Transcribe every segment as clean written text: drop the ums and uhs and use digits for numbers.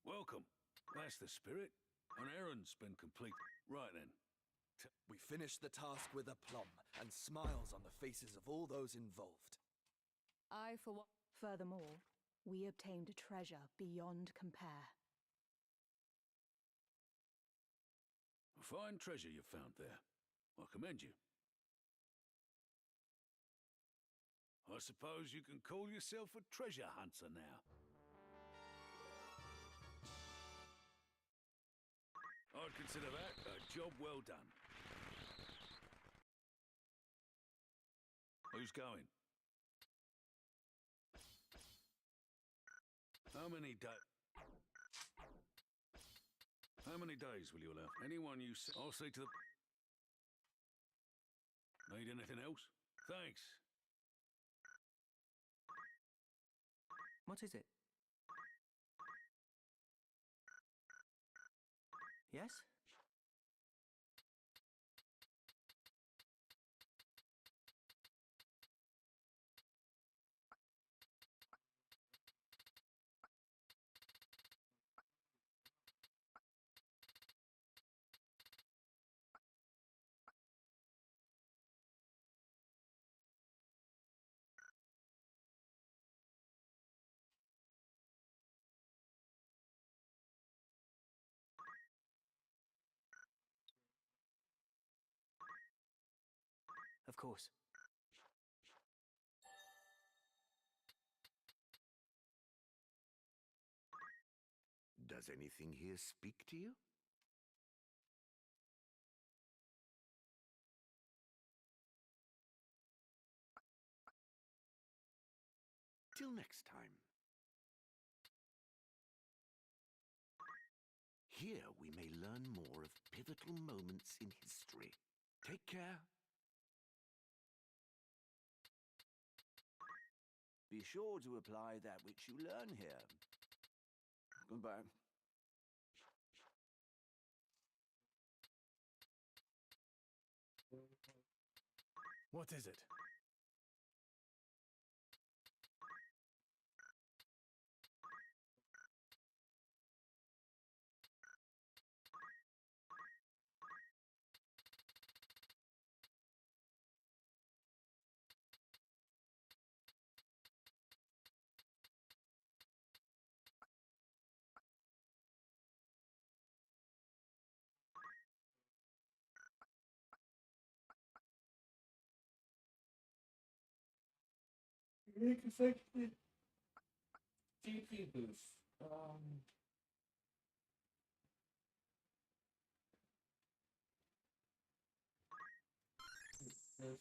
Welcome. That's the spirit. An errand's been complete. Right then. We finished the task with aplomb and smiles on the faces of all those involved. I, for one. Furthermore, we obtained a treasure beyond compare. A fine treasure you found there. I commend you. I suppose you can call yourself a treasure hunter now. I'd consider that a job well done. Who's going? How many days will you allow? Anyone you say, I'll see to the... Need anything else? Thanks. What is it? Yes? Of course. Does anything here speak to you? Till next time. Here we may learn more of pivotal moments in history. Take care. Be sure to apply that which you learn here. Goodbye. What is it? Reconfigured GP boost. This.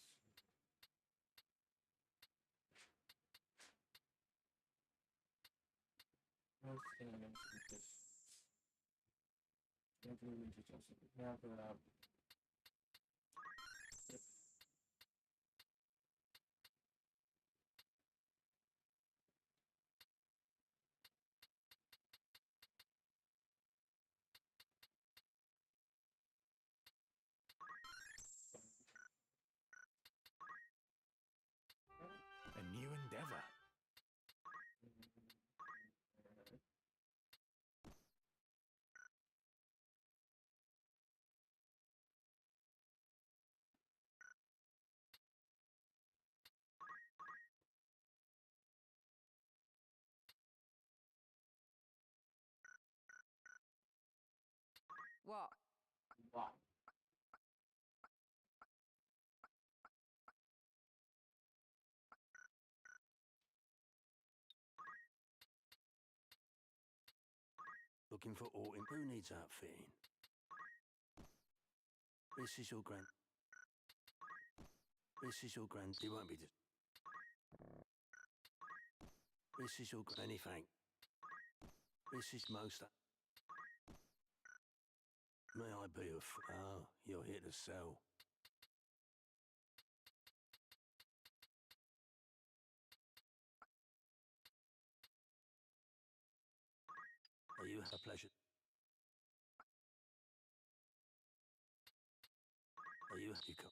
Most things with this. Never Yep. A new endeavor. What? Wow. Looking for Orton. Who needs outfitting? This is your grand... This is your grand... He won't be... This is your... Anything. This is most... May I be of... Oh, you're here to sell. Are you a pleasure? Are you... You come...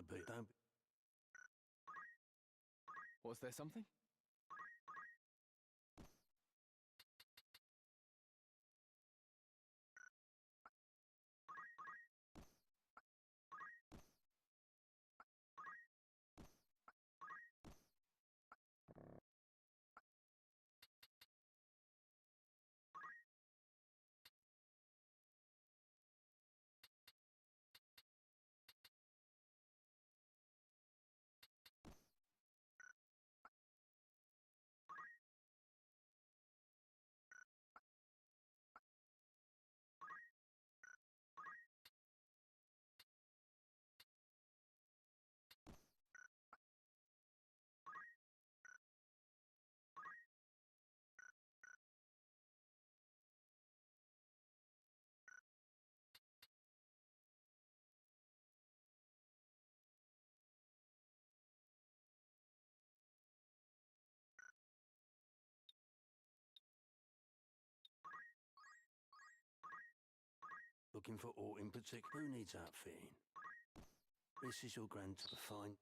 I be? Don't. Was there something? Looking for aught in particular? Who needs outfitting? This is your grand to find.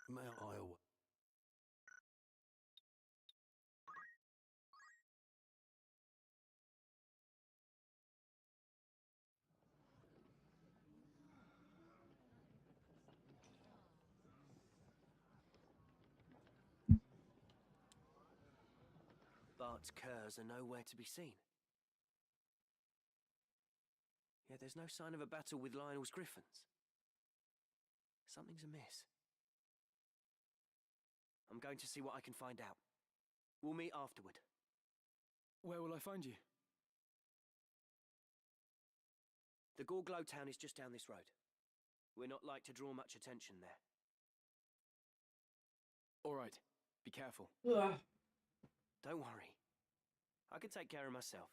May I away? Bart's curs are nowhere to be seen. Yet there's no sign of a battle with Lionel's griffins. Something's amiss. I'm going to see what I can find out. We'll meet afterward. Where will I find you? The Gorglow town is just down this road. We're not like to draw much attention there. All right. Be careful. Ugh. Don't worry. I can take care of myself.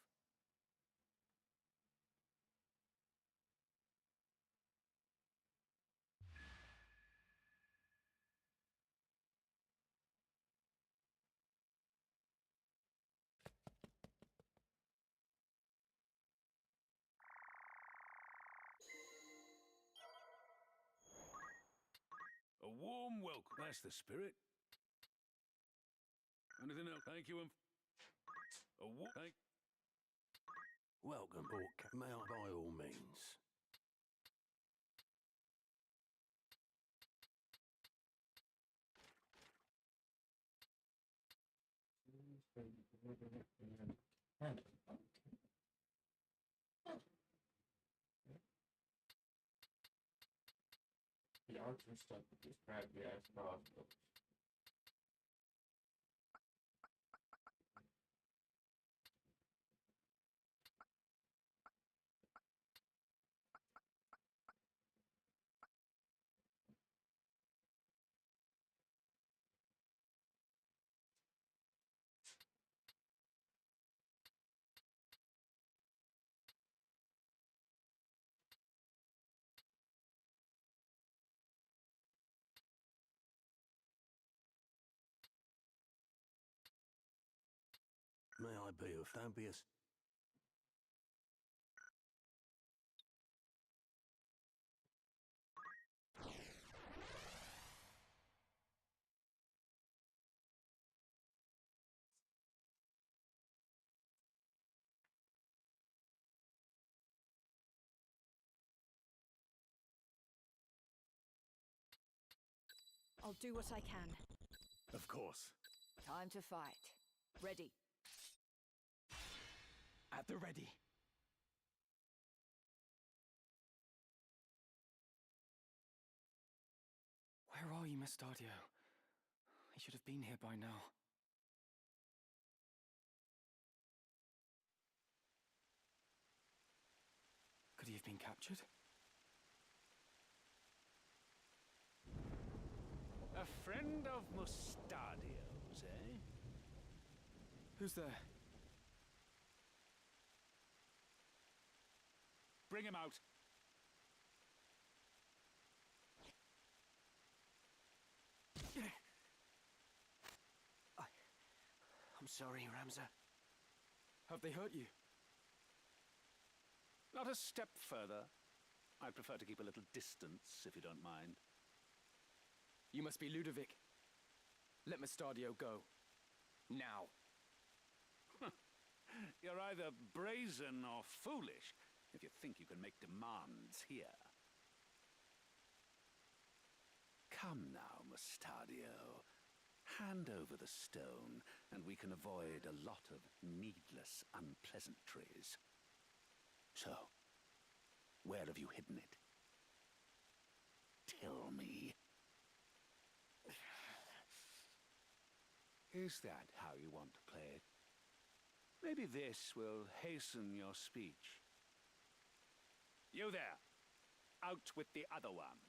A warm welcome. That's the spirit. Anything else? Thank you. Thank. Welcome, Orc. May I by all means? The archer stuff is described as crossbows. May I be of? Don't be a... I'll do what I can. Of course. Time to fight. Ready. At the ready. Where are you, Mustadio? I should have been here by now. Could he have been captured? A friend of Mustadio's, eh? Who's there? Bring him out. I'm sorry, Ramza. Have they hurt you? Not a step further. I'd prefer to keep a little distance, if you don't mind. You must be Ludovic. Let Mustadio go. Now. You're either brazen or foolish if you think you can make demands here. Come now, Mustadio. Hand over the stone, and we can avoid a lot of needless unpleasantries. So, where have you hidden it? Tell me. Is that how you want to play it? Maybe this will hasten your speech. You there! Out with the other one!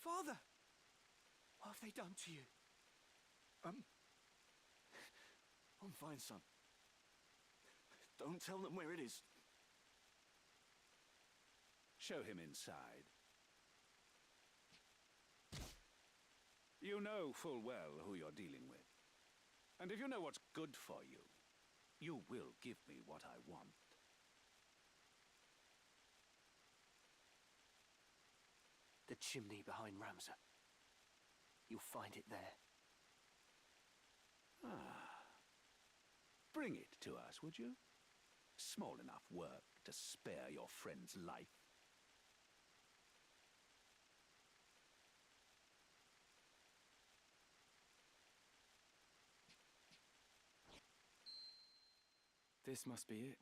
Father! What have they done to you? I'm fine, son. Don't tell them where it is. Show him inside. You know full well who you're dealing with. And if you know what's good for you, you will give me what I want. The chimney behind Ramza. You'll find it there. Ah. Bring it to us, would you? Small enough work to spare your friend's life. This must be it.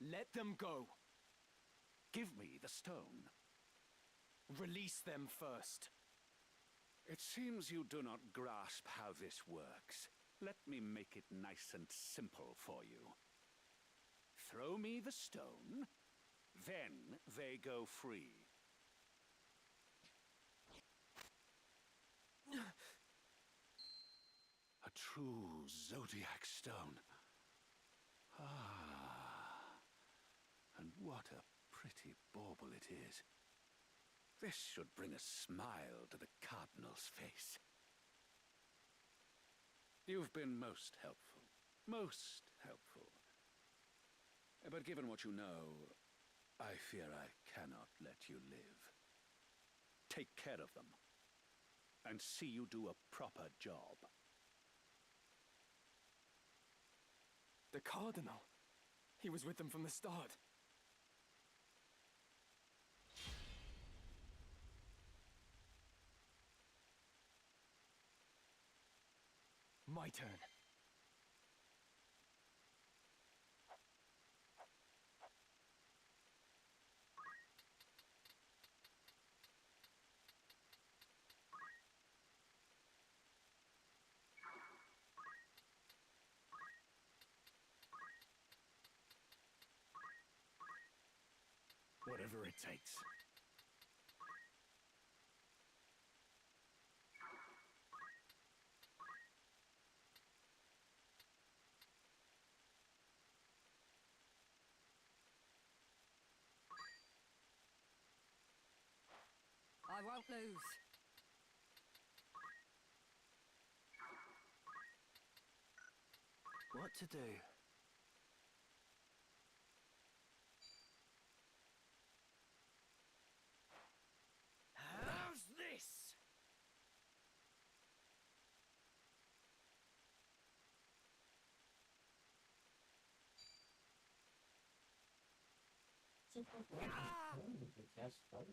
Let them go. Give me the stone. Release them first. It seems you do not grasp how this works. Let me make it nice and simple for you. Throw me the stone, then they go free. A true Zodiac stone. Ah, and what a pretty bauble it is. This should bring a smile to the Cardinal's face. You've been most helpful. Most helpful. But given what you know, I fear I cannot let you live. Take care of them, and see you do a proper job. The Cardinal. He was with them from the start. My turn. Whatever it takes. I won't lose. What to do? How's this? That's fun.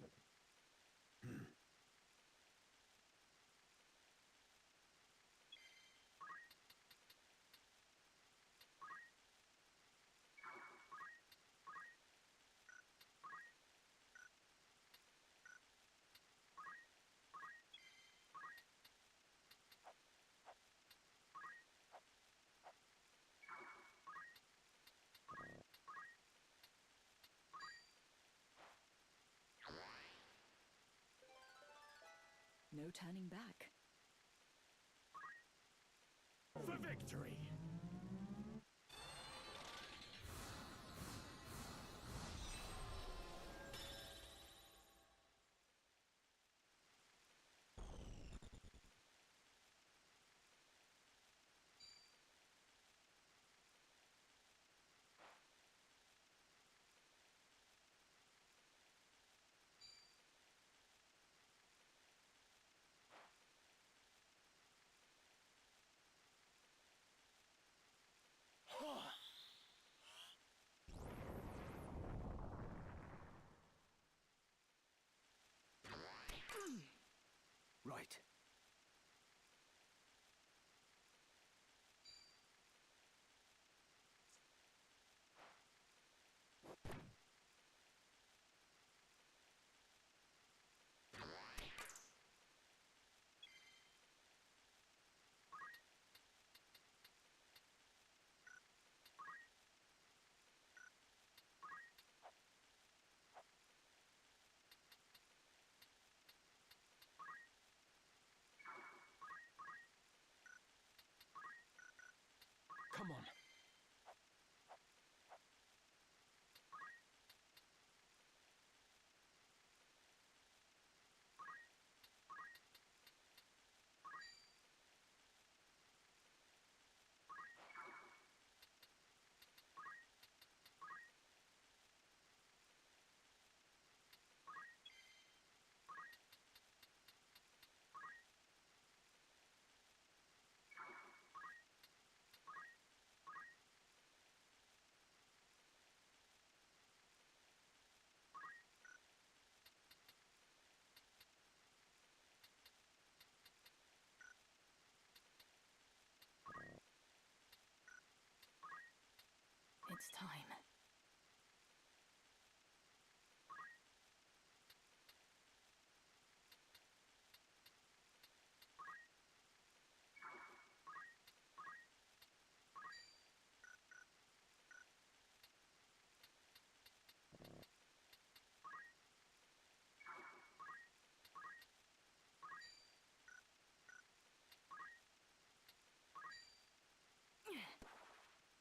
No turning back. For victory!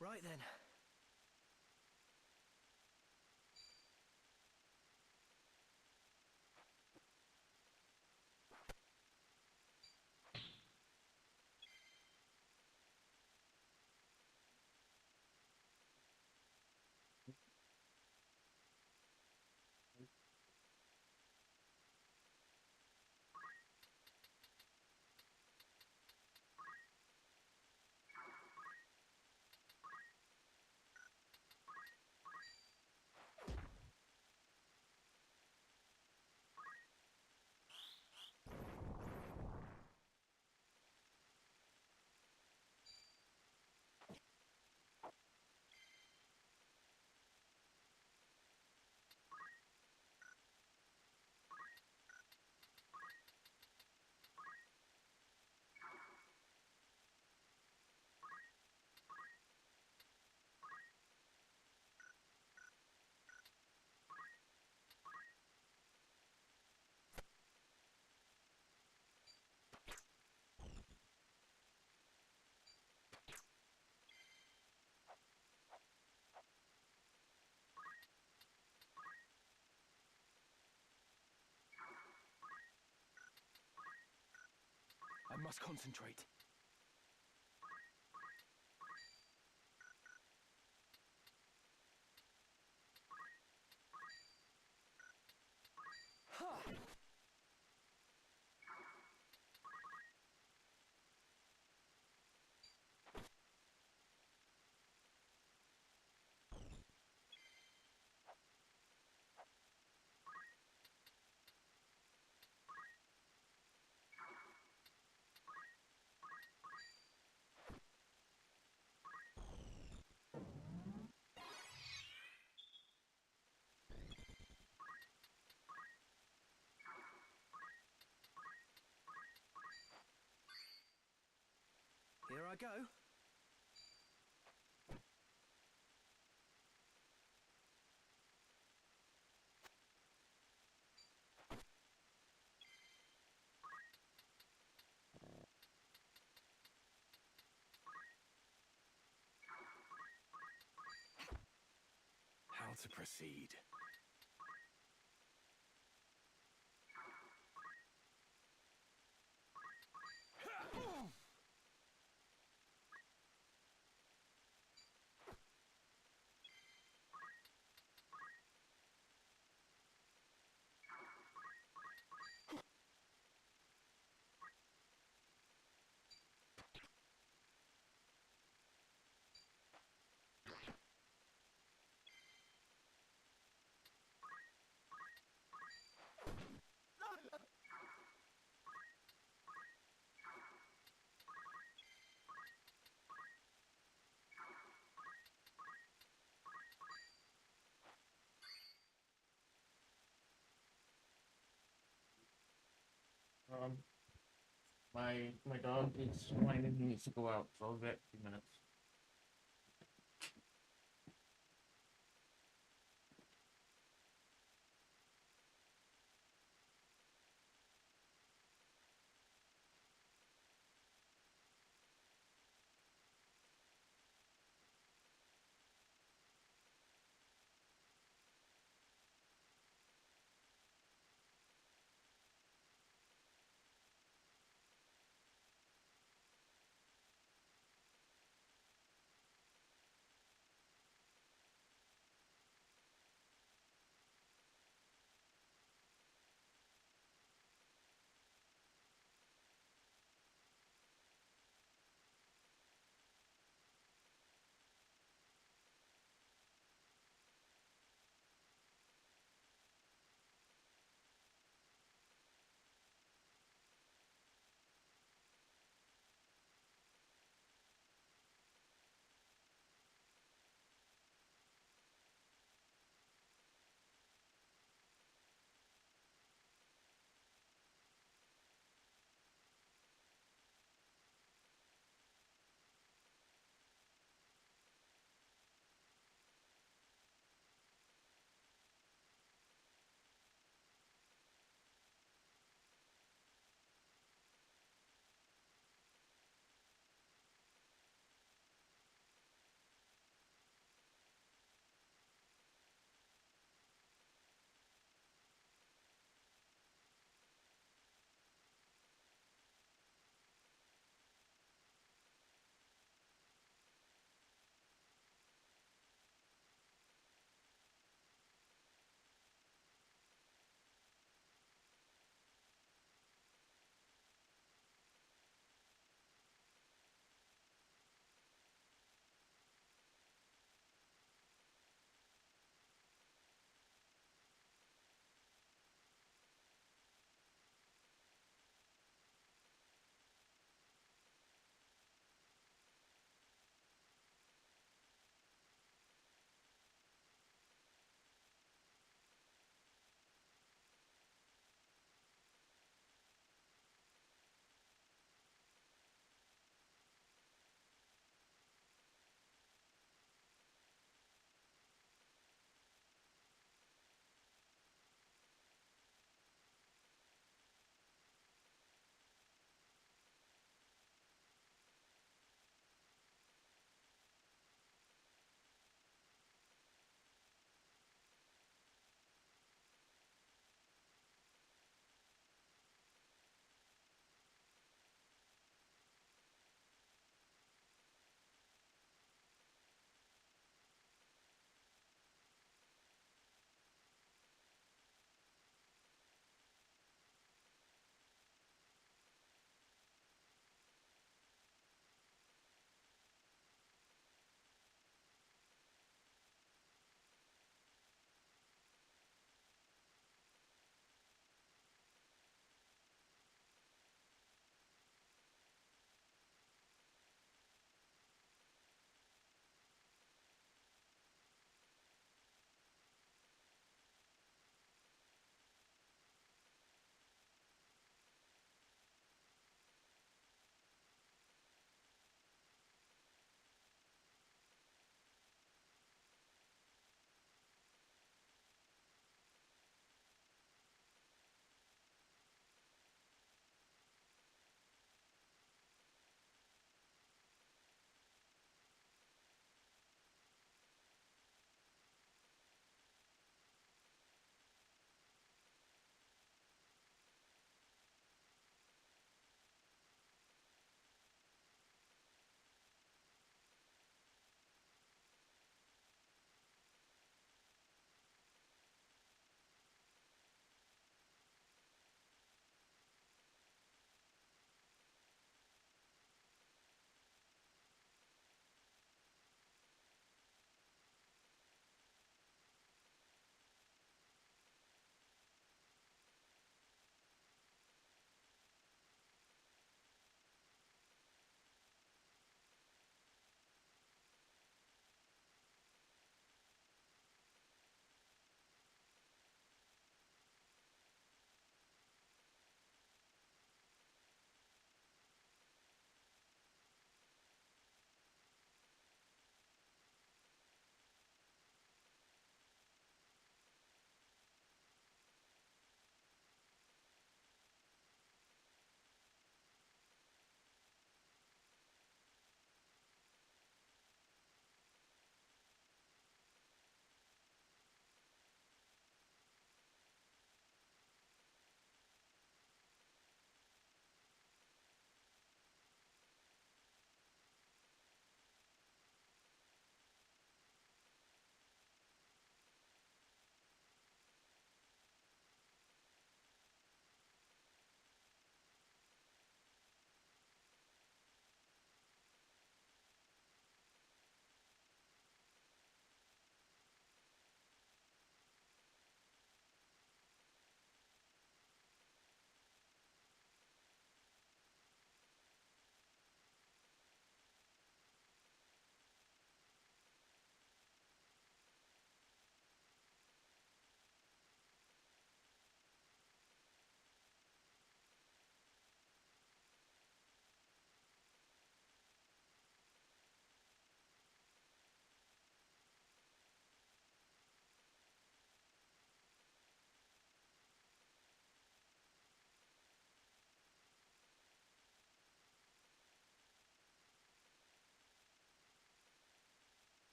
Right then. I must concentrate. Here I go. How to proceed? Um, my dog is whining. He needs to go out, so I'll be back in a few minutes.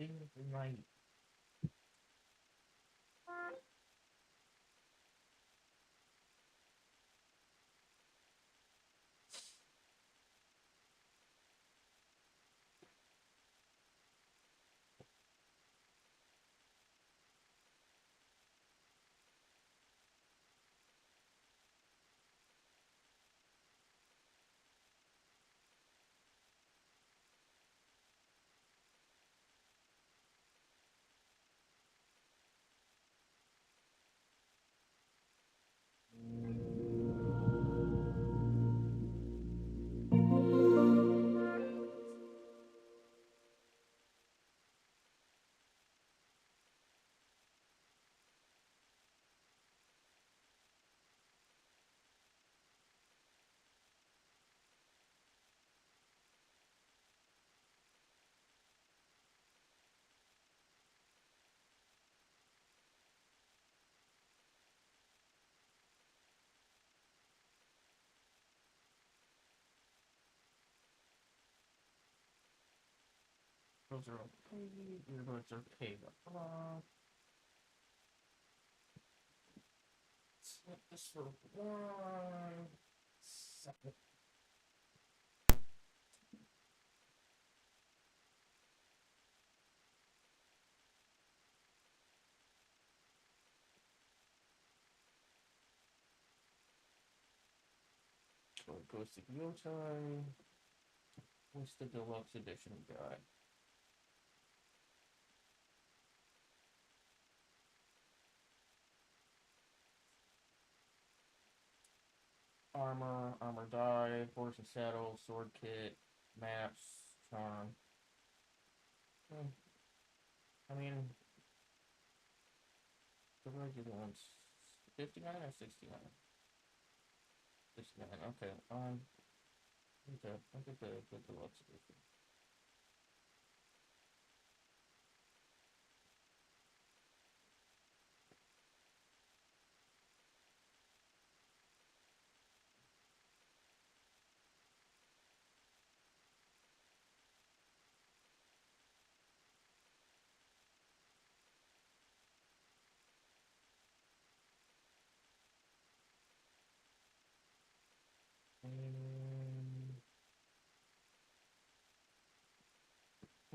King of the night. Those are okay. Earbuds are okay. Set this for 1 second. So it goes to Yotai. What's the deluxe edition guy? Armor, armor die, horse and saddle, sword kit, maps, charm. I mean, the regular one's 59 or 69? 69, okay. Okay, I'll get the deluxe edition.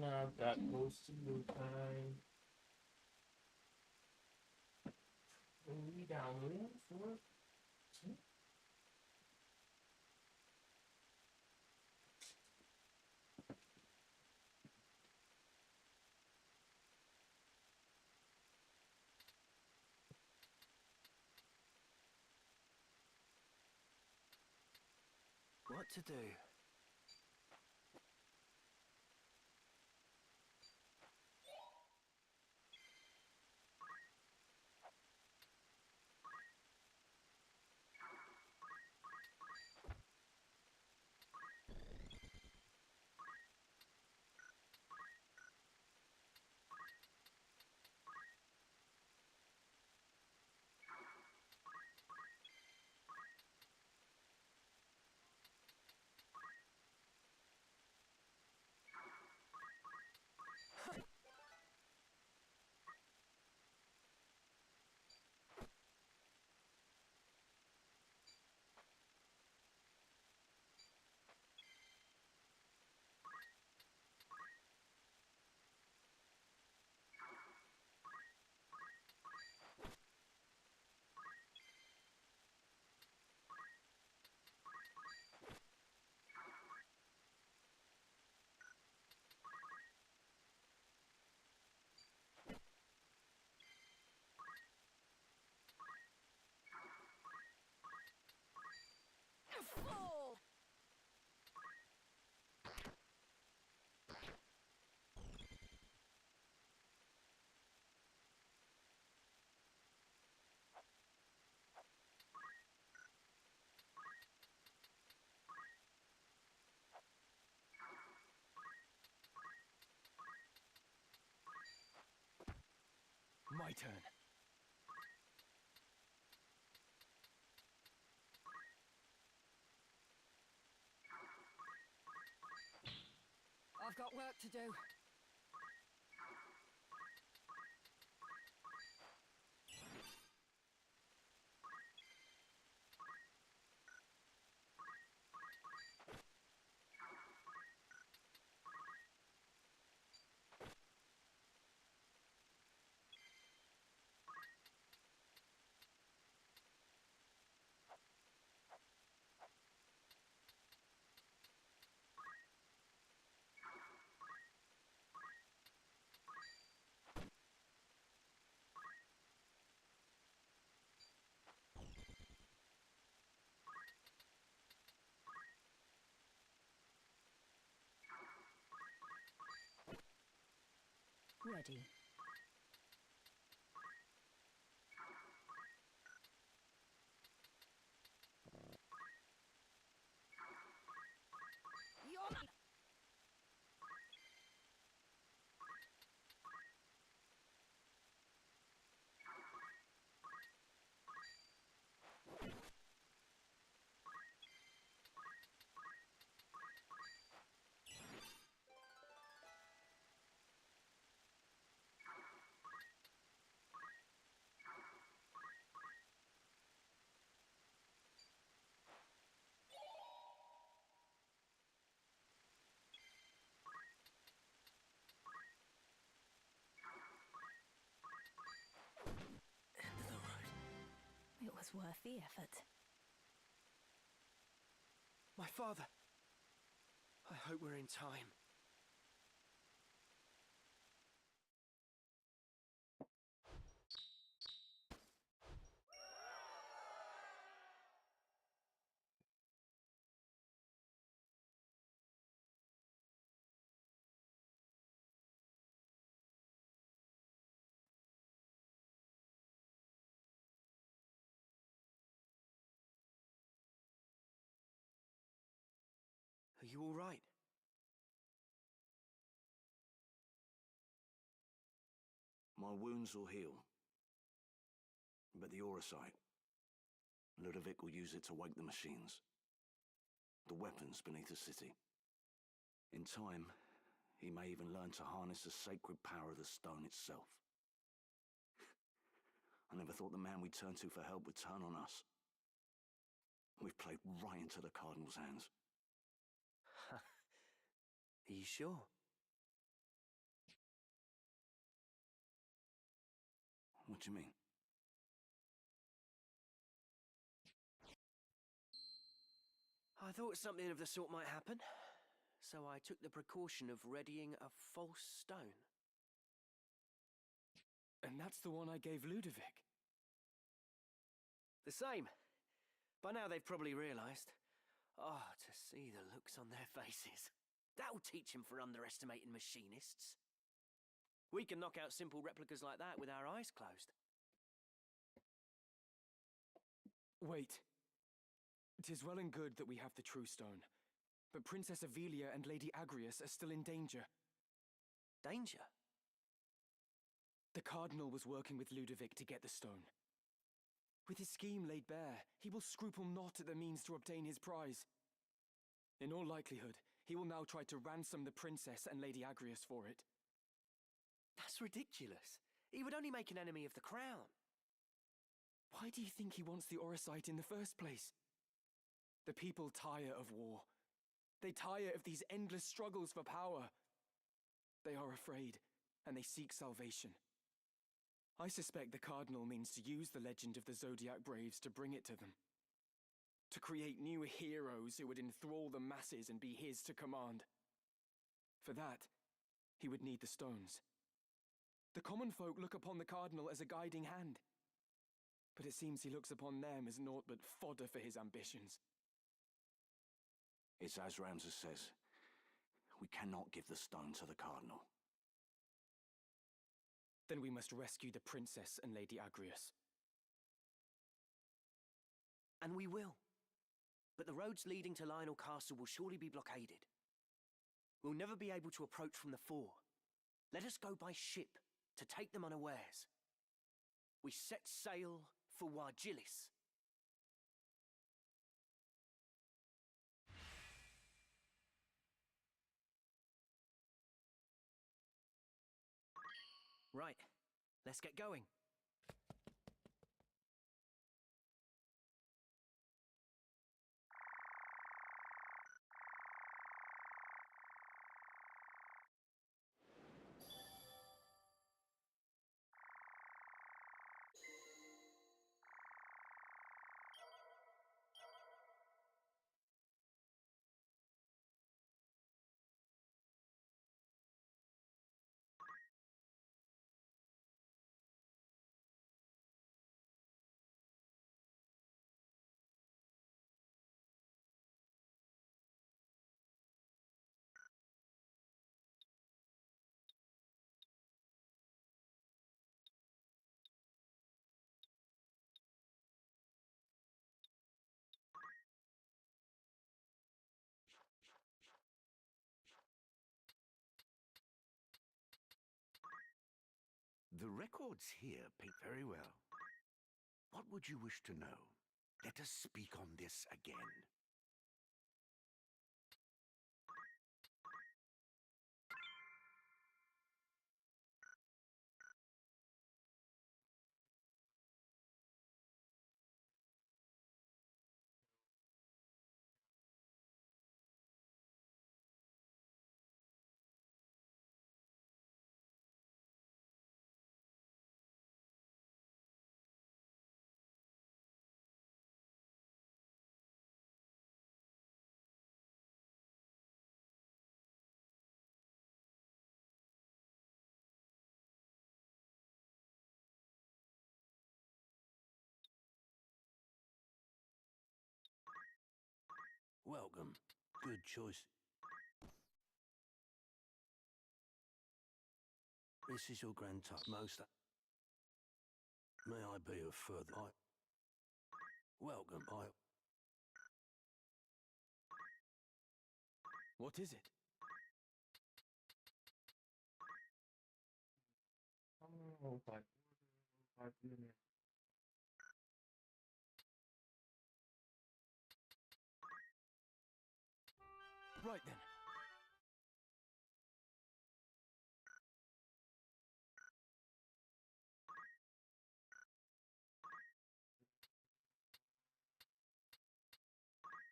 Now that goes to Yokai. We download for What to do? My turn. I've got work to do. ready. It was worth the effort. My father! I hope we're in time. Are you all right? My wounds will heal. But the Aurosite, Ludovic will use it to wake the machines. The weapons beneath the city. In time, he may even learn to harness the sacred power of the stone itself. I never thought the man we turned to for help would turn on us. We've played right into the Cardinal's hands. Are you sure? What do you mean? I thought something of the sort might happen, so I took the precaution of readying a false stone. And that's the one I gave Ludovic? The same. By now they've probably realised. Oh, to see the looks on their faces. That'll teach them for underestimating machinists. We can knock out simple replicas like that with our eyes closed. Wait. 'Tis well and good that we have the true stone, but Princess Avelia and Lady Agrias are still in danger. Danger? The Cardinal was working with Ludovic to get the stone. With his scheme laid bare, he will scruple not at the means to obtain his prize. In all likelihood, he will now try to ransom the Princess and Lady Agrias for it. That's ridiculous. He would only make an enemy of the Crown. Why do you think he wants the Aurosite in the first place? The people tire of war. They tire of these endless struggles for power. They are afraid, and they seek salvation. I suspect the Cardinal means to use the legend of the Zodiac Braves to bring it to them. To create new heroes who would enthrall the masses and be his to command. For that, he would need the stones. The common folk look upon the Cardinal as a guiding hand. But it seems he looks upon them as naught but fodder for his ambitions. It's as Ramses says. We cannot give the stone to the Cardinal. Then we must rescue the Princess and Lady Agrias. And we will. But the roads leading to Lionel Castle will surely be blockaded. We'll never be able to approach from the fore. Let us go by ship to take them unawares. We set sail for Wargilis. Right, let's get going. records here paint very well. What would you wish to know? Let us speak on this again. Welcome. Good choice. This is your grand most. May I be of further? Welcome. What is it? Oh, 5 minutes. Right then.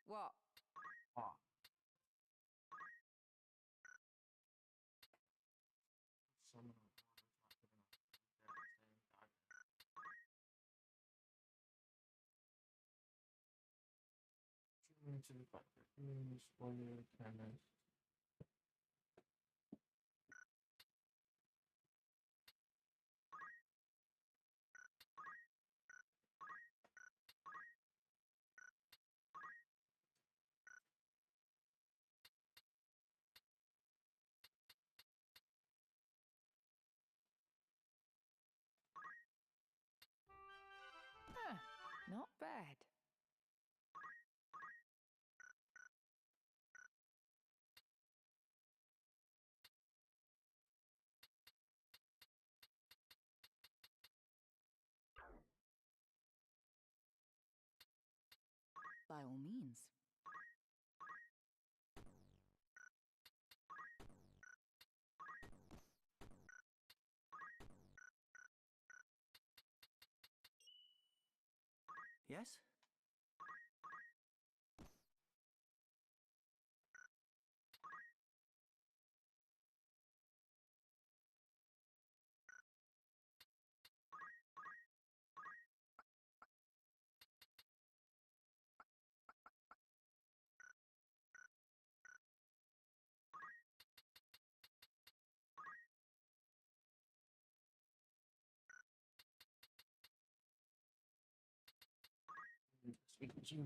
What? Ah. Summon a into the factory. Spoiler cannon. Huh, not bad. By all means. Yes? Speaking to you.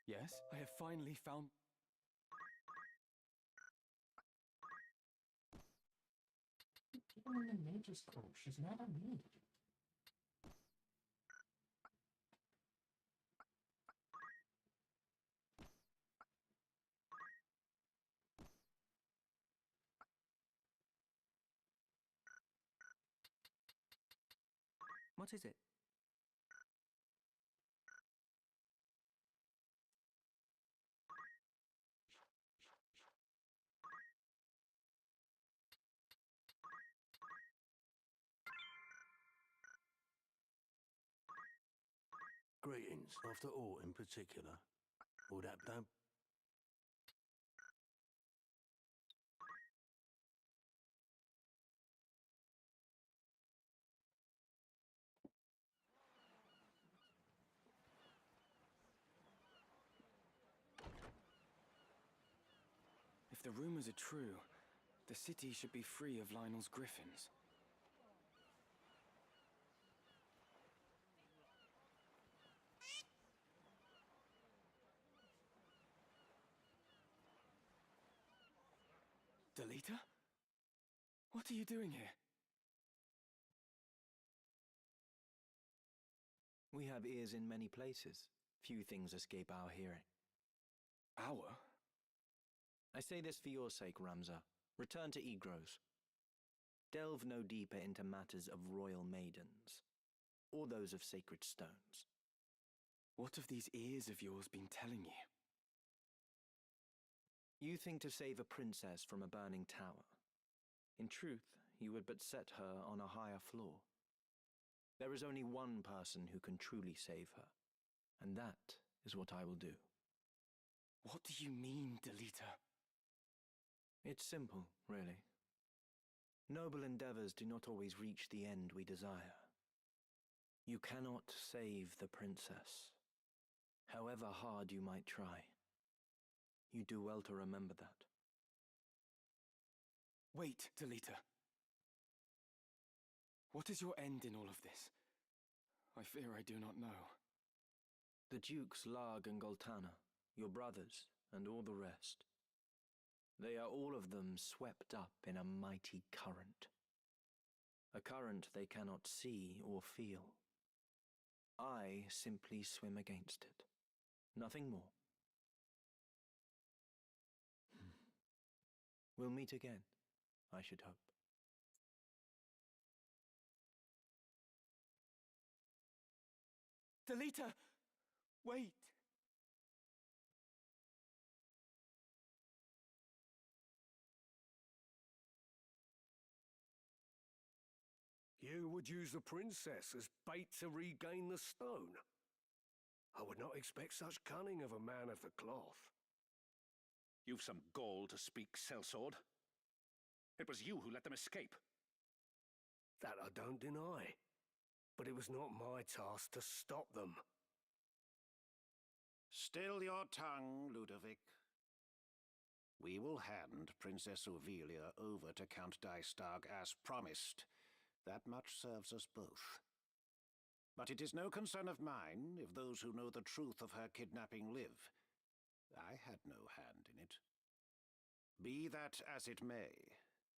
Yes? I have finally found... Even in the Mage's Cove, she's not a mage. What is it? Greetings. After all in particular. Would that don't... If the rumors are true, the city should be free of Lionel's griffins. Delita? What are you doing here? We have ears in many places. Few things escape our hearing. Our? I say this for your sake, Ramza. Return to Igros. Delve no deeper into matters of royal maidens, or those of sacred stones. What have these ears of yours been telling you? You think to save a princess from a burning tower. In truth, you would but set her on a higher floor. There is only one person who can truly save her, and that is what I will do. What do you mean, Delita? It's simple, really. Noble endeavors do not always reach the end we desire. You cannot save the princess, however hard you might try. You do well to remember that. Wait, Delita. What is your end in all of this? I fear I do not know. The Dukes Larg and Goltana, your brothers, and all the rest. They are all of them swept up in a mighty current. A current they cannot see or feel. I simply swim against it. Nothing more. We'll meet again, I should hope. Delita! Wait! You would use the princess as bait to regain the stone? I would not expect such cunning of a man of the cloth. You've some gall to speak, sellsword. It was you who let them escape. That I don't deny. But it was not my task to stop them. Still your tongue, Ludovic. We will hand Princess Ovelia over to Count Dystag as promised. That much serves us both. But it is no concern of mine if those who know the truth of her kidnapping live. I had no hand in it. Be that as it may,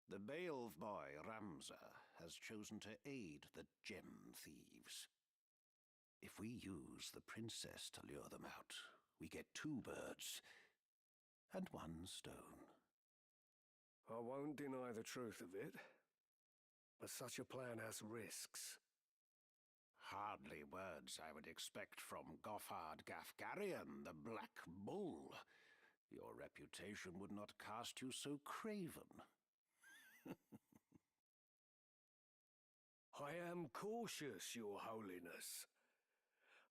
the Beowulf boy, Ramza, has chosen to aid the gem thieves. If we use the princess to lure them out, we get 2 birds and 1 stone. I won't deny the truth of it. But such a plan has risks. Hardly words I would expect from Goffard Gafgarian, the Black Bull. Your reputation would not cast you so craven. I am cautious, Your Holiness.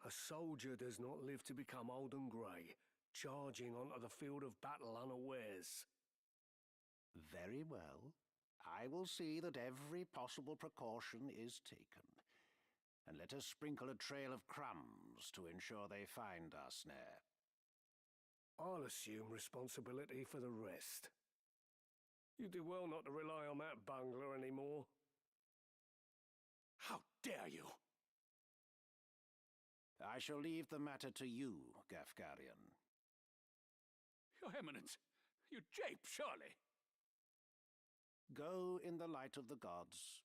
A soldier does not live to become old and grey, charging onto the field of battle unawares. Very well. I will see that every possible precaution is taken. And let us sprinkle a trail of crumbs to ensure they find our snare. I'll assume responsibility for the rest. You do well not to rely on that bungler anymore. How dare you! I shall leave the matter to you, Gafgarian. Your Eminence, you jape, surely. Go in the light of the gods.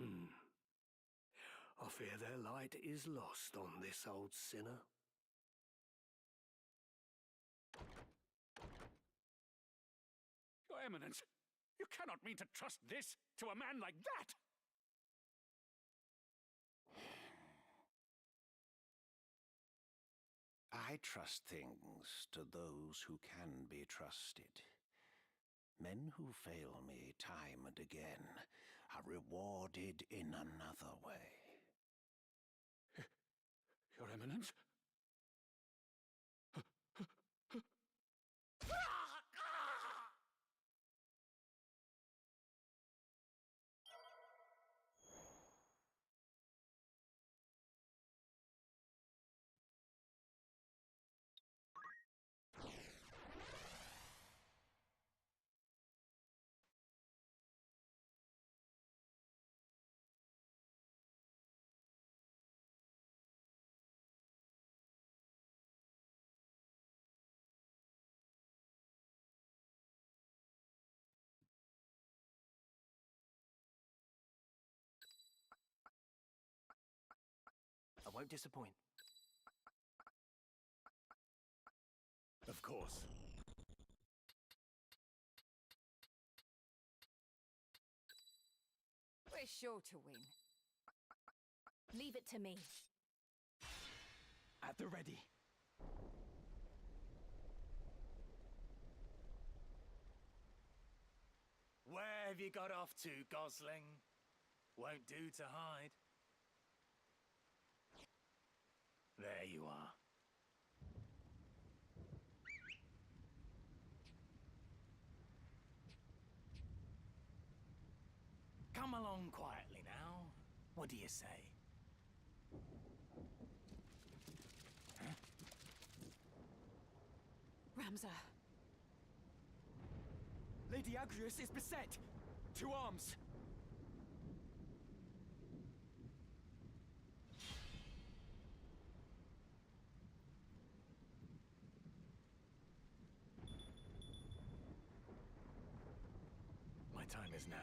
I fear their light is lost on this old sinner. Your Eminence, you cannot mean to trust this to a man like that! I trust things to those who can be trusted. Men who fail me time and again are rewarded in another way. Your Eminence? won't disappoint. Of course. We're sure to win. Leave it to me. At the ready. Where have you got off to, Gosling? Won't do to hide. There you are. Come along quietly now. What do you say? Huh? Ramza. Lady Agrius is beset! To arms! My time is now.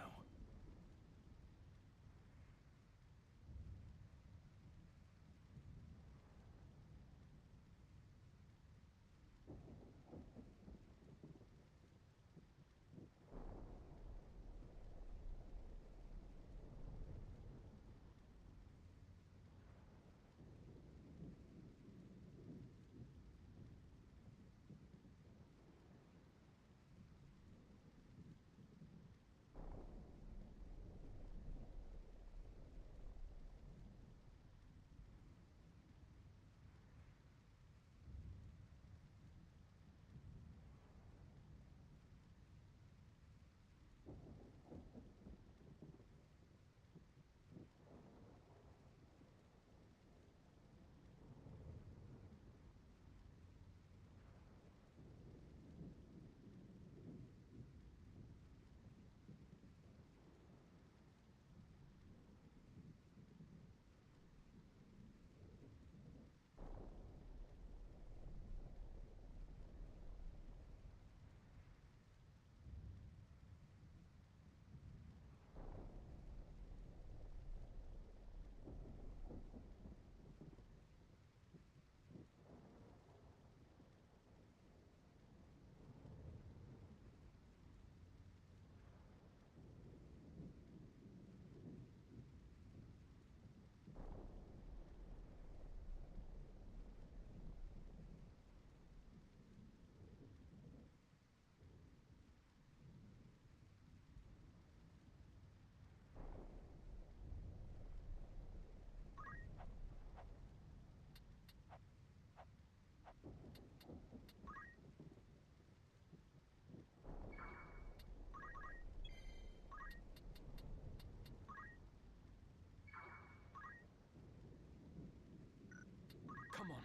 Come on.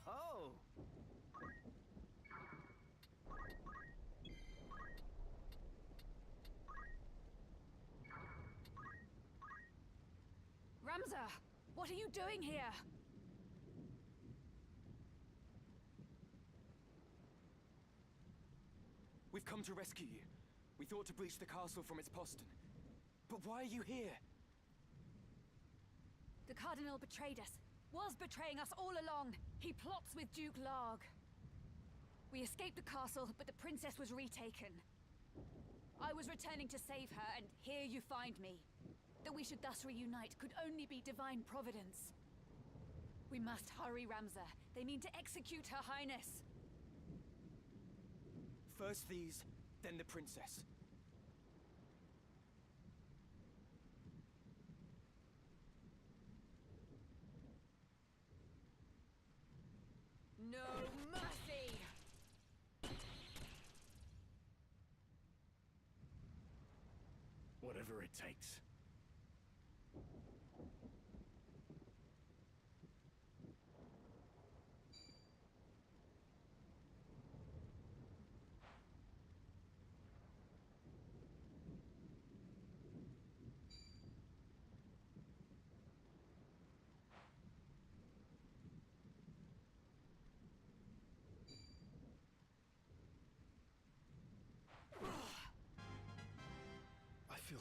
Oh! Ramza! What are you doing here? We've come to rescue you. We thought to breach the castle from its postern. But why are you here? The Cardinal betrayed us. Was betraying us all along. He plots with Duke Larg. We escaped the castle, but the princess was retaken. I was returning to save her, and here you find me. That we should thus reunite could only be divine providence. We must hurry, Ramza. They mean to execute Her Highness. First these, then the princess. No mercy! Whatever it takes.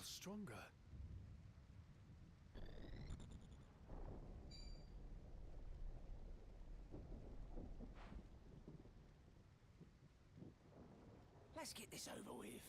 stronger. Let's get this over with.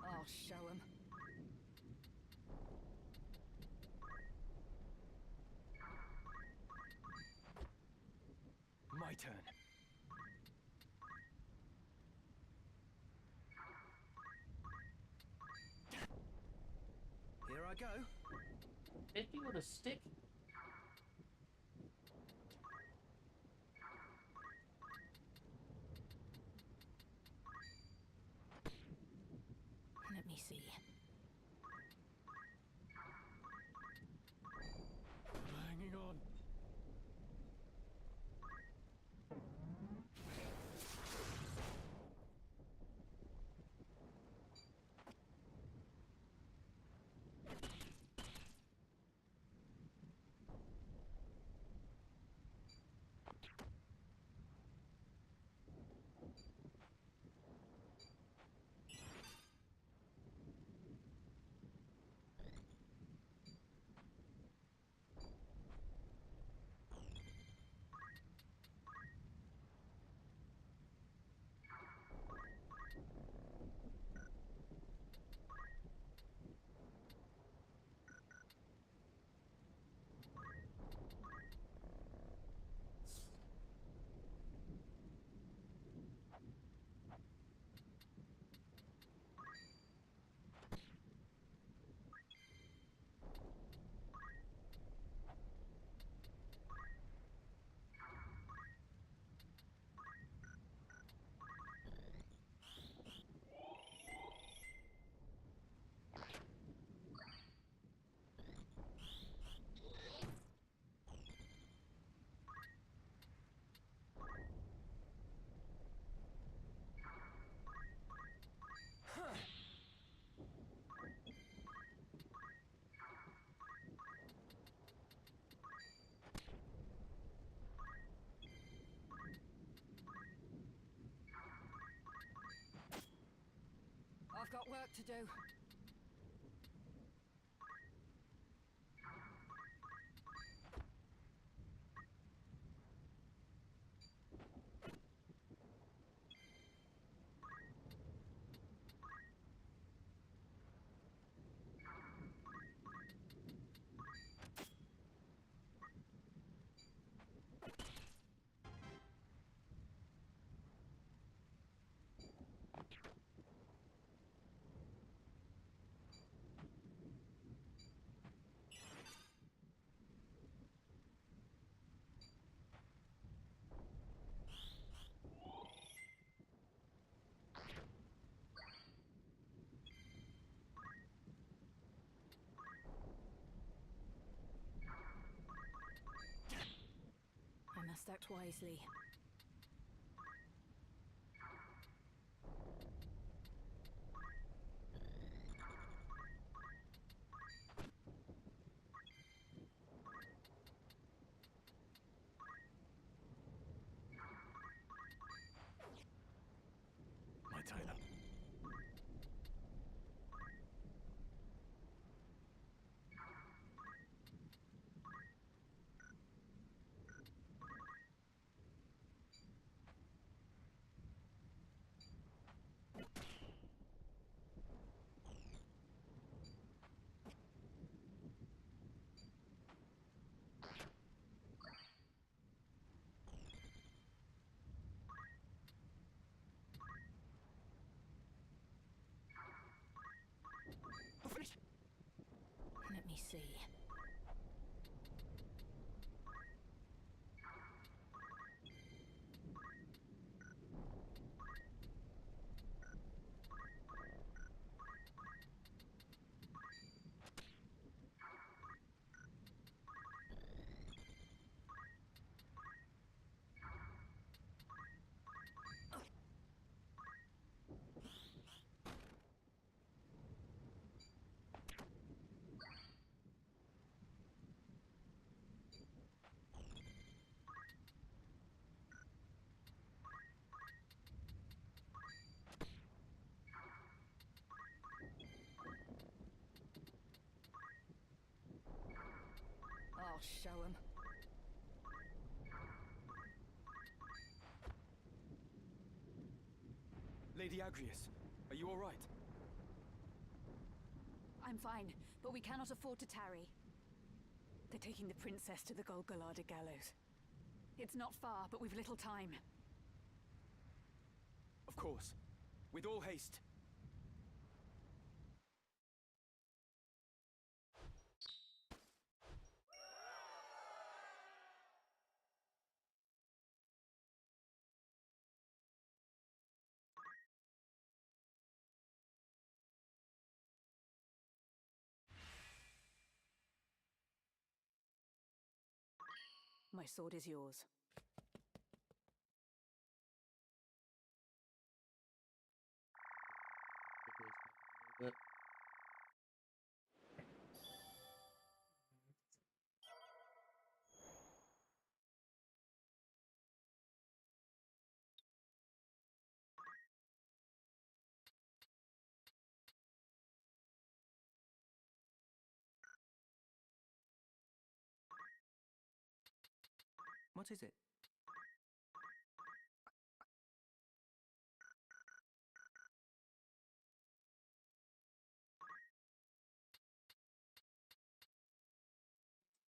I'll show him. My turn. Here I go. Hitting with a stick? Let me see. Hanging on. I've got work to do. I must act wisely. My Taylor. see. I'll show him. Lady Agrius, are you all right? I'm fine, but we cannot afford to tarry. They're taking the princess to the Golgolada gallows. It's not far, but we've little time. Of course. With all haste. My sword is yours. But What is it?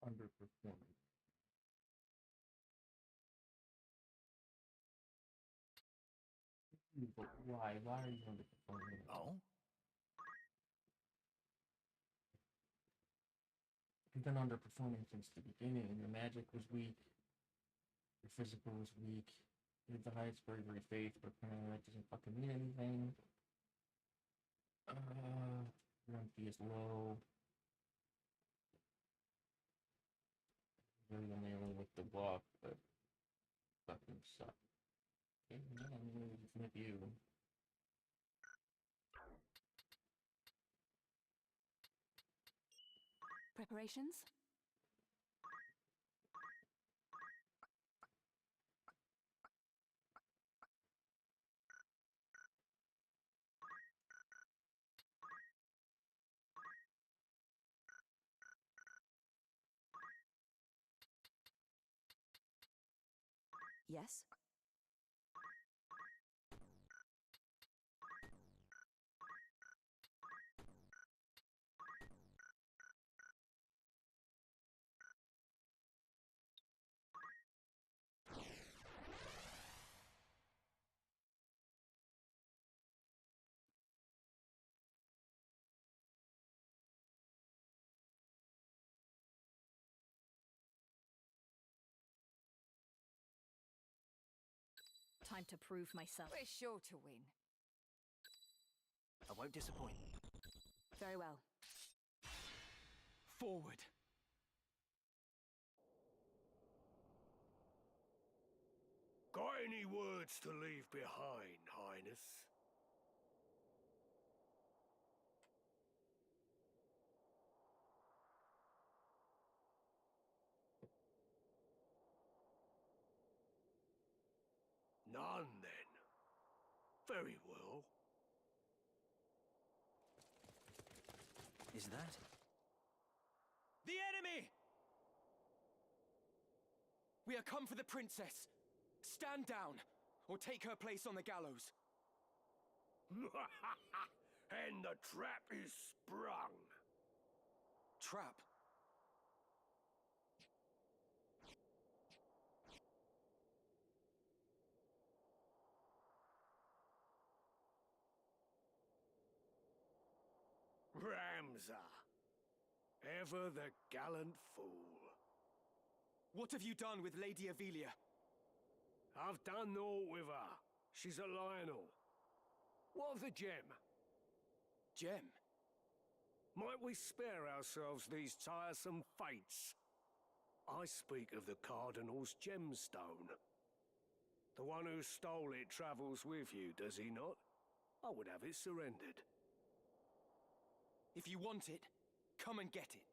underperforming. But why? Why are you underperforming? Oh? You've been underperforming since the beginning. Your magic was weak. Your physical was weak. You have the highest bravery faith, but apparently that doesn't fucking mean anything. Your MP is low. Really only with the walk, but fucking suck. Okay, yeah, I'm gonna with you. Preparations? Yes? Time to prove myself. We're sure to win. I won't disappoint. Very well. Forward. Got any words to leave behind, Highness? None, then. Very well. Is that? The enemy! We are come for the princess. Stand down, or take her place on the gallows. And the trap is sprung. Trap? Ramza, ever the gallant fool. What have you done with Lady Avelia? I've done naught with her. She's a Lionel. What of the gem? Gem? Might we spare ourselves these tiresome fates? I speak of the Cardinal's gemstone. The one who stole it travels with you, does he not? I would have it surrendered. If you want it, come and get it.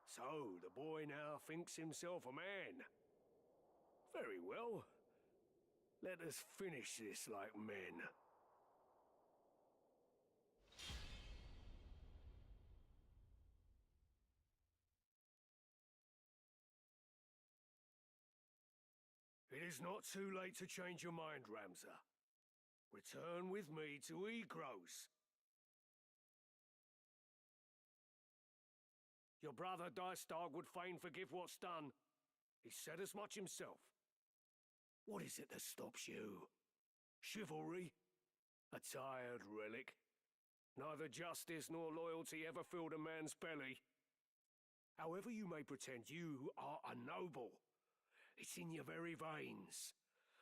So, the boy now thinks himself a man. Very well. Let us finish this like men. It is not too late to change your mind, Ramza. Return with me to Egros. Your brother Dystarg would fain forgive what's done. He said as much himself. What is it that stops you? Chivalry? A tired relic. Neither justice nor loyalty ever filled a man's belly. However you may pretend, you are a noble. It's in your very veins.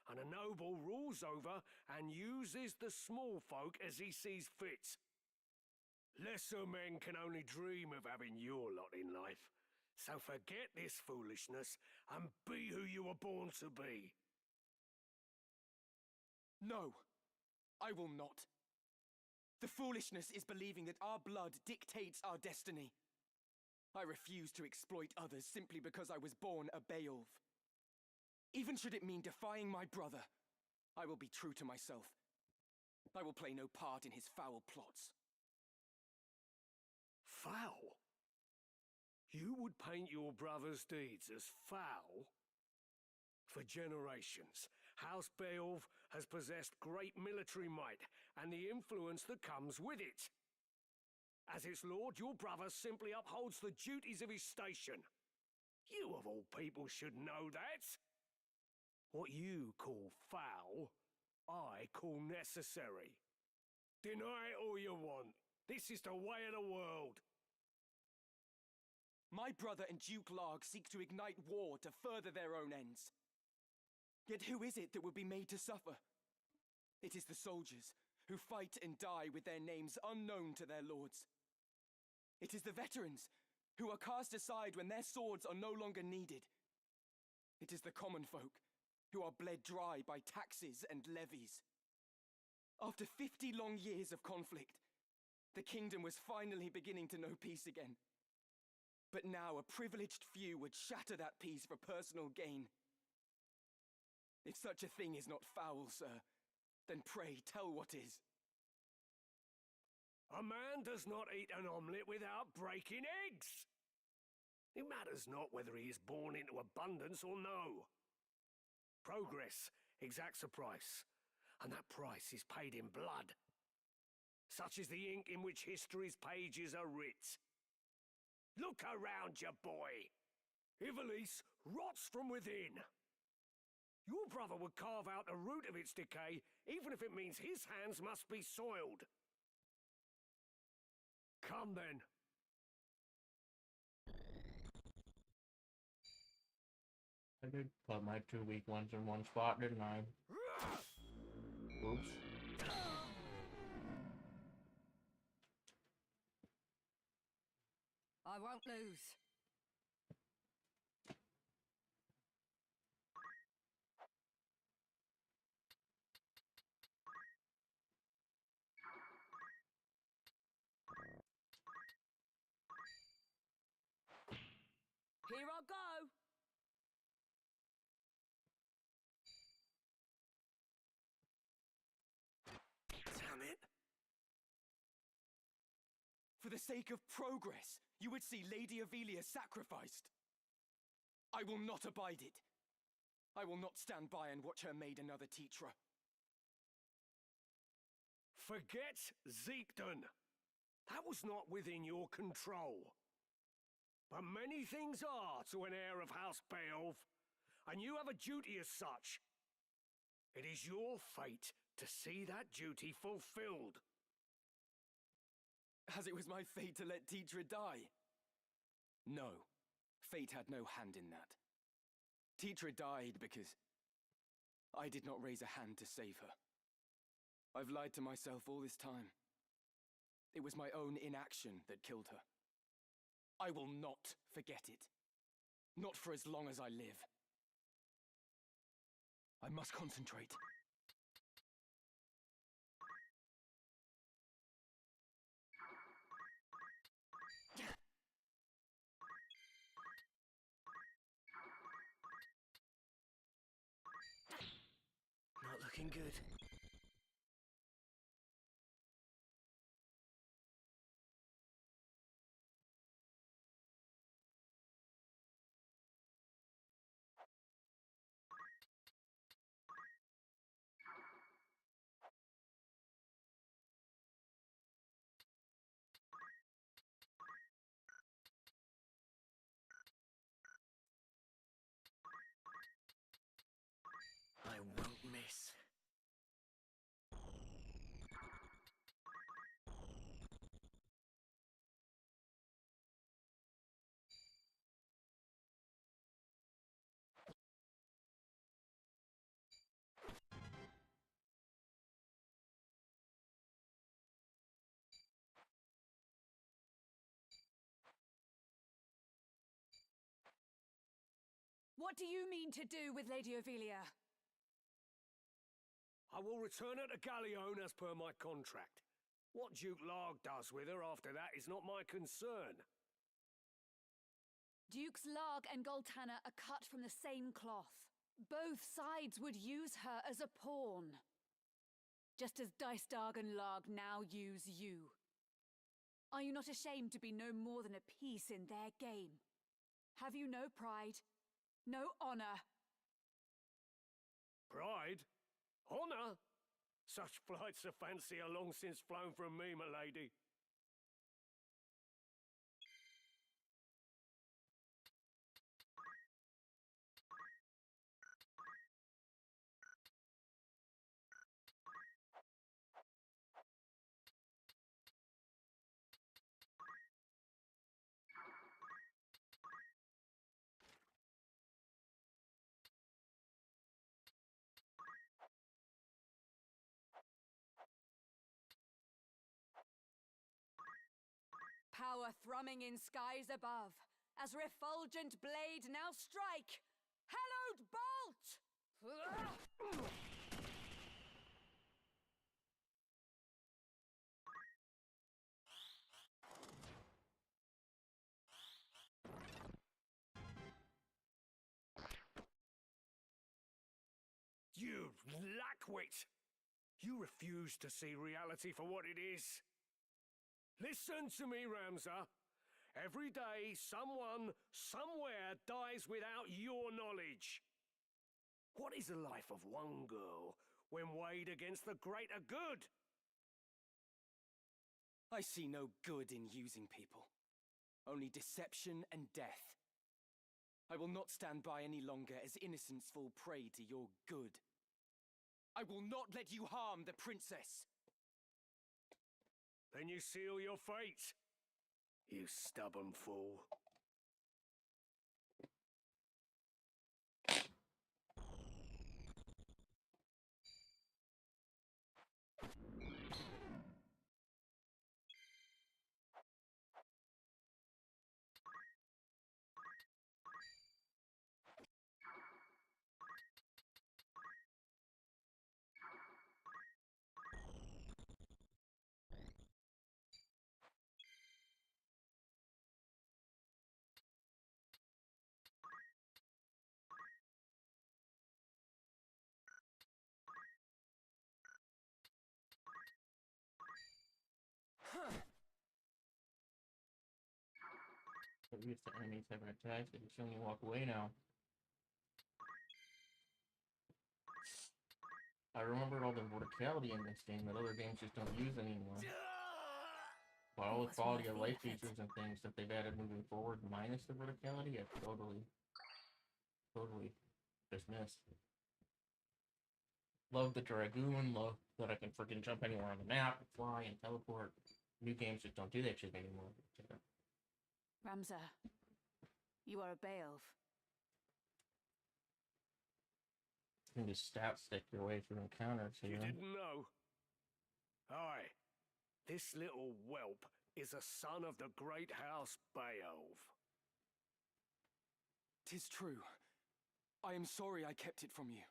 And a noble rules over and uses the small folk as he sees fit. Lesser men can only dream of having your lot in life. So forget this foolishness and be who you were born to be. No, I will not. The foolishness is believing that our blood dictates our destiny. I refuse to exploit others simply because I was born a Beowulf. Even should it mean defying my brother, I will be true to myself. I will play no part in his foul plots. Foul? You would paint your brother's deeds as foul? For generations, House Beowulf has possessed great military might and the influence that comes with it. As its lord, your brother simply upholds the duties of his station. You of all people should know that. What you call foul, I call necessary. Deny it all you want. This is the way of the world. My brother and Duke Larg seek to ignite war to further their own ends. Yet who is it that would be made to suffer? It is the soldiers, who fight and die with their names unknown to their lords. It is the veterans, who are cast aside when their swords are no longer needed. It is the common folk, who are bled dry by taxes and levies. After 50 long years of conflict, the kingdom was finally beginning to know peace again. But now a privileged few would shatter that peace for personal gain. If such a thing is not foul, sir, then pray tell what is. A man does not eat an omelette without breaking eggs. It matters not whether he is born into abundance or no. Progress exacts a price, and that price is paid in blood. Such is the ink in which history's pages are writ. Look around you, boy. Ivalice rots from within. Your brother would carve out the root of its decay, even if it means his hands must be soiled. Come then. I did put my 2 weak ones in one spot, didn't I? Oops. I won't lose. Here I go. Damn it. For the sake of progress, you would see Lady Avelia sacrificed. I will not abide it. I will not stand by and watch her made another Tetra. Forget Zeekden. That was not within your control. But many things are to an heir of House Beowulf, and you have a duty as such. It is your fate to see that duty fulfilled. As it was my fate to let Tetra die. No. Fate had no hand in that. Tetra died because I did not raise a hand to save her. I've lied to myself all this time. It was my own inaction that killed her. I will not forget it. Not for as long as I live. I must concentrate. Not looking good. I won't miss. What do you mean to do with Lady Ophelia? I will return her to Galleon as per my contract. What Duke Larg does with her after that is not my concern. Dukes Larg and Goltana are cut from the same cloth. Both sides would use her as a pawn. Just as Dystarg and Larg now use you. Are you not ashamed to be no more than a piece in their game? Have you no pride? No honor? Pride? Honor? Such flights of fancy are long since flown from me, my lady. Power thrumming in skies above, as refulgent blade now strike! Hallowed bolt! You lackwit! You refuse to see reality for what it is. Listen to me, Ramza. Every day, someone, somewhere dies without your knowledge. What is the life of one girl when weighed against the greater good? I see no good in using people. Only deception and death. I will not stand by any longer as innocents fall prey to your good. I will not let you harm the princess. Then you seal your fate, you stubborn fool. At least the enemies have attacks, they can show me walk away now. I remembered all the verticality in this game that other games just don't use anymore. But all the quality of life features and things that they've added moving forward, minus the verticality, I totally dismissed. Love the Dragoon, love that I can freaking jump anywhere on the map, fly, and teleport. New games just don't do that shit anymore. Ramza, You are a Beowulf. You can just stat stick your way through encounters You here. didn't know? Aye. This little whelp is a son of the great house Beowulf. 'Tis true. I am sorry I kept it from you.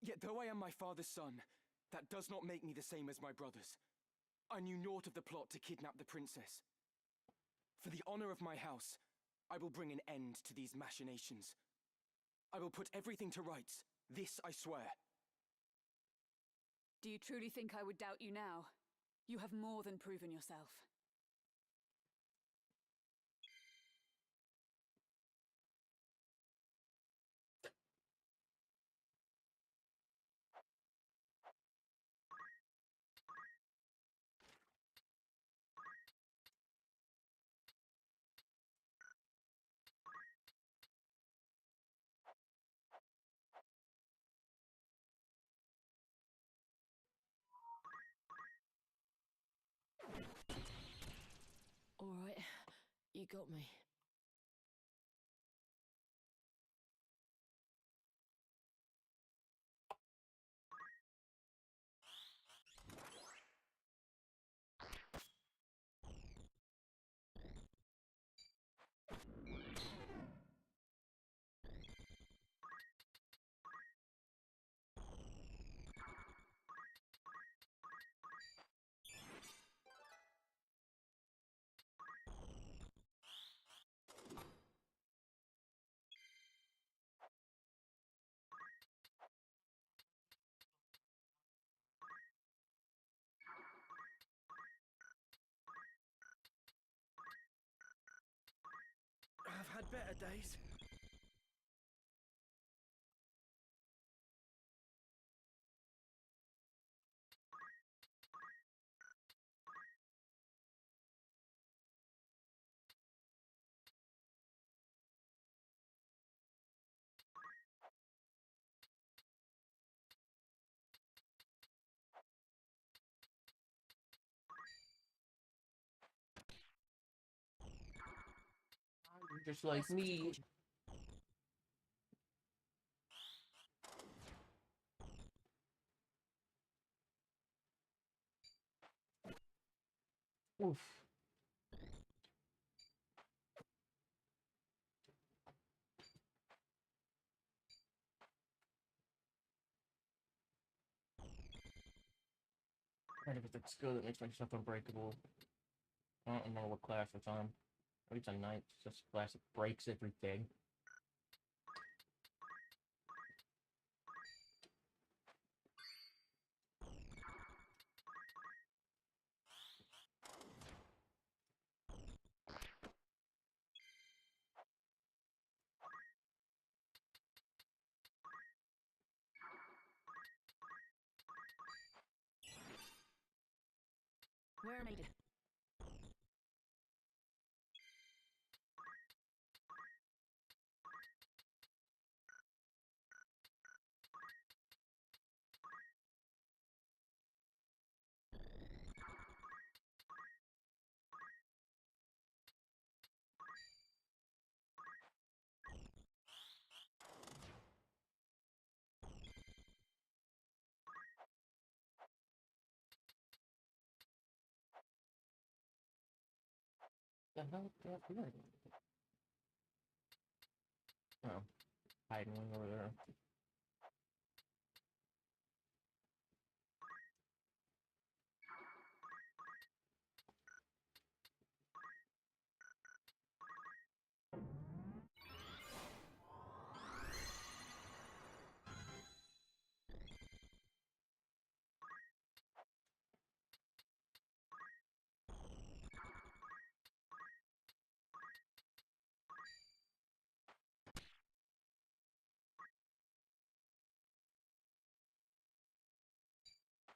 Yet though I am my father's son, that does not make me the same as my brothers. I knew naught of the plot to kidnap the princess. For the honor of my house, I will bring an end to these machinations. I will put everything to rights. This I swear. Do you truly think I would doubt you now? You have more than proven yourself. All right, you got me. I've had better days. You're just like me. Oof. Right, if it's a skill that makes myself unbreakable. I don't remember what class it's on. Maybe it's a knight. It's just a class that breaks everything. Where am I? The hell is that doing? Oh, hiding over there.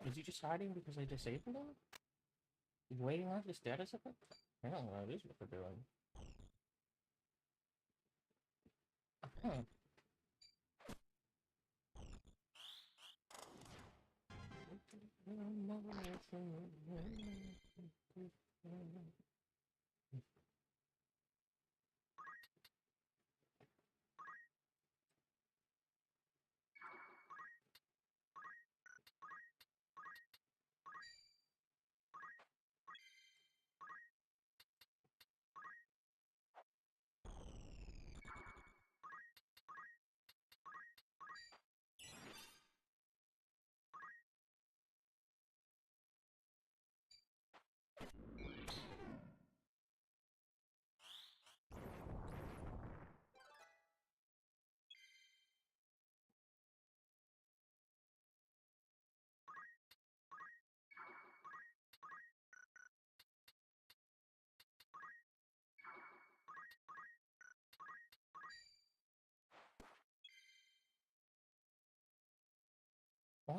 Is he just hiding because I disabled him? He's waiting on the status of it? I don't know what it is what they're doing. Huh.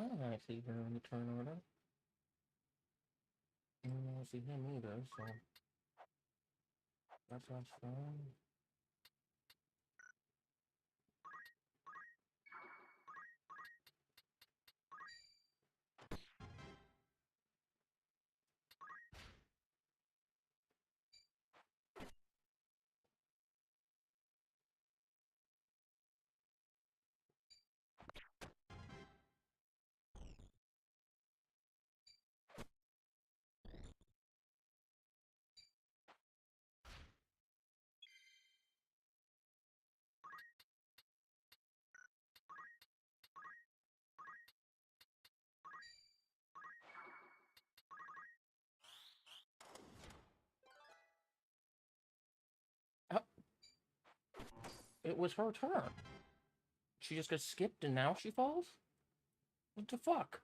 I see her in the turn order. I don't see him either, so that's fine. It was her turn. She just got skipped and now she falls? What the fuck?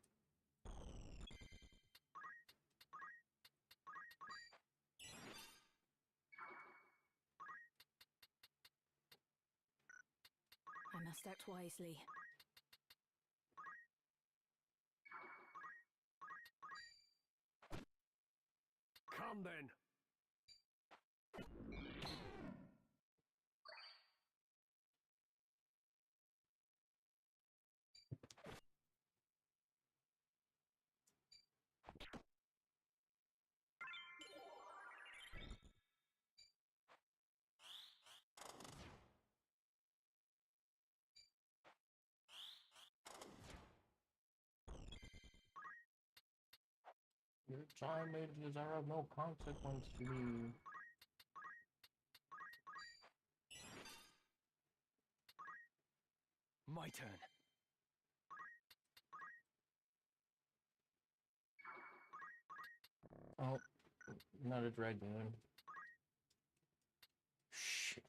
I must act wisely. Come then. Your time wages are of no consequence to me. My turn. Oh, not a dragoon. Shit.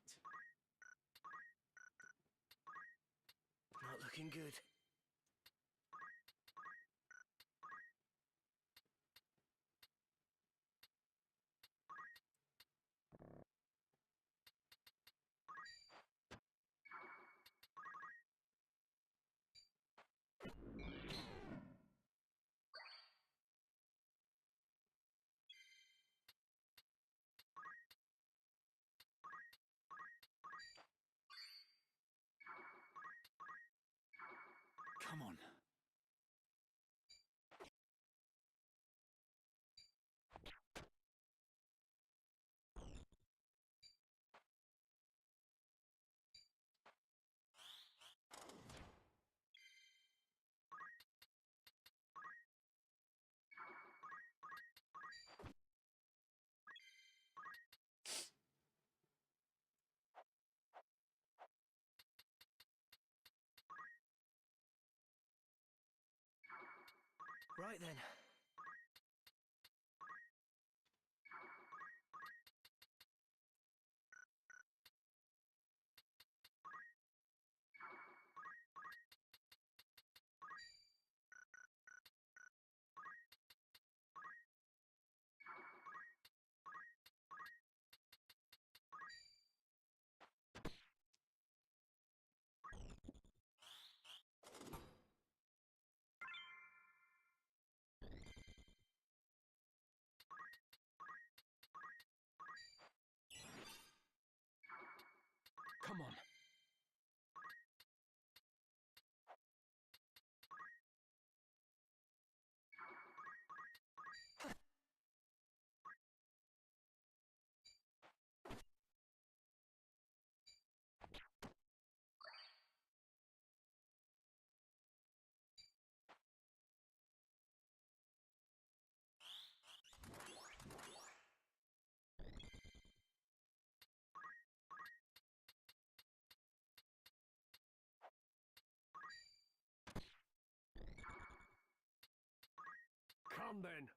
Not looking good. Come on. Right then. Come on. Come then.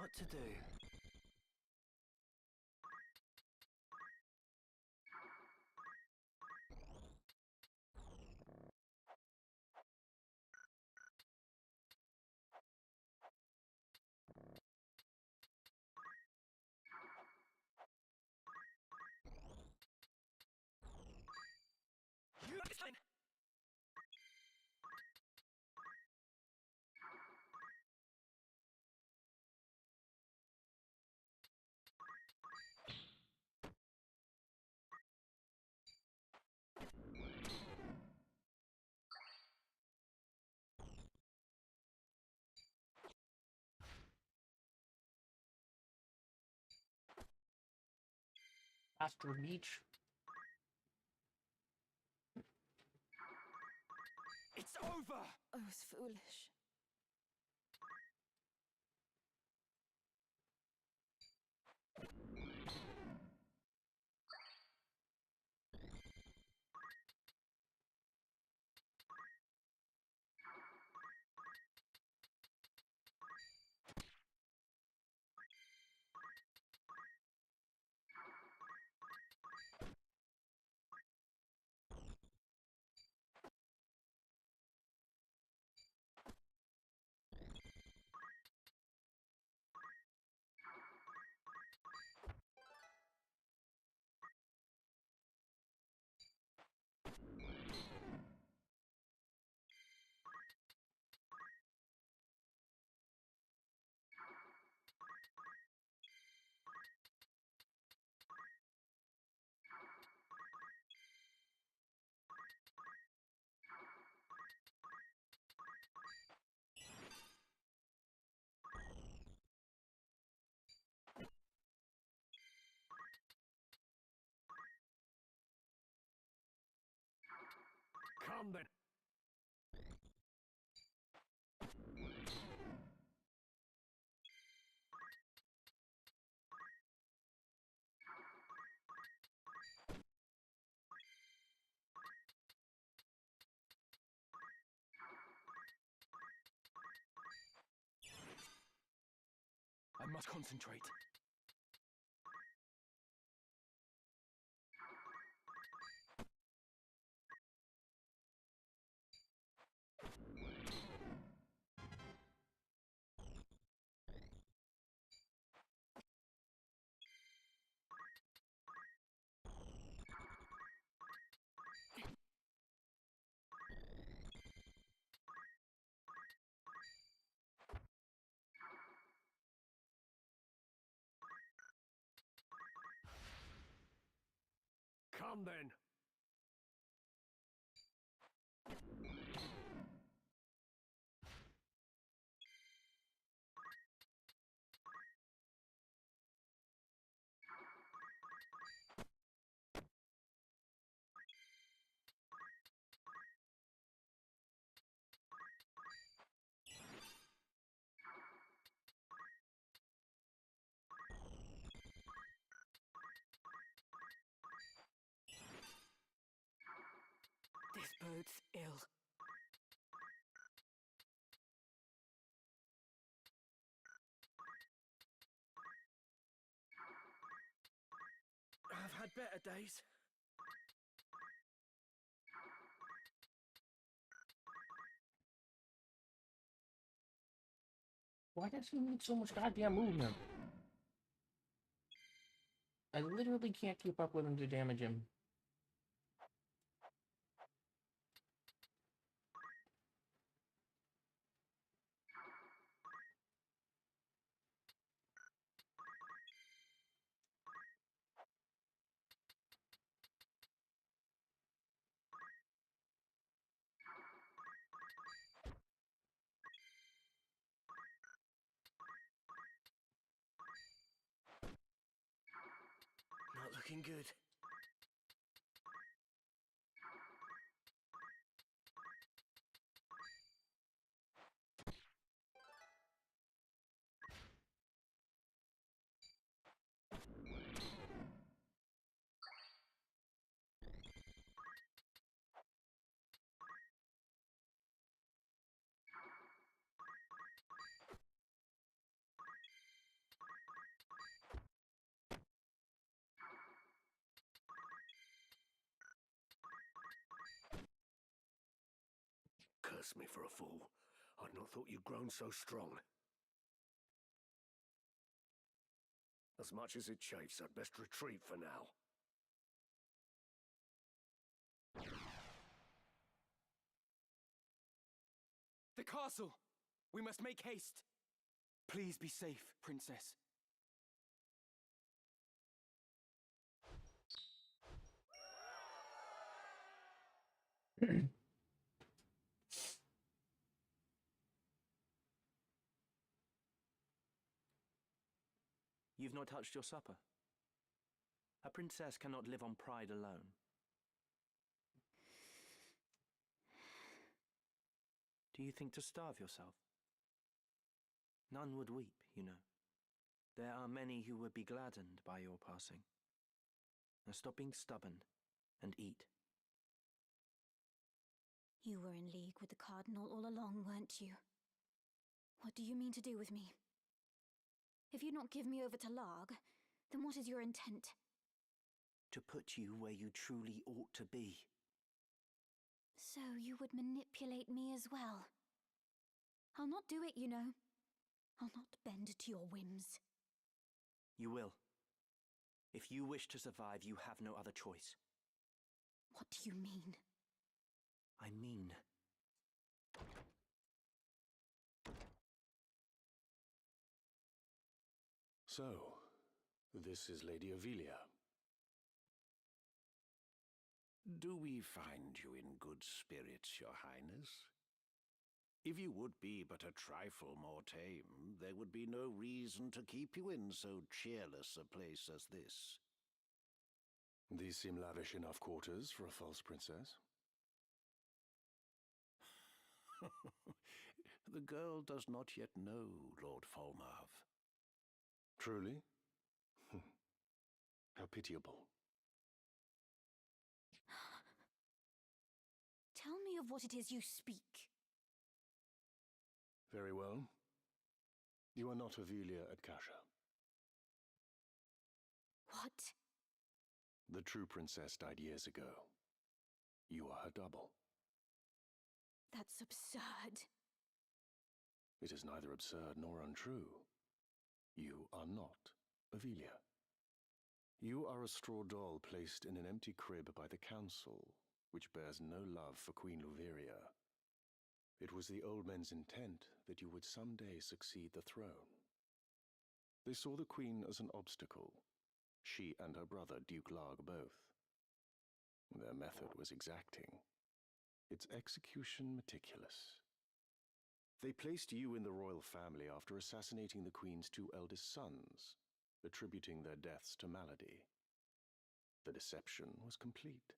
what to do. Astro Beach. It's over! I was foolish. Come then. I must concentrate. Come then. This bodes ill. I've had better days. Why does he need so much goddamn movement? I literally can't keep up with him to damage him. Not looking good. Curse me for a fool. I'd not thought you'd grown so strong. As much as it chafes, I'd best retreat for now. The castle! We must make haste! Please be safe, Princess. You've not touched your supper. A princess cannot live on pride alone. Do you think to starve yourself? None would weep, you know. There are many who would be gladdened by your passing. Now stop being stubborn and eat. You were in league with the Cardinal all along, weren't you? What do you mean to do with me? If you not give me over to Larg, then what is your intent? To put you where you truly ought to be. So you would manipulate me as well? I'll not do it, you know. I'll not bend to your whims. You will. If you wish to survive, you have no other choice. What do you mean? I mean... So, this is Lady Avelia. Do we find you in good spirits, Your Highness? If you would be but a trifle more tame, there would be no reason to keep you in so cheerless a place as this. These seem lavish enough quarters for a false princess. The girl does not yet know Lord Falmouth. Truly? How pitiable. Tell me of what it is you speak. Very well. You are not Avelia at Kasha. What? The true princess died years ago. You are her double. That's absurd. It is neither absurd nor untrue. You are not Avelia. You are a straw doll placed in an empty crib by the council, which bears no love for Queen Luveria. It was the old men's intent that you would someday succeed the throne. They saw the queen as an obstacle, she and her brother, Duke Larg, both. Their method was exacting, its execution meticulous. They placed you in the royal family after assassinating the queen's two eldest sons, attributing their deaths to malady. The deception was complete,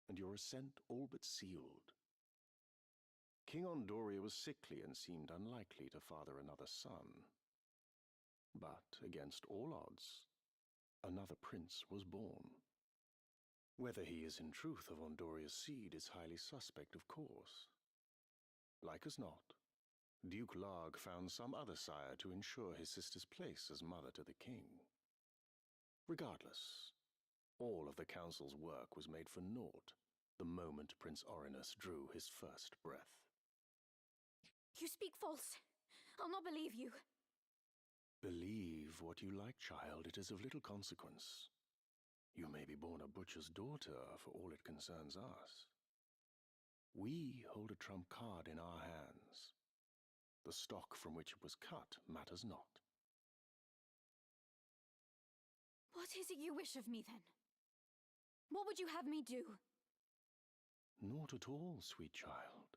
and your ascent all but sealed. King Ondoria was sickly and seemed unlikely to father another son. But, against all odds, another prince was born. Whether he is in truth of Ondoria's seed is highly suspect, of course. Like as not, Duke Larg found some other sire to ensure his sister's place as mother to the king. Regardless, all of the council's work was made for naught the moment Prince Orinus drew his first breath. You speak false. I'll not believe you. Believe what you like, child. It is of little consequence. You may be born a butcher's daughter for all it concerns us. We hold a trump card in our hands. The stock from which it was cut matters not. What is it you wish of me, then? What would you have me do? Naught at all, sweet child.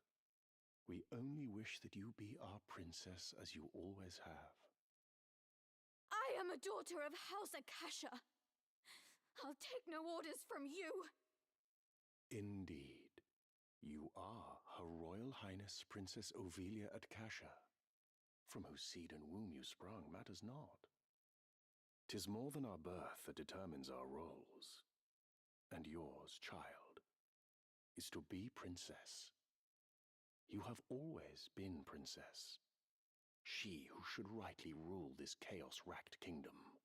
We only wish that you be our princess as you always have. I am a daughter of House Akasha. I'll take no orders from you. Indeed. You are Her Royal Highness Princess Ovelia at Kasha. From whose seed and womb you sprung matters not. 'Tis more than our birth that determines our roles. And yours, child, is to be princess. You have always been princess. She who should rightly rule this chaos-racked kingdom.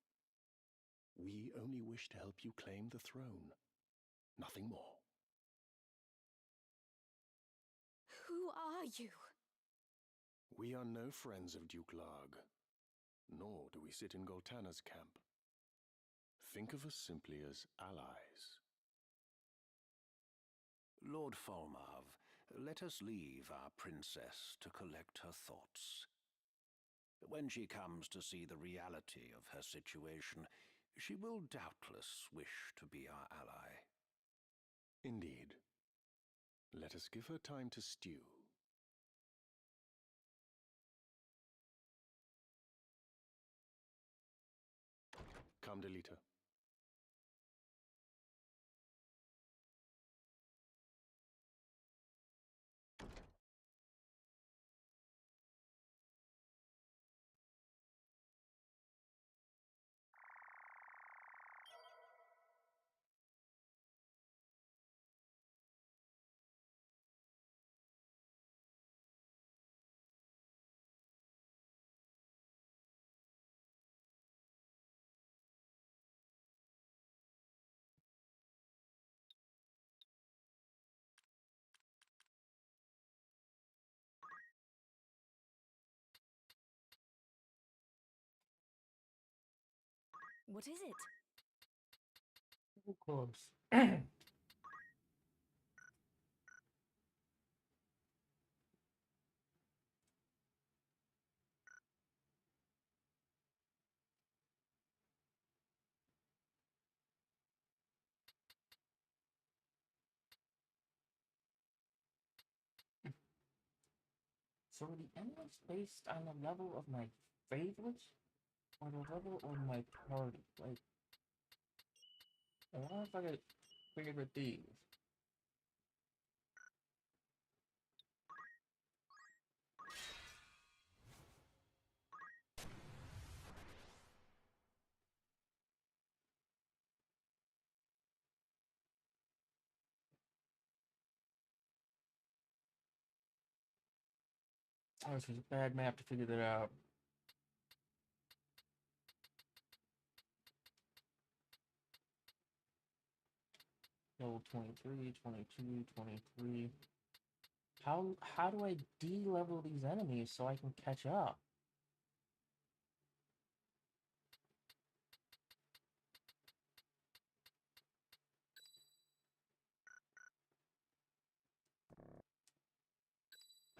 We only wish to help you claim the throne. Nothing more. Who are you? We are no friends of Duke Larg, nor do we sit in Goltana's camp. Think of us simply as allies. Lord Falmarv, let us leave our princess to collect her thoughts. When she comes to see the reality of her situation, she will doubtless wish to be our ally. Indeed. Let us give her time to stew. Come, Delita. What is it? Of course. So are the enemies based on the level of my favorites or the level of my party? Like, I wonder if I could favorite these. Oh, this is a bad map to figure that out. Level 23, 22, 23. How do I de-level these enemies so I can catch up?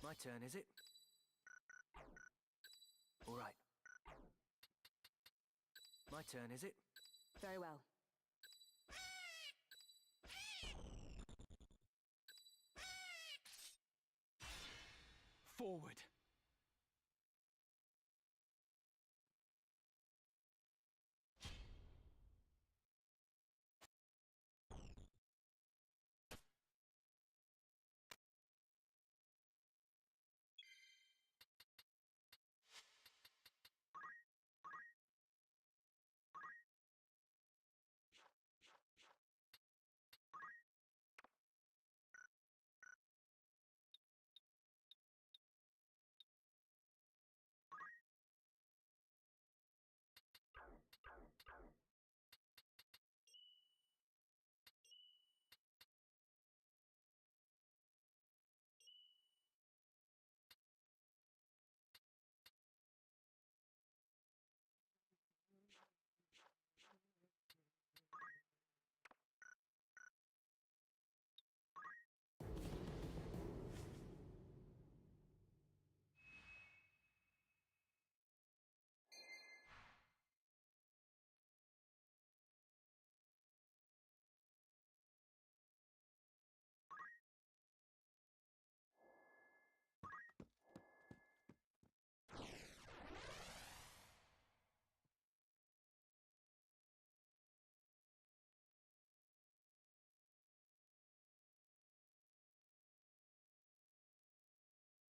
My turn, is it? All right. My turn, is it? Very well. Forward.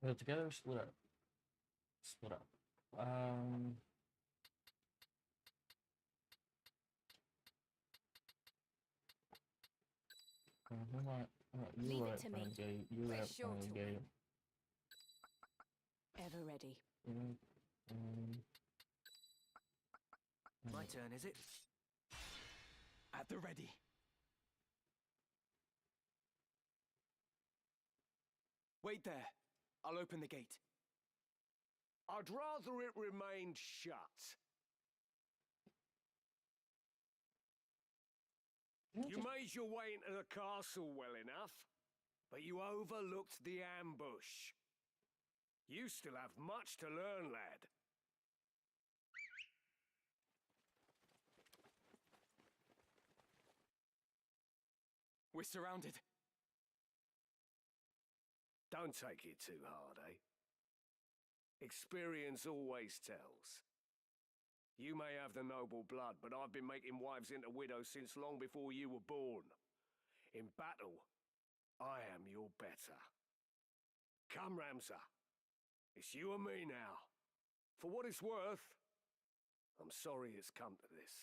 Go together, split up. Split up. You Leave are it at to me. Gate. You We're are at sure to Gate. win. Ever ready. My turn, is it? At the ready. Wait there. I'll open the gate. I'd rather it remained shut. You made your way into the castle well enough, but you overlooked the ambush. You still have much to learn, lad. We're surrounded. Don't take it too hard, eh? Experience always tells. You may have the noble blood, but I've been making wives into widows since long before you were born. In battle, I am your better. Come, Ramsar. It's you and me now. For what it's worth, I'm sorry it's come to this.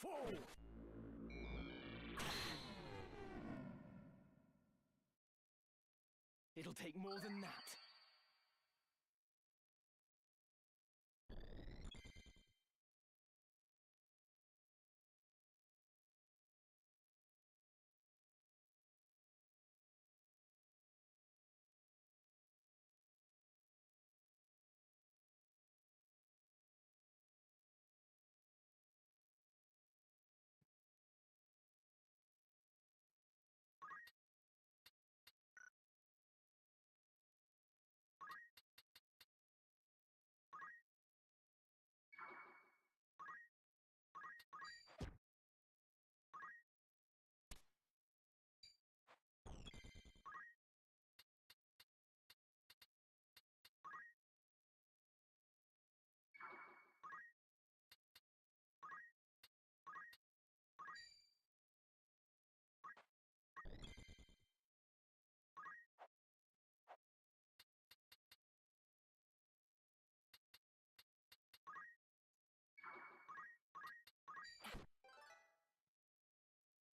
Fall! It'll take more than that.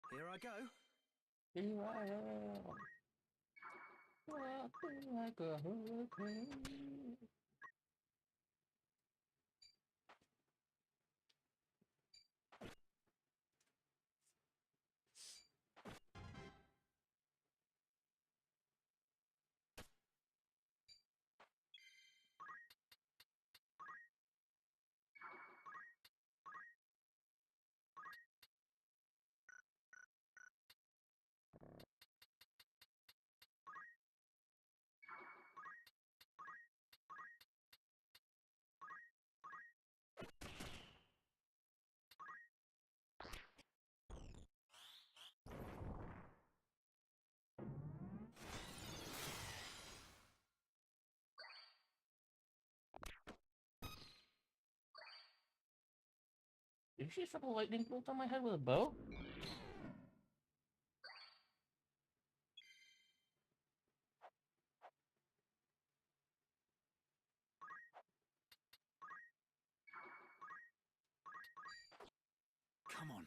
Here I go. Here I am. Walking like a hurricane. Did you shoot a lightning bolt on my head with a bow? Come on.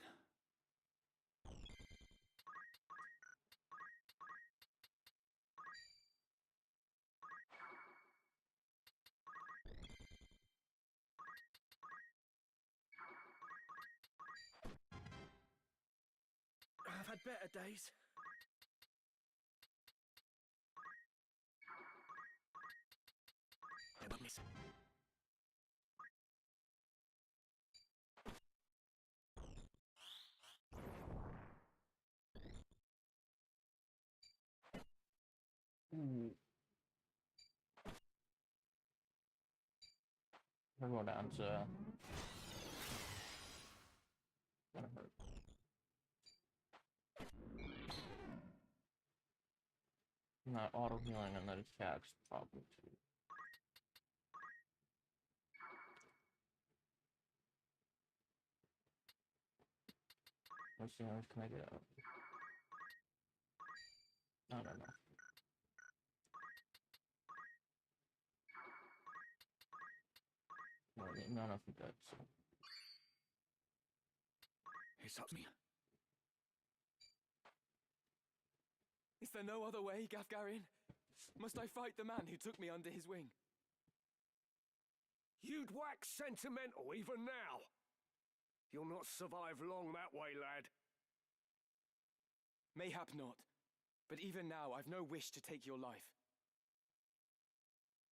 I've had better days. They won't miss. We're going down to gonna hurt. Not auto healing and that attack's probably too. Let's see how much can I get out. I don't know. Well, none of them dead, so. He stops me. Is there no other way, Gafgarian? Must I fight the man who took me under his wing? You'd wax sentimental even now. You'll not survive long that way, lad. Mayhap not. But even now, I've no wish to take your life.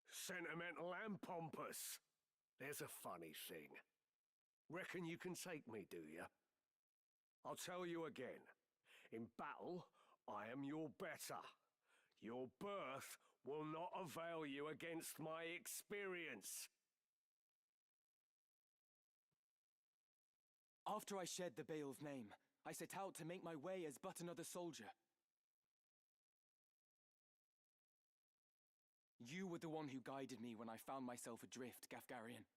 Sentimental and pompous. There's a funny thing. Reckon you can take me, do you? I'll tell you again. In battle, I am your better. Your birth will not avail you against my experience. After I shed the Bale's name, I set out to make my way as but another soldier. You were the one who guided me when I found myself adrift, Gafgarian.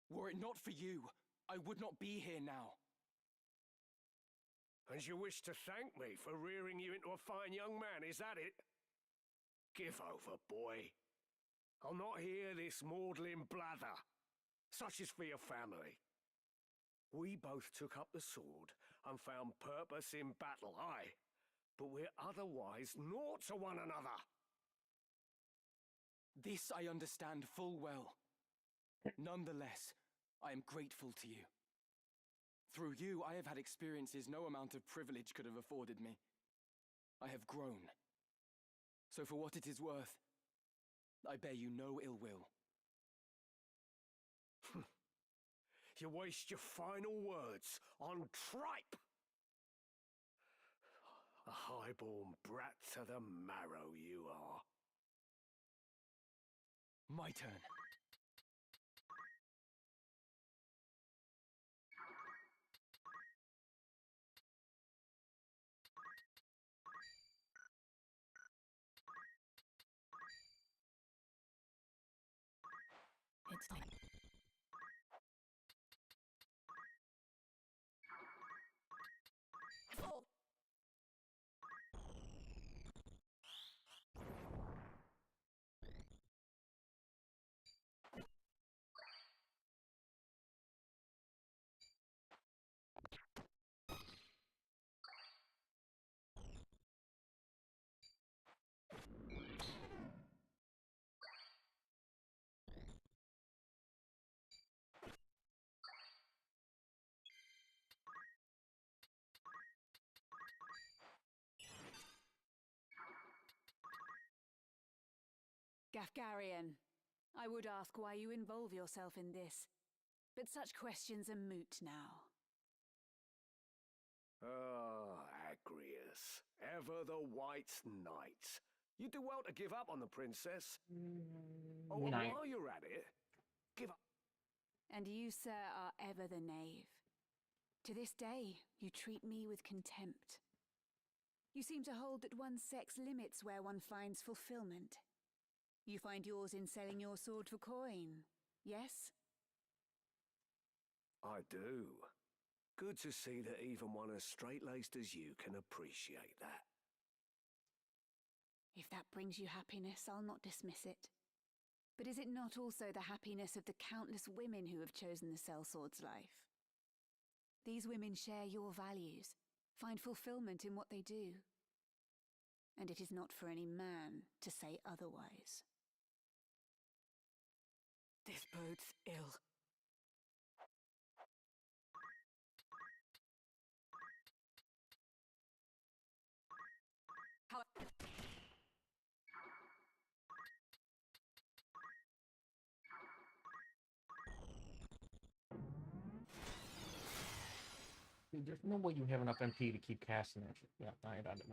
Were it not for you, I would not be here now. And you wish to thank me for rearing you into a fine young man, is that it? Give over, boy. I'll not hear this maudlin blather. Such is for your family. We both took up the sword and found purpose in battle, aye, but we're otherwise naught to one another. This I understand full well. Nonetheless, I am grateful to you. Through you, I have had experiences no amount of privilege could have afforded me. I have grown. So for what it is worth, I bear you no ill will. You waste your final words on tripe! A highborn brat to the marrow you are. My turn. It's time. Oh. Gafgarian, I would ask why you involve yourself in this, but such questions are moot now. Ah, Agrius, ever the White Knight. You do well to give up on the princess. Oh, and Knight. while you're at it, give up. And you, sir, are ever the knave. To this day, you treat me with contempt. You seem to hold that one's sex limits where one finds fulfillment. You find yours in selling your sword for coin, yes? I do. Good to see that even one as straight-laced as you can appreciate that. If that brings you happiness, I'll not dismiss it. But is it not also the happiness of the countless women who have chosen the sellsword's life? These women share your values, find fulfillment in what they do. And it is not for any man to say otherwise. This bodes ill. How Dude, there's no way you have enough MP to keep casting it. Yeah, I got it.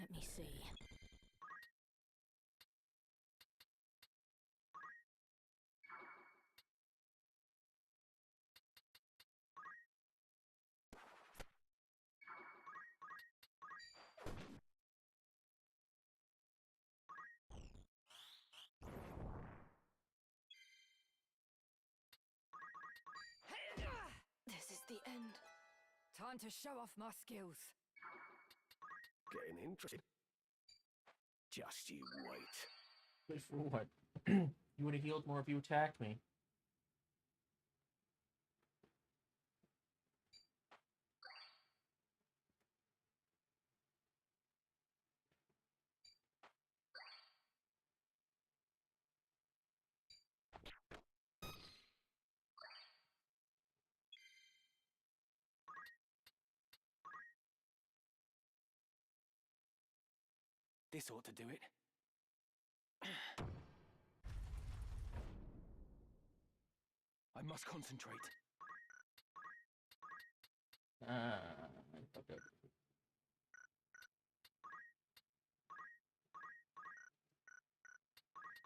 Let me see. This is the end. Time to show off my skills. Getting interested. Just you wait. Wait for what? You would have healed more if you attacked me. This ought to do it. I must concentrate. I fucked up.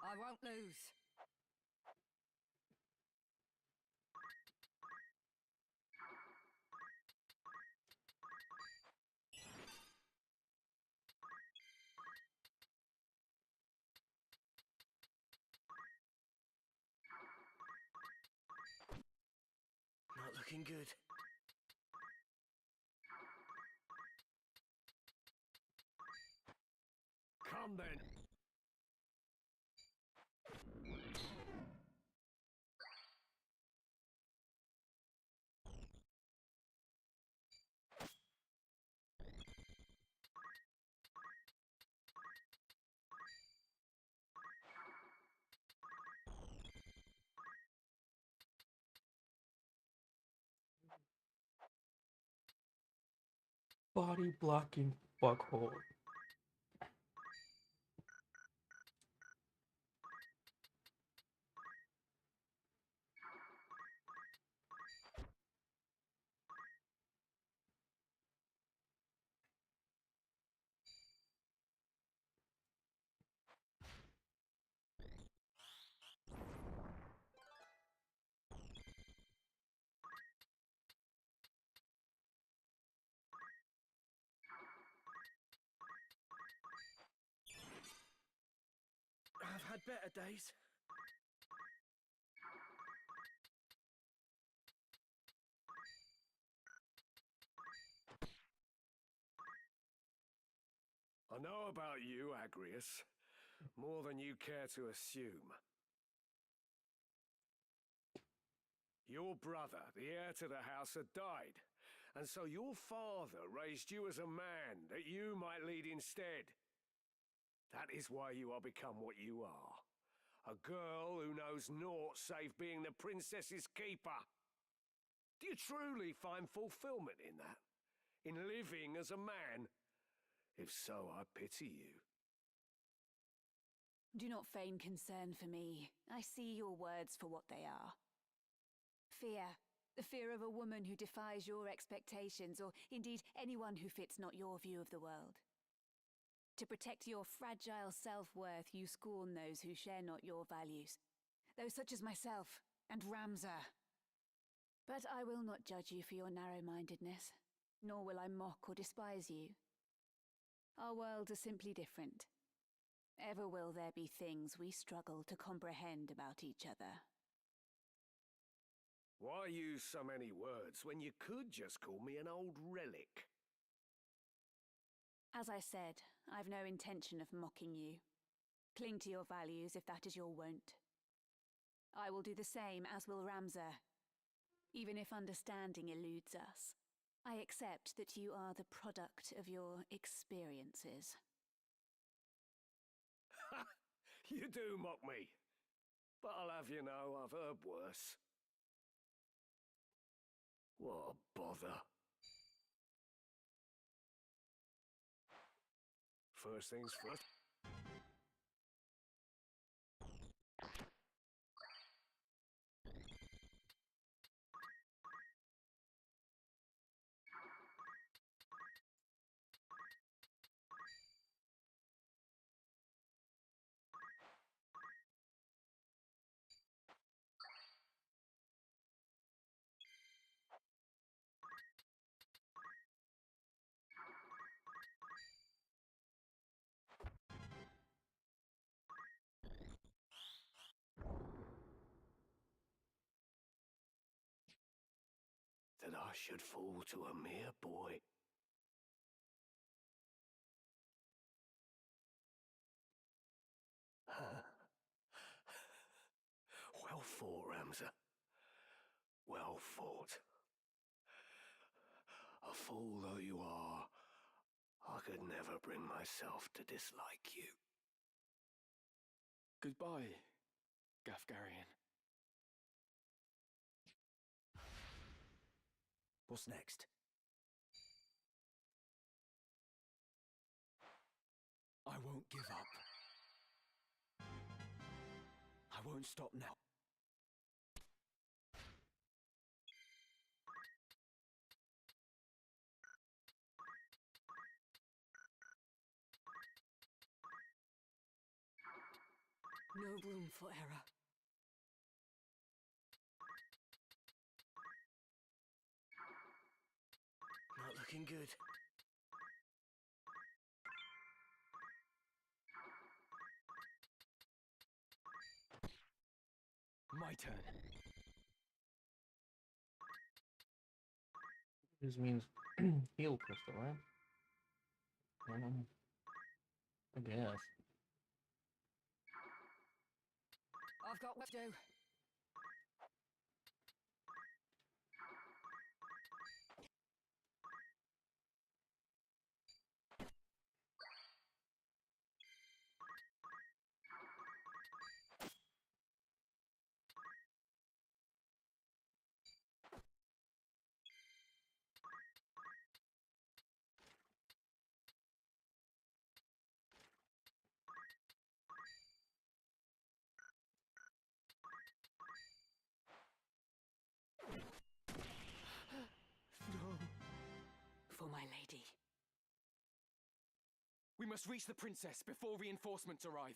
I won't lose. Not looking good. Come then. Body blocking fuckhole. I've had better days. I know about you, Agrius, more than you care to assume. Your brother, the heir to the house, had died, and so your father raised you as a man that you might lead instead. That is why you are become what you are. A girl who knows naught save being the princess's keeper. Do you truly find fulfillment in that? In living as a man? If so, I pity you. Do not feign concern for me. I see your words for what they are. Fear. The fear of a woman who defies your expectations, or indeed anyone who fits not your view of the world. To protect your fragile self-worth, you scorn those who share not your values. Those such as myself, and Ramza. But I will not judge you for your narrow-mindedness, nor will I mock or despise you. Our worlds are simply different. Ever will there be things we struggle to comprehend about each other. Why use so many words when you could just call me an old relic? As I said, I've no intention of mocking you. Cling to your values if that is your wont. I will do the same, as will Ramza. Even if understanding eludes us, I accept that you are the product of your experiences. Ha! You do mock me. But I'll have you know I've heard worse. What a bother. First things first. that I should fall to a mere boy. Well fought, Ramza. Well fought. A fool though you are, I could never bring myself to dislike you. Goodbye, Gafgarian. What's next? I won't give up. I won't stop now. No room for error. Not looking good. My turn. This means heal crystal, right? I guess. I've got what to do. For my lady. We must reach the princess before reinforcements arrive.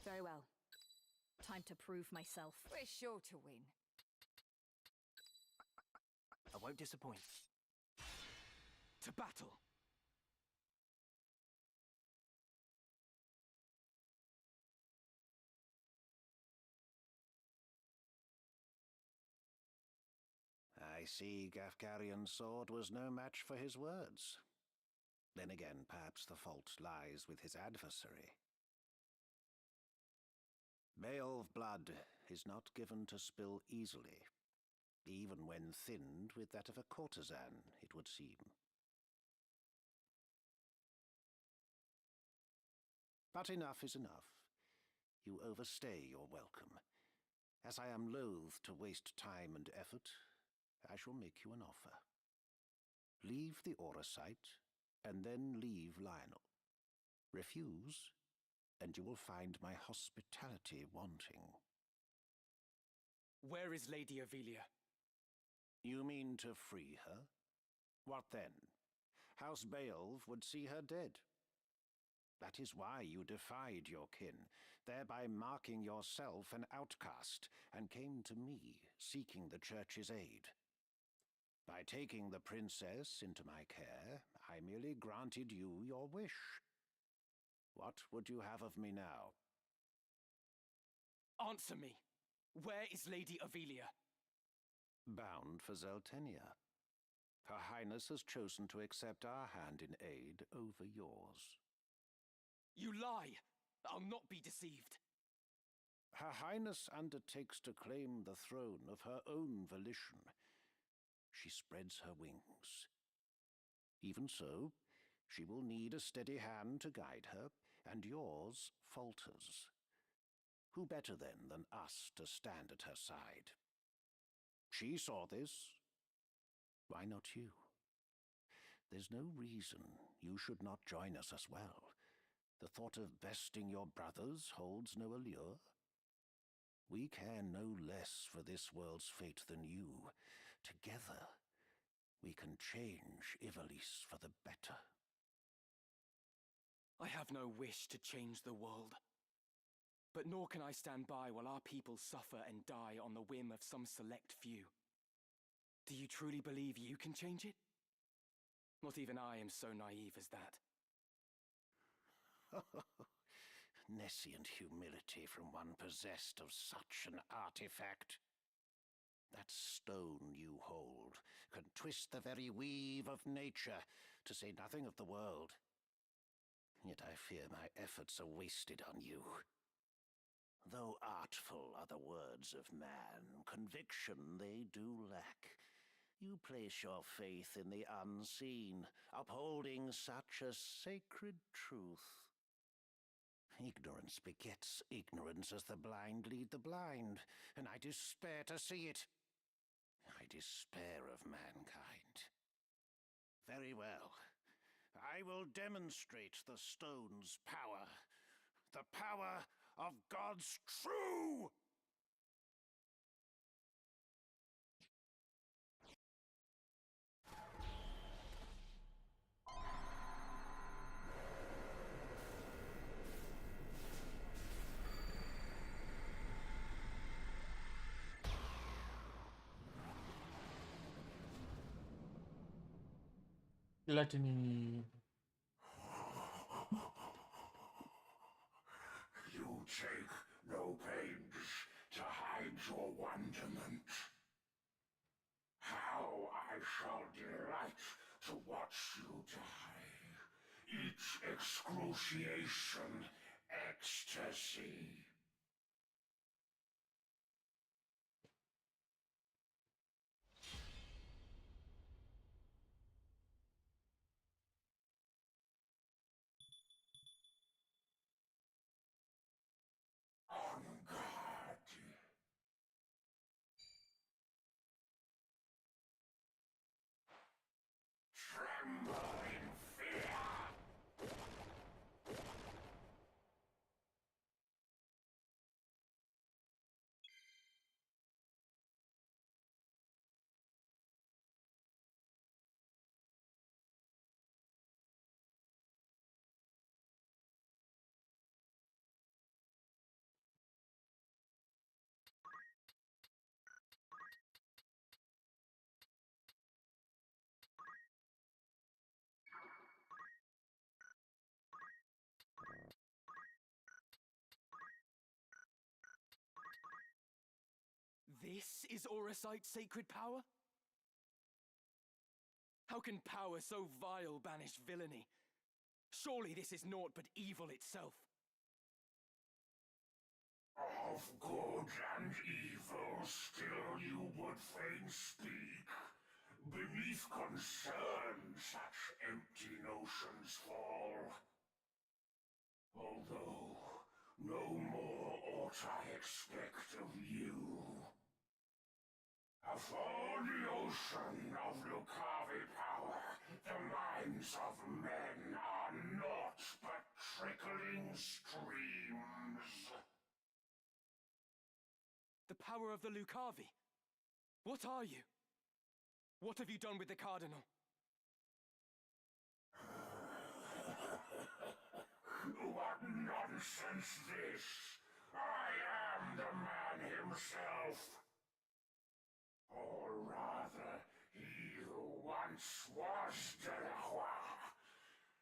Very well. Time to prove myself. We're sure to win. I won't disappoint. To battle! I see Gafgarian's sword was no match for his words. Then again, perhaps the fault lies with his adversary. Beowulf blood is not given to spill easily, even when thinned with that of a courtesan, it would seem. But enough is enough. You overstay your welcome. As I am loath to waste time and effort, I shall make you an offer. Leave the Orosite, and then leave Lionel. Refuse, and you will find my hospitality wanting. Where is Lady Avelia? You mean to free her? What then? House Beowulf would see her dead. That is why you defied your kin, thereby marking yourself an outcast, and came to me, seeking the Church's aid. By taking the princess into my care, I merely granted you your wish. What would you have of me now? Answer me! Where is Lady Avelia? Bound for Zeltenia. Her Highness has chosen to accept our hand in aid over yours. You lie! I'll not be deceived. Her Highness undertakes to claim the throne of her own volition. She spreads her wings. Even so, she will need a steady hand to guide her, and yours falters. Who better then than us to stand at her side? She saw this. Why not you? There's no reason you should not join us as well. The thought of besting your brothers holds no allure. We care no less for this world's fate than you. Together, we can change Ivalice for the better. I have no wish to change the world. But nor can I stand by while our people suffer and die on the whim of some select few. Do you truly believe you can change it? Not even I am so naive as that. Nescient humility from one possessed of such an artifact. That stone you hold can twist the very weave of nature, to say nothing of the world. Yet I fear my efforts are wasted on you. Though artful are the words of man, conviction they do lack. You place your faith in the unseen, upholding such a sacred truth. Ignorance begets ignorance as the blind lead the blind, and I despair to see it. I despair of mankind. Very well. I will demonstrate the stone's power. The power of God's true! Gluttony. You take no pains to hide your wonderment. How I shall delight to watch you die. Each excruciation, ecstasy. On guard. Tremble in fear. This is Auracite's sacred power? How can power so vile banish villainy? Surely this is naught but evil itself. Of good and evil still you would fain speak. Beneath concern such empty notions fall. Although no more ought I expect of you. Afore the ocean of Lucavi power, the minds of men are naught but trickling streams. The power of the Lucavi? What are you? What have you done with the Cardinal? What nonsense this! himself. Or rather, he who once was Delacroix.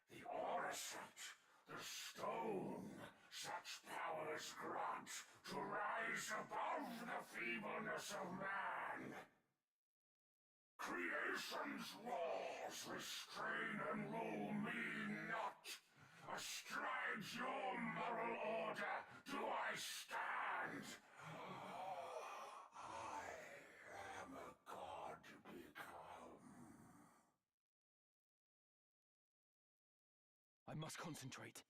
The Oracite, the stone, such powers grant to rise above the feebleness of man. Creation's laws restrain and rule me not. Astride your moral order do I stand. I am a god become. I must concentrate.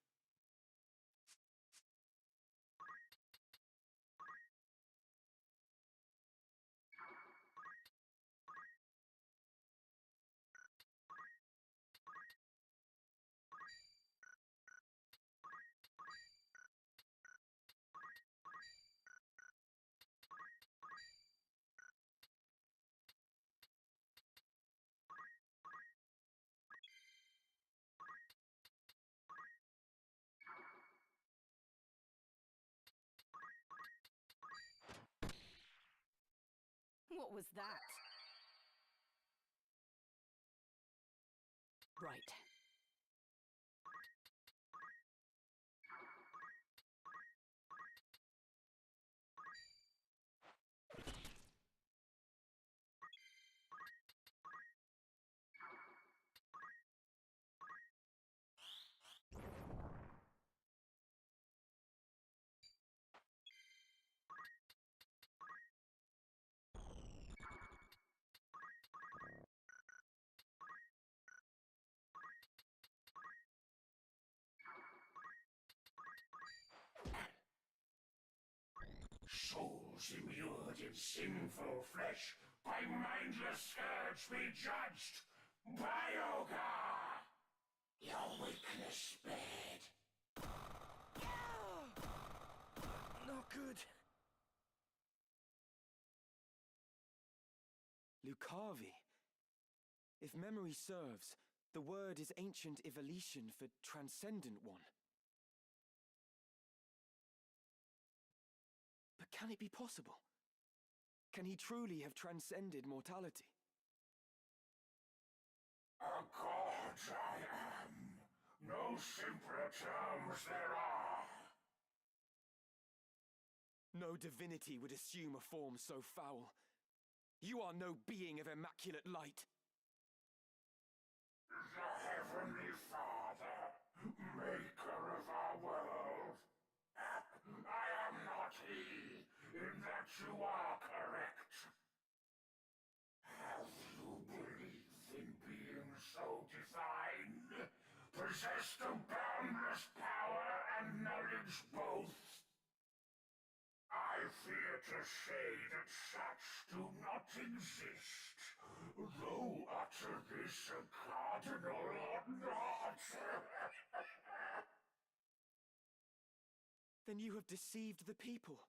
What was that? Right. Souls immured in sinful flesh, by mindless urge be judged. Biogar! Your weakness spared. Not good. Lucavi. If memory serves, the word is ancient evolution for transcendent one. But can it be possible? Can he truly have transcended mortality? A god I am. No simpler terms there are. No divinity would assume a form so foul. You are no being of immaculate light. The Heavenly Father, maker of our world. I am not he, in that you are correct. Have you believed in being so divine? Possessed of boundless power and knowledge both? I fear to say that such do not exist, though utter this a cardinal ought not. Then you have deceived the people,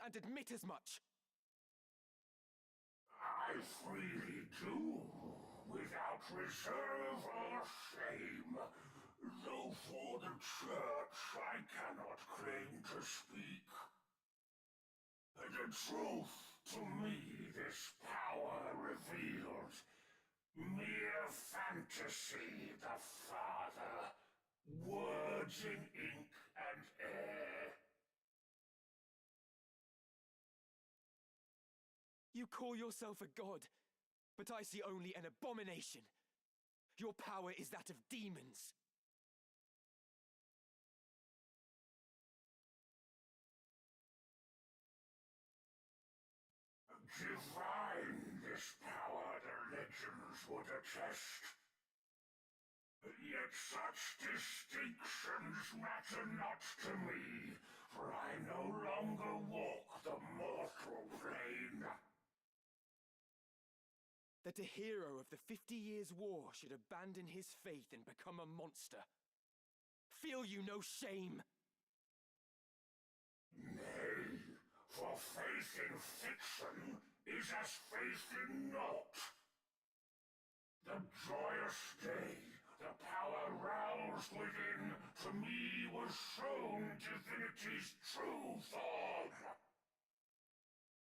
and admit as much. I freely do, without reserve or shame, though for the Church I cannot claim to speak. The truth to me this power revealed, mere fantasy the Father, words in ink and air. You call yourself a god, but I see only an abomination. Your power is that of demons. Divine this power, the legends would attest. Yet such distinctions matter not to me, for I no longer walk the mortal plane. That a hero of the 50 Years' War should abandon his faith and become a monster. Feel you no shame? Nay, for faith in fiction is as faith in naught. The joyous day, the power roused within, to me was shown divinity's true form.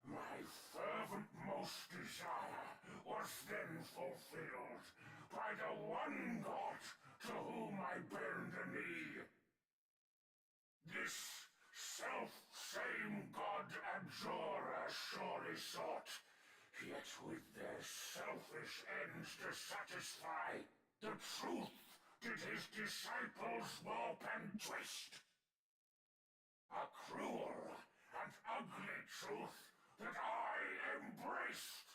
My fervent-most desire was then fulfilled by the one god to whom I bend the knee. This self-same god Abjora surely sought, yet with their selfish ends to satisfy, the truth did his disciples warp and twist. A cruel and ugly truth that I embraced.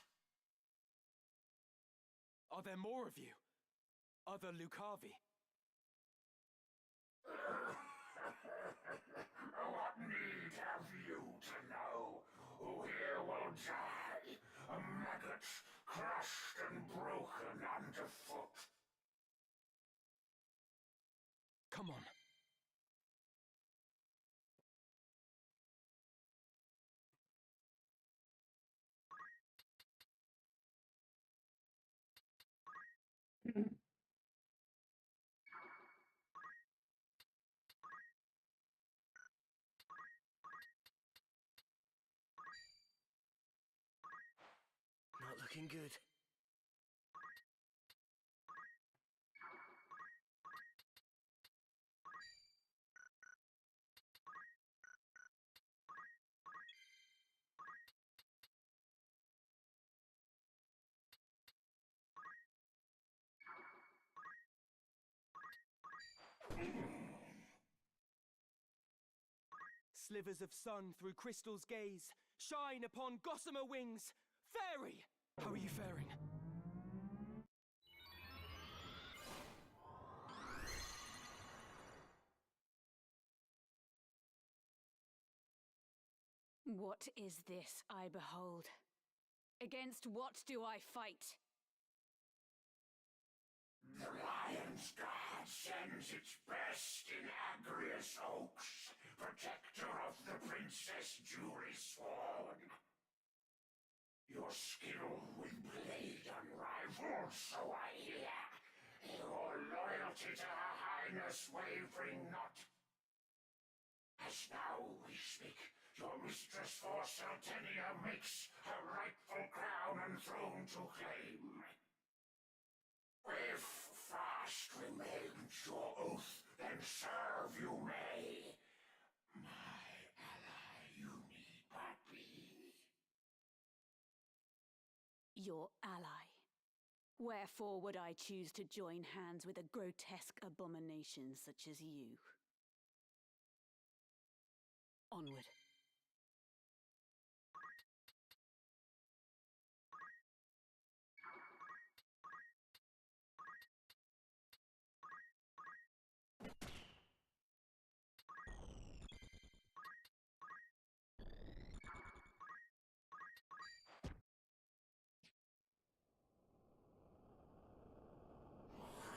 Are there more of you? Other Lucavi? What need have you to know who here will die? A maggot crushed and broken underfoot. Come on. Not looking good. Slivers of sun through crystal's gaze, shine upon gossamer wings! Fairy! How are you faring? What is this I behold? Against what do I fight? The Lion's Guard sends its best in Agrius Oaks, protector of the princess duly sworn. Your skill with blade unrivaled, so I hear. Your loyalty to Her Highness wavering not. As now we speak, your mistress for Seltenia makes her rightful crown and throne to claim. If fast remains your oath, then serve you may. My ally you need but be. Your ally. Wherefore would I choose to join hands with a grotesque abomination such as you? Onward.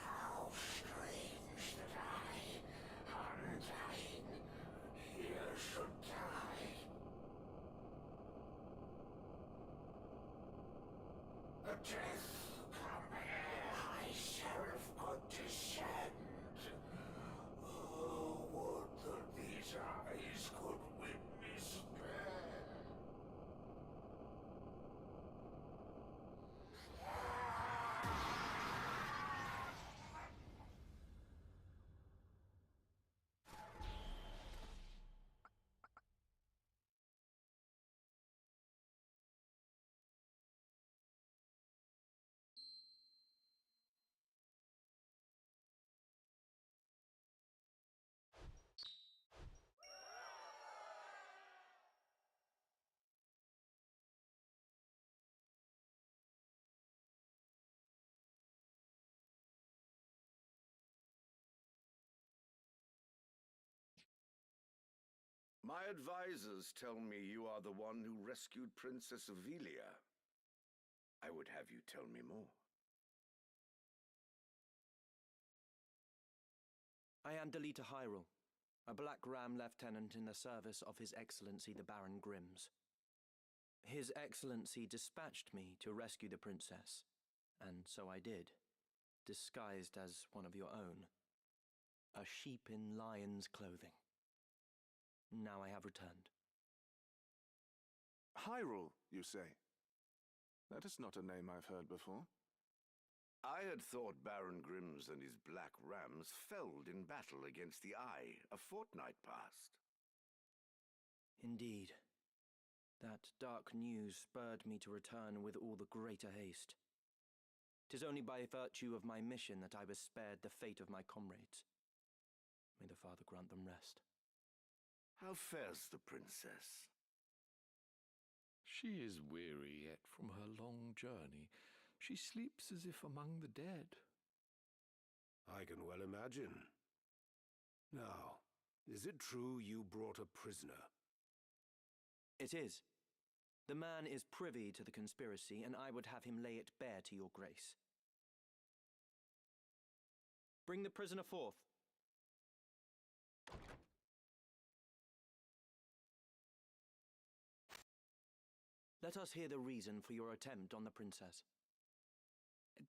How strange that I, undying, here should die. A death come ere I seraph could descend. Oh, would that these eyes could witness bear. My advisors tell me you are the one who rescued Princess Avelia. I would have you tell me more. I am Delita Hyrule, a Black Ram lieutenant in the service of His Excellency the Baron Grims. His Excellency dispatched me to rescue the princess, and so I did, disguised as one of your own. A sheep in lion's clothing. Now I have returned. Hyrule, you say? That is not a name I've heard before. I had thought Baron Grims and his Black Rams felled in battle against the Eye a fortnight past. Indeed. That dark news spurred me to return with all the greater haste. 'Tis only by virtue of my mission that I was spared the fate of my comrades. May the Father grant them rest. How fares the princess? She is weary yet from her long journey. She sleeps as if among the dead. I can well imagine. Now, is it true you brought a prisoner? It is. The man is privy to the conspiracy, and I would have him lay it bare to your grace. Bring the prisoner forth. Let us hear the reason for your attempt on the princess.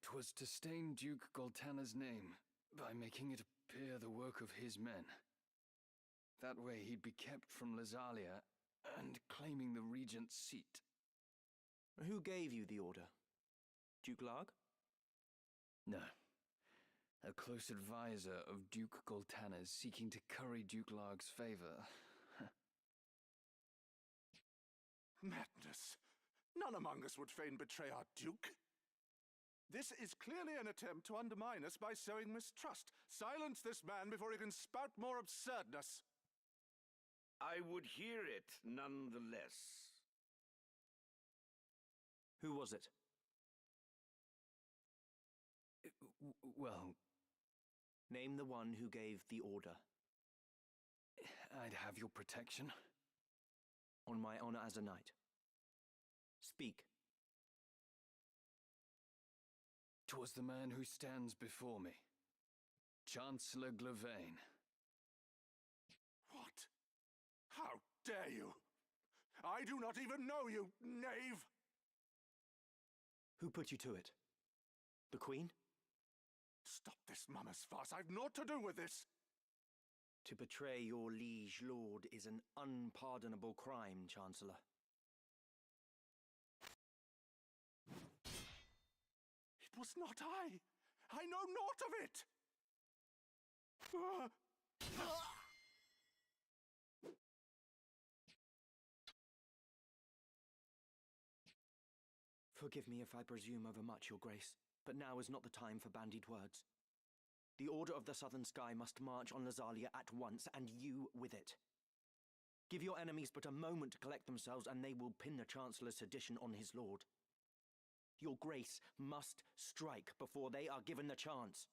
'Twas to stain Duke Goltana's name by making it appear the work of his men. That way he'd be kept from Lazalia and claiming the regent's seat. Who gave you the order? Duke Larg? No. A close advisor of Duke Goltana's seeking to curry Duke Larg's favor. Madness! None among us would fain betray our duke. This is clearly an attempt to undermine us by sowing mistrust. Silence this man before he can spout more absurdness. I would hear it nonetheless. Who was it? Well... Name the one who gave the order. I'd have your protection. On my honor as a knight. Speak. 'Twas the man who stands before me. Chancellor Glavain. What? How dare you? I do not even know you, knave! Who put you to it? The Queen? Stop this mummer's farce. I've naught to do with this. To betray your liege lord is an unpardonable crime, Chancellor. It was not I. I know naught of it. Forgive me if I presume overmuch, Your Grace, but now is not the time for bandied words. The Order of the Southern Sky must march on Lazalia at once, and you with it. Give your enemies but a moment to collect themselves, and they will pin the Chancellor's sedition on his lord. Your Grace must strike before they are given the chance.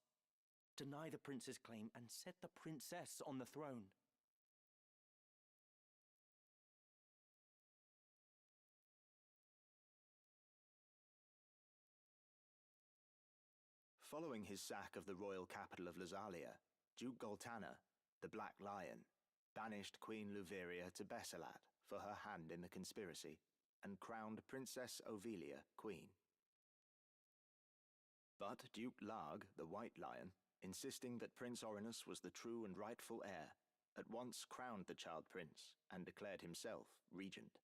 Deny the prince's claim and set the princess on the throne. Following his sack of the royal capital of Lazalia, Duke Goltana, the Black Lion, banished Queen Luveria to Besselat for her hand in the conspiracy, and crowned Princess Ovelia queen. But Duke Larg, the White Lion, insisting that Prince Orinus was the true and rightful heir, at once crowned the child prince and declared himself regent.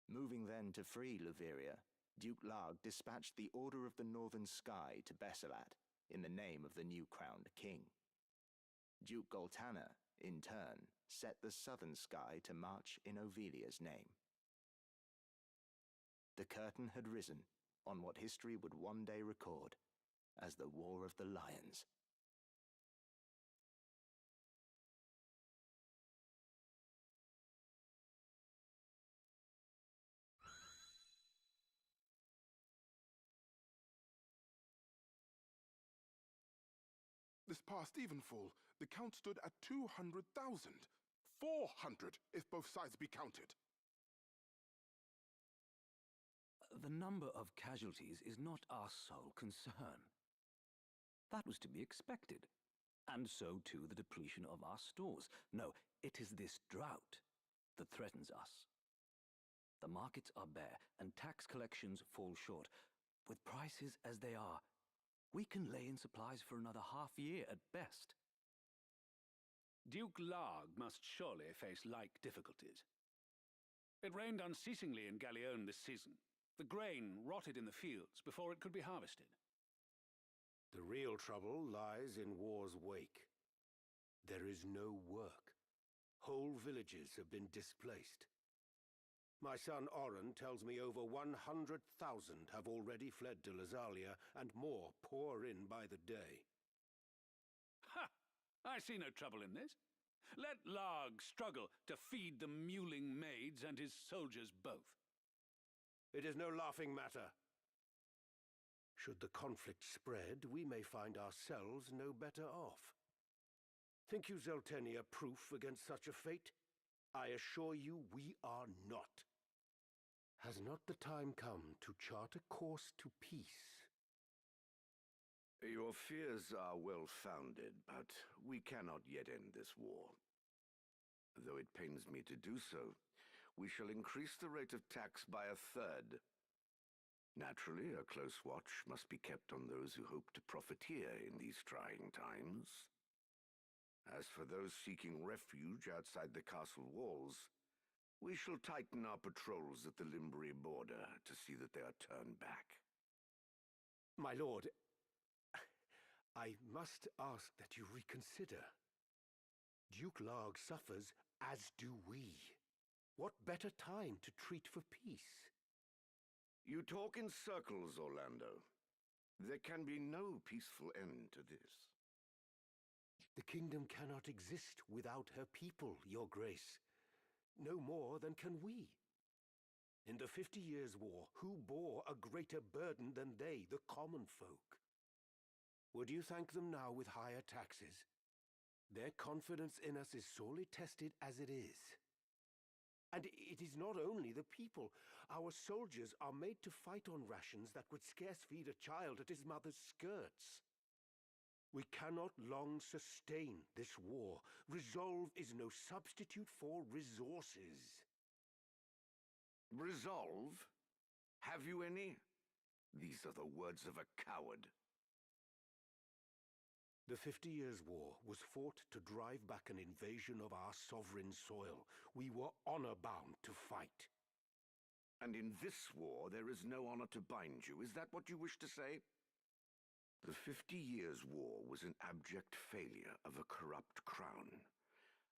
Moving then to free Luveria, Duke Larg dispatched the Order of the Northern Sky to Besselat in the name of the new crowned king. Duke Goltana, in turn, set the Southern Sky to march in Ovelia's name. The curtain had risen on what history would one day record as the War of the Lions. This past evenfall, the count stood at 200,000. 400, if both sides be counted. The number of casualties is not our sole concern. That was to be expected, and so too the depletion of our stores. No, it is this drought that threatens us. The markets are bare, and tax collections fall short. With prices as they are, we can lay in supplies for another half year at best. Duke Larg must surely face like difficulties. It rained unceasingly in Galleone this season. The grain rotted in the fields before it could be harvested. The real trouble lies in war's wake. There is no work. Whole villages have been displaced. My son Oren tells me over 100,000 have already fled to Lazalia, and more pour in by the day. Ha! I see no trouble in this. Let Larg struggle to feed the mewling maids and his soldiers both. It is no laughing matter. Should the conflict spread, we may find ourselves no better off. Think you Zeltenia proof against such a fate? I assure you we are not. Has not the time come to chart a course to peace? Your fears are well-founded, but we cannot yet end this war. Though it pains me to do so, we shall increase the rate of tax by 1/3. Naturally, a close watch must be kept on those who hope to profiteer in these trying times. As for those seeking refuge outside the castle walls, we shall tighten our patrols at the Limbri border to see that they are turned back. My lord, I must ask that you reconsider. Duke Larg suffers, as do we. What better time to treat for peace? You talk in circles, Orlando. There can be no peaceful end to this. The kingdom cannot exist without her people, your grace. No more than can we. In the 50 Years' War, who bore a greater burden than they, the common folk? Would you thank them now with higher taxes? Their confidence in us is sorely tested as it is. And it is not only the people. Our soldiers are made to fight on rations that would scarce feed a child at his mother's skirts. We cannot long sustain this war. Resolve is no substitute for resources. Resolve? Have you any? These are the words of a coward. The 50 Years' War was fought to drive back an invasion of our sovereign soil. We were honor-bound to fight. And in this war there is no honor to bind you. Is that what you wish to say? The 50 Years' War was an abject failure of a corrupt crown,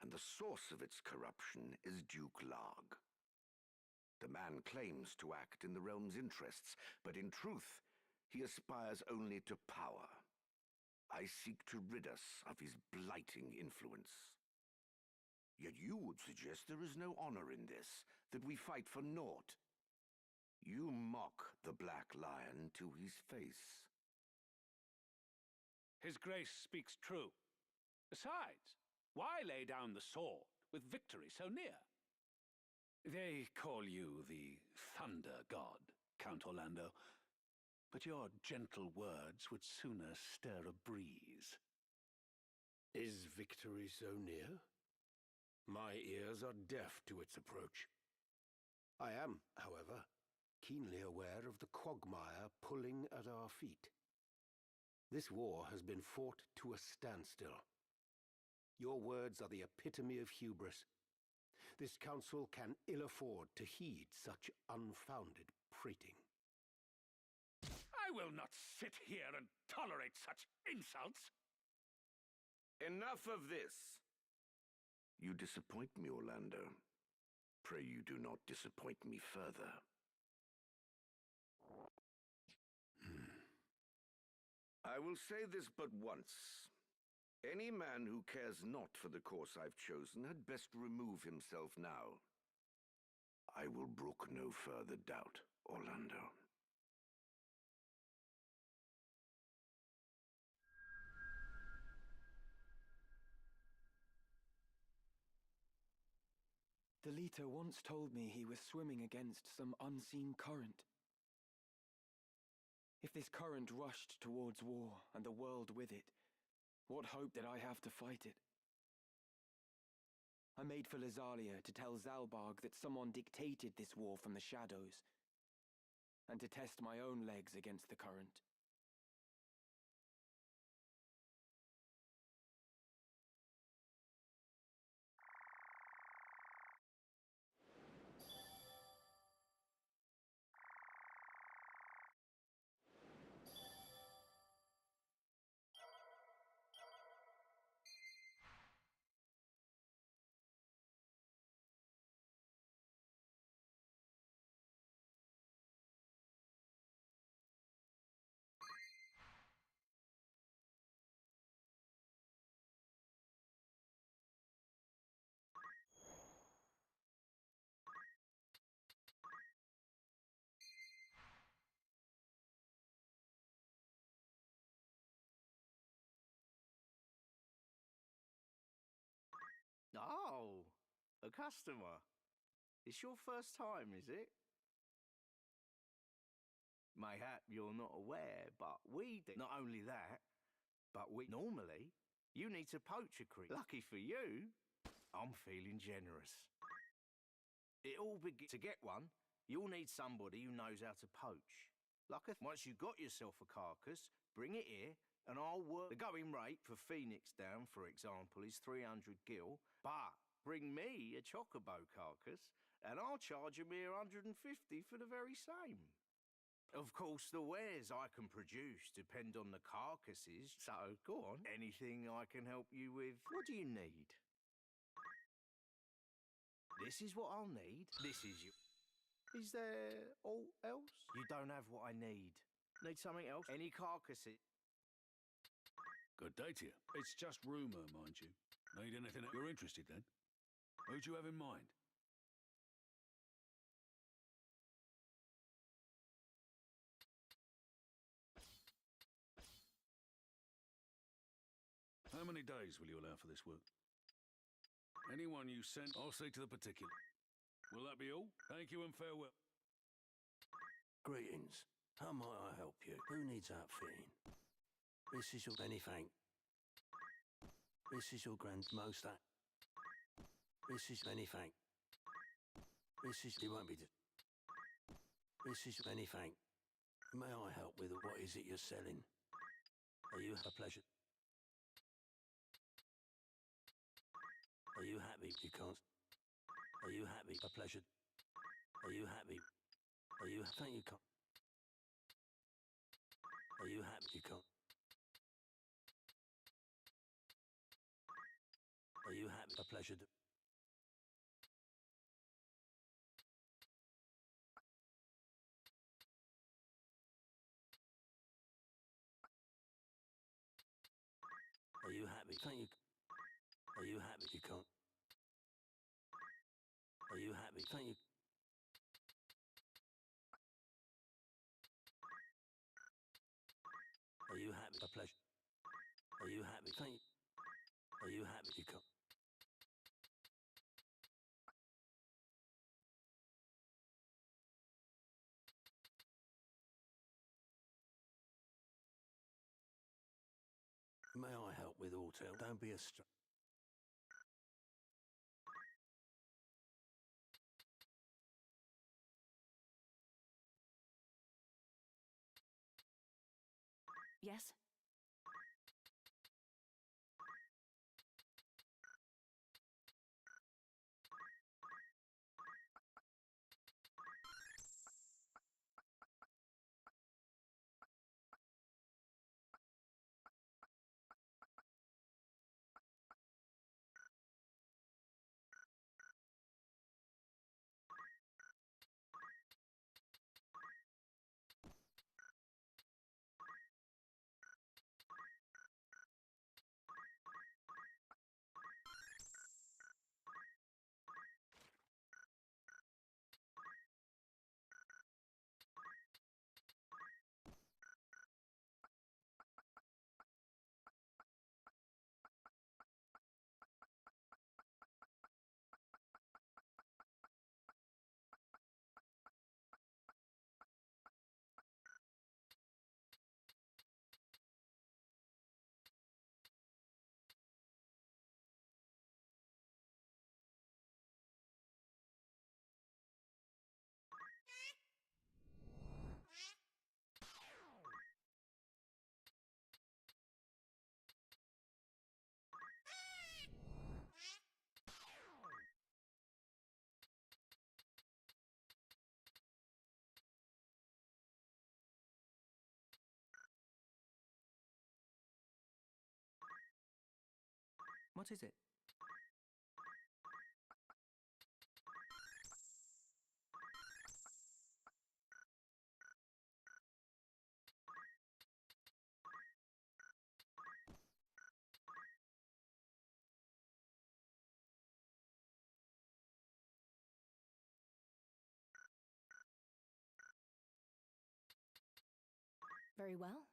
and the source of its corruption is Duke Larg. The man claims to act in the realm's interests, but in truth, he aspires only to power. I seek to rid us of his blighting influence. Yet you would suggest there is no honor in this, that we fight for naught. You mock the Black Lion to his face. His grace speaks true. Besides, why lay down the sword with victory so near? They call you the Thunder God, Count Orlando, but your gentle words would sooner stir a breeze. Is victory so near? My ears are deaf to its approach. I am, however, keenly aware of the quagmire pulling at our feet. This war has been fought to a standstill. Your words are the epitome of hubris. This council can ill afford to heed such unfounded prating. I will not sit here and tolerate such insults. Enough of this. You disappoint me, Orlando. Pray you do not disappoint me further. I will say this but once. Any man who cares not for the course I've chosen had best remove himself now. I will brook no further doubt, Orlando. Delita once told me he was swimming against some unseen current. If this current rushed towards war, and the world with it, what hope did I have to fight it? I made for Lazalia to tell Zalbarg that someone dictated this war from the shadows, and to test my own legs against the current. customer. It's your first time, is it? Mayhap you're not aware, but we do. Not only that, but we normally you need to poach a creature. Lucky for you, I'm feeling generous. It all begins to get one. You'll need somebody who knows how to poach. Once you've got yourself a carcass, bring it here, and I'll work. The going rate for Phoenix Down, for example, is 300 gil, but bring me a chocobo carcass, and I'll charge a mere 150 for the very same. Of course, the wares I can produce depend on the carcasses, so go on. Anything I can help you with? What do you need? This is what I'll need. This is you. Is there all else? You don't have what I need. Need something else? Any carcasses? Good day to you. It's just rumour, mind you. Need anything? You're interested then? Who do you have in mind? How many days will you allow for this work? Anyone you send, I'll see to the particular. Will that be all? Thank you and farewell. Greetings. How might I help you? Who needs outfitting? This is your anything. This is your most act. This is anything. This is you won't be. This is anything. May I help with what is it you're selling? Are you a pleasure? Are you happy? You can't. Are you happy? A pleasure. Are you happy? Are you? Thank you. Can't. Are you happy? You can't. Are you happy? A pleasure. Are you happy? Thank you. Are you happy? You can't. Are you happy? Thank you. Are you happy? A pleasure. Are you happy? Thank you. Are you happy? You can't. May I help with auto? Don't be a Yes? What is it? Very well.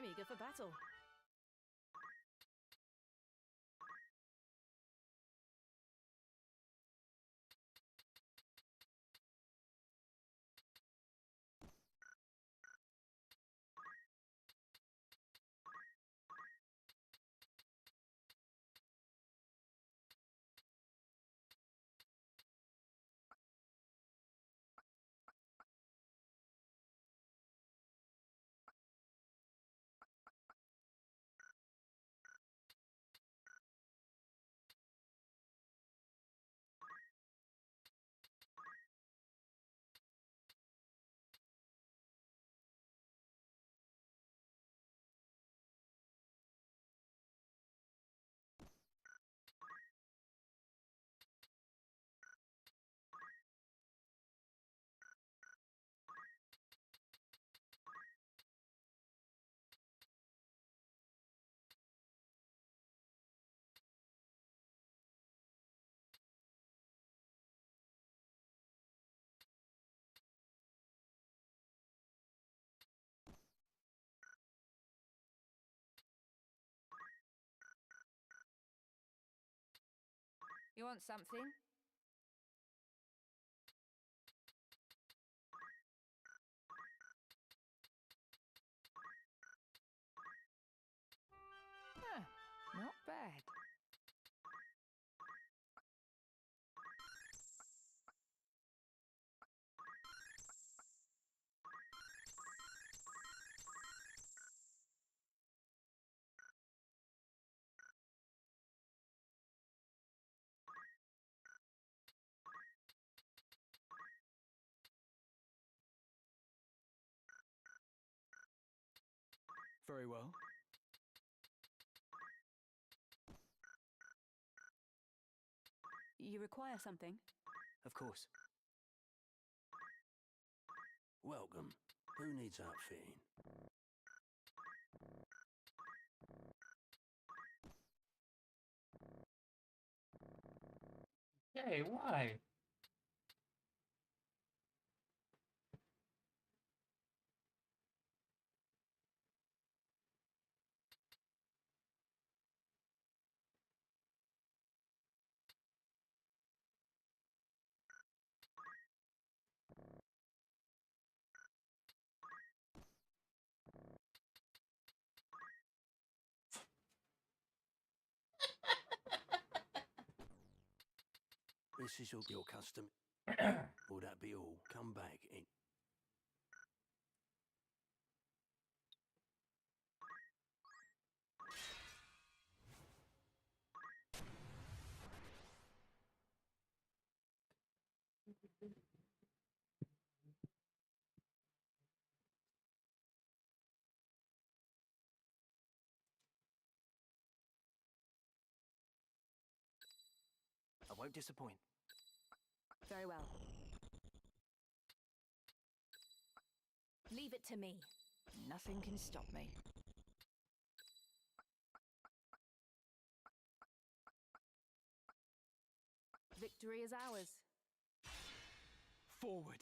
eager for battle. You want something? Huh, not bad. Very well. You require something? Of course. Welcome. Who needs outfitting? Hey, why? This is your custom. Will that be all? Come back in. I won't disappoint. Very well. Leave it to me. Nothing can stop me. Victory is ours. Forward!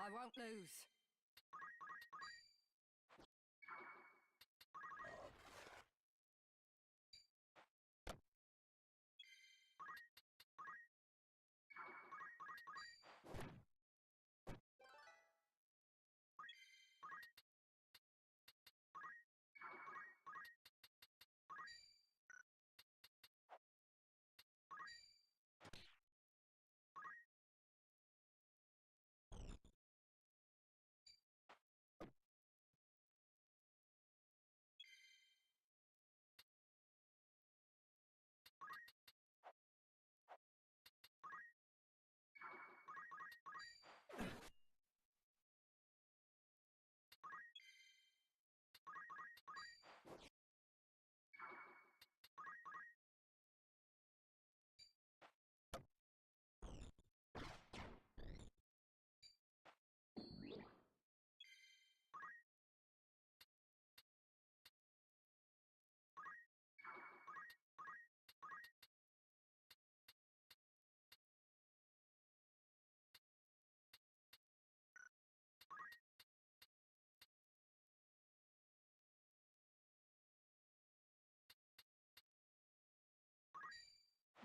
I won't lose.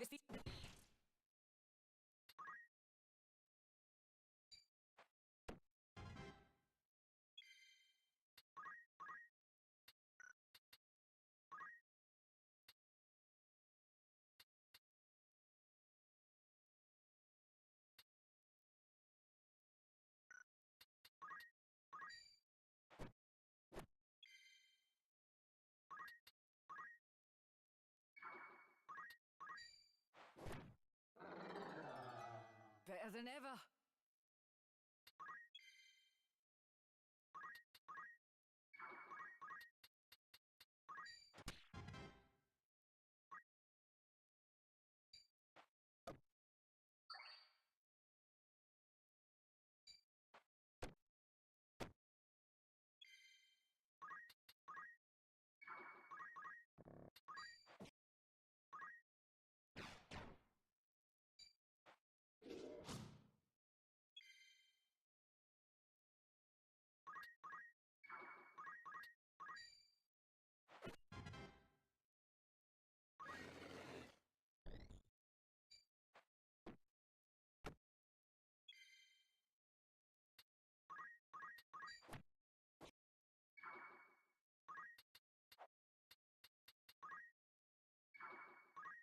This is... better than ever.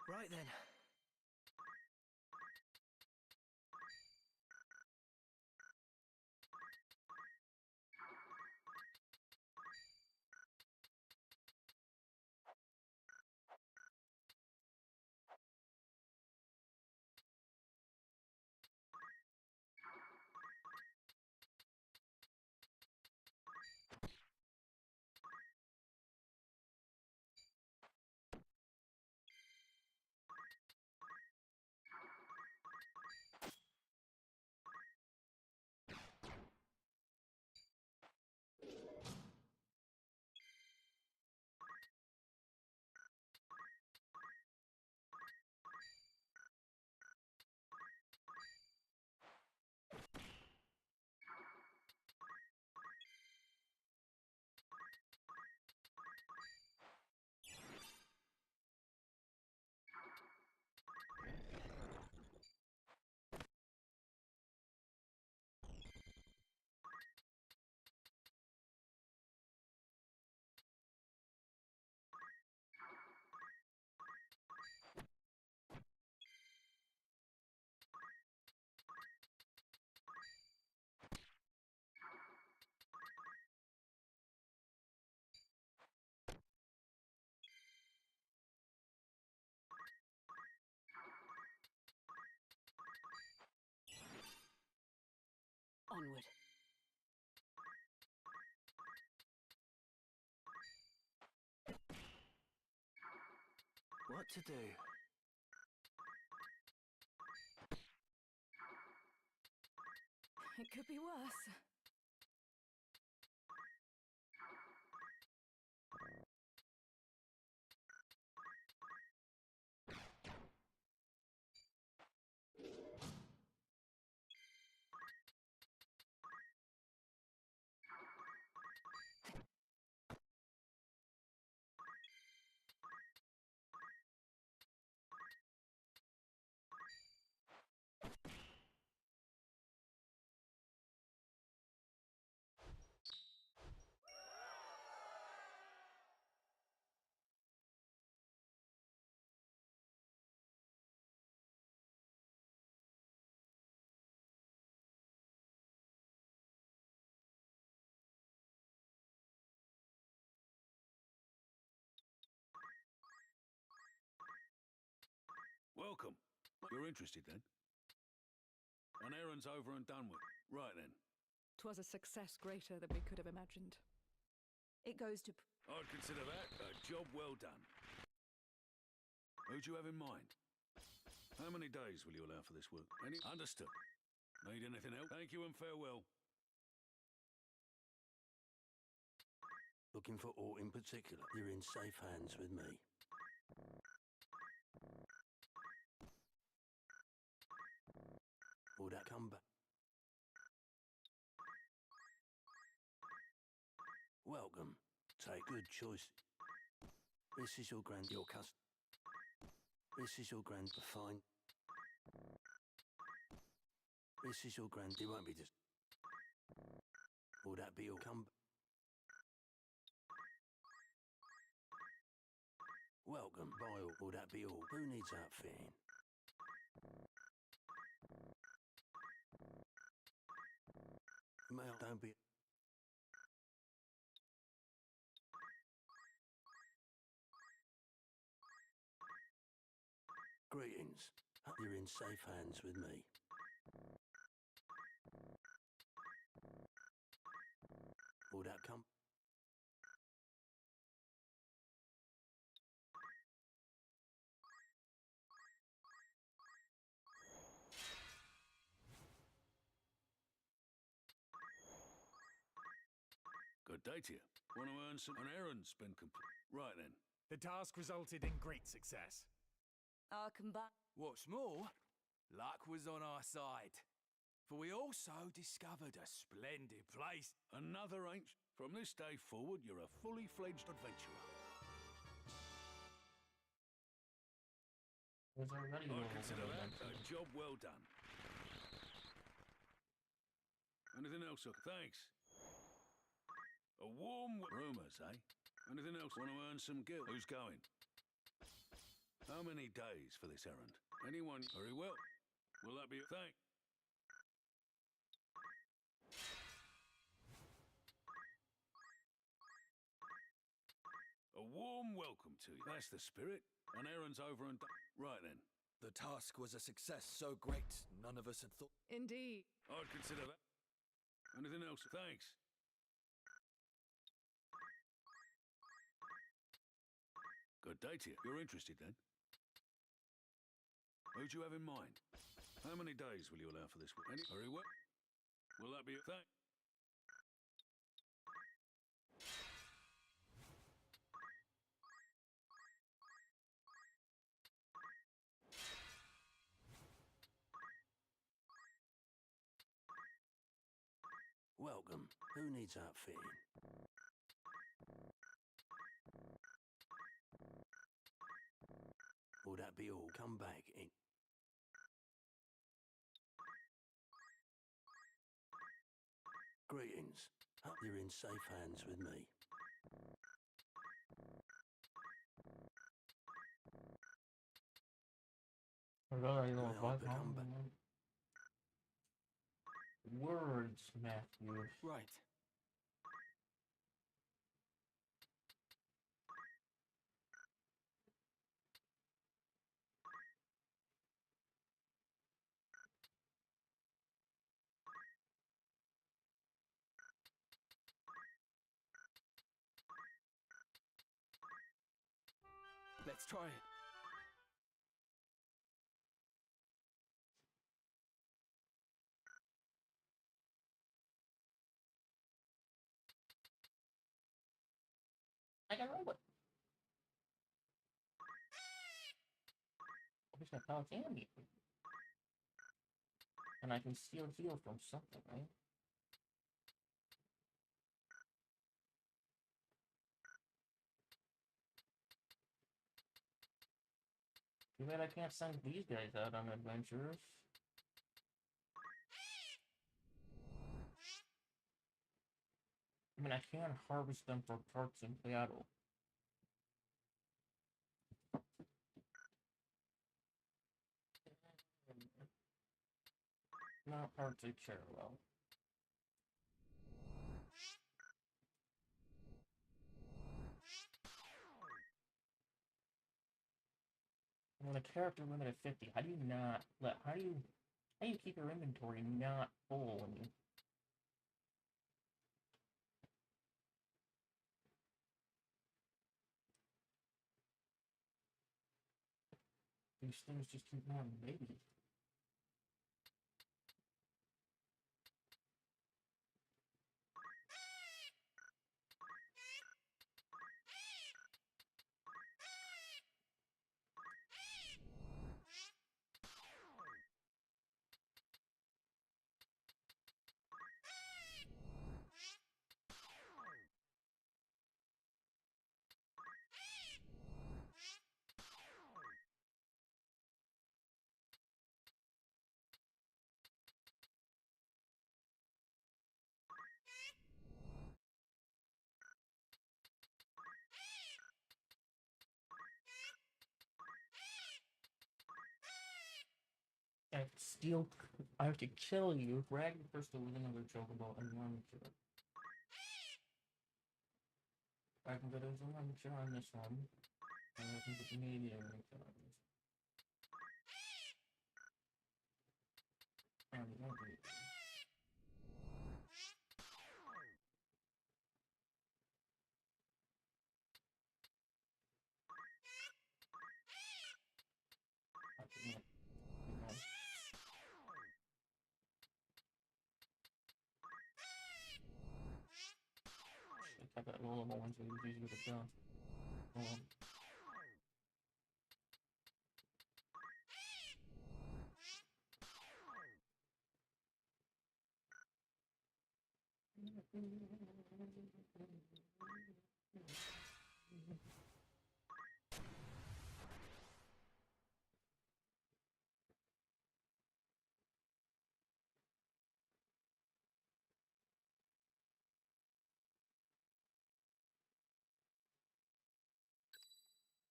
Right then. Onward. What to do? It could be worse. Welcome. You're interested then? An errand's over and done with. Right then. 'Twas a success greater than we could have imagined. It goes to... I'd consider that a job well done. Who do you have in mind? How many days will you allow for this work? Any? Understood. Need anything else? Thank you and farewell. Looking for aught in particular? You're in safe hands with me. Will that come back? Welcome. Take good choice. This is your This is your fine. This is your it won't be just. Will that be all? Come. Welcome, Bile. Will that be all? Who needs outfitting? Male, don't be. Greetings. You're in safe hands with me. Will that come? Good day to you. Want to earn some? An errand's been complete. Right then. The task resulted in great success. Our combined... What's more, luck was on our side. For we also discovered a splendid place. Another ancient. From this day forward, you're a fully fledged adventurer. I consider that a job well done. Anything else? Thanks. A warm... Rumours, eh? Anything else? Want to earn some gil? Who's going? How many days for this errand? Anyone? Very well. Will that be a thing? A warm welcome to you. That's the spirit. An errand's over and done. Right then. The task was a success so great, none of us had thought... Indeed. I'd consider that. Anything else? Thanks. Good day to you. You're interested then? Who do you have in mind? How many days will you allow for this work? Very well. Will that be a thing? Welcome. Who needs outfitting? Will that be all? Come back in. Greetings. You're in safe hands with me. Words, Matthew. Right. Let's try it. Like a robot. I wish my palace animated. And I can steal heal from something, right? Too bad I can't send these guys out on adventures. I mean, I can harvest them for parts in battle. Not parts of Cherwell. With a character limit of 50, how do you not let, how do you keep your inventory not full when you... These things just keep having babies. I have to kill you, drag the crystal with another chocobo, and run to it. I can get a amateur on this one, and I can get maybe a amateur on this. And maybe. I got rollable ones, so it's easy to get down.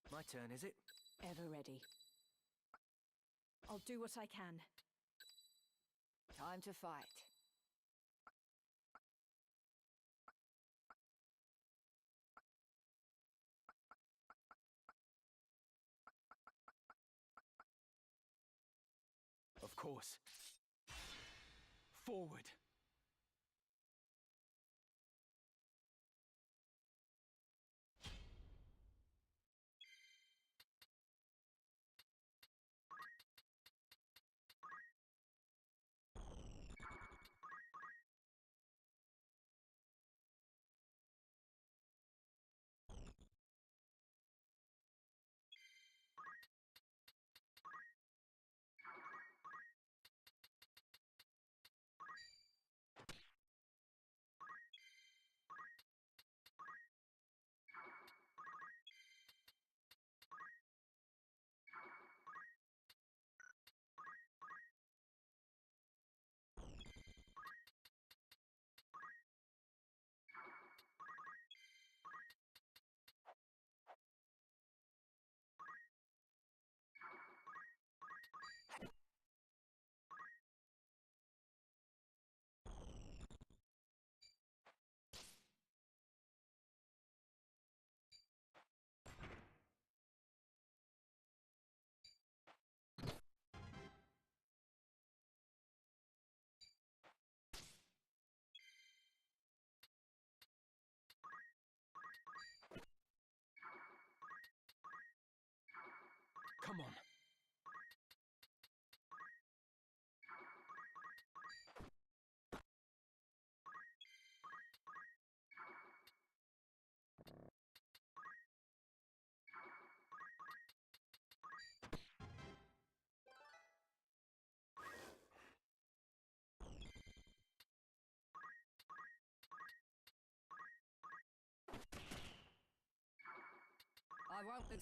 My turn, is it? Ever ready. I'll do what I can. Time to fight. Of course. Forward. Come on. I won't be...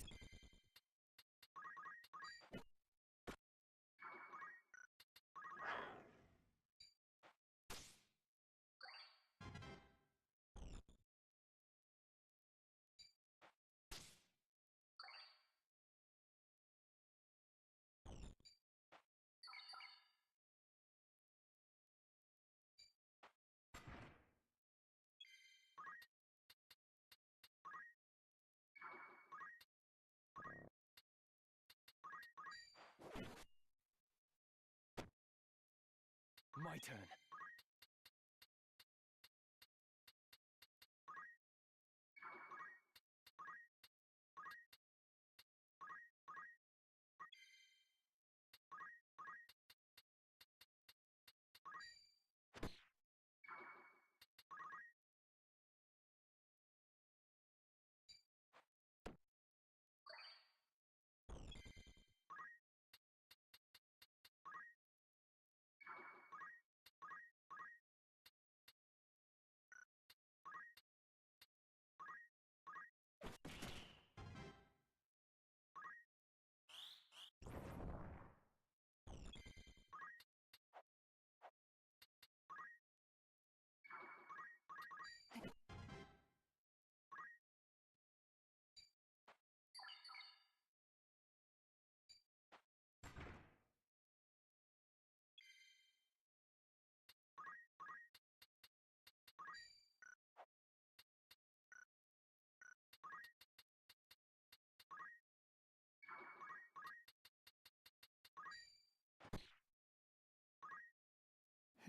My turn.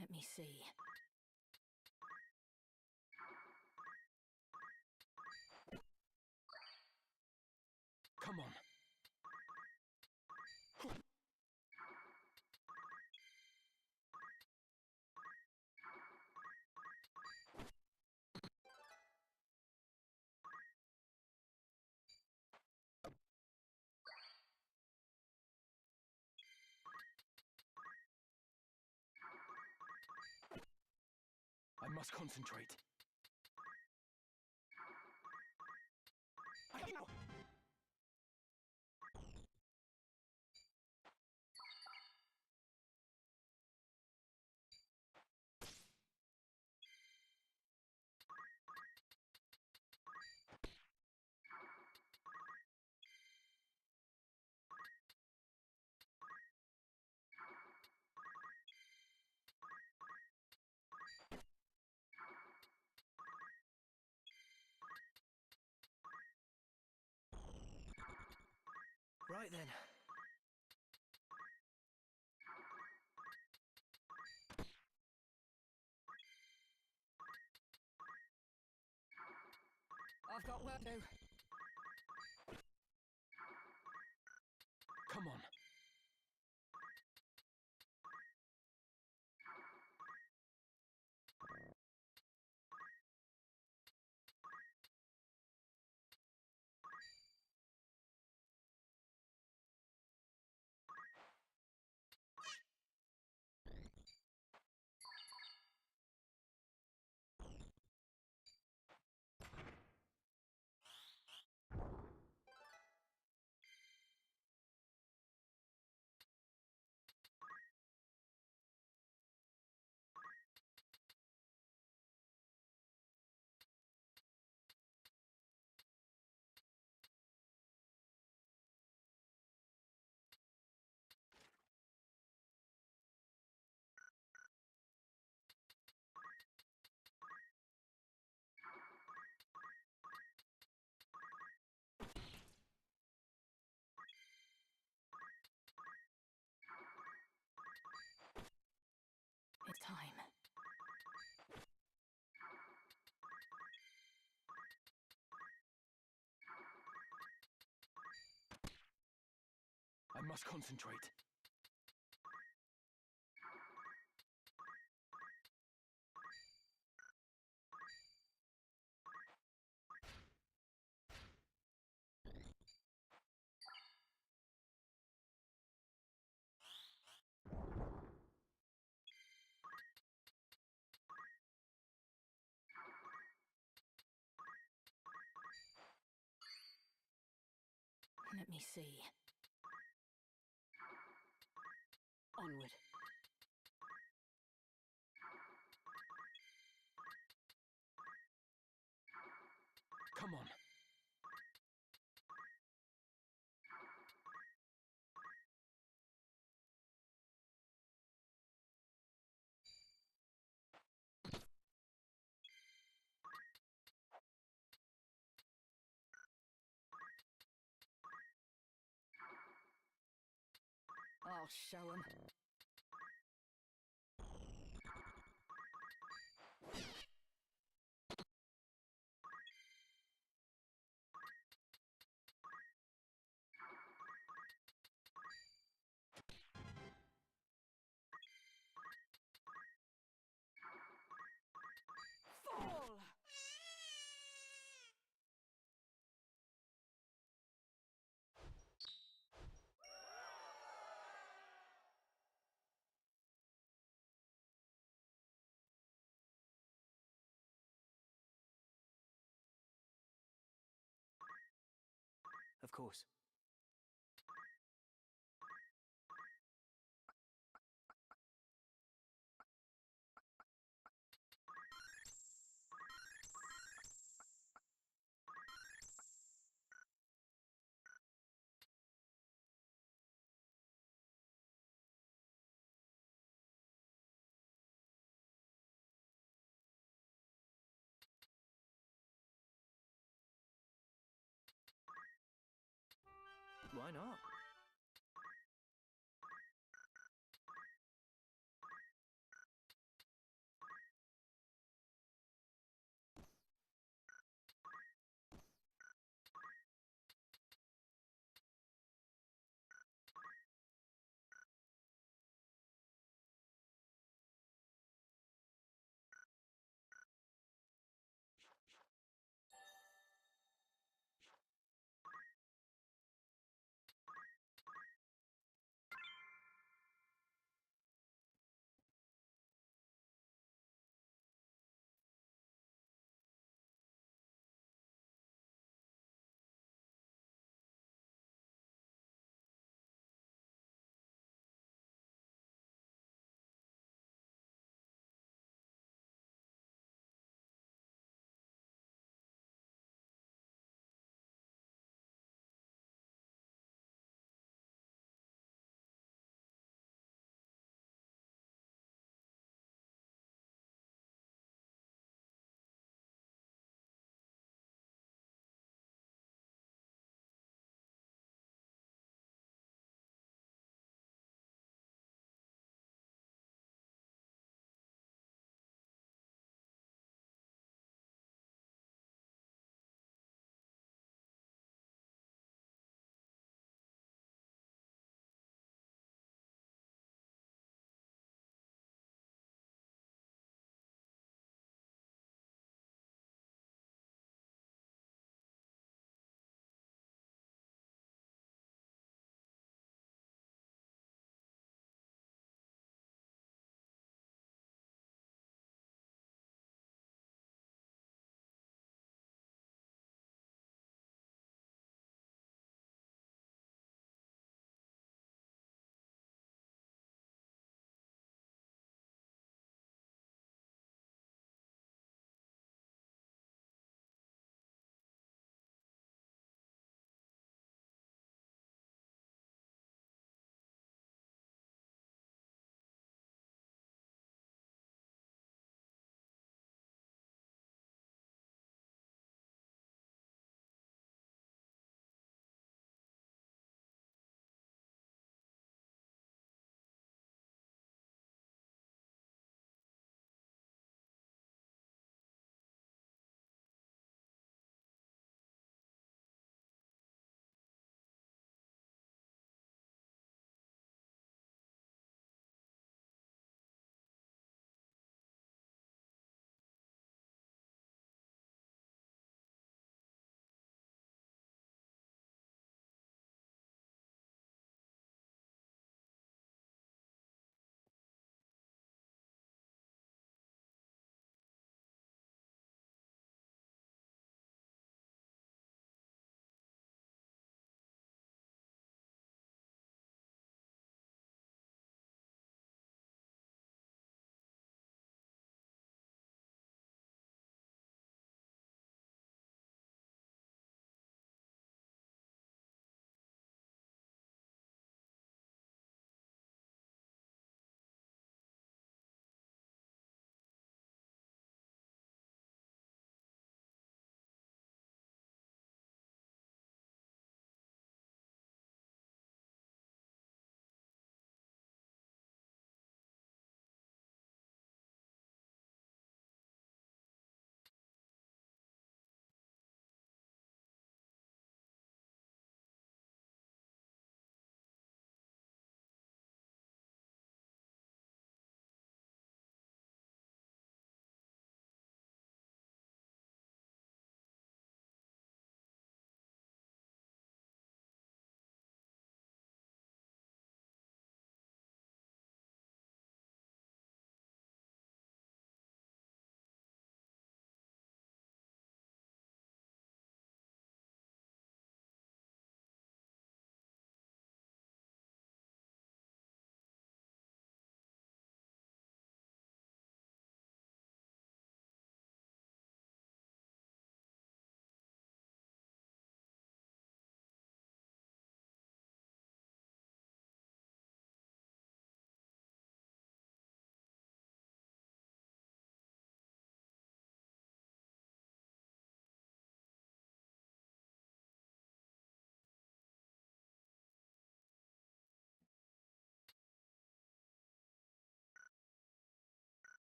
Let me see. Come on. I must concentrate. Right then. I've got work to do. Come on. It's time. I must concentrate. Let me see. Onward. Come on. I'll show 'em. Of course. Why not?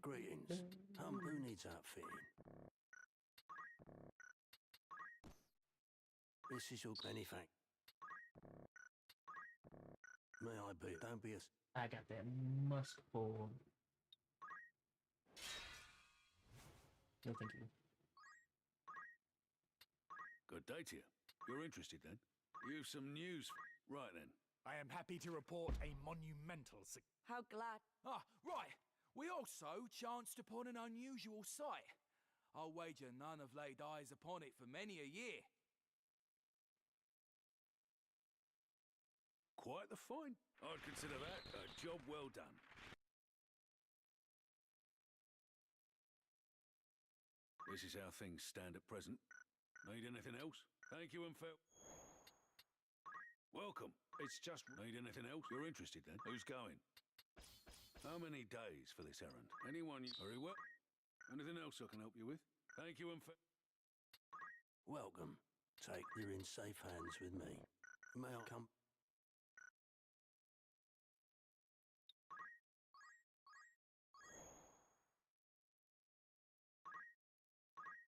Greetings. Who needs outfitting? This is your benefact. May I be? Don't be a... I got that musk ball. No, thank you. Good day to you. You're interested then? You've some news. Right then. I am happy to report a monumental How glad. Ah, right. We also chanced upon an unusual sight. I'll wager none have laid eyes upon it for many a year. Quite the find. I'd consider that a job well done. This is how things stand at present. Need anything else? Thank you and farewell. Welcome. It's just... Need anything else? You're interested then? Who's going? How many days for this errand? Anyone you... Very well. Anything else I can help you with? Thank you and Welcome. You're in safe hands with me. May I come?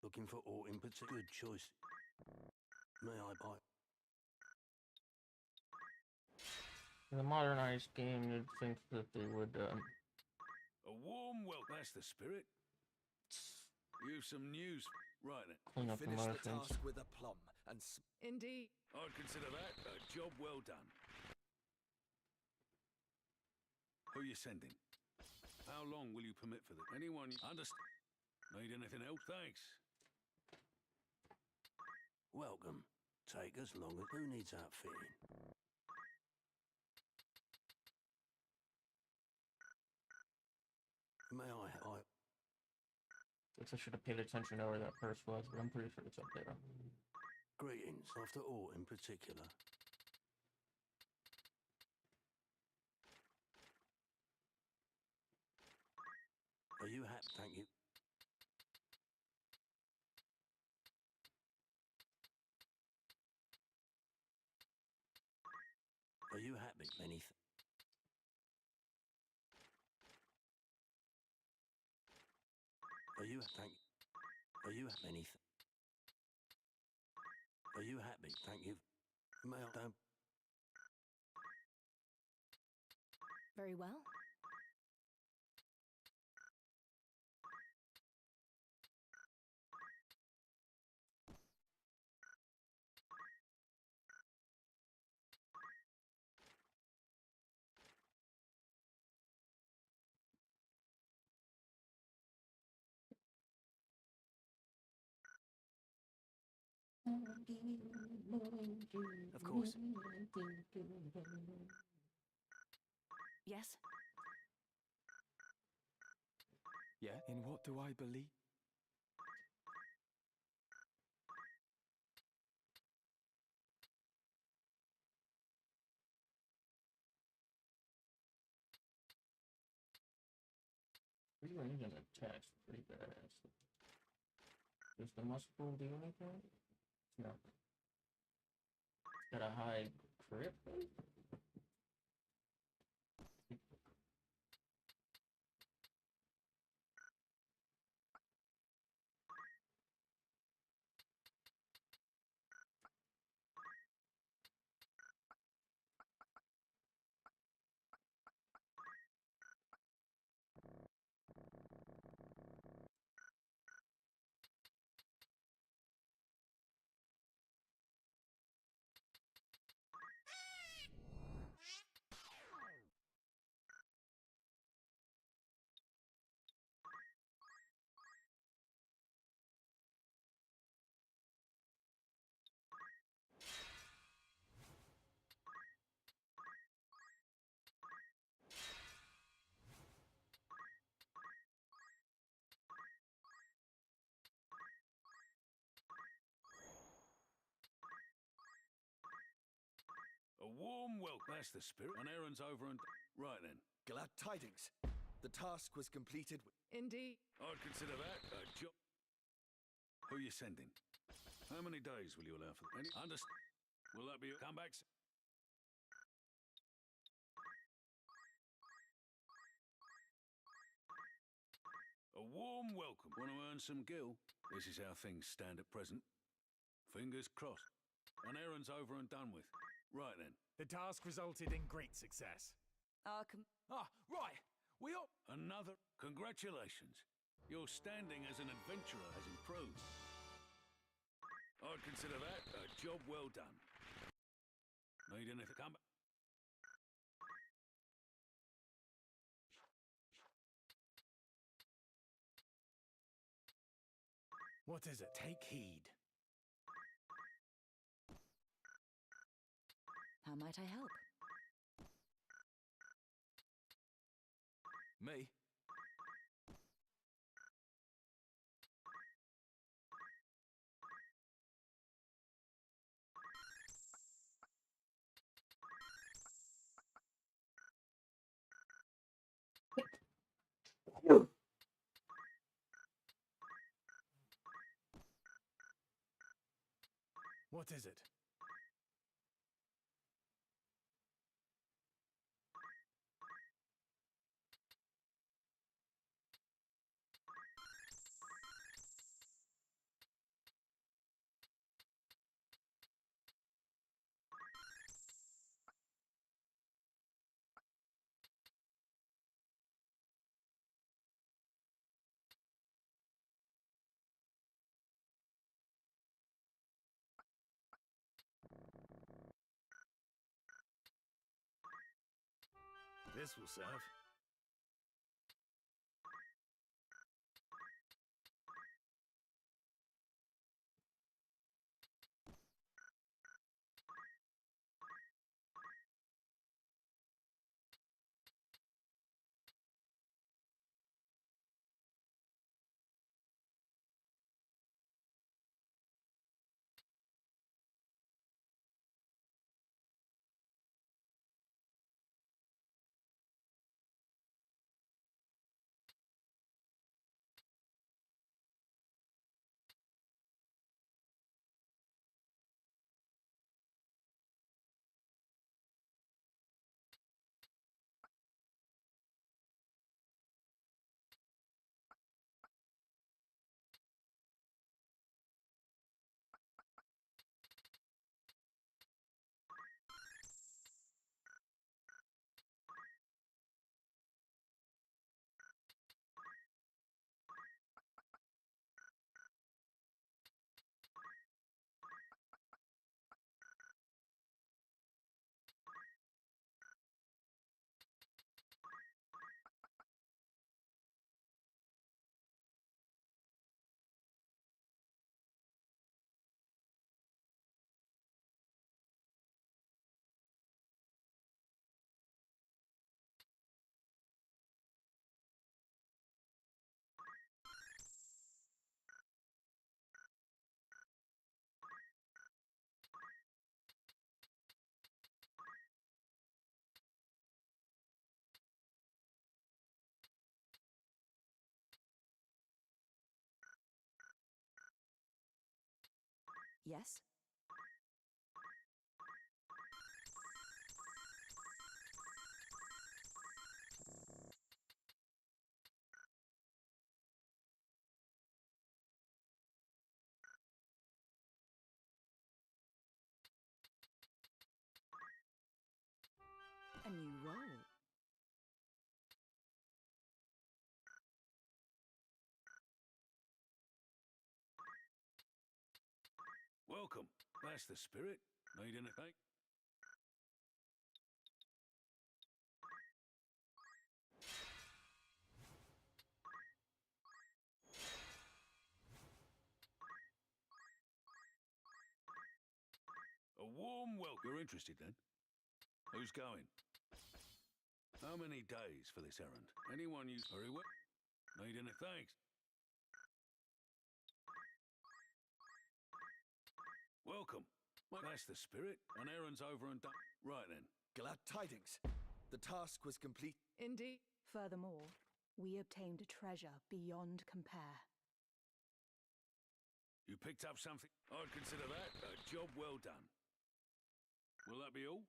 Looking for aught in particular? Good choice. May I buy? In a modernized game, you'd think that they would, A warm welcome. That's the spirit. You've some news. Right then. clean up the Finish the Mother's task with aplomb and... Indeed. I'd consider that a job well done. Who you sending? How long will you permit for this? Anyone you... Understand? Need anything else? Thanks. Welcome. Take as long as... Who needs outfitting? May I... Guess I should have paid attention to where that purse was, but I'm pretty sure it's up there. Greetings. After aught in particular. Are you happy? Thank you. Are you happy? Anything? Are you thank? Are you anything? Are you happy? Thank you. May I don't? Very well. Of course. Yes? Yeah, in what do I believe? These are even attached pretty badass. Does the muscle do anything? No. Got a high crit rate? A warm welcome. That's the spirit. An errand's over and... Right then. Glad tidings. The task was completed. Indeed. I'd consider that a job. Who you sending? How many days will you allow for... Any... Understand? Will that be... Come back... warm welcome. Want to earn some gil? This is how things stand at present. Fingers crossed. An errand's over and done with. Right then. The task resulted in great success. Right. We all... Another... Congratulations. Your standing as an adventurer has improved. I'd consider that a job well done. Need anything? Come... What is it? Take heed. How might I help? Me? What is it? This will serve. Yes? A new role. Welcome. That's the spirit. Need anything? A warm welcome. You're interested then? Who's going? How many days for this errand? Anyone you... Very well. Need any thanks? Welcome. Well, that's the spirit. An errand's over and done. Right then. Glad tidings. The task was complete. Indeed. Furthermore, we obtained a treasure beyond compare. You picked up something? I'd consider that a job well done. Will that be all?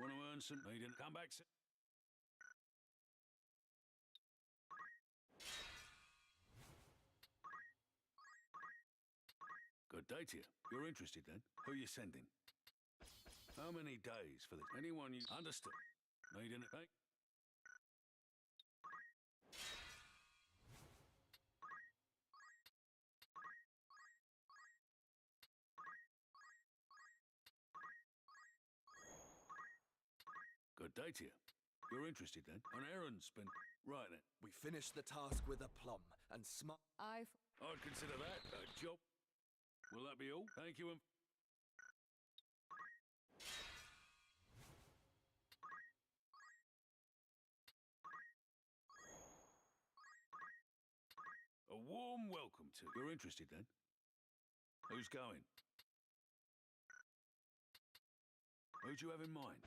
Want to earn some... Need to come back soon? Good day to you. You're interested then? Who you sending? How many days for this? Anyone you understood? Need anything? Good day to you. You're interested then? An errand's been... Right then. We finished the task with aplomb and I'd consider that a job. Will that be all? Thank you and... A warm welcome to... You're interested then? Who's going? Who do you have in mind?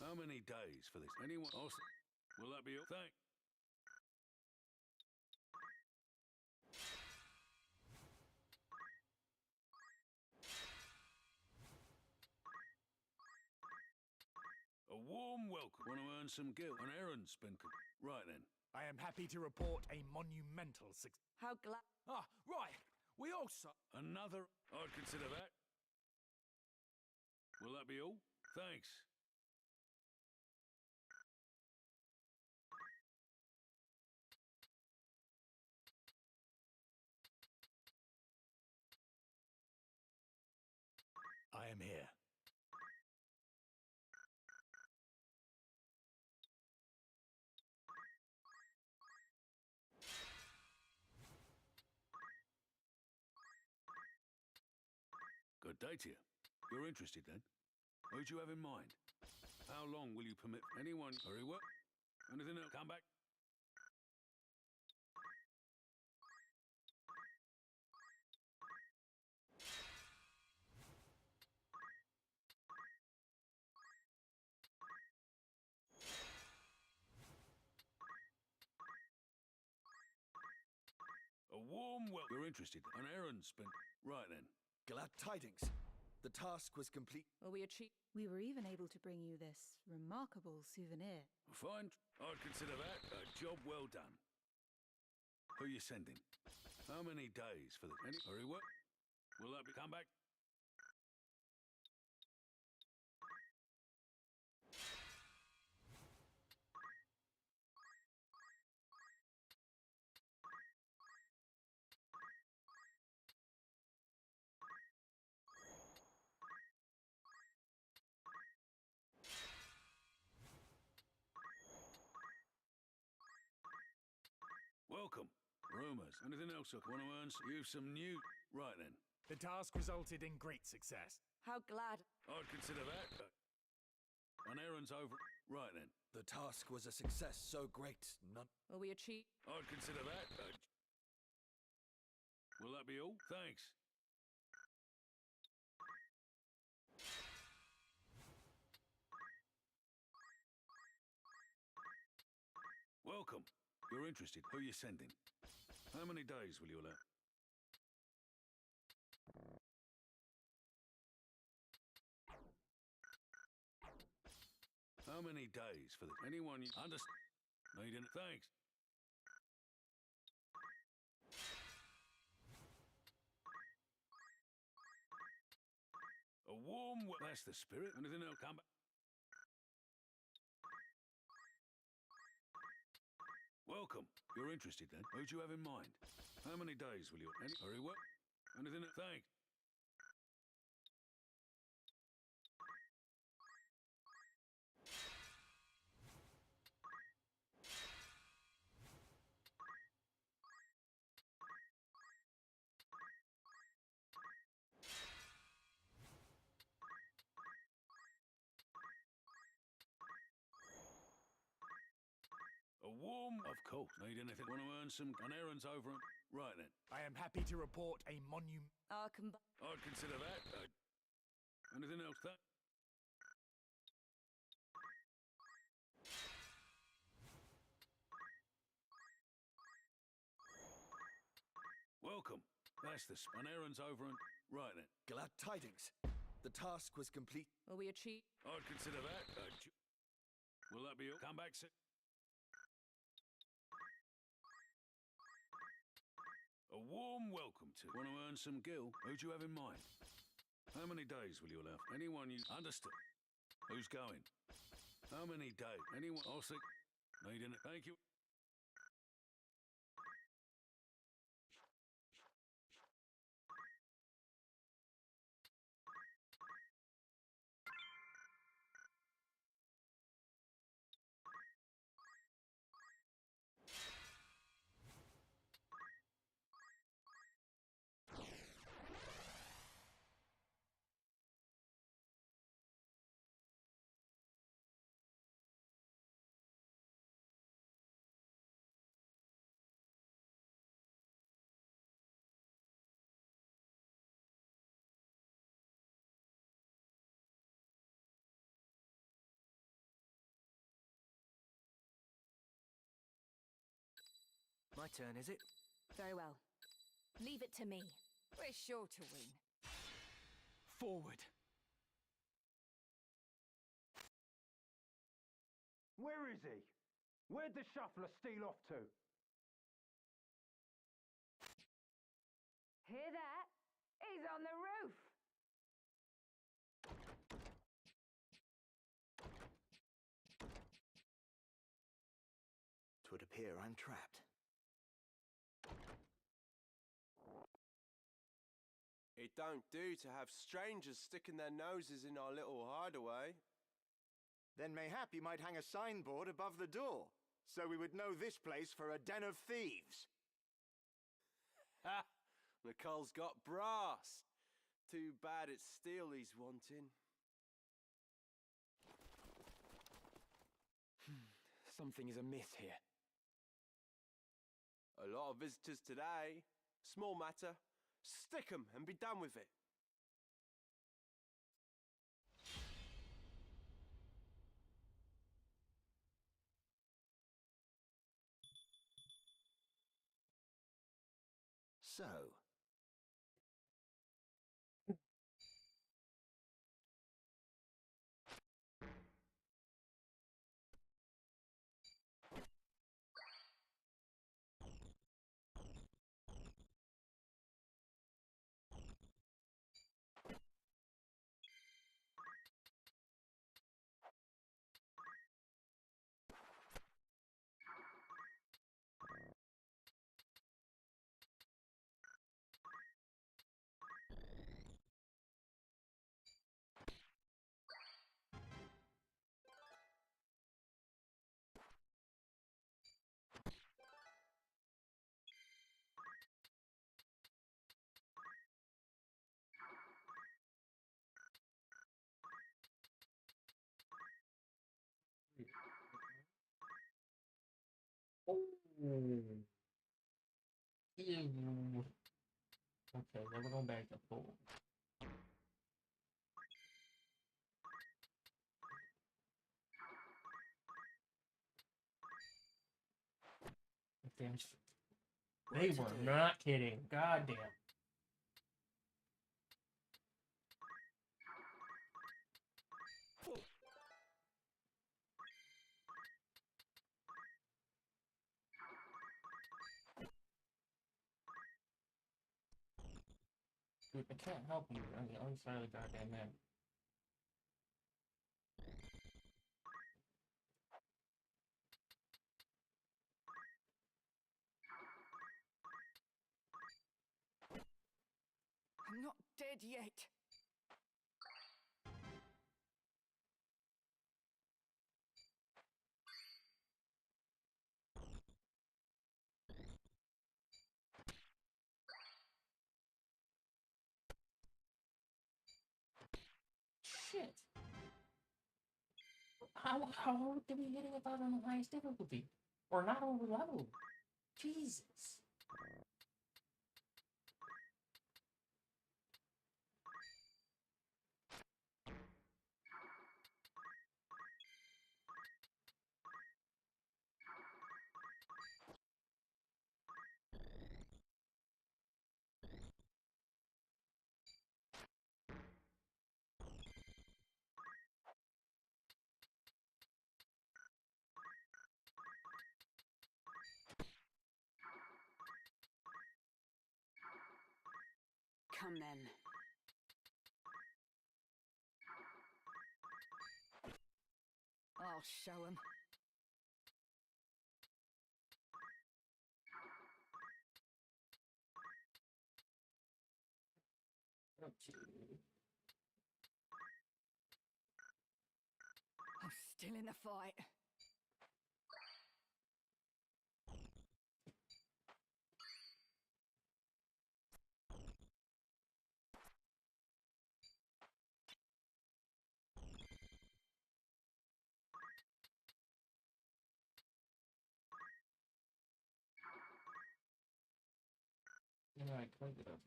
How many days for this? Anyone else? Will that be all? Thank... A warm welcome. Want to earn some gil? An errand's been... Right then. I am happy to report a monumental success. How glad... Ah, right. We also... Another... I'd consider that. Will that be all? Thanks. I am here. Good day to you. You're interested then? Who do you have in mind? How long will you permit anyone? Very well. Anything else? Come back. A warm welcome. You're interested? An errand's been... Right then. Glad tidings. The task was complete. Well, we were even able to bring you this remarkable souvenir. Fine. I'd consider that a job well done. Who you sending? How many days for the... Very well. Will that be... Come back. Welcome. Rumours. Anything else I want to earn? You some new... Right then. The task resulted in great success. How glad... I'd consider that. An errand's over... Right then. The task was a success so great, none... Will we achieve... I'd consider that. Will that be all? Thanks. Welcome. You're interested. Who you sending? How many days will you allow? How many days for this? Anyone you understand? Need any... Thanks. A warm... That's the spirit. Anything else? Come back. Welcome. You're interested then? Who do you have in mind? How many days will you... Very well. Anything... Thanks. A warm... Of course. Need anything? Want to earn some... An errand's over... Right then. I am happy to report a I'd consider that. Anything else? Welcome. That's the... An errand's over and... Right then. Glad tidings. The task was complete. Will we achieve... I'd consider that. Will that be all? Come back, sir. A warm welcome to. Want to earn some gil? Who do you have in mind? How many days will you allow? Anyone you... Understood. Who's going? How many days? Anyone? I'll see. Needing it. Thank you. My turn, is it? Very well. Leave it to me. We're sure to win. Forward! Where is he? Where'd the shuffler steal off to? Hear that? He's on the roof! Twould appear I'm trapped. It don't do to have strangers sticking their noses in our little hideaway. Then mayhap you might hang a signboard above the door, so we would know this place for a den of thieves. Ha! Nicole's got brass. Too bad it's steel he's wanting. Something is amiss here. A lot of visitors today. Small matter. Stick 'em and be done with it. So, Ew. Okay, then we're going back to 4. Damn. They were not kidding. Goddamn. Dude, I can't help you. I'm the other side of the goddamn map. I'm not dead yet. Shit. How did we hit it without on the highest difficulty? Or not over level? Jesus. Come then. I'll show 'em. I'm still in the fight. Alright, close it up.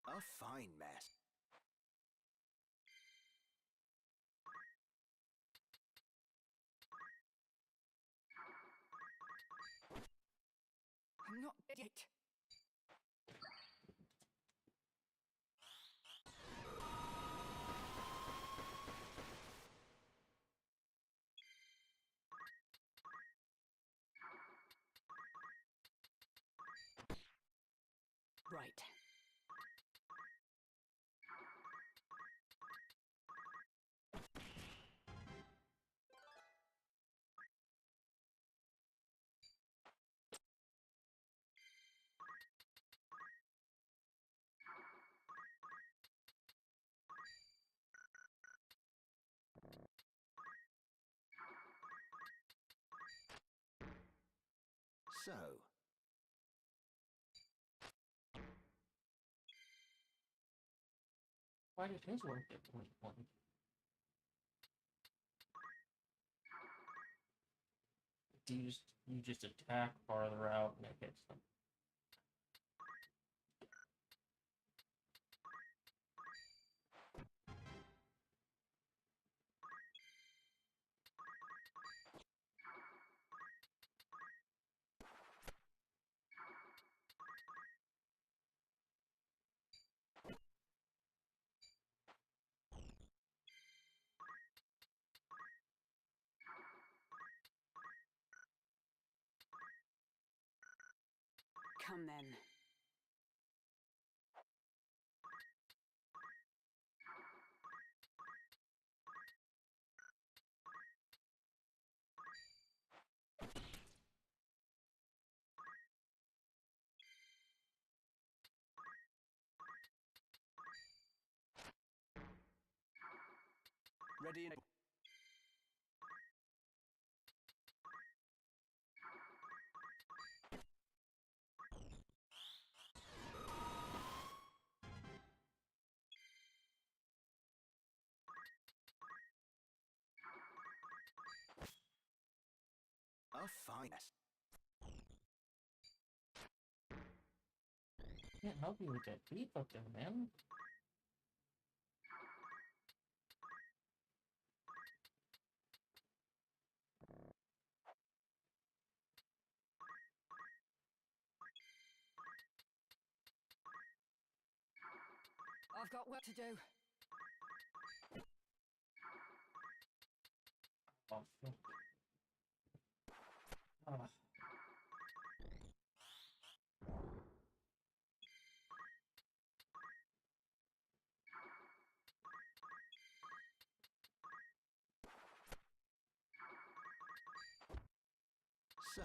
A fine mess. I'm not dead yet. Right. So, why did his one get 21? You just attack farther out and it hits them. Come then. Ready and... a fine mess. Can't help you with that beef up there, man. I've got work to do. Oh, fuck. Ah. So,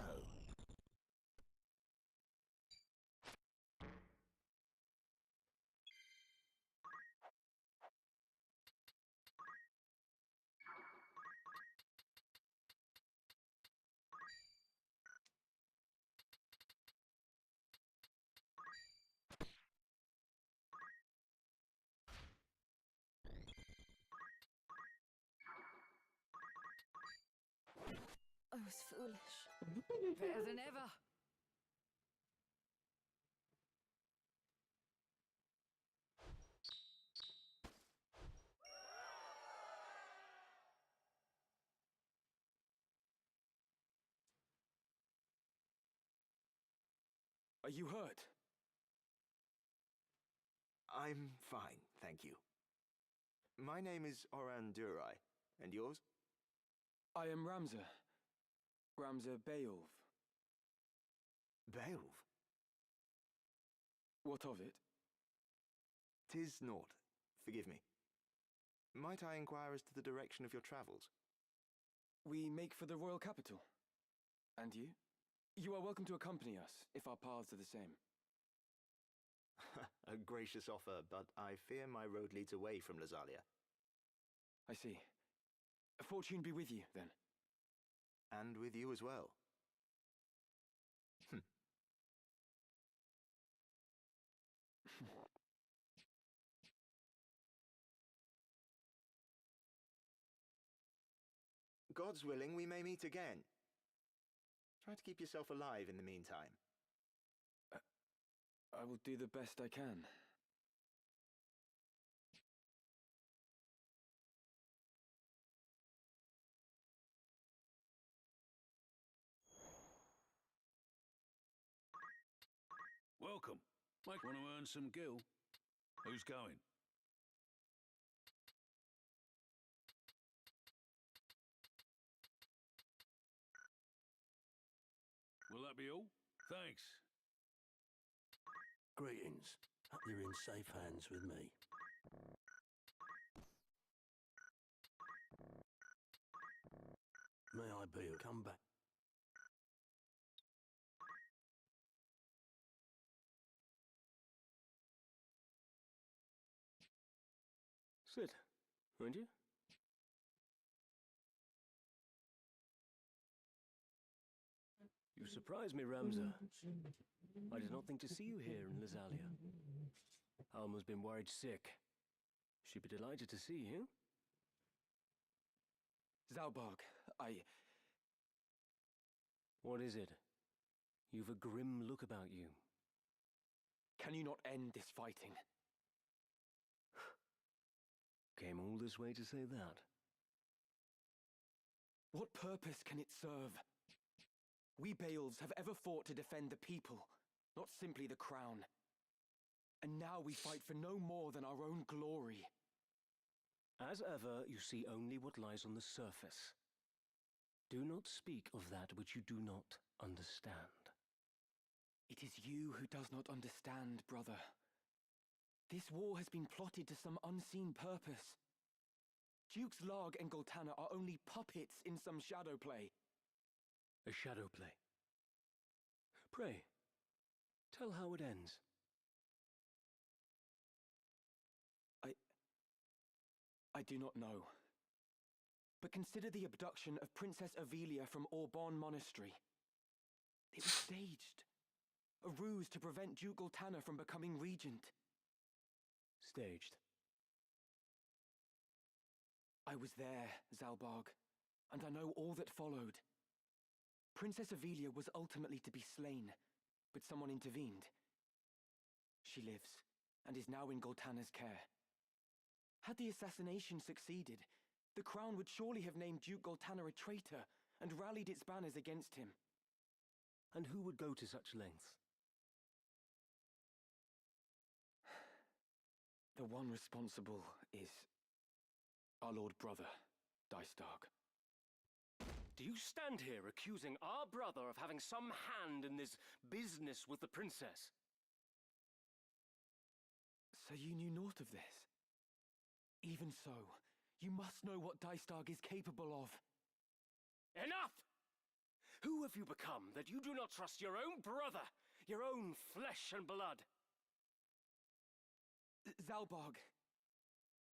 I was foolish. Better than ever. Are you hurt? I'm fine, thank you. My name is Oran Durai, and yours? I am Ramza. Ramza Beowulf. Beowulf? What of it? 'Tis naught. Forgive me. Might I inquire as to the direction of your travels? We make for the royal capital. And you? You are welcome to accompany us, if our paths are the same. A gracious offer, but I fear my road leads away from Lazalia. I see. Fortune be with you, then. And with you as well. God's willing, we may meet again. Try to keep yourself alive in the meantime. I will do the best I can. Welcome. Might want to earn some gil. Who's going? Will that be all? Thanks. Greetings. You're in safe hands with me. May I be a come back? Sit, won't you? You surprise me, Ramza. I did not think to see you here in Lazalia. Alma's been worried sick. She'd be delighted to see you. Zalbarg, What is it? You've a grim look about you. Can you not end this fighting? Came all this way to say that. What purpose can it serve? We Beowulfs have ever fought to defend the people, not simply the crown. And now we fight for no more than our own glory. As ever, you see only what lies on the surface. Do not speak of that which you do not understand. It is you who does not understand, brother. This war has been plotted to some unseen purpose. Dukes Larg and Goltana are only puppets in some shadow play. A shadow play. Pray, tell how it ends. I do not know. But consider the abduction of Princess Avelia from Auban Monastery. It was staged. A ruse to prevent Duke Goltana from becoming regent. Staged. I was there, Zalbarg, and I know all that followed. Princess Avelia was ultimately to be slain, but someone intervened. She lives, and is now in Goltana's care. Had the assassination succeeded, the crown would surely have named Duke Goltana a traitor and rallied its banners against him. And who would go to such lengths? The one responsible is our Lord Brother, Dystark. Do you stand here accusing our brother of having some hand in this business with the princess? So you knew naught of this? Even so, you must know what Dystark is capable of. Enough! Who have you become that you do not trust your own brother, your own flesh and blood? Zalbarg,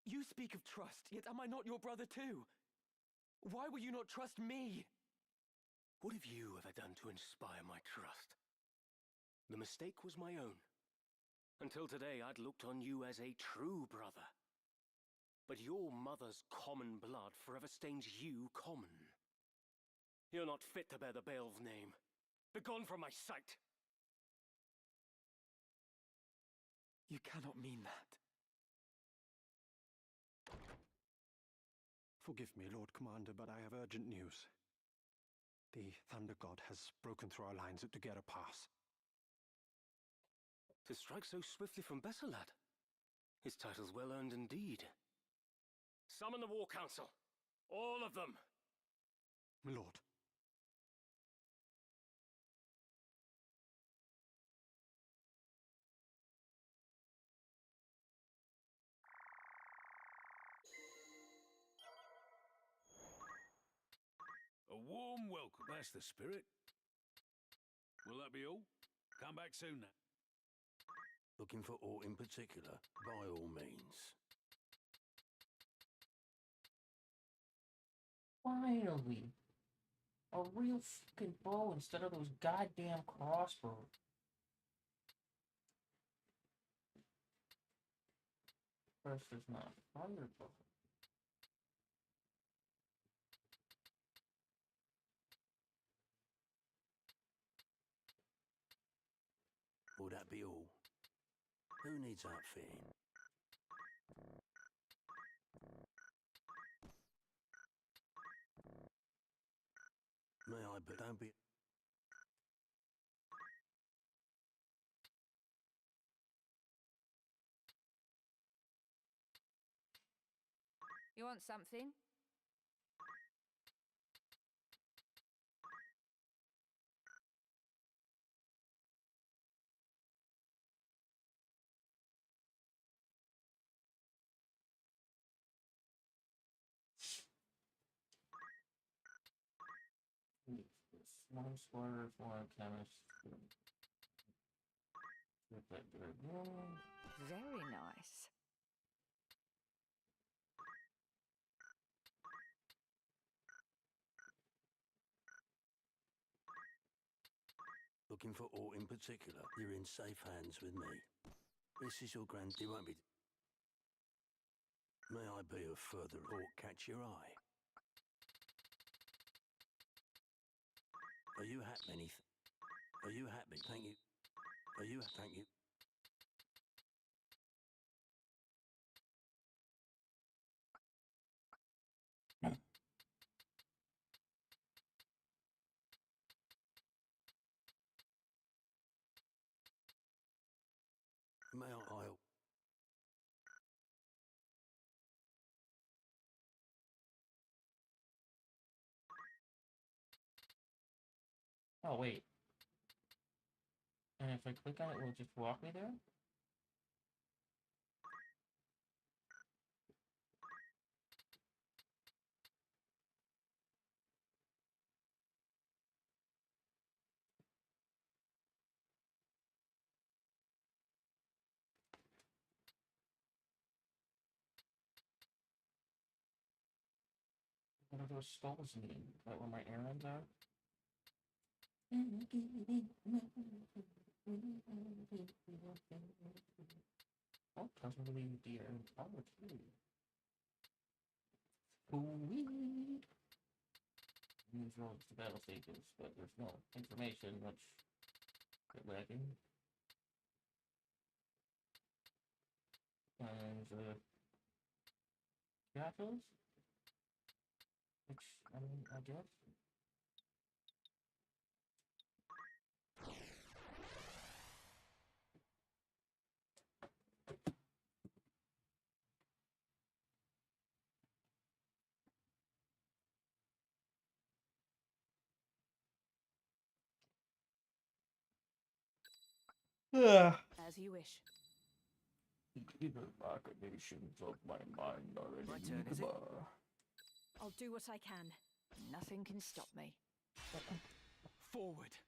you speak of trust, yet am I not your brother too? Why will you not trust me? What have you ever done to inspire my trust? The mistake was my own. Until today, I'd looked on you as a true brother. But your mother's common blood forever stains you common. You're not fit to bear the Beowulf name. Begone from my sight! You cannot mean that. Forgive me, Lord Commander, but I have urgent news. The Thunder God has broken through our lines at Dugera Pass. To strike so swiftly from Bessalad. His title's well earned indeed. Summon the War Council. All of them. My lord. A warm welcome. That's the spirit. Will that be all? Come back soon now. Looking for aught in particular? By all means. Finally! A real fucking bow instead of those goddamn crossbows. First, there's not a firebow. Will that be all? Who needs outfitting? May I, but don't be... You want something? One square, one chemist. Very nice. Looking for aught in particular? You're in safe hands with me. This is your grand... It won't be... May I be of further aught catch your eye? Are you happy? Are you happy? Thank you. Are you... Thank you. May I... Oh, wait. And if I click on it, will it just walk me there? What do those skulls mean? Is that where my errands are? Oh, doesn't really the power too. Sweet. These roads to battle stages, but there's no information which is lacking. And castles, which I mean, I guess. As you wish. The machinations of my mind are My turn, is it? I'll do what I can. Nothing can stop me. Forward.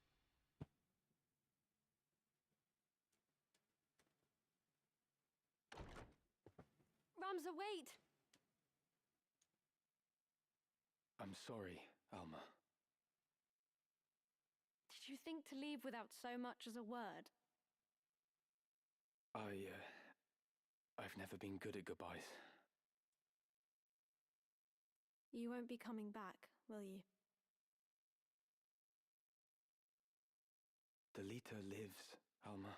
Ramza, wait! I'm sorry, Alma. Did you think to leave without so much as a word? I've never been good at goodbyes. You won't be coming back, will you? Delita lives, Alma.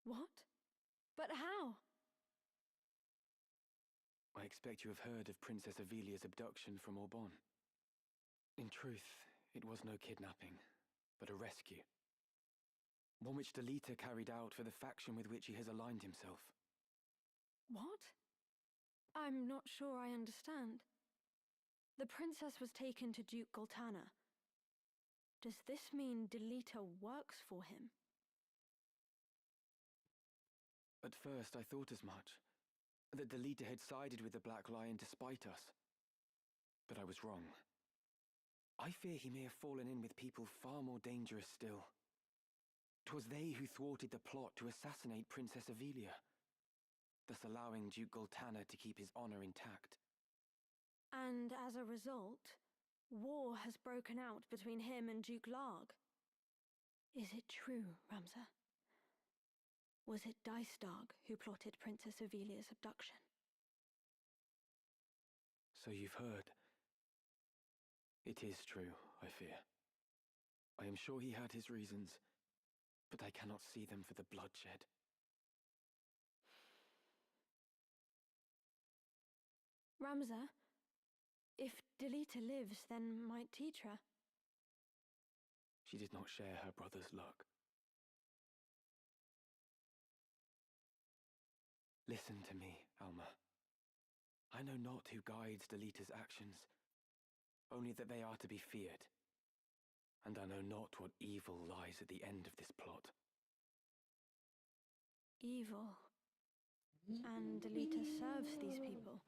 What? But how? I expect you have heard of Princess Avelia's abduction from Orbon. In truth, it was no kidnapping, but a rescue. One which Delita carried out for the faction with which he has aligned himself. What? I'm not sure I understand. The princess was taken to Duke Goltana. Does this mean Delita works for him? At first I thought as much, that Delita had sided with the Black Lion to spite us. But I was wrong. I fear he may have fallen in with people far more dangerous still. 'Twas they who thwarted the plot to assassinate Princess Avelia, thus allowing Duke Goltana to keep his honor intact. And as a result, war has broken out between him and Duke Larg. Is it true, Ramza? Was it Dystarg who plotted Princess Avelia's abduction? So you've heard. It is true, I fear. I am sure he had his reasons, but I cannot see them for the bloodshed. Ramza, if Delita lives, then might Tetra? She did not share her brother's luck. Listen to me, Alma. I know not who guides Delita's actions, only that they are to be feared. And I know not what evil lies at the end of this plot. Evil. And Delita serves these people.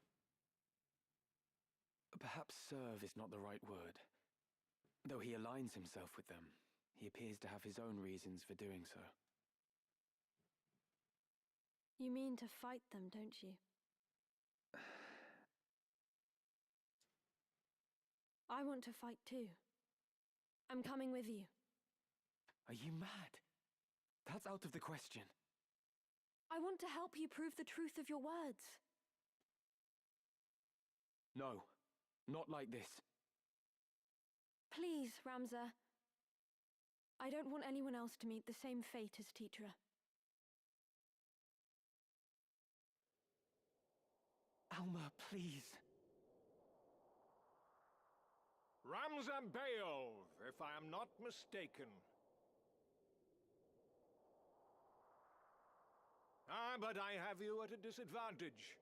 Perhaps serve is not the right word. Though he aligns himself with them, he appears to have his own reasons for doing so. You mean to fight them, don't you? I want to fight too. I'm coming with you. Are you mad? That's out of the question. I want to help you prove the truth of your words. No, not like this. Please, Ramza. I don't want anyone else to meet the same fate as Tetra. Alma, please. Ramza Beov, if I am not mistaken. Ah, but I have you at a disadvantage.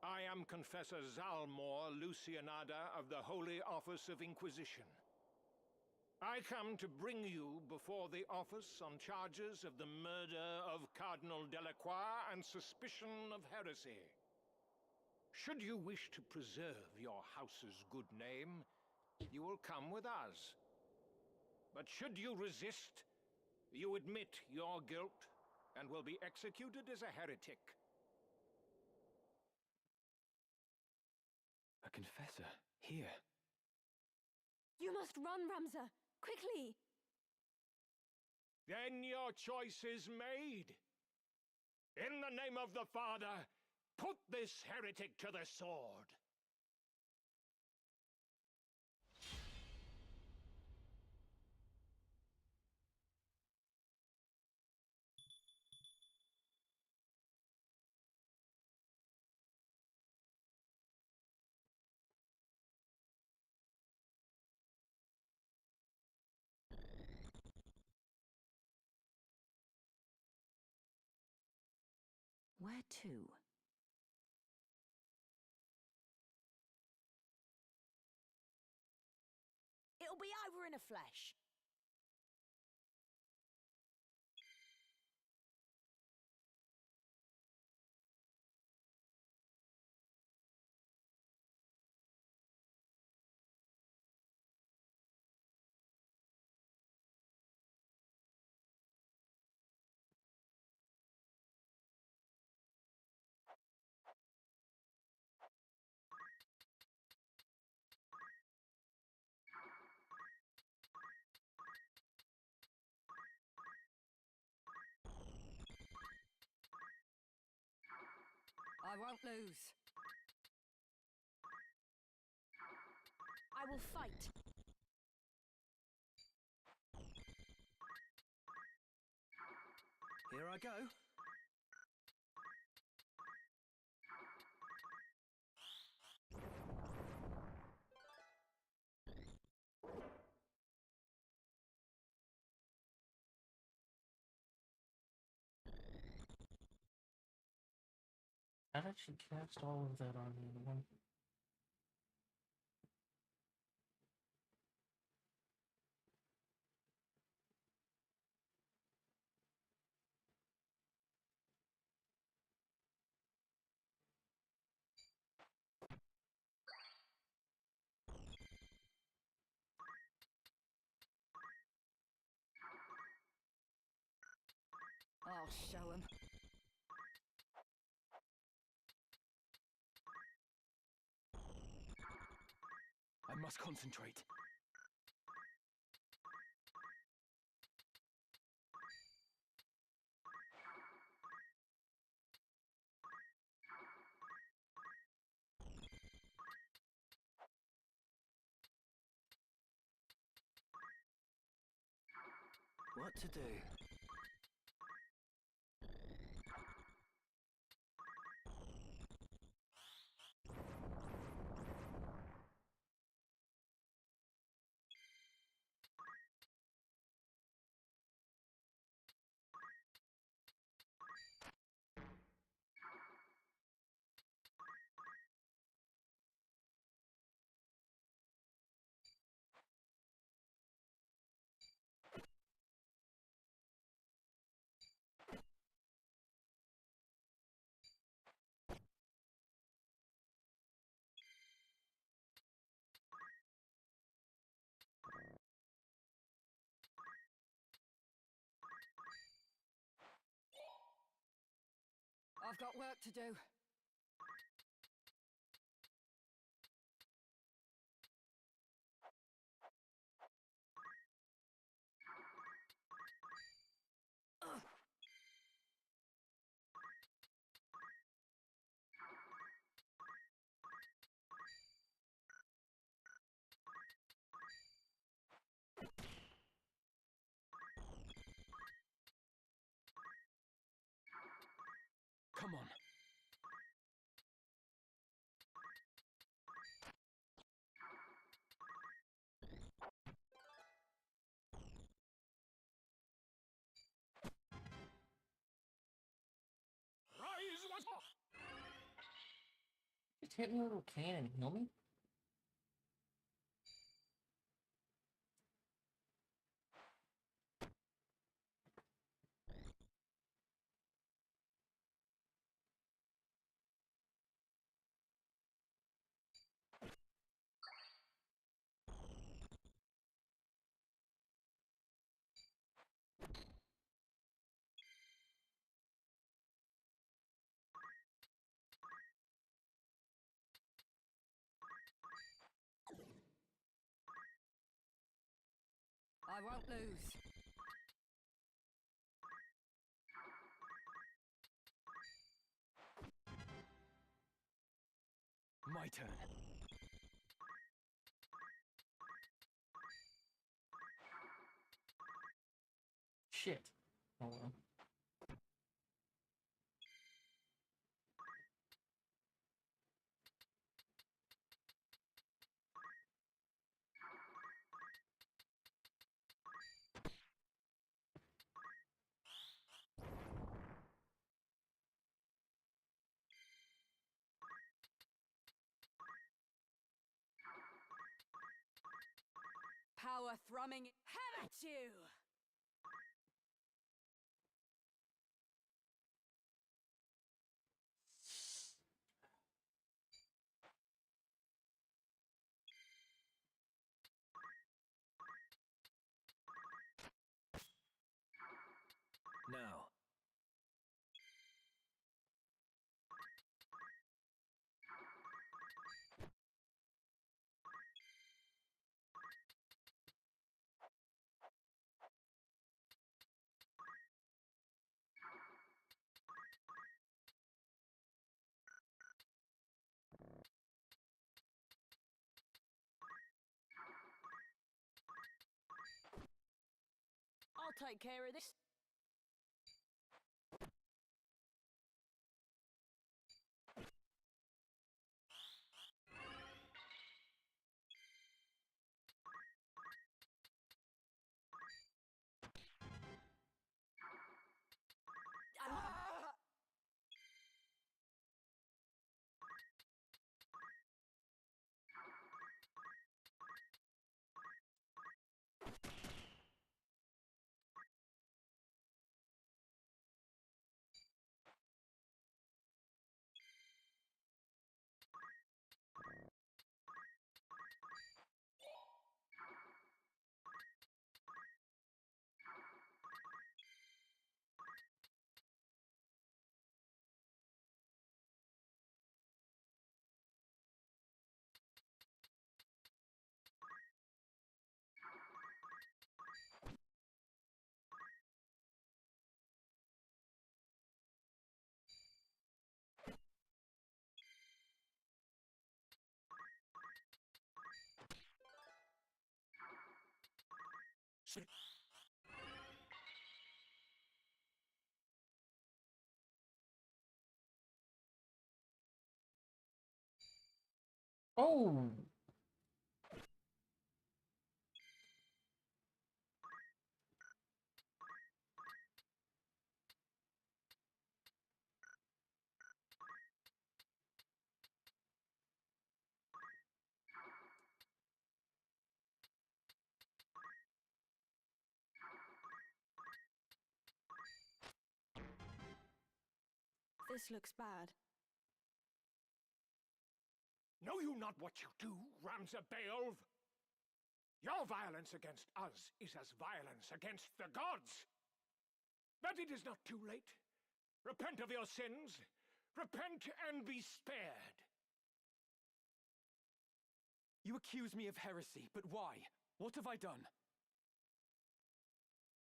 I am Confessor Zalmor Lucianada of the Holy Office of Inquisition. I come to bring you before the office on charges of the murder of Cardinal Delacroix and suspicion of heresy. Should you wish to preserve your house's good name, you will come with us. But should you resist, you admit your guilt and will be executed as a heretic. A confessor? Here? You must run, Ramza! Quickly! Then your choice is made. In the name of the Father, put this heretic to the sword. Where to? It'll be over in a flash. I won't lose. I will fight. Here I go. I'd actually cast all of that on me in one. I'll show him. I must concentrate. What to do? I've got work to do. Come on. Rise once more! Just hit me with a little can and heal me? I won't lose. My turn. Shit. Oh well. Power thrumming. Have at you! Now. I'll take care of this. Oh! This looks bad. Know you not what you do, Ramza Beowulf? Your violence against us is as violence against the gods. But it is not too late. Repent of your sins. Repent and be spared. You accuse me of heresy, but why? What have I done?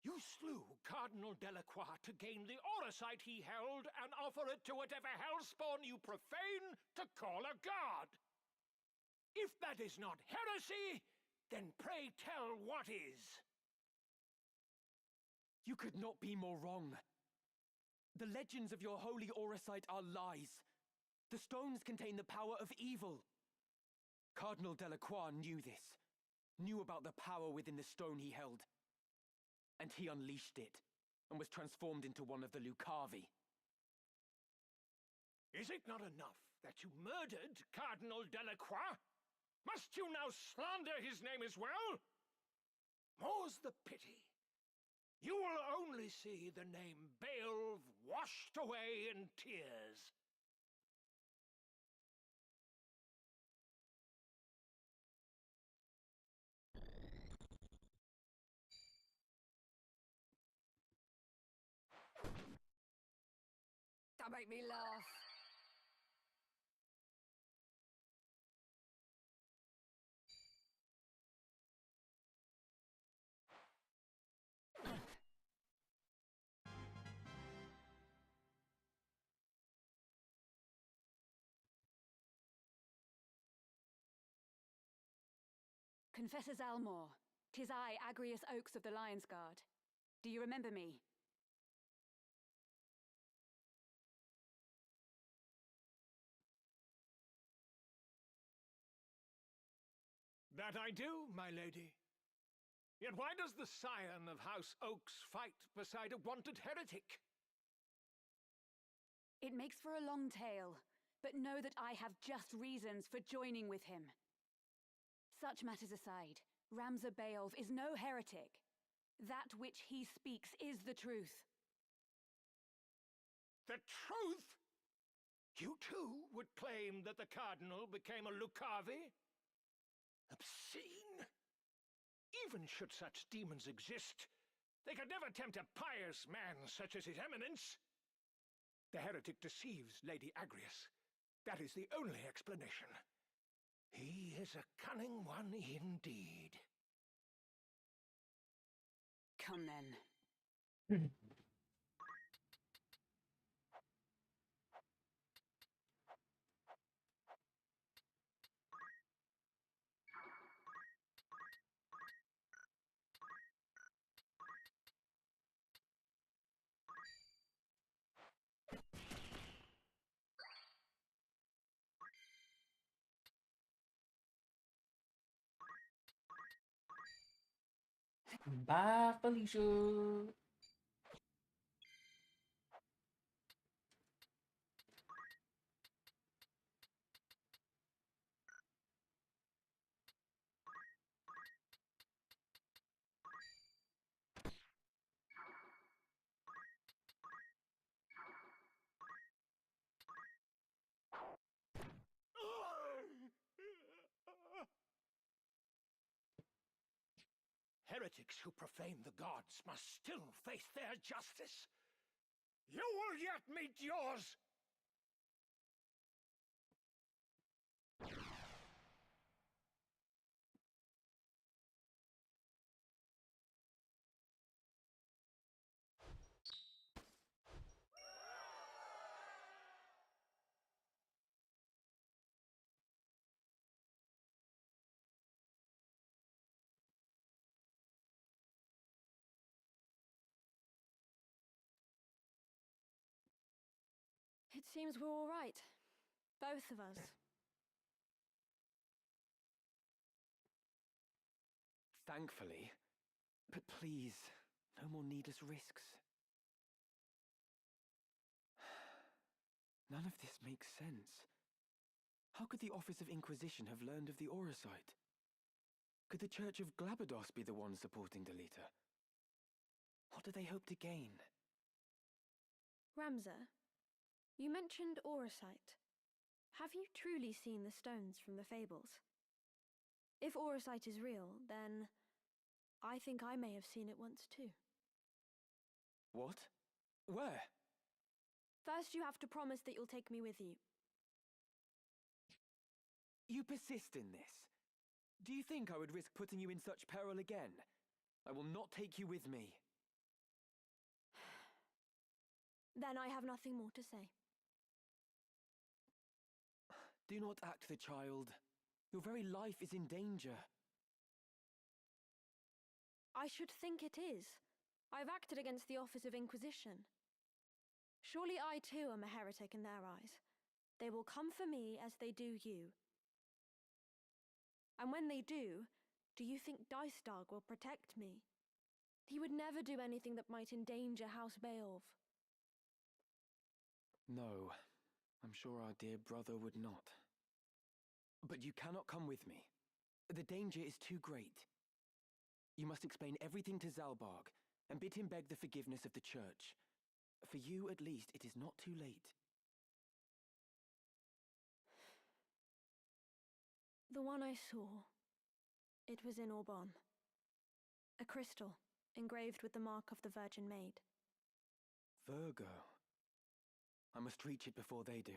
You slew Cardinal Delacroix to gain the Aurosite he held and offer it to whatever hellspawn you profane to call a god. If that is not heresy, then pray tell what is. You could not be more wrong. The legends of your holy Aurosite are lies. The stones contain the power of evil. Cardinal Delacroix knew this, knew about the power within the stone he held. And he unleashed it, and was transformed into one of the Lucavi. Is it not enough that you murdered Cardinal Delacroix? Must you now slander his name as well? More's the pity. You will only see the name Beowulf washed away in tears. That make me laugh. Confessor Zalmor, 'tis I, Agrius Oaks of the Lion's Guard. Do you remember me? That I do, my lady. Yet why does the scion of House Oaks fight beside a wanted heretic? It makes for a long tale, but know that I have just reasons for joining with him. Such matters aside, Ramza Beowulf is no heretic. That which he speaks is the truth. The truth? You too would claim that the Cardinal became a Lucavi? Obscene! Even should such demons exist, they could never tempt a pious man such as His Eminence. The heretic deceives Lady Agrius. That is the only explanation. He is a cunning one indeed. Come then. Bye, Felicia. Heretics who profane the gods must still face their justice. You will yet meet yours! Seems we're all right. Both of us. Thankfully. But please, no more needless risks. None of this makes sense. How could the Office of Inquisition have learned of the Auracite? Could the Church of Glabados be the one supporting Delita? What do they hope to gain? Ramza, you mentioned Auracite. Have you truly seen the stones from the fables? If Auracite is real, then I think I may have seen it once too. What? Where? First, you have to promise that you'll take me with you. You persist in this. Do you think I would risk putting you in such peril again? I will not take you with me. Then I have nothing more to say. Do not act the child. Your very life is in danger. I should think it is. I've acted against the Office of Inquisition. Surely I too am a heretic in their eyes. They will come for me as they do you. And when they do you think Dicedog will protect me? He would never do anything that might endanger House Beowulf. No, I'm sure our dear brother would not. But you cannot come with me. The danger is too great. You must explain everything to Zalbarg, and bid him beg the forgiveness of the Church. For you, at least, it is not too late. The one I saw, it was in Aubon. A crystal, engraved with the mark of the Virgin Maid. Virgo. I must reach it before they do.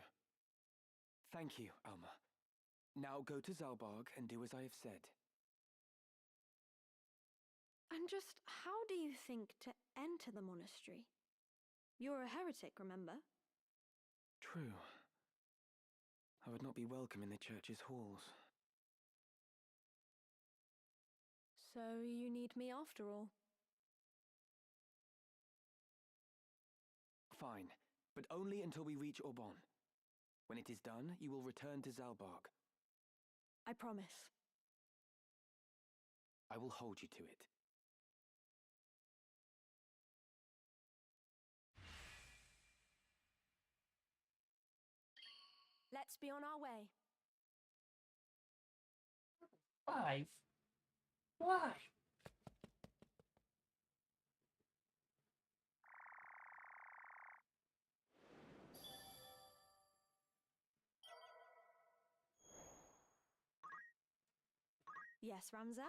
Thank you, Alma. Now go to Zalbarg and do as I have said. And just how do you think to enter the monastery? You're a heretic, remember? True. I would not be welcome in the church's halls. So you need me after all? Fine, but only until we reach Aubon. When it is done, you will return to Zalbarg. I promise. I will hold you to it. Let's be on our way. 5? Why? Yes, Ramza?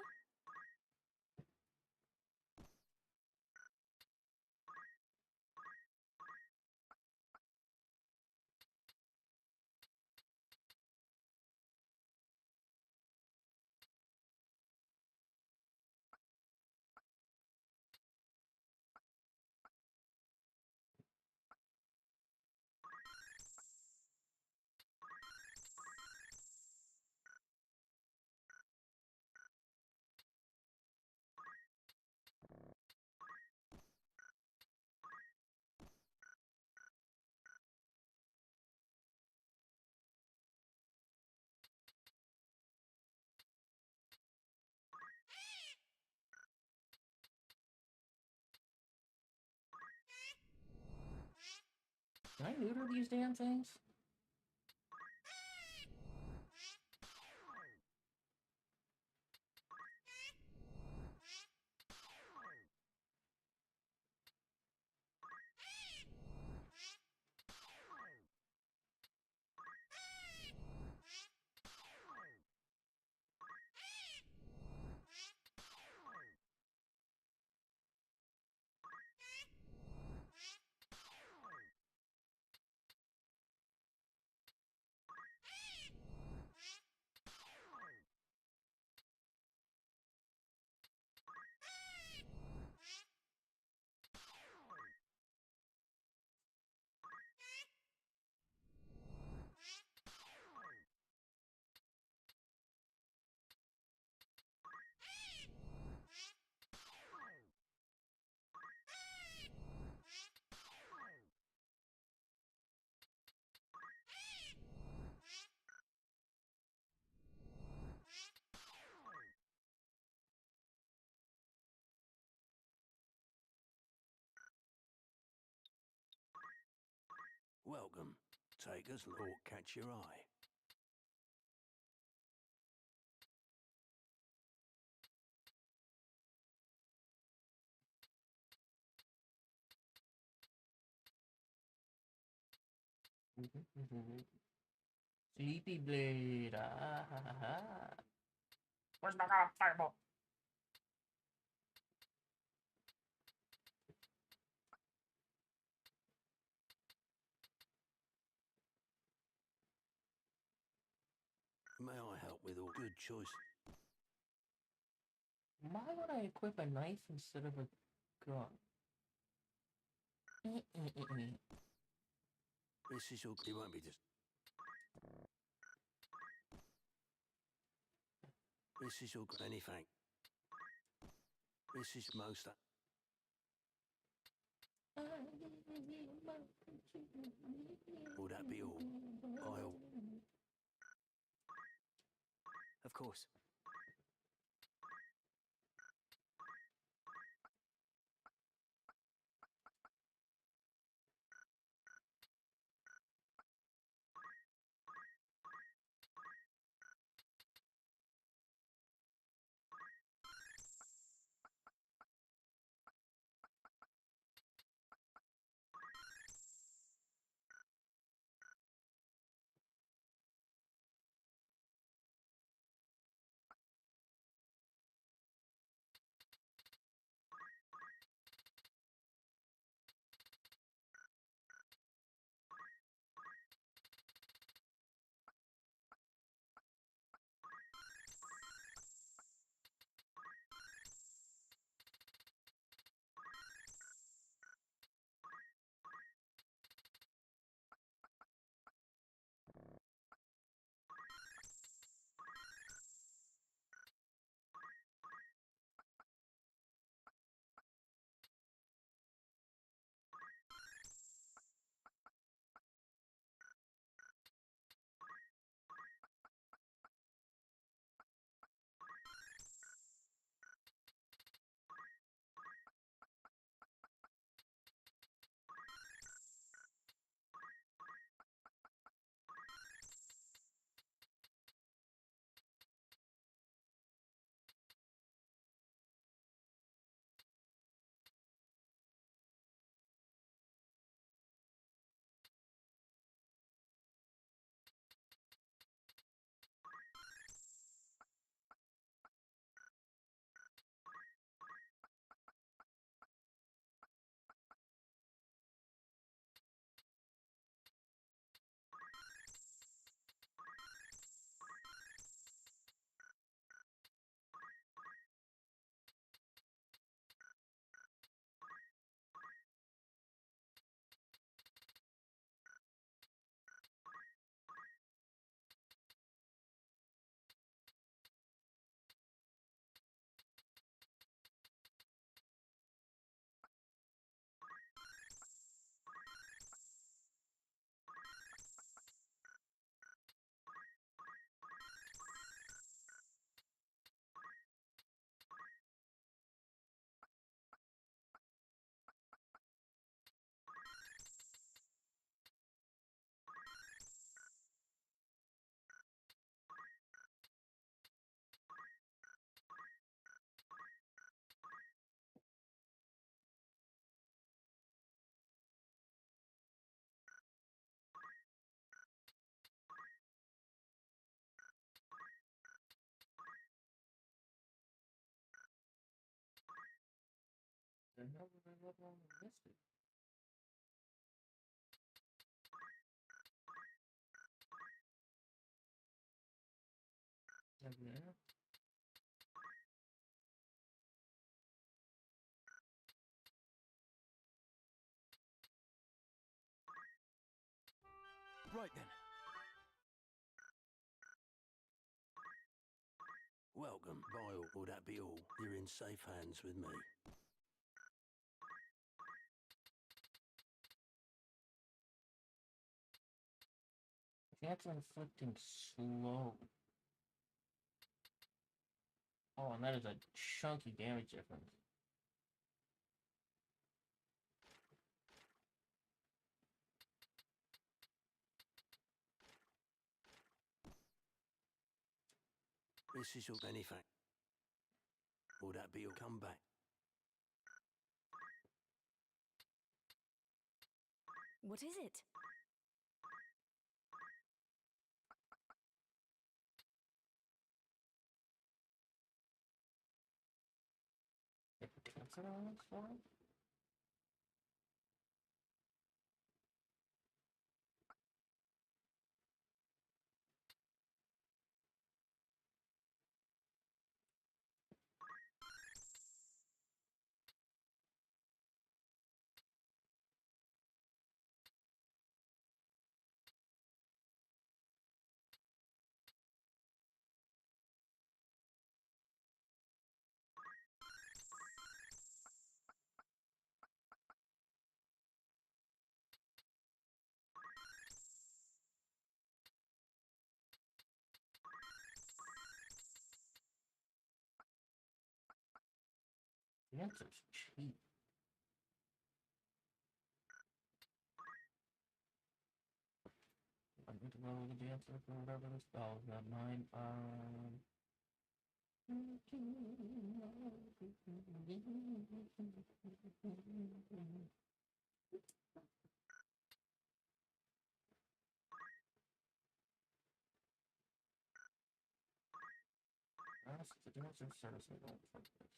Can I neuter these damn things? Welcome. Take us, or catch your eye. Sleepy Blade. Ah, ha, ha, ha. Where's my fireball? May I help with all good choice? Why would I equip a knife instead of a gun? This is your. It won't be just. This is your. Anything. This is most. Will that be all? I'll. Of course. Right then. Welcome. Vile, will that be all? You're in safe hands with me. That's inflicting slow. Oh, and that is a chunky damage difference. This is your anything. Will that be your comeback? What is it? The answer's cheap. I'm going to roll the answer for whatever the spell is. Got 9. Ask the dancer service I don't like this.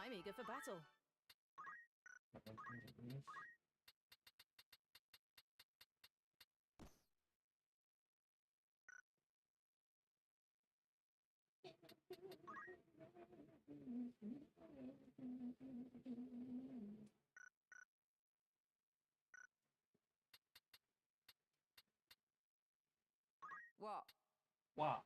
I'm eager for battle. What? Wow.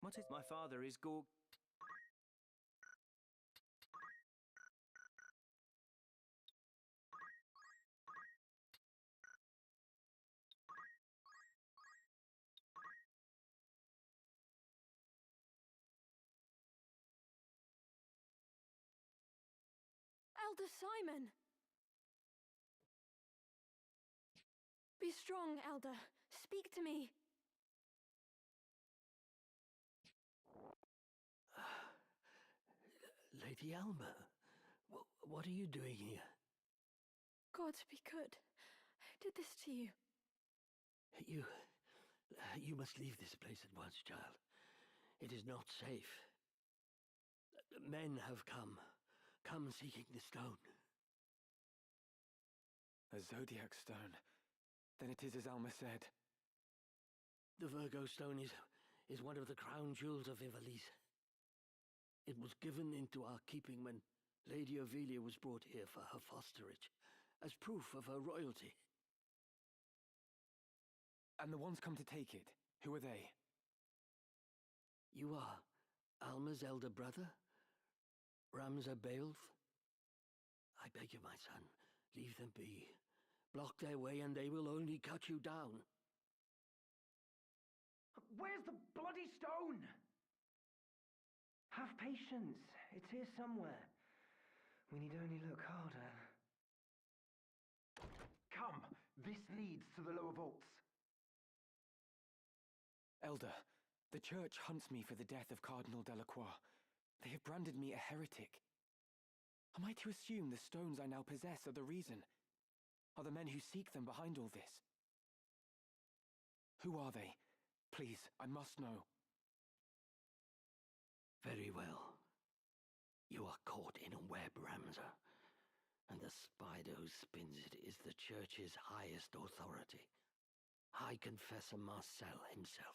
What is my father is Gorg? Elder Simon! Be strong, Elder. Speak to me. Lady Alma, what are you doing here? God be good. Who did this to you? You must leave this place at once, child. It is not safe. Men have come seeking the stone. A Zodiac stone. Then it is as Alma said. The Virgo stone is one of the crown jewels of Ivalice. It was given into our keeping when Lady Ovelia was brought here for her fosterage, as proof of her royalty. And the ones come to take it, who are they? You are Alma's elder brother, Ramza Beowulf. I beg you, my son, leave them be. Block their way and they will only cut you down. Where's the bloody stone? Have patience. It's here somewhere. We need only look harder. Come, this leads to the lower vaults. Elder, the church hunts me for the death of Cardinal Delacroix. They have branded me a heretic. Am I to assume the stones I now possess are the reason? Are the men who seek them behind all this? Who are they? Please, I must know. Very well. You are caught in a web, Ramza. And the spider who spins it is the church's highest authority, High Confessor Marcel himself.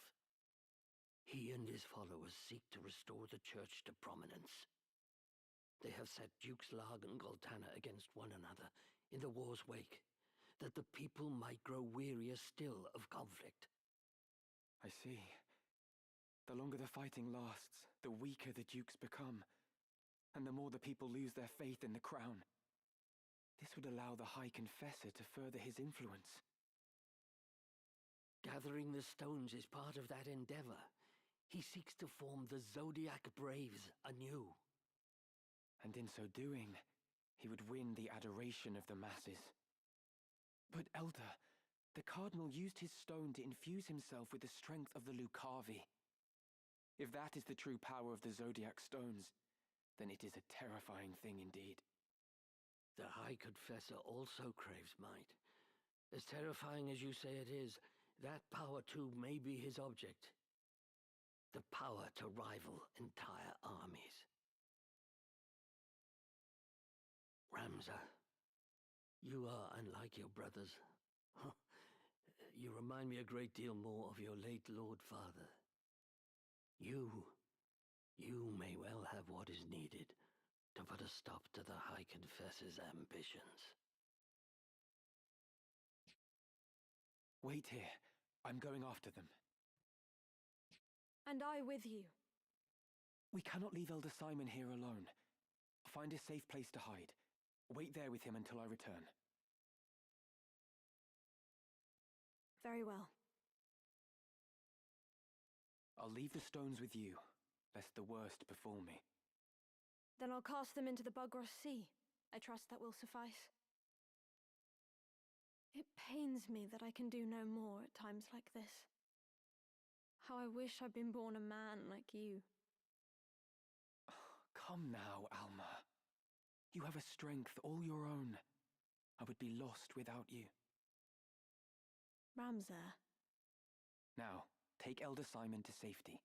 He and his followers seek to restore the church to prominence. They have set Dukes Larg and Goltana against one another in the war's wake, that the people might grow wearier still of conflict. I see. The longer the fighting lasts, the weaker the dukes become, and the more the people lose their faith in the crown. This would allow the High Confessor to further his influence. Gathering the stones is part of that endeavor. He seeks to form the Zodiac Braves anew. And in so doing, he would win the adoration of the masses. But, Elder, the Cardinal used his stone to infuse himself with the strength of the Lucavi. If that is the true power of the Zodiac stones, then it is a terrifying thing indeed. The High Confessor also craves might. As terrifying as you say it is, that power too may be his object. The power to rival entire armies. Ramza, you are unlike your brothers. You remind me a great deal more of your late Lord Father. You may well have what is needed to put a stop to the High Confessor's ambitions. Wait here. I'm going after them. And I with you. We cannot leave Elder Simon here alone. Find a safe place to hide. Wait there with him until I return. Very well. I'll leave the stones with you, lest the worst befall me. Then I'll cast them into the Bugros Sea. I trust that will suffice. It pains me that I can do no more at times like this. How I wish I'd been born a man like you. Come now, Alma. You have a strength all your own. I would be lost without you. Ramza. Now, take Elder Simon to safety.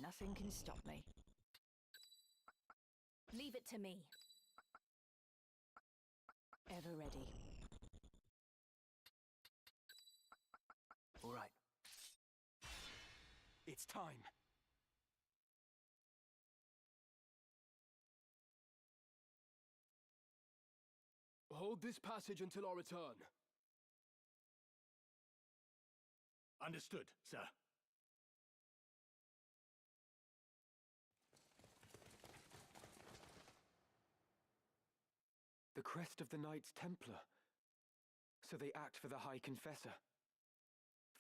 Nothing can stop me. Leave it to me. Ever ready. All right. It's time. Hold this passage until our return. Understood, sir. The crest of the Knights Templar. So they act for the High Confessor.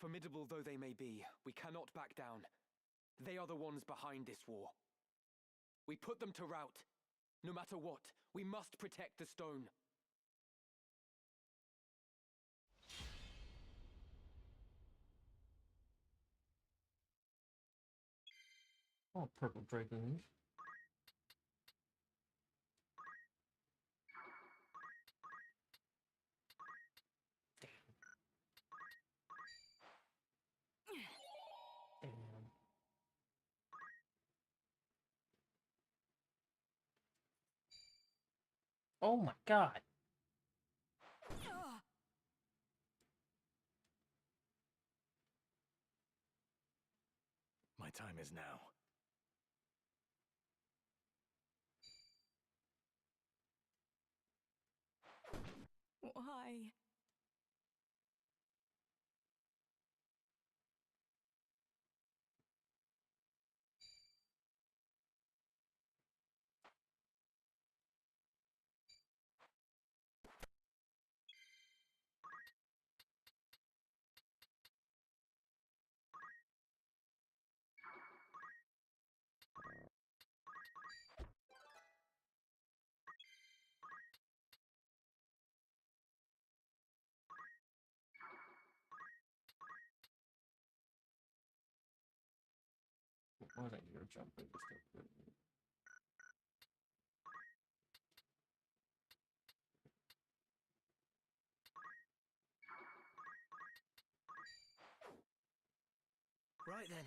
Formidable though they may be, we cannot back down. They are the ones behind this war. We put them to rout. No matter what, we must protect the stone. Oh, purple dragoons. Damn. Oh my god. My time is now. Why? What was that? Your jumping is still good. Right then.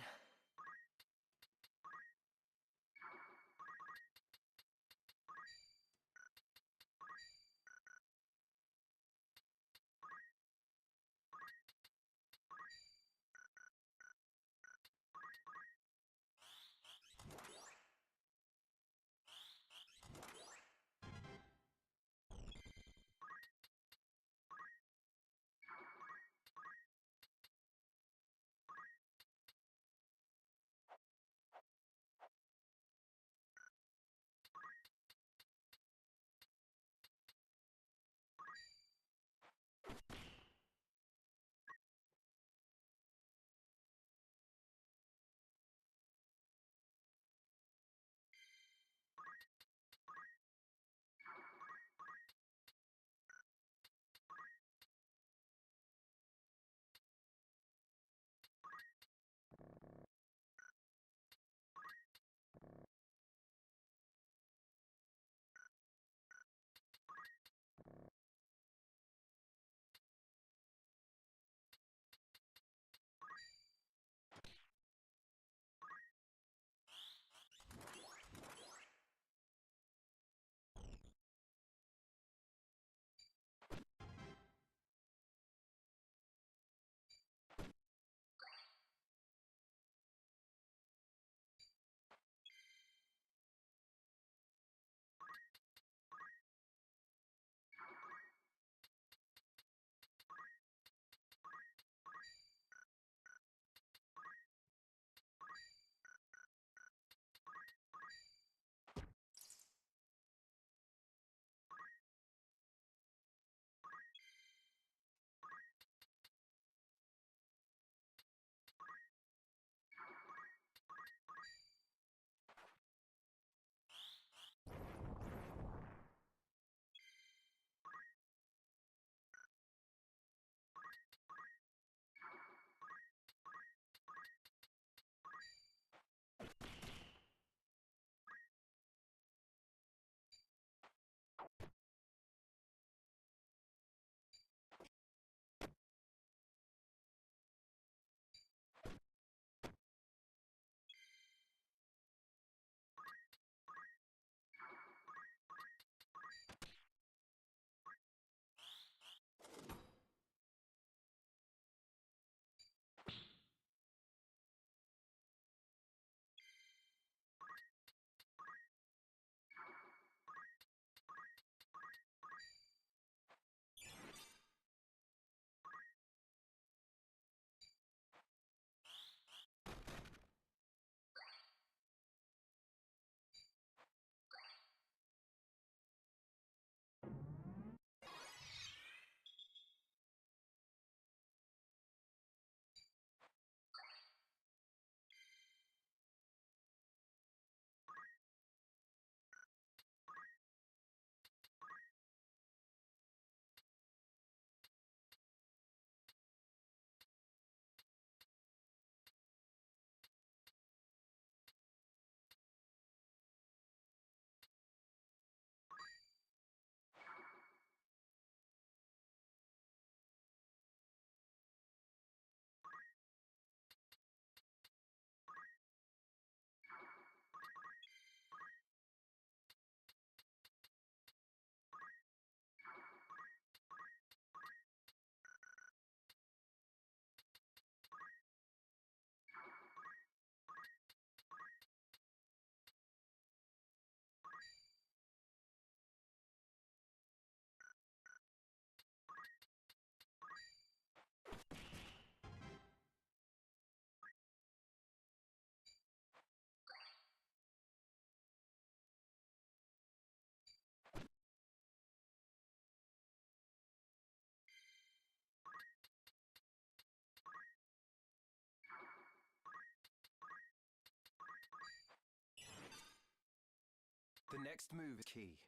The next move is key.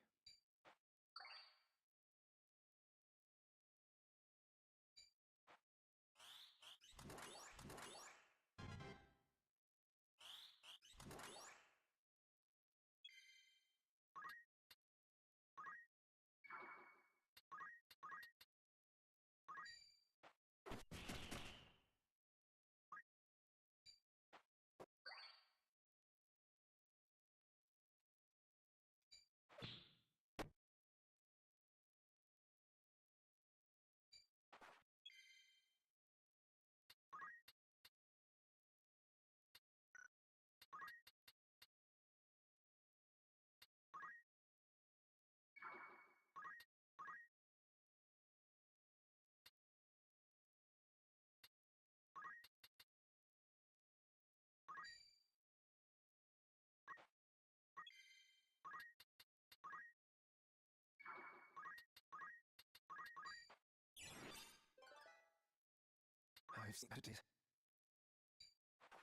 I've spotted it.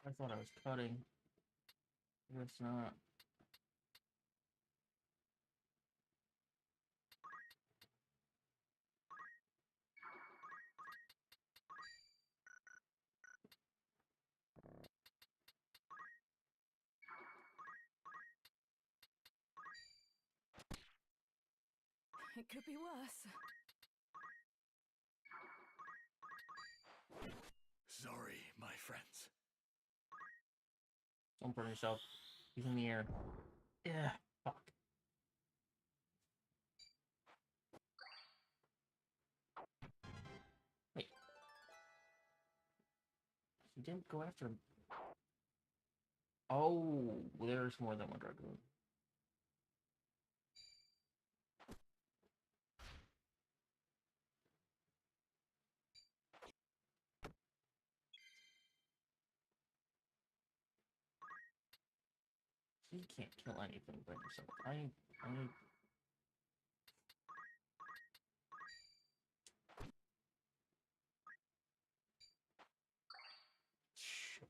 I thought I was cutting. I guess not. It could be worse. Sorry, my friends. Don't burn yourself. He's in the air. Yeah. Fuck. Wait. He didn't go after him. Oh, there's more than one dragoon. He can't kill anything by himself. I need... Shit.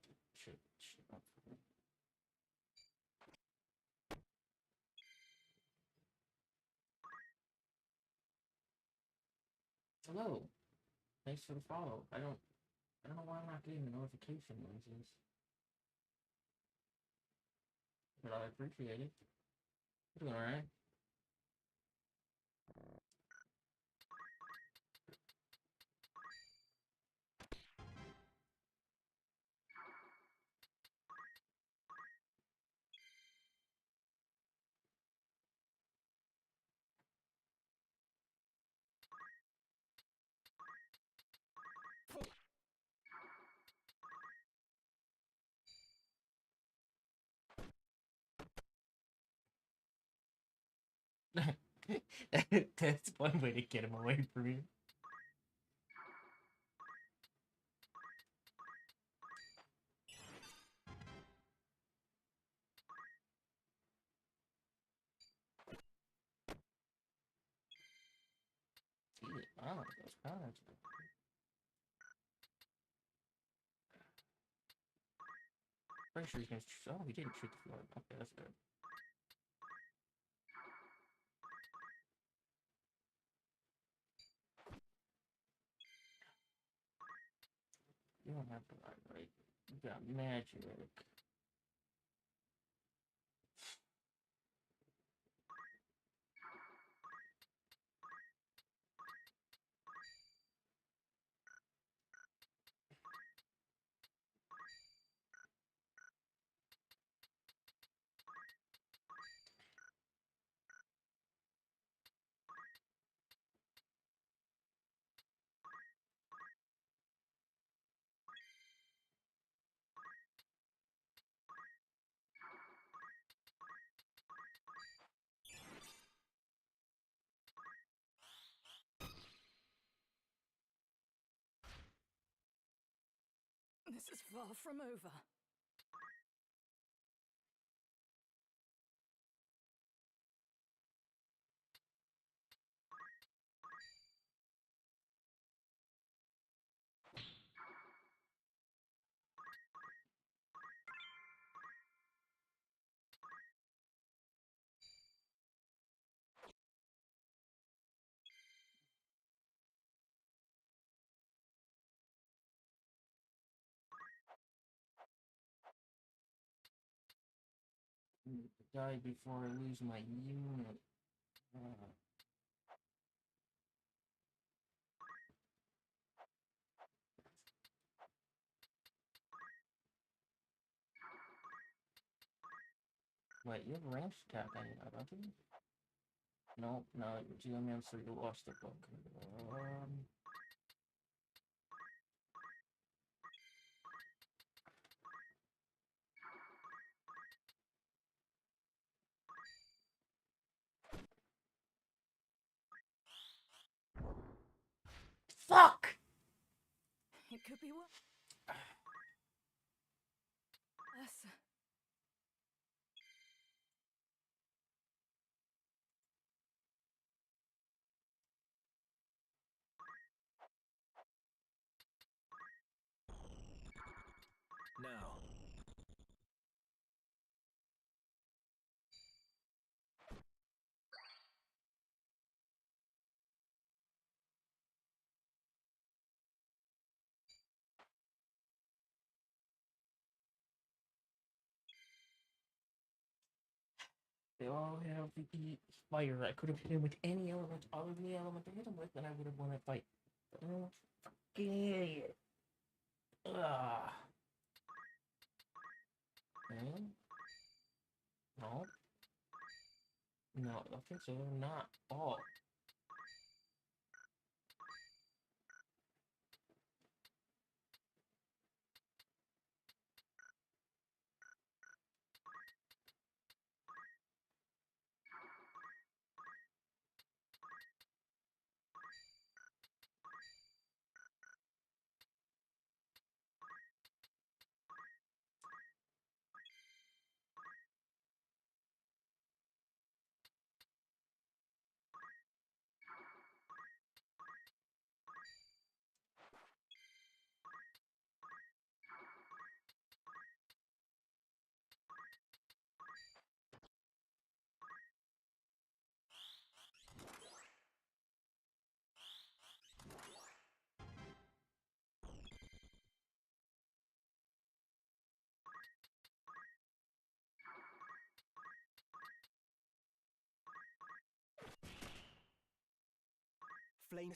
Hello. Thanks for the follow. I don't know why I'm not getting the notification noises. But I appreciate it. You're doing alright. That's one way to get him away from you. I don't like those cards. Pretty sure he's gonna shoot. Oh, he didn't shoot the floor. Okay, that's good. You don't have to ride, right? You got magic. This is far from over. Die before I lose my unit. Wait, you have ranged attack on you now, don't you? No, no, Geomancer, you lost the book. Fuck! It could be worse. Ursa. Now. They all have the fire. I could have hit him with any element other than the element to hit him with, and I would have won that fight. But I don't fucking idiot. Ugh. Okay. No. No, okay, so they're not all. Flames.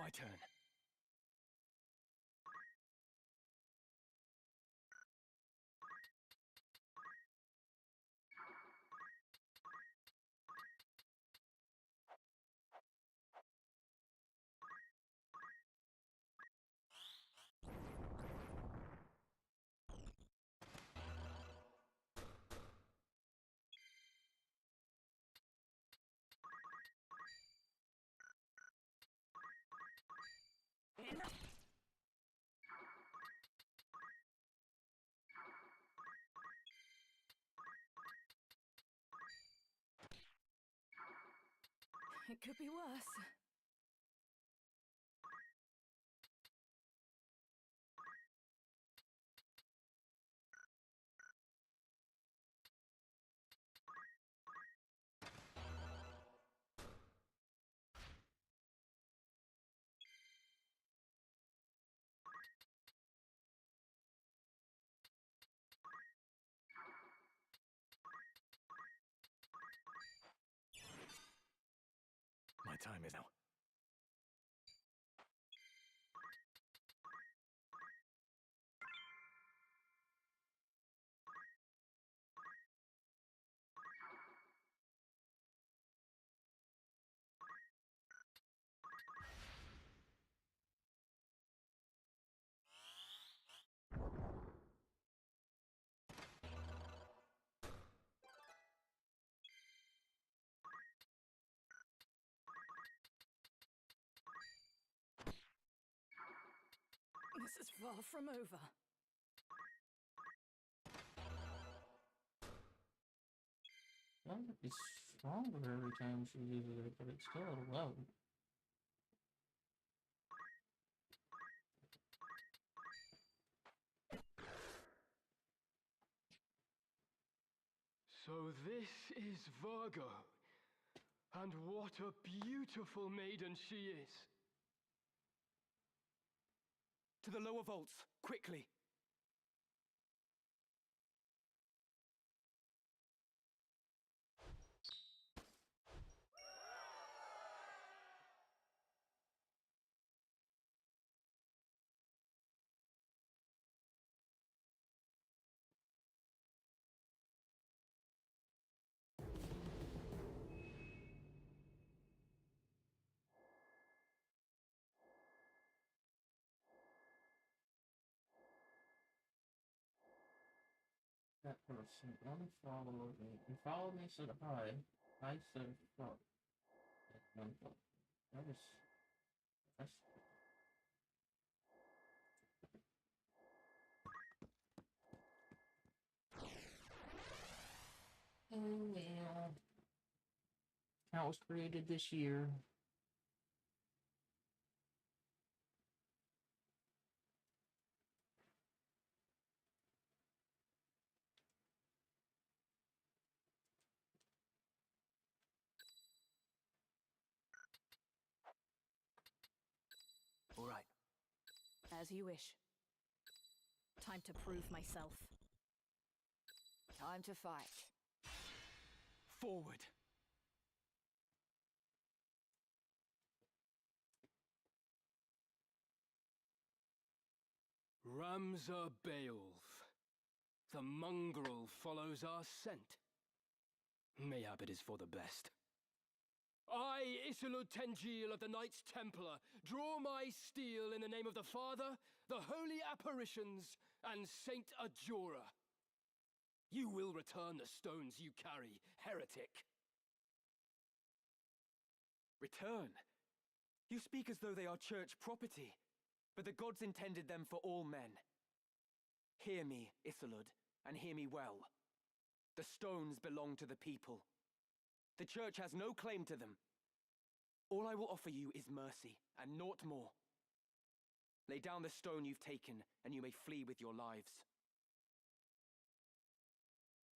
My turn. It could be worse. My time is now. This is far from over. Sounds like it's stronger every time she uses it, but it's still low. So this is Virgo. And what a beautiful maiden she is. To the lower vaults, quickly! That person unfollowed me. You followed me, said hi. I said fuck. And unfollowed. That was... That's... Oh well. That was created this year. All right. As you wish. Time to prove myself. Time to fight. Forward! Ramza Beowulf. The mongrel follows our scent. Mayhap it is for the best. I, Isilud Tengil of the Knights Templar, draw my steel in the name of the Father, the Holy Apparitions, and Saint Ajora. You will return the stones you carry, heretic. Return? You speak as though they are church property, but the gods intended them for all men. Hear me, Isilud, and hear me well. The stones belong to the people. The church has no claim to them. All I will offer you is mercy, and naught more. Lay down the stone you've taken, and you may flee with your lives.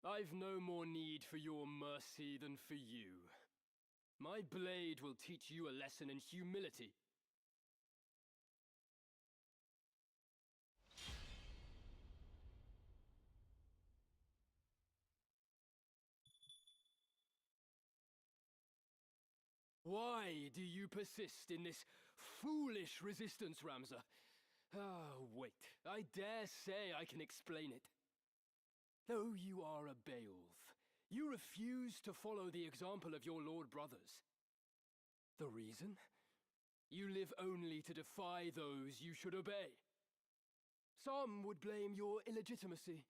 I've no more need for your mercy than for you. My blade will teach you a lesson in humility. Why do you persist in this foolish resistance, Ramza. Ah, wait. I dare say I can explain it. Though you are a Beowulf, you refuse to follow the example of your lord brothers. The reason? You live only to defy those you should obey. Some would blame your illegitimacy,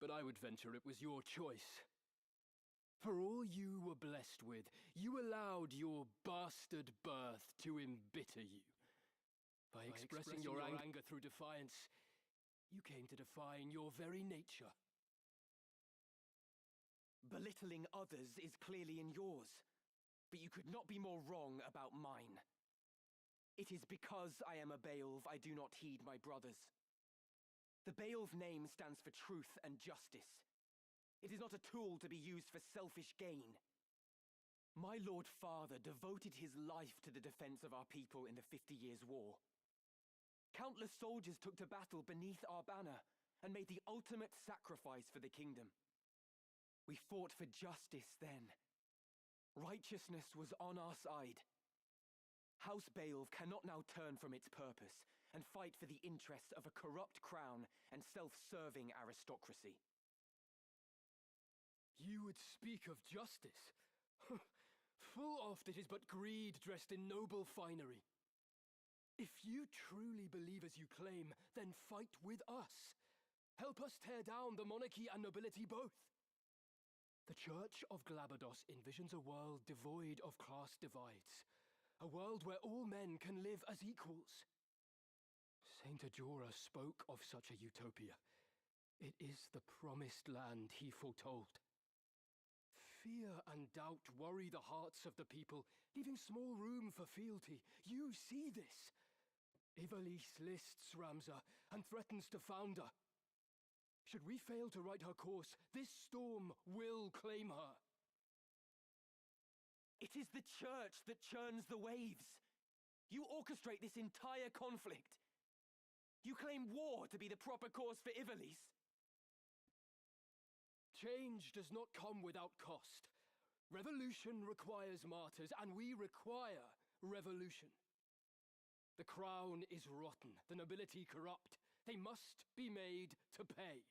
but I would venture it was your choice. For all you were blessed with, you allowed your bastard birth to embitter you. By expressing your anger through defiance, you came to define your very nature. Belittling others is clearly in yours, but you could not be more wrong about mine. It is because I am a Beowulf I do not heed my brothers. The Beowulf name stands for truth and justice. It is not a tool to be used for selfish gain. My Lord Father devoted his life to the defense of our people in the 50 Years' War. Countless soldiers took to battle beneath our banner and made the ultimate sacrifice for the kingdom. We fought for justice then. Righteousness was on our side. House Beowulf cannot now turn from its purpose and fight for the interests of a corrupt crown and self-serving aristocracy. You would speak of justice? Full oft it is but greed dressed in noble finery. If you truly believe as you claim, then fight with us. Help us tear down the monarchy and nobility both. The Church of Glabados envisions a world devoid of class divides. A world where all men can live as equals. Saint Ajora spoke of such a utopia. It is the promised land he foretold. Fear and doubt worry the hearts of the people, leaving small room for fealty. You see this. Ivalice lists Ramza and threatens to found her. Should we fail to right her course, this storm will claim her. It is the Church that churns the waves. You orchestrate this entire conflict. You claim war to be the proper course for Ivalice. Change does not come without cost. Revolution requires martyrs, and we require revolution. The crown is rotten, the nobility corrupt. They must be made to pay.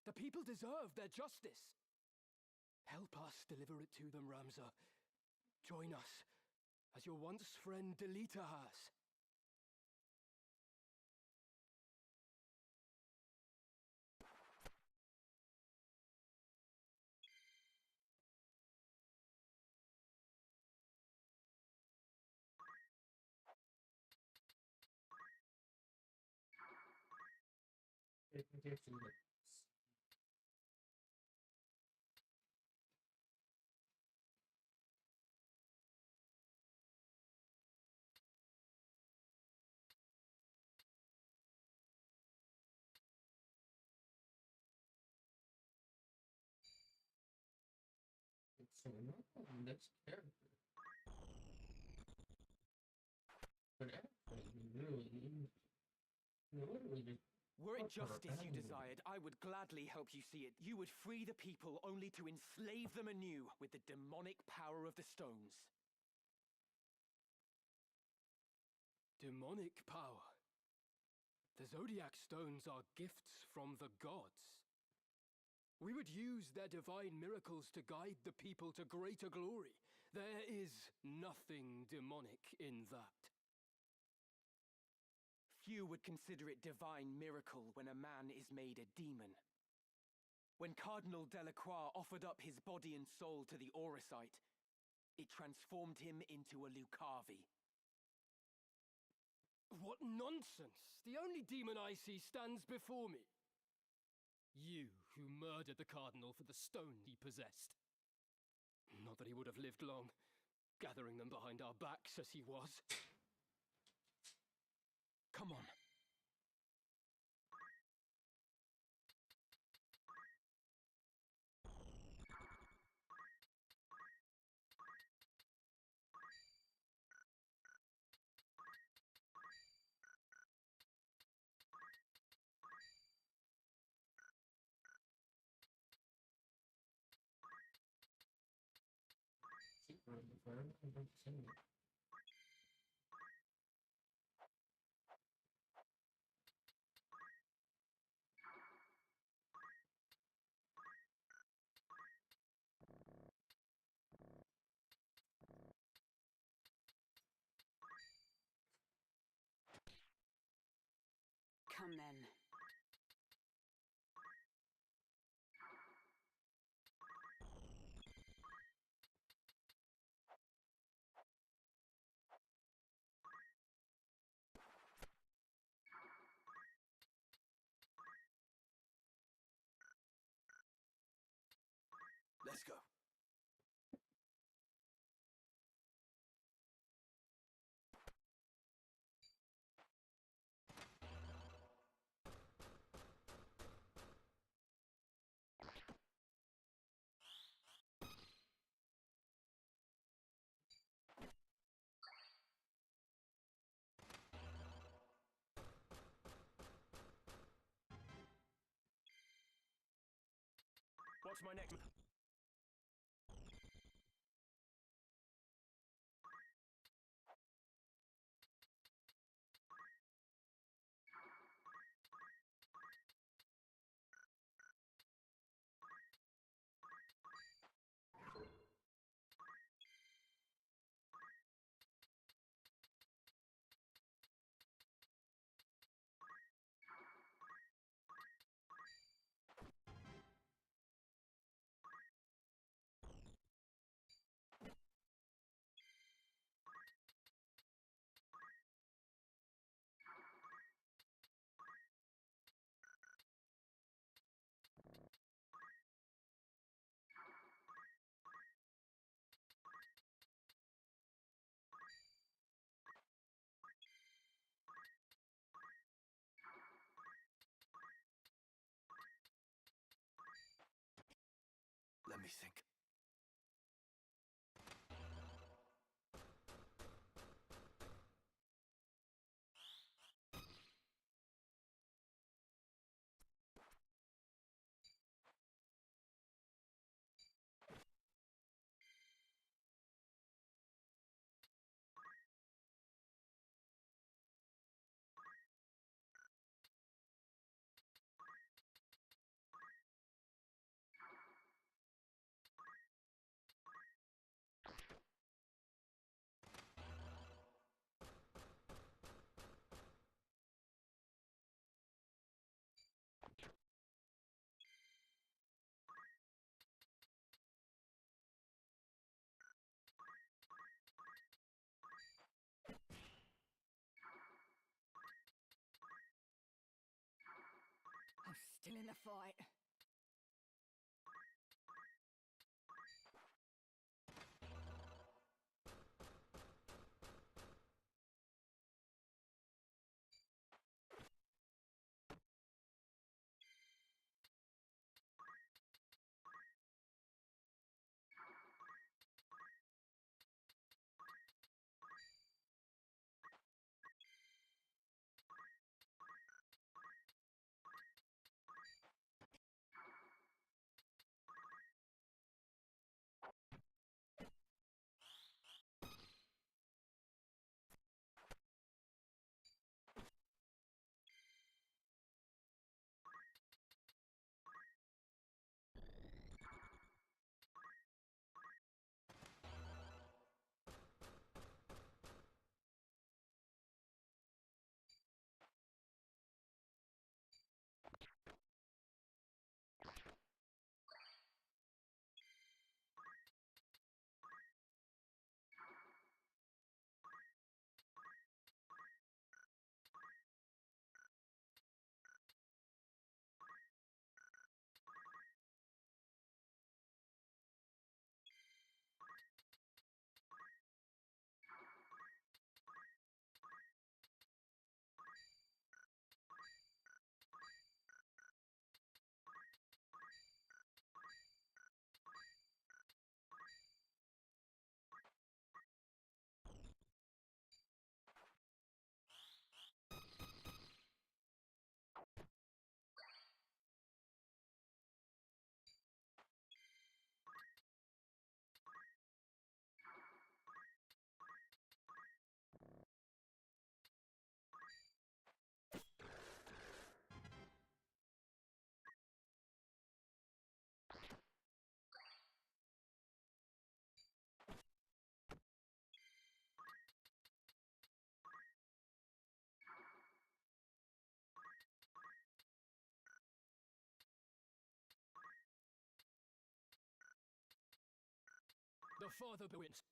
The people deserve their justice. Help us deliver it to them, Ramza. Join us, as your once friend Delita has. So next character. But actually, literally just. Were it justice you desired, I would gladly help you see it. You would free the people only to enslave them anew with the demonic power of the stones. Demonic power? The Zodiac stones are gifts from the gods. We would use their divine miracles to guide the people to greater glory. There is nothing demonic in that. Few would consider it divine miracle when a man is made a demon. When Cardinal Delacroix offered up his body and soul to the Auracite, it transformed him into a Lucavi. What nonsense! The only demon I see stands before me. You who murdered the Cardinal for the stone he possessed. Not that he would have lived long, gathering them behind our backs as he was. Come on. down then. Let's go. What's my next... Let me think. I'm still in the fight. Father Bewins.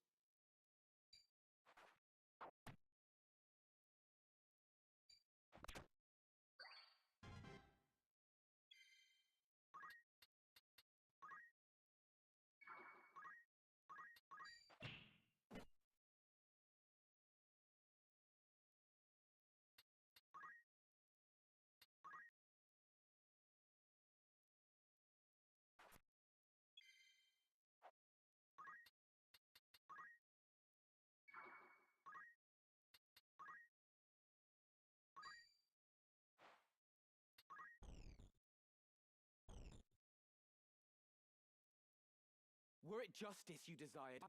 Were it justice you desired...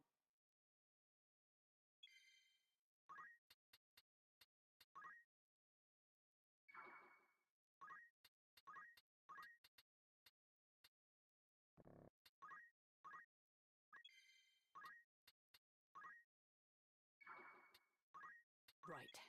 Right.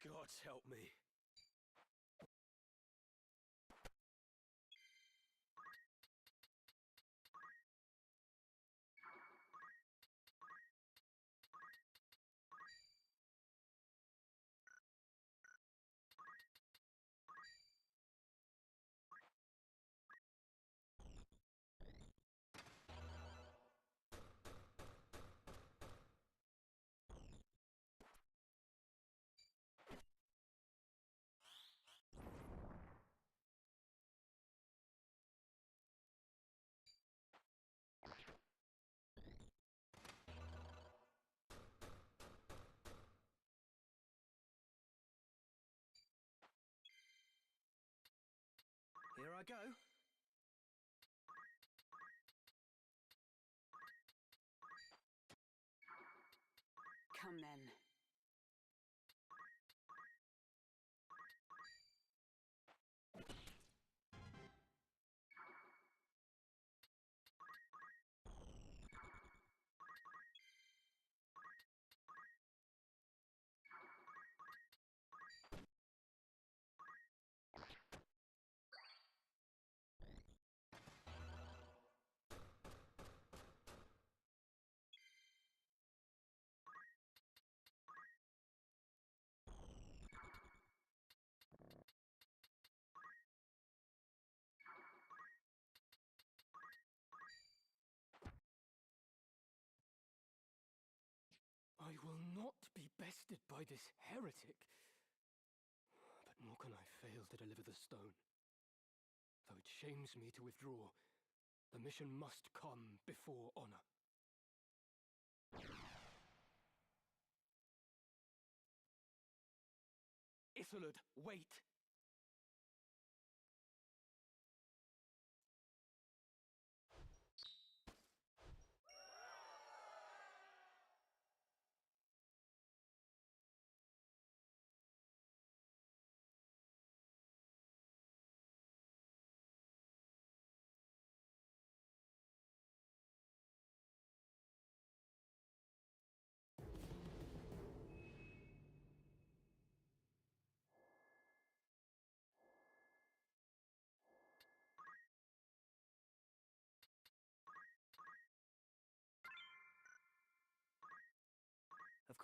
God help me. Here I go. Come then. I will not be bested by this heretic. But nor can I fail to deliver the stone. Though it shames me to withdraw, the mission must come before honor. Isolde, wait!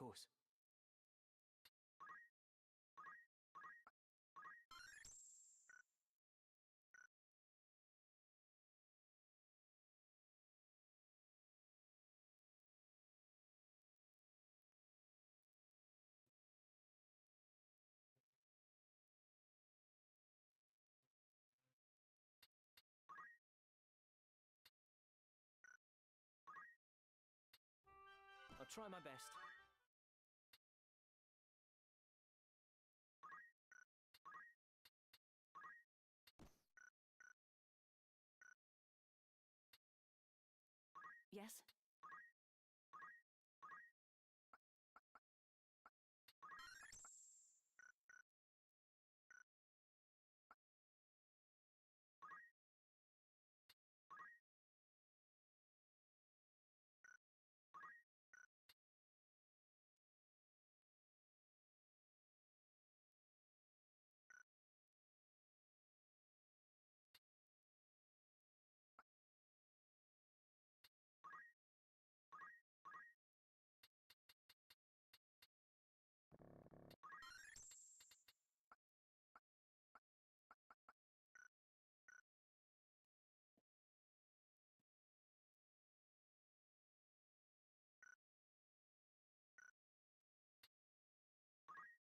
course. I'll try my best. Yes?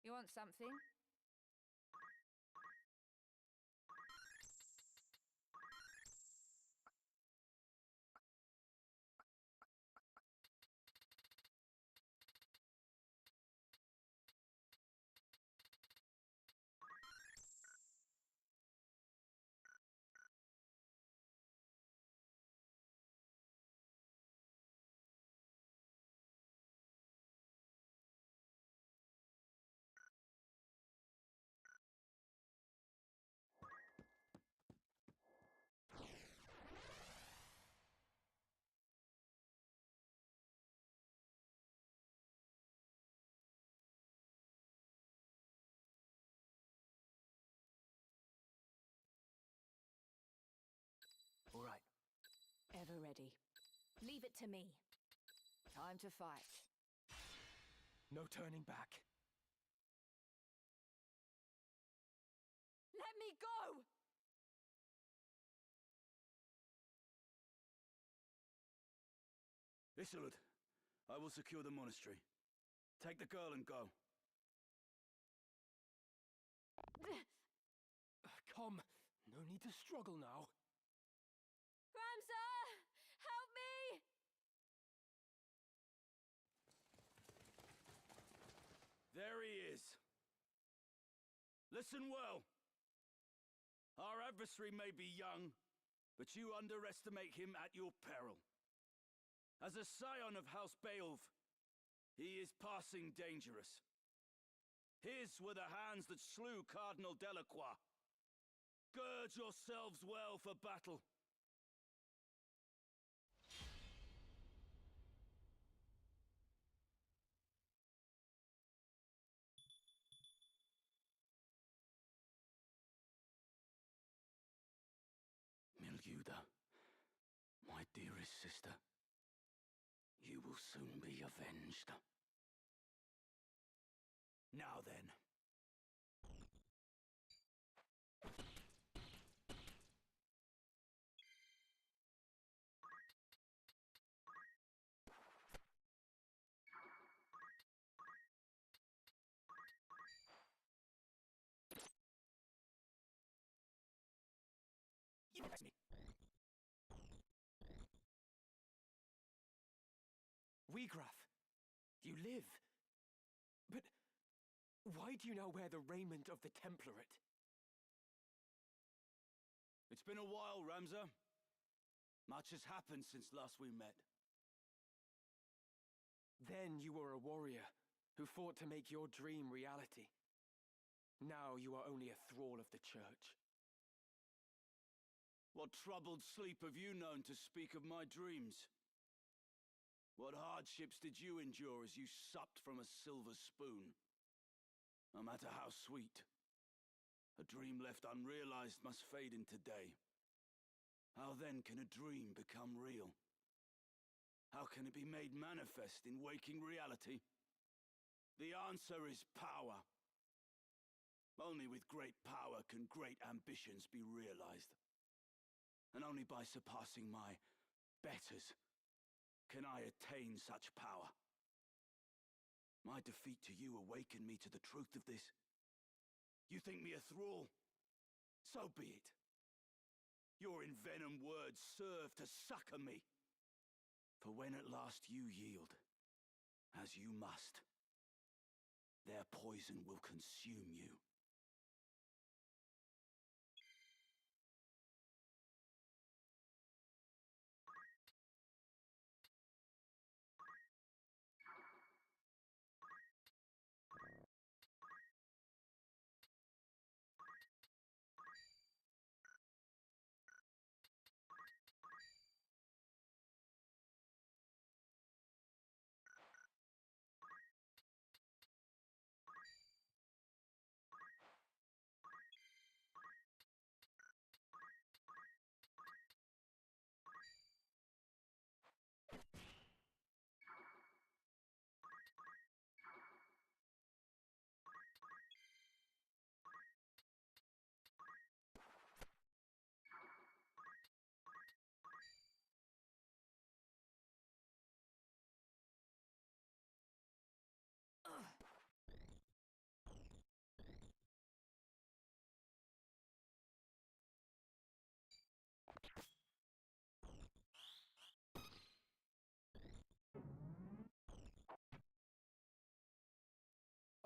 You want something? All right. Ever ready. Leave it to me. Time to fight. No turning back. Let me go! Isilud, I will secure the monastery. Take the girl and go. Come, no need to struggle now. Ramza! Help me! There he is. Listen well. Our adversary may be young, but you underestimate him at your peril. As a scion of House Beowulf, he is passing dangerous. His were the hands that slew Cardinal Delacroix. Gird yourselves well for battle. Milguda, my dearest sister, you will soon be avenged. Now then. You arrest me. Wheagraff, you live. But why do you now wear the raiment of the Template? It's been a while, Ramza. Much has happened since last we met. Then you were a warrior who fought to make your dream reality. Now you are only a thrall of the Church. What troubled sleep have you known to speak of my dreams? What hardships did you endure as you supped from a silver spoon? No matter how sweet, a dream left unrealized must fade into day. How then can a dream become real? How can it be made manifest in waking reality? The answer is power. Only with great power can great ambitions be realized. And only by surpassing my betters can I attain such power. My defeat to you awakened me to the truth of this. You think me a thrall? So be it. Your envenomed words serve to succor me. For when at last you yield, as you must, their poison will consume you.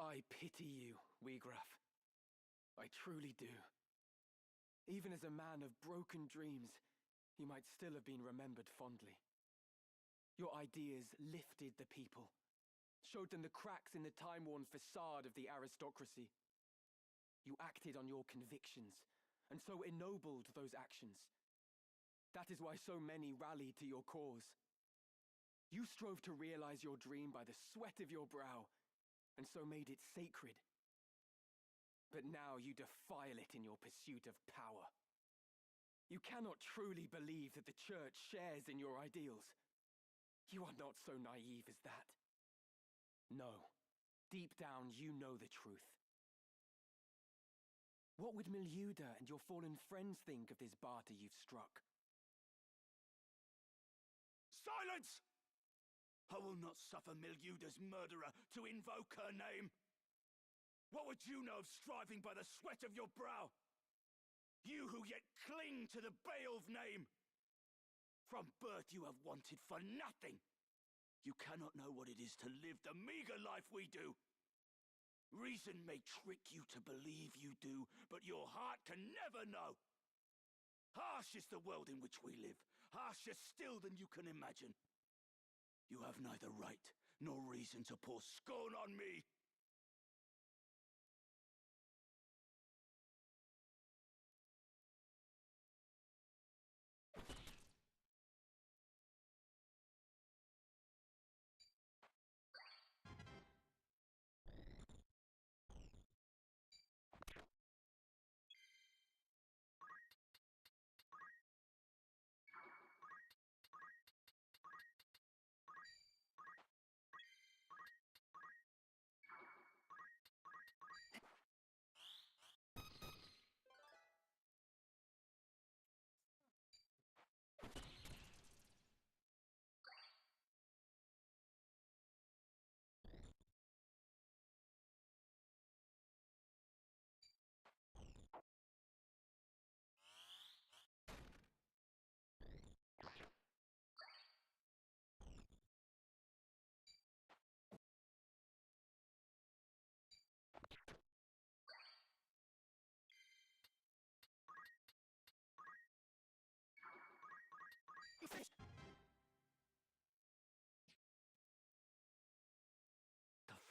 I pity you, Wiegraf. I truly do. Even as a man of broken dreams, you might still have been remembered fondly. Your ideas lifted the people, showed them the cracks in the time-worn facade of the aristocracy. You acted on your convictions, and so ennobled those actions. That is why so many rallied to your cause. You strove to realize your dream by the sweat of your brow, and so made it sacred. But now you defile it in your pursuit of power. You cannot truly believe that the Church shares in your ideals. You are not so naive as that. No, deep down you know the truth. What would Miluda and your fallen friends think of this barter you've struck? Silence! I will not suffer Miluda's murderer to invoke her name. What would you know of striving by the sweat of your brow? You who yet cling to the Beowulf name. From birth you have wanted for nothing. You cannot know what it is to live the meager life we do. Reason may trick you to believe you do, but your heart can never know. Harsh is the world in which we live, harsher still than you can imagine. You have neither right nor reason to pour scorn on me.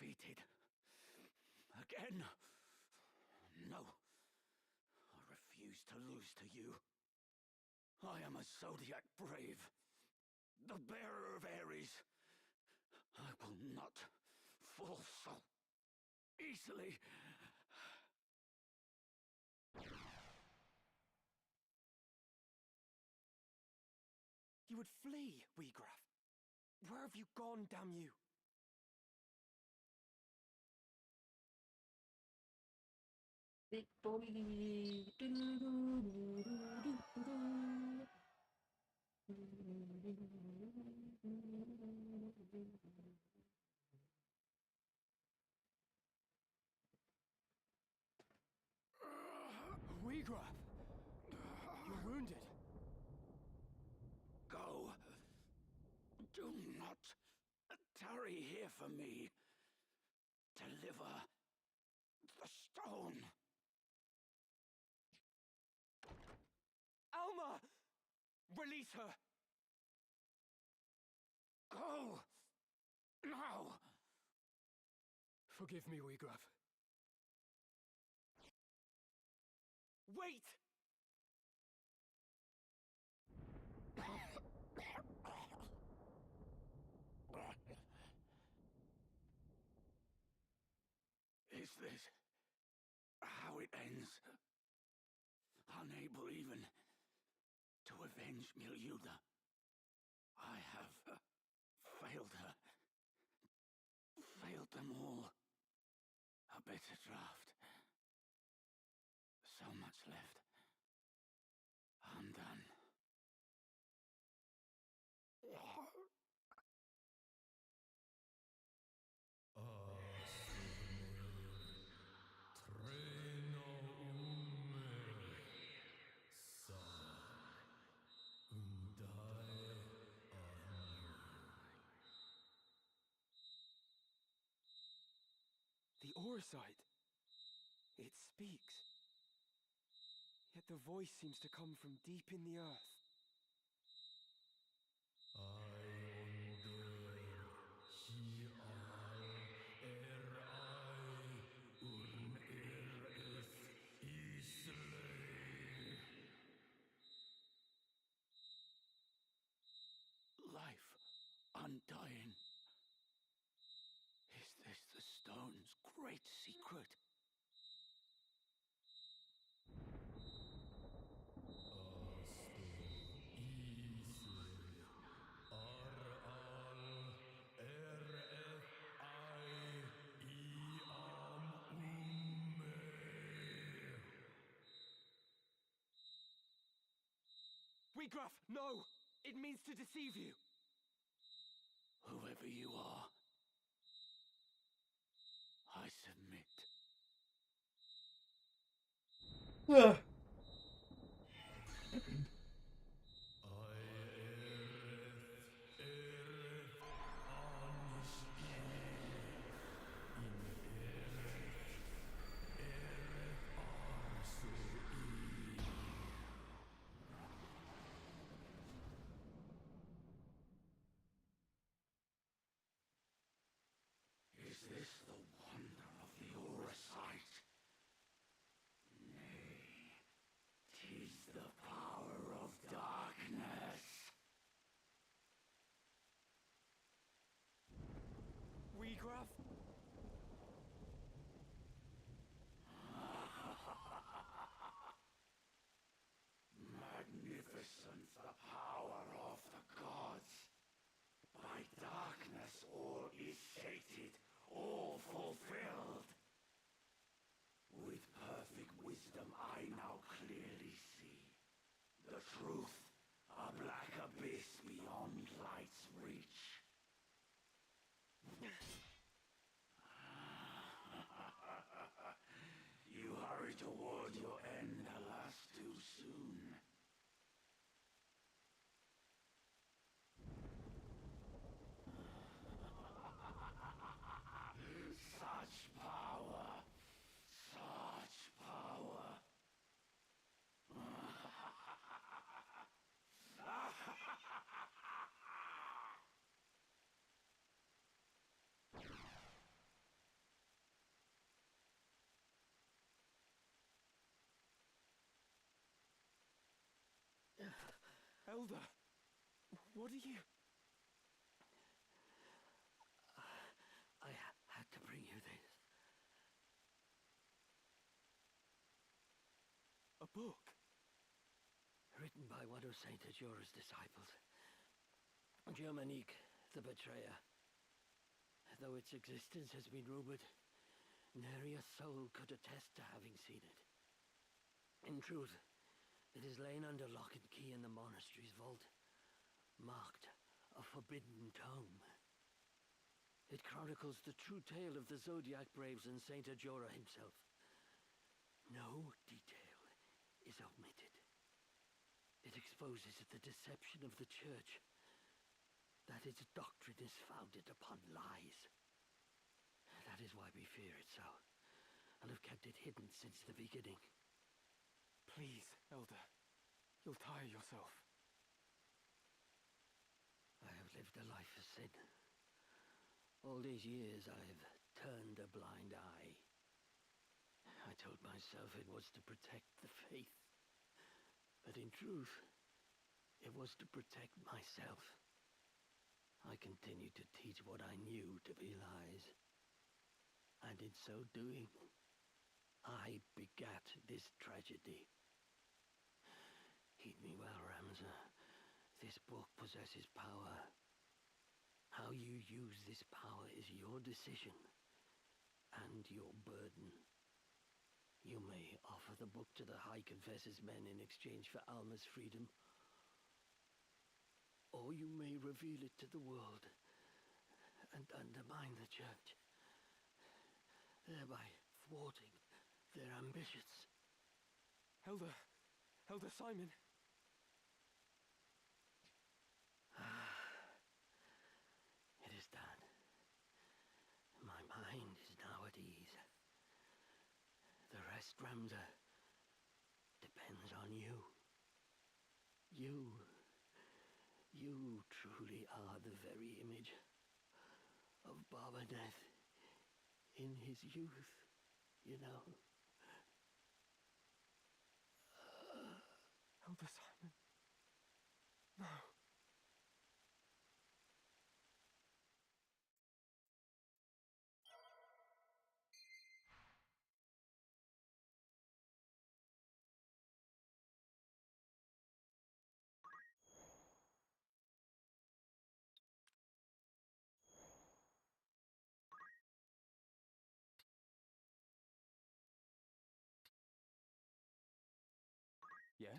Defeated. Again? No. I refuse to lose to you. I am a Zodiac brave. The bearer of Ares. I will not fall so easily. You would flee, Wiegraf. Where have you gone, damn you? Victory! Weegraf! You're wounded. Go. Do not tarry here for me. Deliver the stone. Alma! Release her! Go! Now! Forgive me, Weegraf. Wait! Is this how it ends? Unable even to avenge Milyuda. I have failed her. Failed them all. A bitter draught. So much left. Undone. The Auracite. It speaks. Yet the voice seems to come from deep in the earth. Life undying. Is this the stone's great secret? Weegraf, no! It means to deceive you! Whoever you are, I submit. Is this the wonder of the Auracite? Nay, 'tis the power of darkness. Weegraf? Magnificent the power of the gods. By darkness all is sated, all fulfilled. With perfect wisdom I now clearly see the truth, a black abyss beyond light's reach. You hurry toward your end, alas, too soon. Such power! Such power! Elder, what are you... I had to bring you this. A book? Written by one of Saint Ajure's disciples. Germanique, the Betrayer. Though its existence has been rumored, Nary a soul could attest to having seen it. In truth, it is lain under lock and key in the monastery's vault, marked a forbidden tome. It chronicles the true tale of the Zodiac Braves and Saint Ajora himself. No detail is omitted. It exposes the deception of the Church, that its doctrine is founded upon lies. That is why we fear it so, and have kept it hidden since the beginning. Please, Elder. You'll tire yourself. I have lived a life of sin. All these years I've turned a blind eye. I told myself it was to protect the faith. But in truth, it was to protect myself. I continued to teach what I knew to be lies. And in so doing, I begat this tragedy. Heed me well, Ramza. This book possesses power. How you use this power is your decision and your burden. You may offer the book to the High Confessor's men in exchange for Alma's freedom, or you may reveal it to the world and undermine the Church, thereby thwarting their ambitions. Elder Simon. It is done. My mind is now at ease. The rest, Ramza, depends on you. You truly are the very image of Barbanet in his youth, you know. Elder Simon. No. Yes?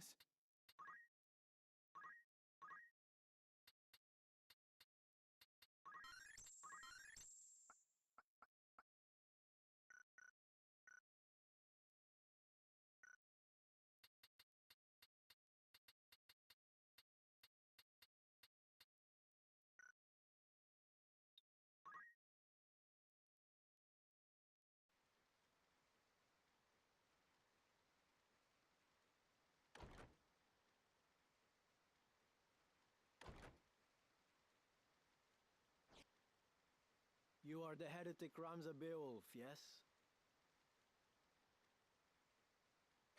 You are the heretic Ramza Beowulf, yes?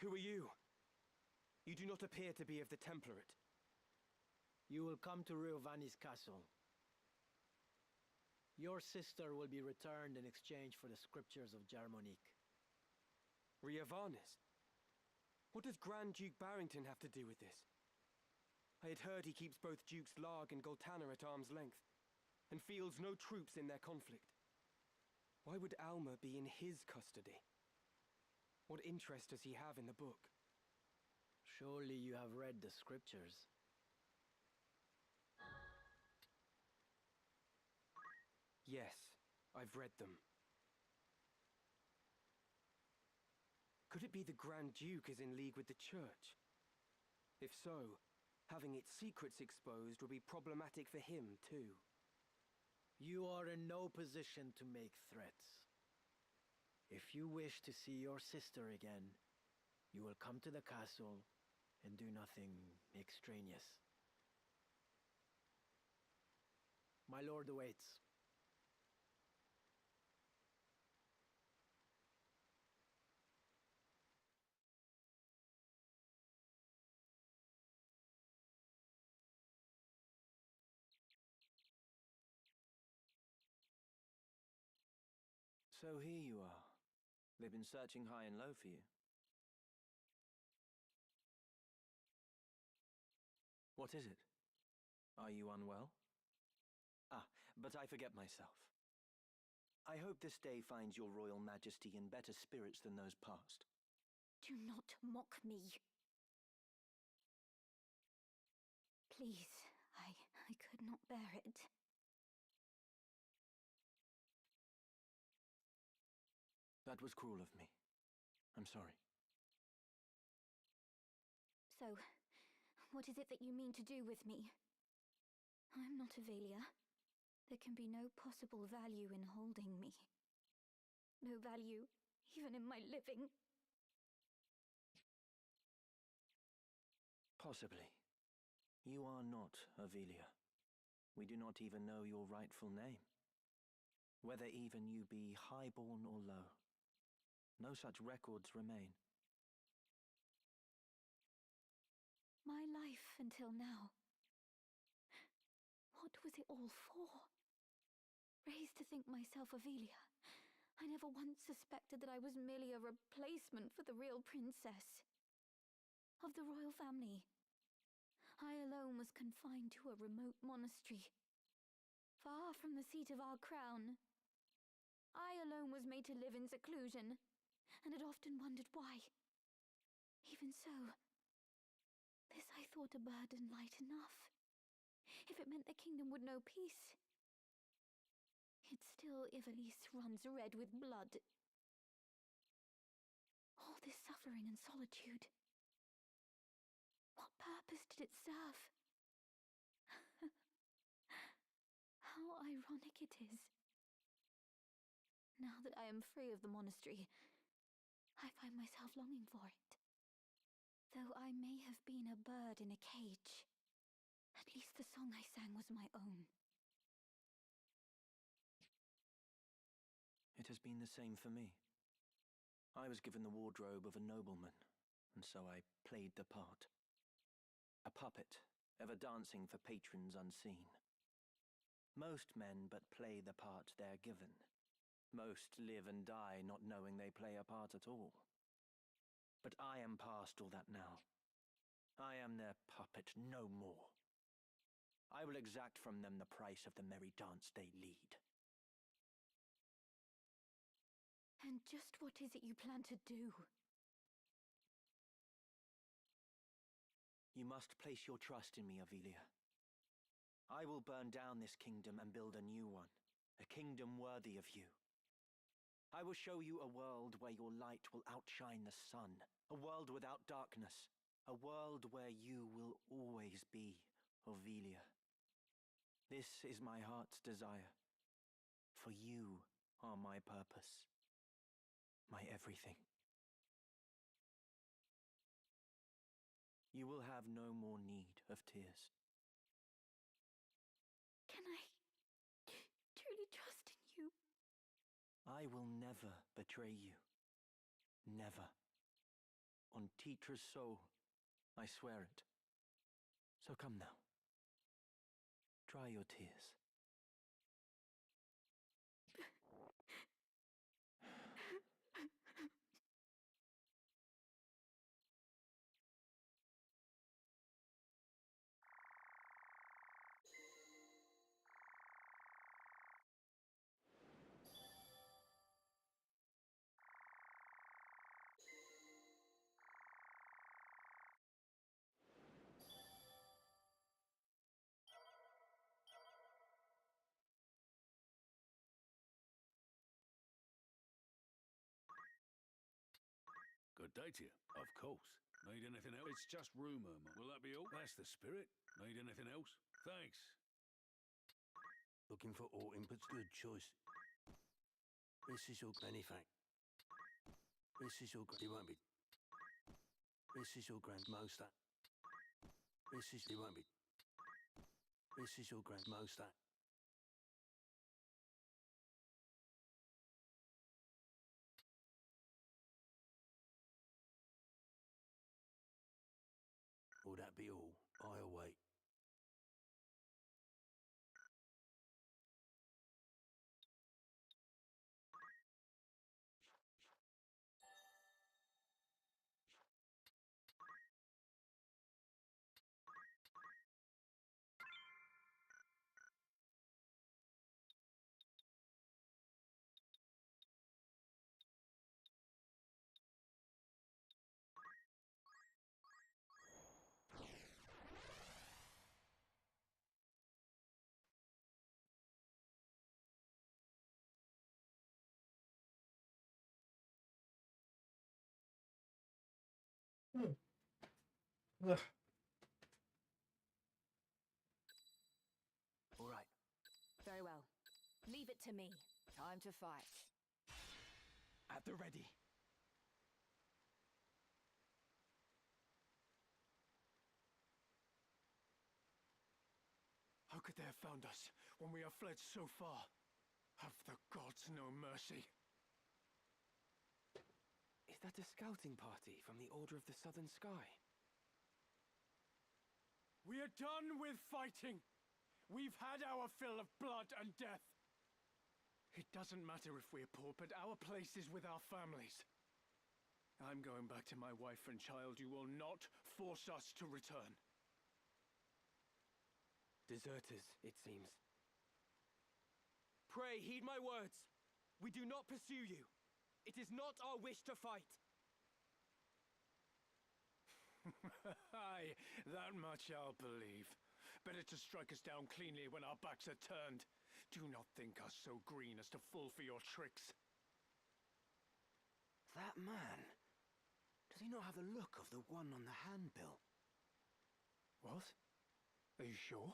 Who are you? You do not appear to be of the Template. You will come to Riovani's castle. Your sister will be returned in exchange for the scriptures of Jarmonique. Riovanis? What does Grand Duke Barrington have to do with this? I had heard he keeps both Dukes Larg and Goltanna at arm's length, and fields no troops in their conflict. Why would Alma be in his custody? What interest does he have in the book? Surely you have read the scriptures. Yes, I've read them. Could it be the Grand Duke is in league with the Church? If so, having its secrets exposed would be problematic for him, too. You are in no position to make threats. If you wish to see your sister again, you will come to the castle and do nothing extraneous. My lord awaits. So here you are. They've been searching high and low for you. What is it? Are you unwell? Ah, but I forget myself. I hope this day finds your royal majesty in better spirits than those past. Do not mock me. Please, I could not bear it. That was cruel of me. I'm sorry. So, what is it that you mean to do with me? I'm not Avelia. There can be no possible value in holding me. No value, even in my living. Possibly. You are not Avelia. We do not even know your rightful name. Whether even you be highborn or low. No such records remain. My life until now. What was it all for? Raised to think myself Avelia, I never once suspected that I was merely a replacement for the real princess. Of the royal family. I alone was confined to a remote monastery, far from the seat of our crown. I alone was made to live in seclusion, and had often wondered why. Even so, this I thought a burden light enough. If it meant the kingdom would know peace. Yet still Ivalice runs red with blood. All this suffering and solitude. What purpose did it serve? How ironic it is. Now that I am free of the monastery, I find myself longing for it. Though I may have been a bird in a cage, at least the song I sang was my own. It has been the same for me. I was given the wardrobe of a nobleman, and so I played the part. A puppet, ever dancing for patrons unseen. Most men but play the part they're given. Most live and die not knowing they play a part at all. But I am past all that now. I am their puppet no more. I will exact from them the price of the merry dance they lead. And just what is it you plan to do? You must place your trust in me, Avelia. I will burn down this kingdom and build a new one, a kingdom worthy of you. I will show you a world where your light will outshine the sun, a world without darkness, a world where you will always be, Avelia. This is my heart's desire, for you are my purpose, my everything. You will have no more need of tears. Can I truly trust in you? I will never betray you. Never. On Titra's soul, I swear it. So come now. Dry your tears. Good day to you. Of course. Need anything else? It's just rumour. Will that be all? That's the spirit. Need anything else? Thanks. Looking for all inputs? Good choice. This is your benefact. This is your... He won't be... This is your grand most that. This is... He won't be... This is your grand most that. Will that be all? I await. Ugh. All right. Very well. Leave it to me. Time to fight. At the ready. How could they have found us when we have fled so far? Have the gods no mercy? Is that a scouting party from the Order of the Southern Sky? We are done with fighting. We've had our fill of blood and death. It doesn't matter if we're poor, but our place is with our families. I'm going back to my wife and child. You will not force us to return. Deserters, it seems. Pray, heed my words. We do not pursue you. It is not our wish to fight. Aye, that much I'll believe. Better to strike us down cleanly when our backs are turned. Do not think us so green as to fall for your tricks. That man? Does he not have the look of the one on the handbill? What? Are you sure?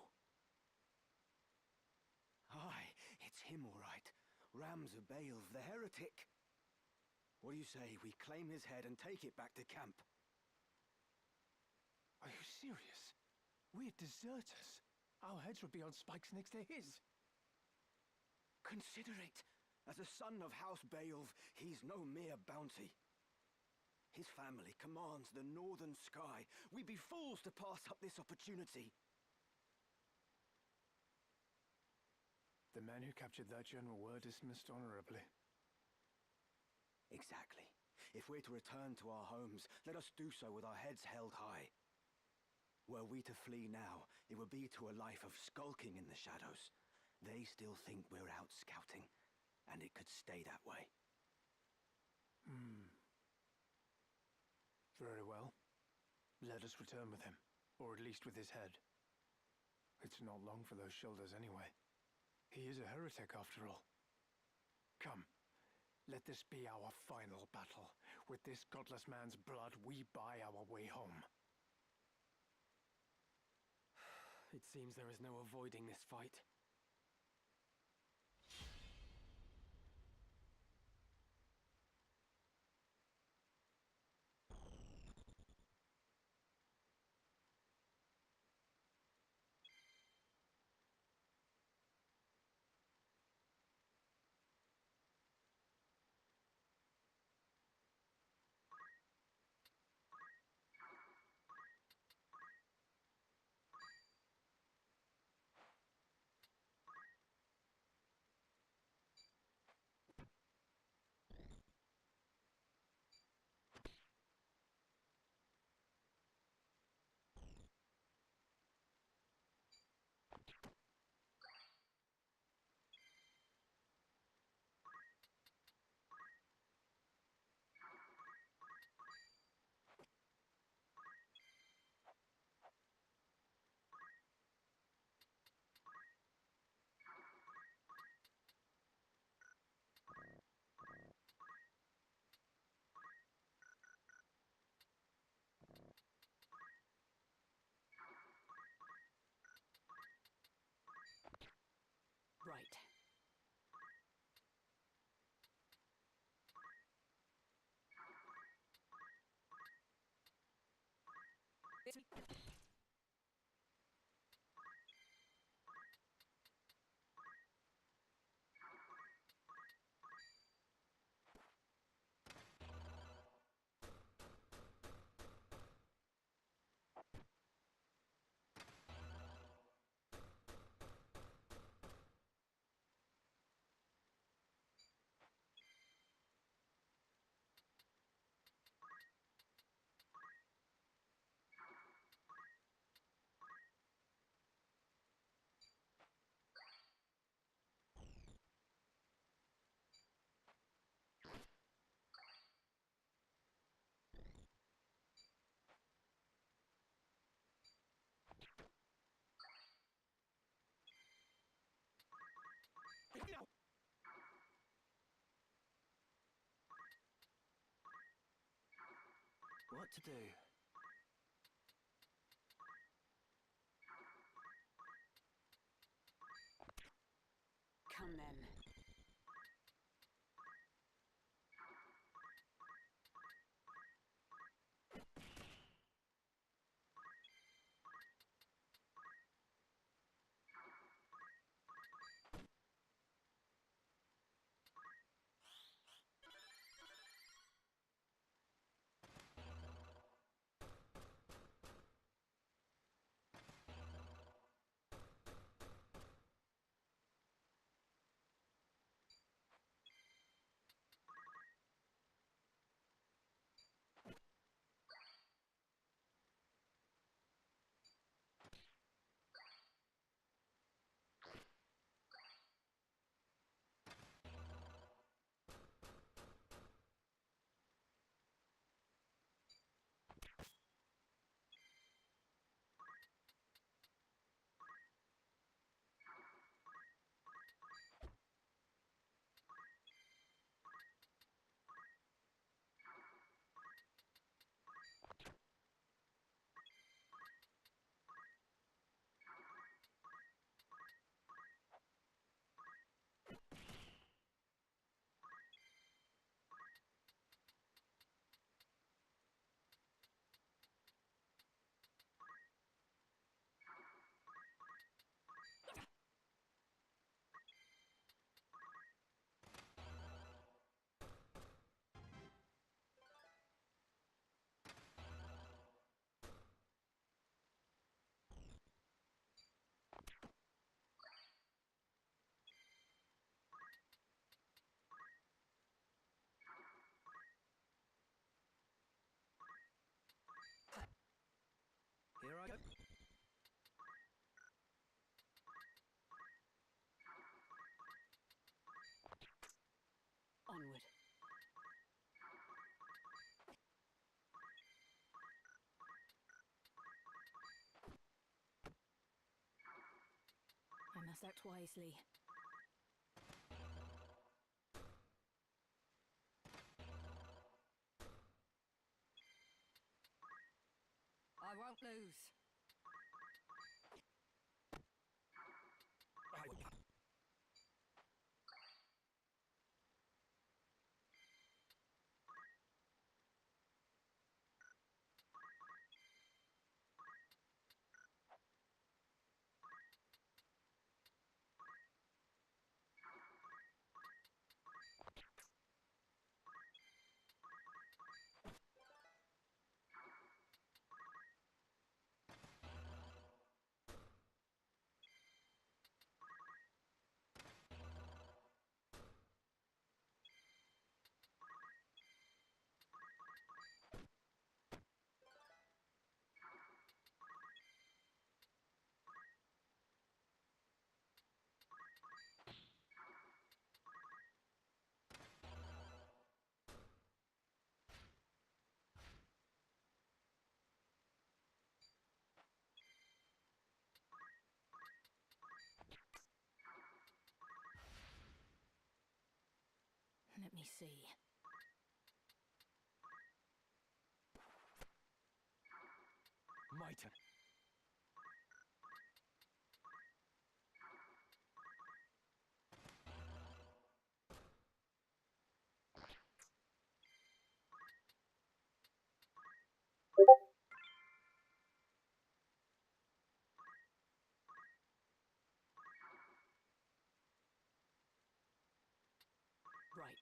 Aye, it's him all right. Ramza Baelv, the heretic. What do you say we claim his head and take it back to camp? Are you serious? We're deserters. Our heads would be on spikes next to his. Consider it. As a son of House Baelv, he's no mere bounty. His family commands the northern sky. We'd be fools to pass up this opportunity. The man who captured that general were dismissed honorably. Exactly. If we're to return to our homes, let us do so with our heads held high. Were we to flee now, it would be to a life of skulking in the shadows. They still think we're out scouting, and it could stay that way. Very well. Let us return with him, or at least with his head. It's not long for those shoulders anyway. He is a heretic after all. Come, let this be our final battle. With this godless man's blood, we buy our way home. It seems there is no avoiding this fight. Right. What to do? Come then. Here I go. Onward. I must act wisely. I won't lose. Let me see. My turn. Right.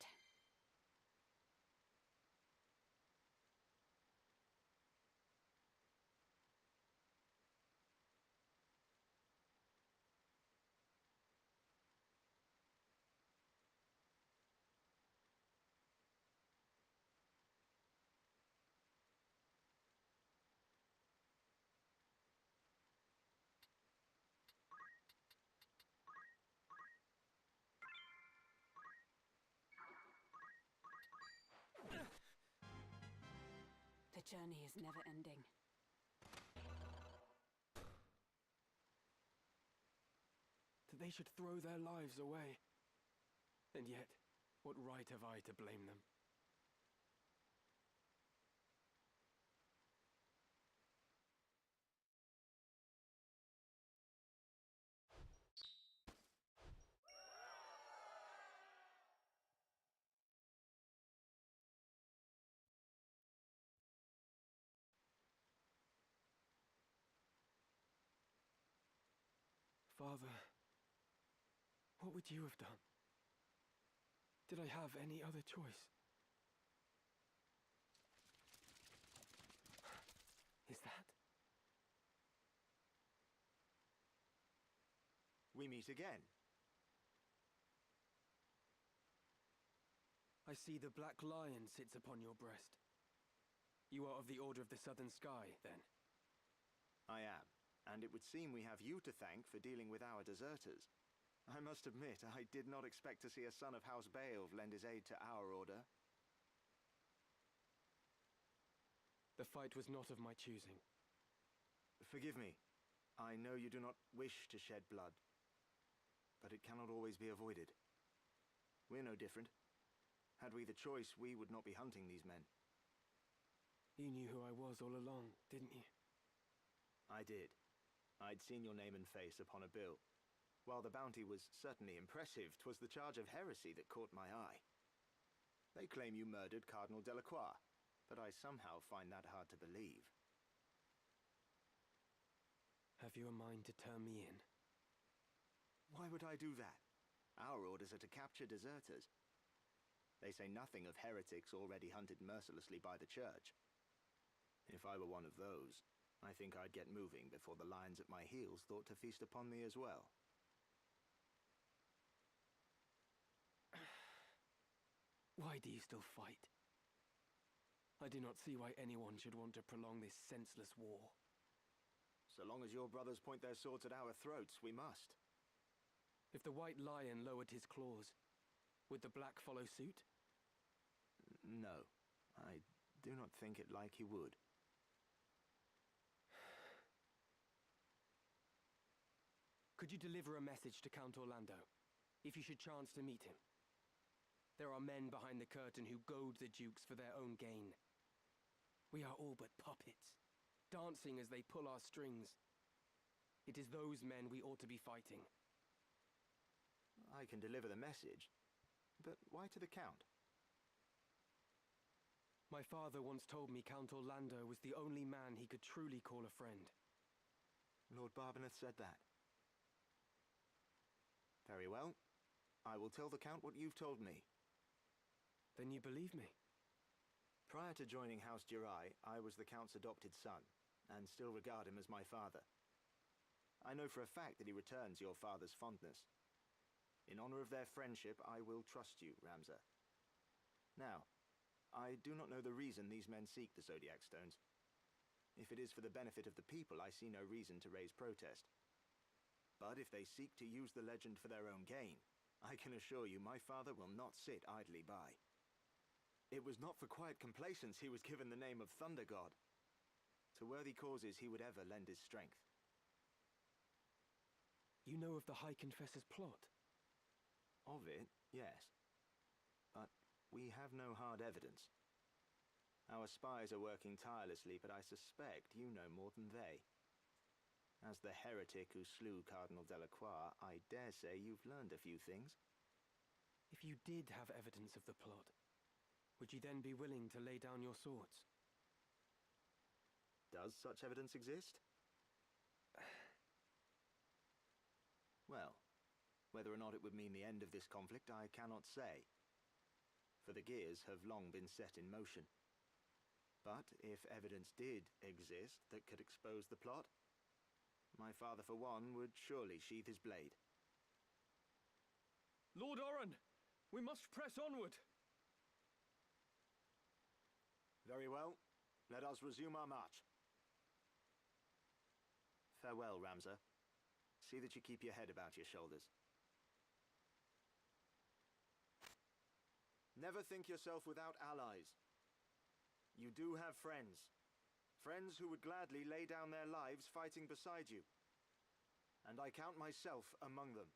The journey is never ending. That they should throw their lives away. And yet, what right have I to blame them? Father, what would you have done? Did I have any other choice? Is that? We meet again. I see the Black Lion sits upon your breast. You are of the Order of the Southern Sky, then? I am, and it would seem we have you to thank for dealing with our deserters. I must admit, I did not expect to see a son of House Beowulf lend his aid to our order. The fight was not of my choosing. Forgive me. I know you do not wish to shed blood, but it cannot always be avoided. We're no different. Had we the choice, we would not be hunting these men. You knew who I was all along, didn't you? I did. I'd seen your name and face upon a bill. While the bounty was certainly impressive, 'twas the charge of heresy that caught my eye. They claim you murdered Cardinal Delacroix, but I somehow find that hard to believe. Have you a mind to turn me in? Why would I do that? Our orders are to capture deserters. They say nothing of heretics already hunted mercilessly by the Church. If I were one of those, I think I'd get moving before the lions at my heels thought to feast upon me as well. Why do you still fight? I do not see why anyone should want to prolong this senseless war. So long as your brothers point their swords at our throats, we must. If the White Lion lowered his claws, would the Black follow suit? No, I do not think it like he would. Could you deliver a message to Count Orlando, if you should chance to meet him? There are men behind the curtain who goad the dukes for their own gain. We are all but puppets, dancing as they pull our strings. It is those men we ought to be fighting. I can deliver the message, but why to the Count? My father once told me Count Orlando was the only man he could truly call a friend. Lord Barbeneth said that. Very well. I will tell the Count what you've told me. Then you believe me? Prior to joining House Jirai, I was the Count's adopted son, and still regard him as my father. I know for a fact that he returns your father's fondness. In honor of their friendship, I will trust you, Ramza. Now, I do not know the reason these men seek the Zodiac Stones. If it is for the benefit of the people, I see no reason to raise protest. But if they seek to use the legend for their own gain, I can assure you my father will not sit idly by. It was not for quiet complacence he was given the name of Thunder God. To worthy causes he would ever lend his strength. You know of the High Confessor's plot? Of it, yes. But we have no hard evidence. Our spies are working tirelessly, but I suspect you know more than they. As the heretic who slew Cardinal Delacroix, I dare say you've learned a few things. If you did have evidence of the plot, would you then be willing to lay down your swords? Does such evidence exist? Well, whether or not it would mean the end of this conflict, I cannot say. For the gears have long been set in motion. But if evidence did exist that could expose the plot, my father, for one, would surely sheathe his blade. Lord Oren, we must press onward! Very well. Let us resume our march. Farewell, Ramza. See that you keep your head about your shoulders. Never think yourself without allies. You do have friends. Friends who would gladly lay down their lives fighting beside you. And I count myself among them.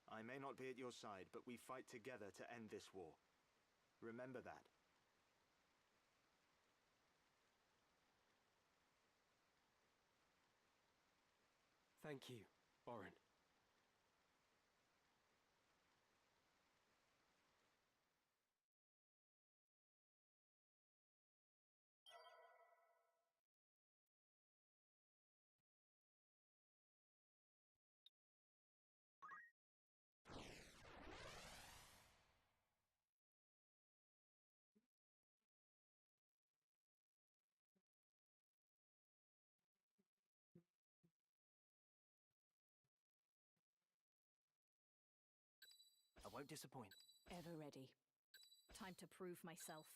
I may not be at your side, but we fight together to end this war. Remember that. Thank you, Oren. won't disappoint. Ever ready. Time to prove myself.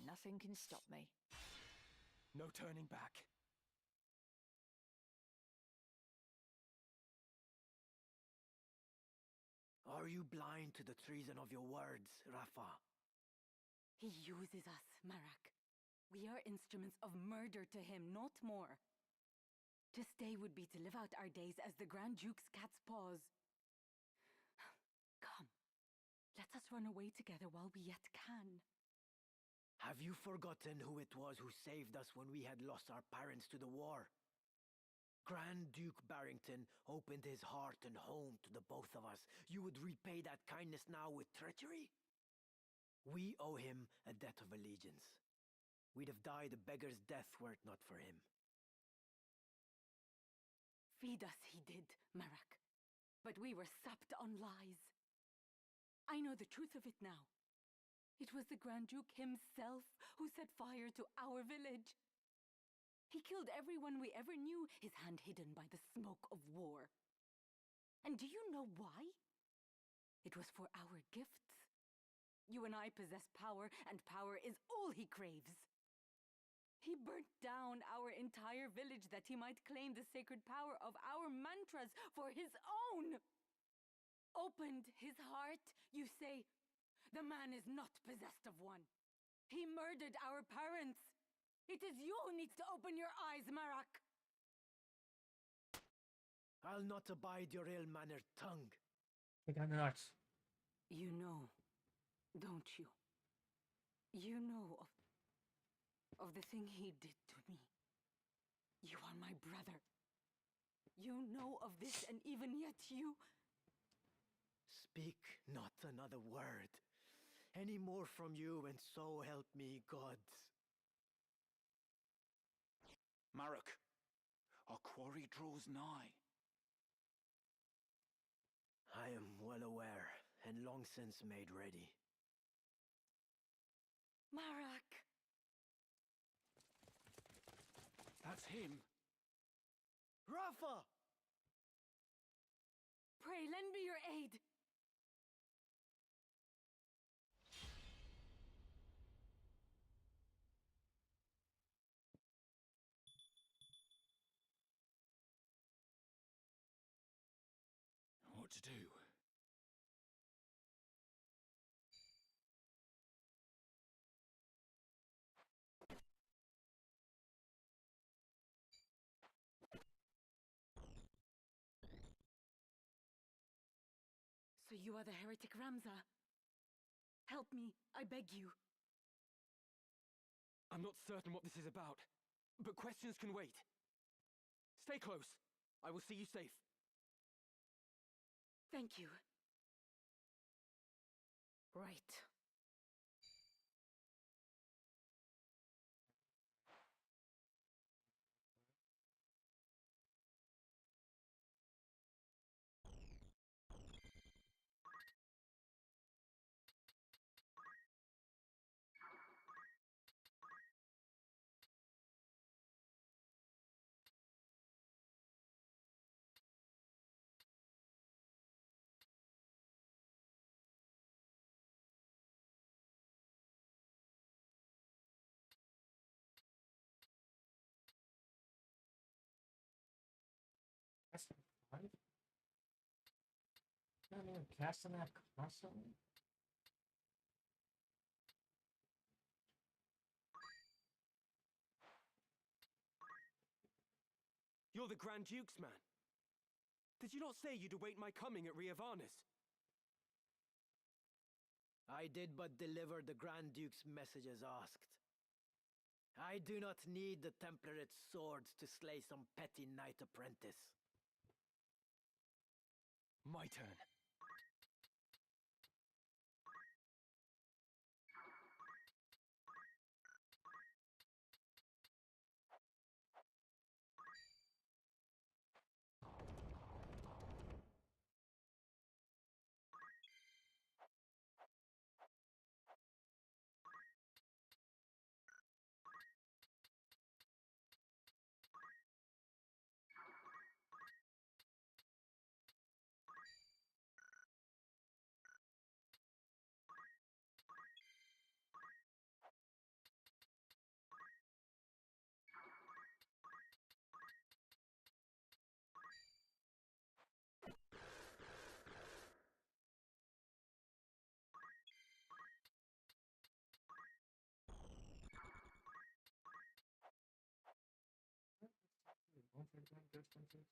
Nothing can stop me. No turning back. Are you blind to the treason of your words, Rafa? He uses us, Marak. We are instruments of murder to him, not more. To stay would be to live out our days as the Grand Duke's cat's paws. Come, let us run away together while we yet can. Have you forgotten who it was who saved us when we had lost our parents to the war? Grand Duke Barrington opened his heart and home to the both of us. You would repay that kindness now with treachery? We owe him a debt of allegiance. We'd have died a beggar's death were it not for him. Feed us he did, Marak. But we were supped on lies. I know the truth of it now. It was the Grand Duke himself who set fire to our village. He killed everyone we ever knew, his hand hidden by the smoke of war. And do you know why? It was for our gifts. You and I possess power, and power is all he craves. He burnt down our entire village that he might claim the sacred power of our mantras for his own. Opened his heart, you say. The man is not possessed of one. He murdered our parents. It is you who needs to open your eyes, Marak. I'll not abide your ill-mannered tongue. I got nuts. You know, don't you? You know of the thing he did to me. You are my brother. You know of this, and even yet you... Speak not another word. Any more from you, and so help me, gods. Marak, our quarry draws nigh. I am well aware, and long since made ready. Marak! That's him. Rafa! Pray, lend me your aid. What to do? So you are the heretic Ramza. Help me, I beg you. I'm not certain what this is about, but questions can wait. Stay close. I will see you safe. Thank you. Right. Casting that constantly? You're the Grand Duke's man. Did you not say you'd await my coming at Riavanis? I did but deliver the Grand Duke's message as asked. I do not need the Templarate's swords to slay some petty knight apprentice. My turn. distances.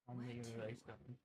I'm the erase button.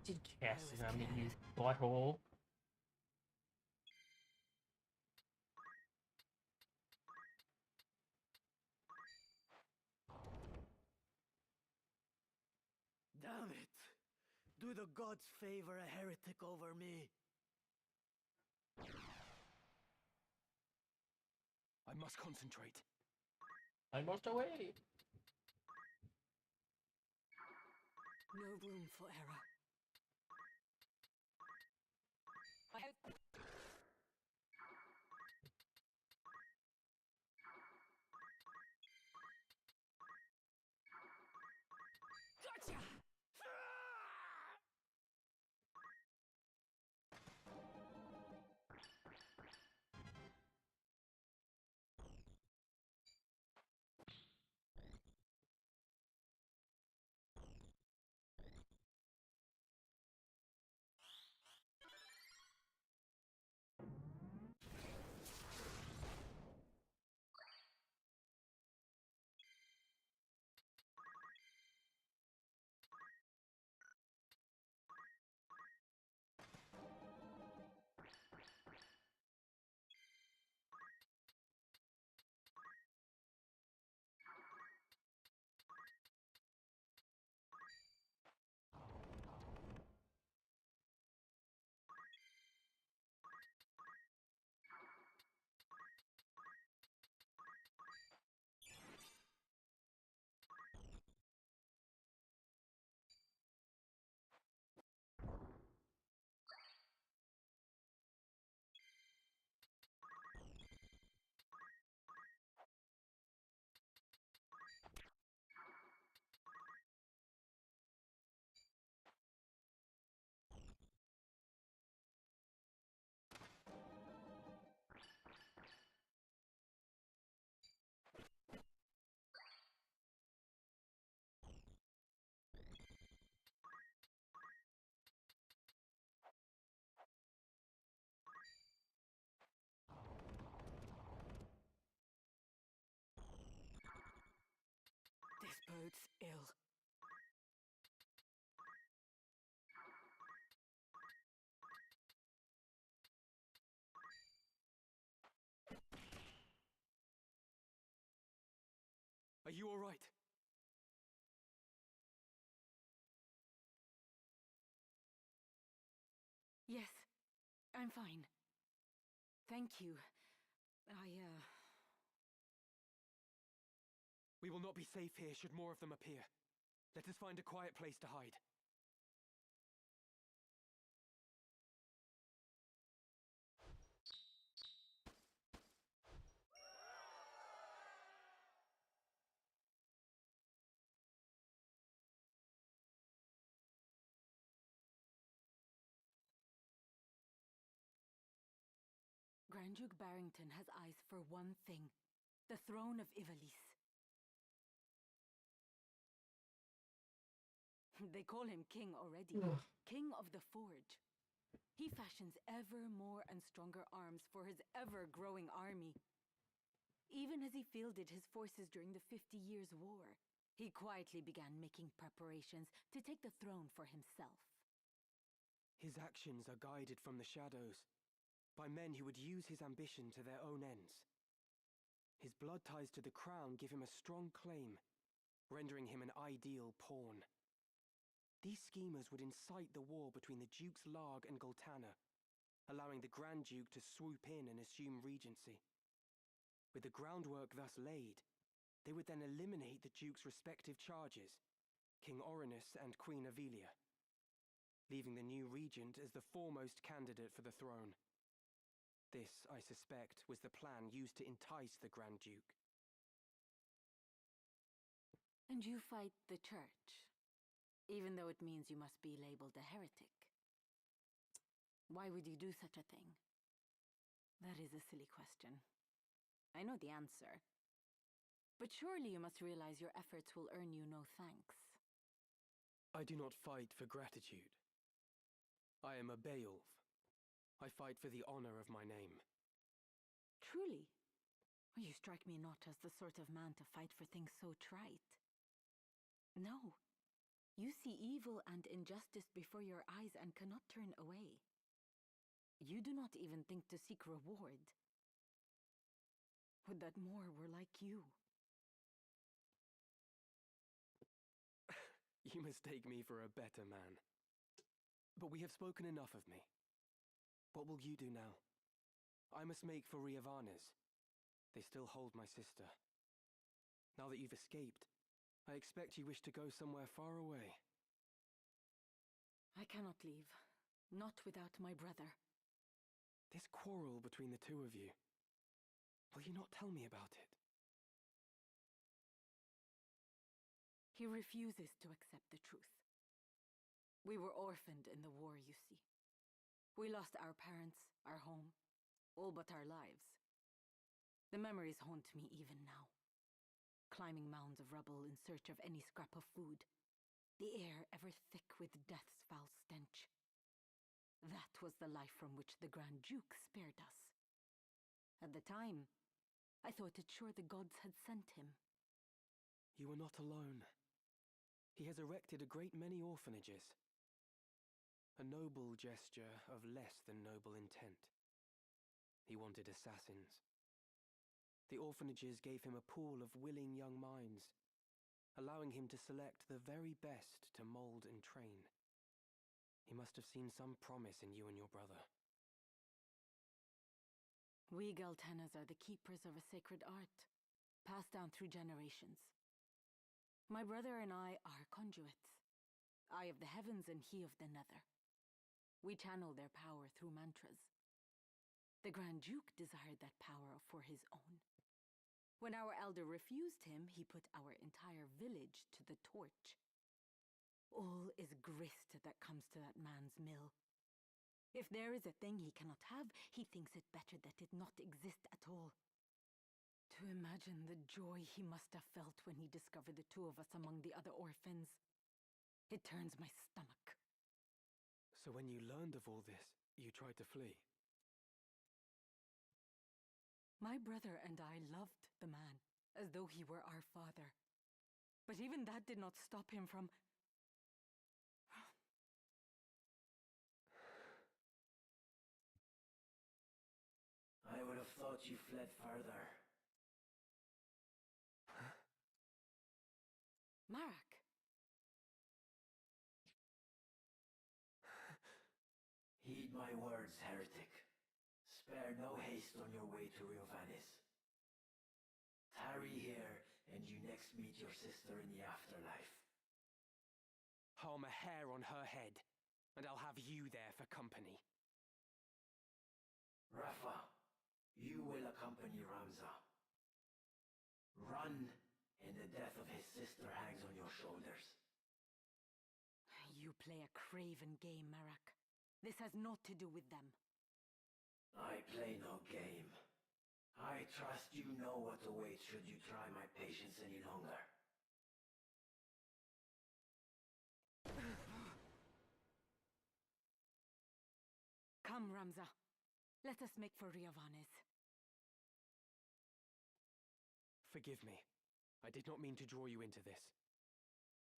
Did cast it on me, you butthole. Damn it! Do the gods favor a heretic over me? I must concentrate. I must away. No room for error. Gotcha! This bodes ill. Are you all right? Yes, I'm fine. Thank you. We will not be safe here should more of them appear. Let us find a quiet place to hide. Grand Duke Barrington has eyes for one thing. The throne of Ivalice. They call him king already. Ugh. King of the Forge. He fashions ever more and stronger arms for his ever-growing army. Even as he fielded his forces during the 50 Years' War, he quietly began making preparations to take the throne for himself. His actions are guided from the shadows, by men who would use his ambition to their own ends. His blood ties to the crown give him a strong claim, rendering him an ideal pawn. These schemers would incite the war between the Dukes Larg and Goltana, allowing the Grand Duke to swoop in and assume regency. With the groundwork thus laid, they would then eliminate the Duke's respective charges, King Orinus and Queen Avelia, leaving the new regent as the foremost candidate for the throne. This, I suspect, was the plan used to entice the Grand Duke. And you fight the Church, even though it means you must be labeled a heretic. Why would you do such a thing? That is a silly question. I know the answer. But surely you must realize your efforts will earn you no thanks. I do not fight for gratitude. I am a Beowulf. I fight for the honor of my name. Truly? You strike me not as the sort of man to fight for things so trite. No. You see evil and injustice before your eyes and cannot turn away. You do not even think to seek reward. Would that more were like you. You mistake me for a better man. But we have spoken enough of me. What will you do now? I must make for Riavanes. They still hold my sister. Now that you've escaped, I expect you wish to go somewhere far away. I cannot leave. Not without my brother. This quarrel between the two of you. Will you not tell me about it? He refuses to accept the truth. We were orphaned in the war, you see. We lost our parents, our home, all but our lives. The memories haunt me even now. Climbing mounds of rubble in search of any scrap of food. The air ever thick with death's foul stench. That was the life from which the Grand Duke spared us. At the time, I thought it sure the gods had sent him. You are not alone. He has erected a great many orphanages. A noble gesture of less than noble intent. He wanted assassins. The orphanages gave him a pool of willing young minds, allowing him to select the very best to mold and train. He must have seen some promise in you and your brother. We Galtanas are the keepers of a sacred art, passed down through generations. My brother and I are conduits. I of the heavens and he of the nether. We channel their power through mantras. The Grand Duke desired that power for his own. When our elder refused him, he put our entire village to the torch. All is grist that comes to that man's mill. If there is a thing he cannot have, he thinks it better that it not exist at all. To imagine the joy he must have felt when he discovered the two of us among the other orphans. It turns my stomach. So when you learned of all this, you tried to flee? My brother and I loved the man, as though he were our father. But even that did not stop him from... I would have thought you fled further. Marak! Heed my words, heretic. Spare no haste on your way to Riovanes. Tarry here, and you next meet your sister in the afterlife. Harm a hair on her head, and I'll have you there for company. Rafa, you will accompany Ramza. Run, and the death of his sister hangs on your shoulders. You play a craven game, Marak. This has naught to do with them. I play no game. I trust you know what awaits should you try my patience any longer. Come, Ramza. Let us make for Riovanes. Forgive me. I did not mean to draw you into this.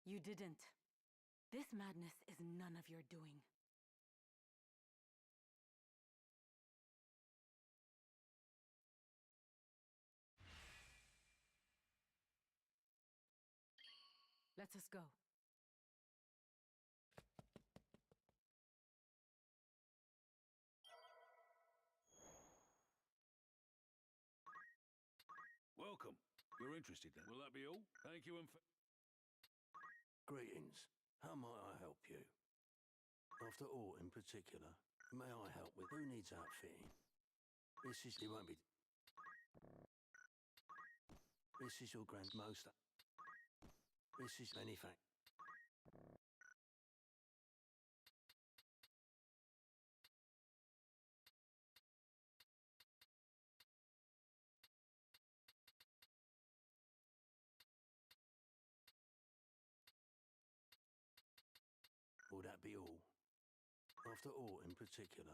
You didn't. This madness is none of your doing. Let us go. Welcome. You're interested then? Will that be all? Thank you and Greetings. How might I help you? After all, in particular, may I help with who needs outfitting? It won't be. This is your grandmost. This is many fact. Will that be all? After all, in particular.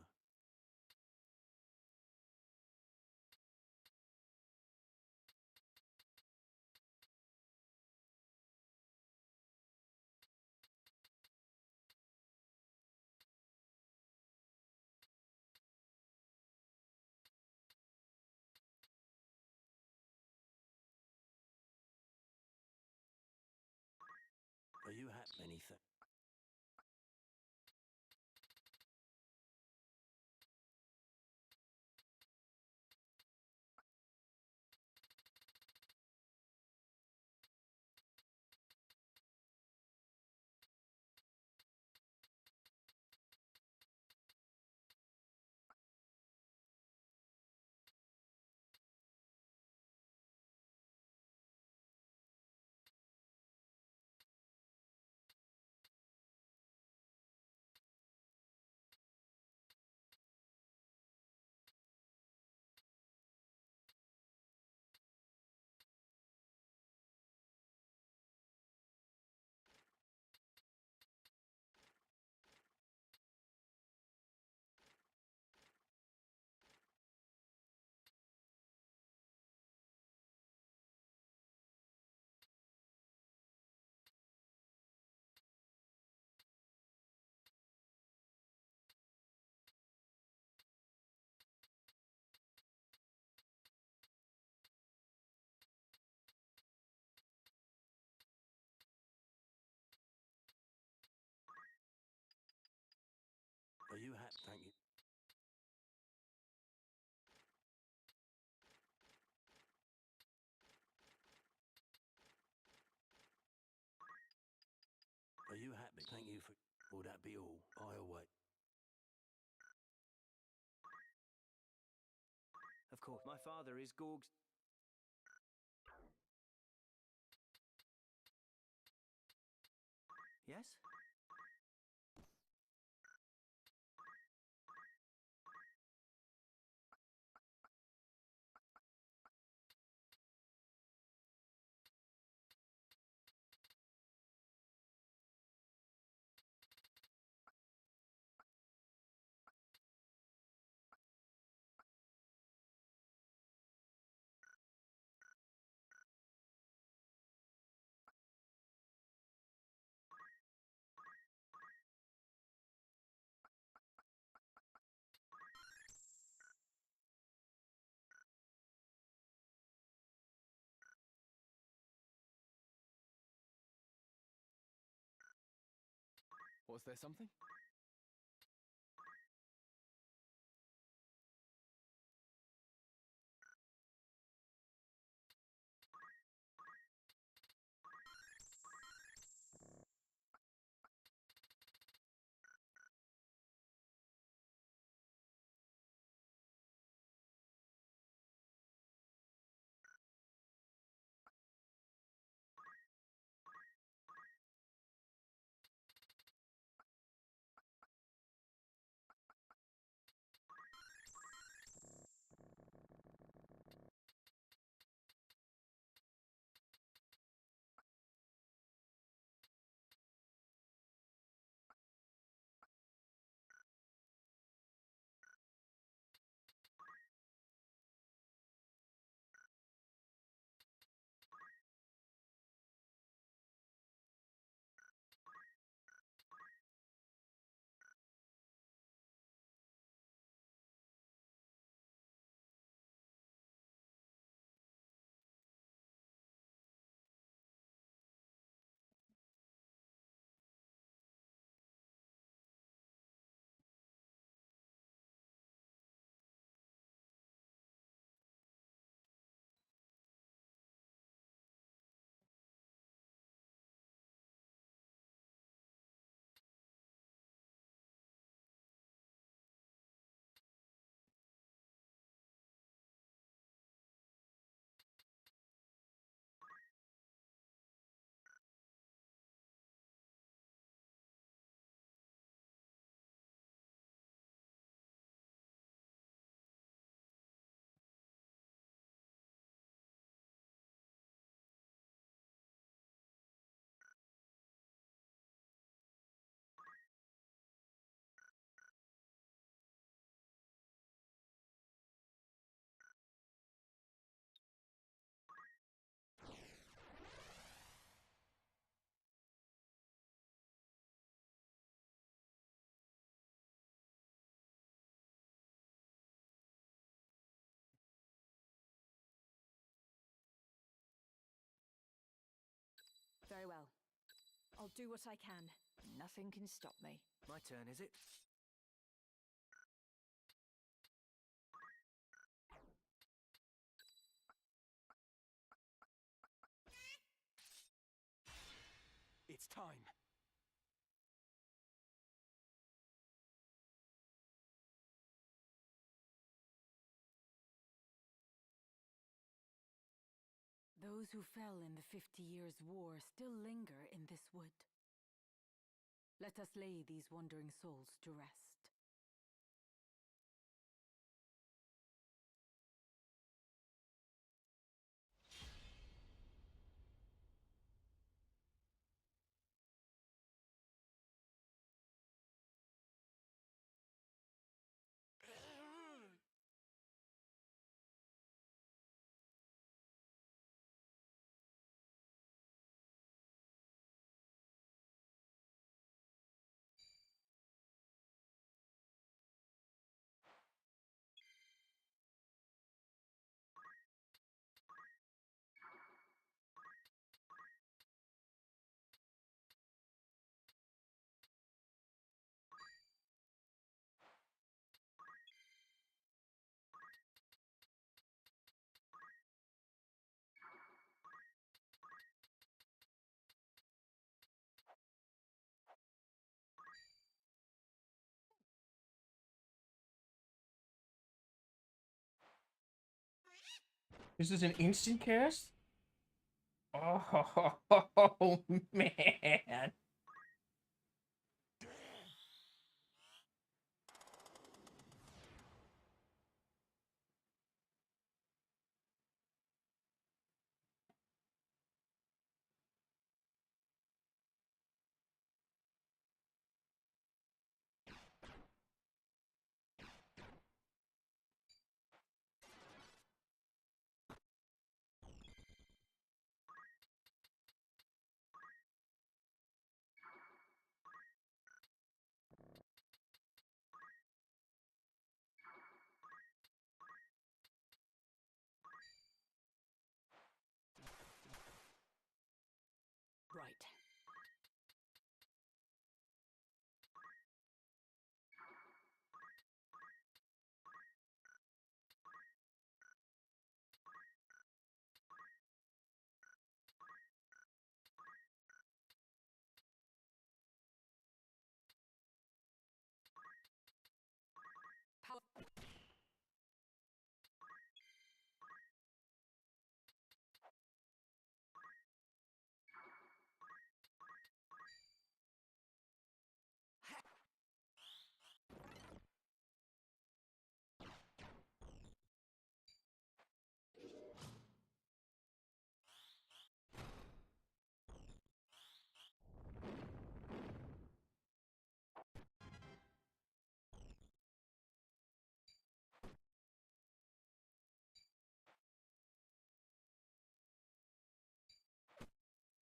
Are you happy? Anything? Are you happy? Thank you. Are you happy? Thank you for. Will that be all? I'll wait. Of course, my father is Gorg's. Yes? Was there something? do what I can. Nothing can stop me. My turn, is it? It's time. Those who fell in the 50 Years' War still linger in this wood. Let us lay these wandering souls to rest. This is an instant cast? Oh, man. Right.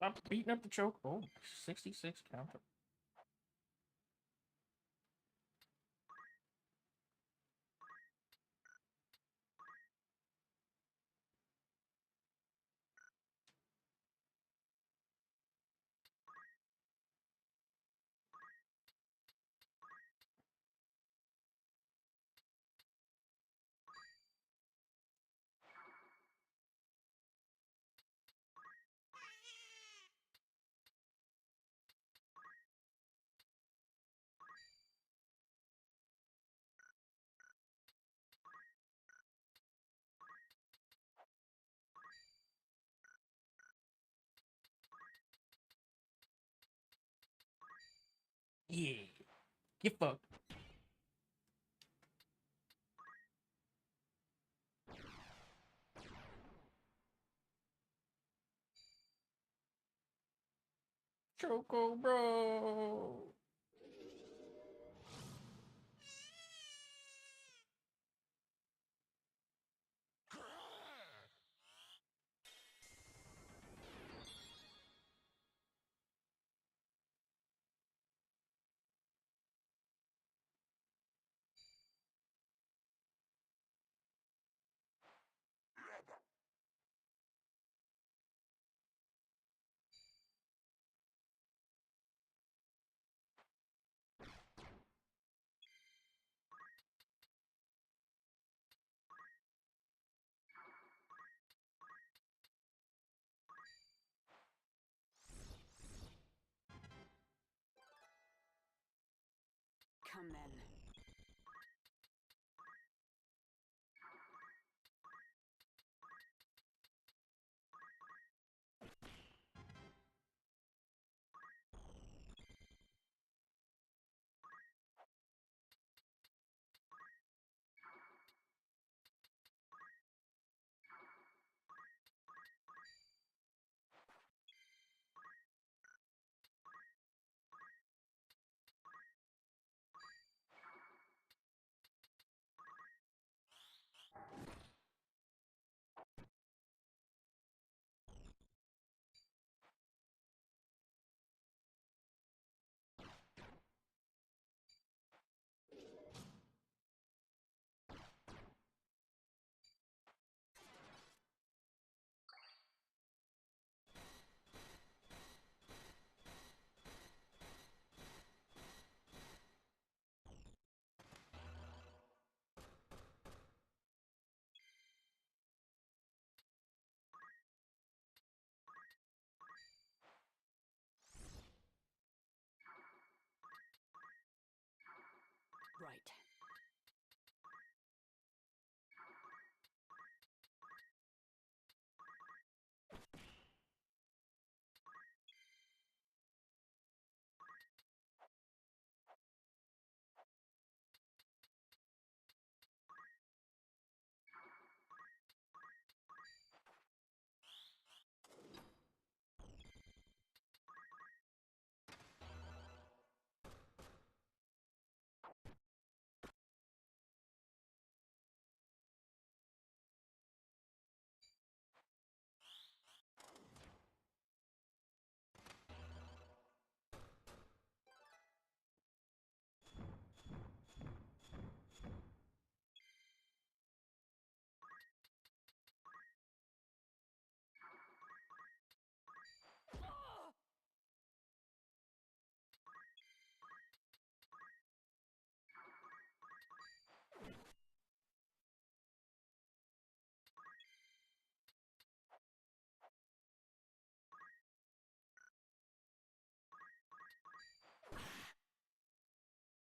Stop beating up the choke. Oh, 66 counter. Yeah. Get fucked. Choco, bro. Come then. Right.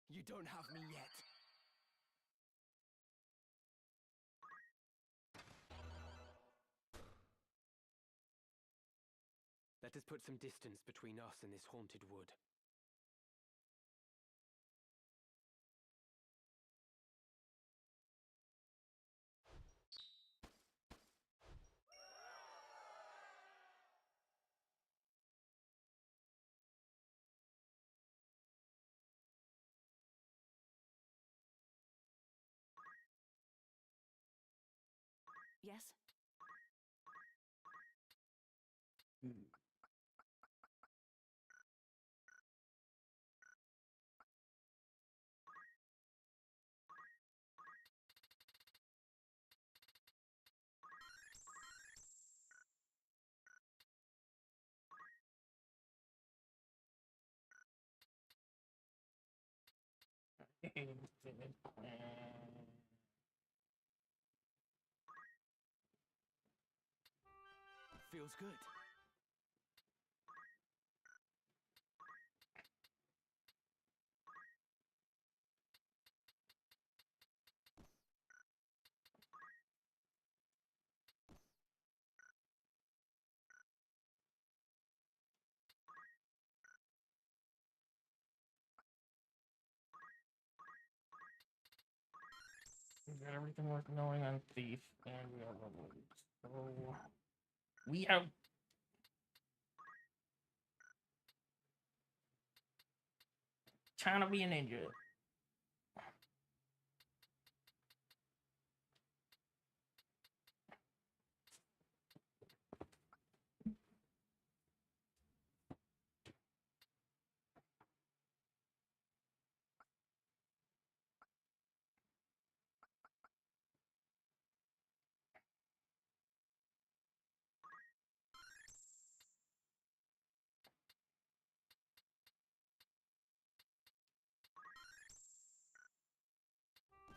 You don't have me yet. Let us put some distance between us and this haunted wood. Yes? Feels good. We got everything worth knowing on Thief, and we are level 8. So we have trying to be a ninja.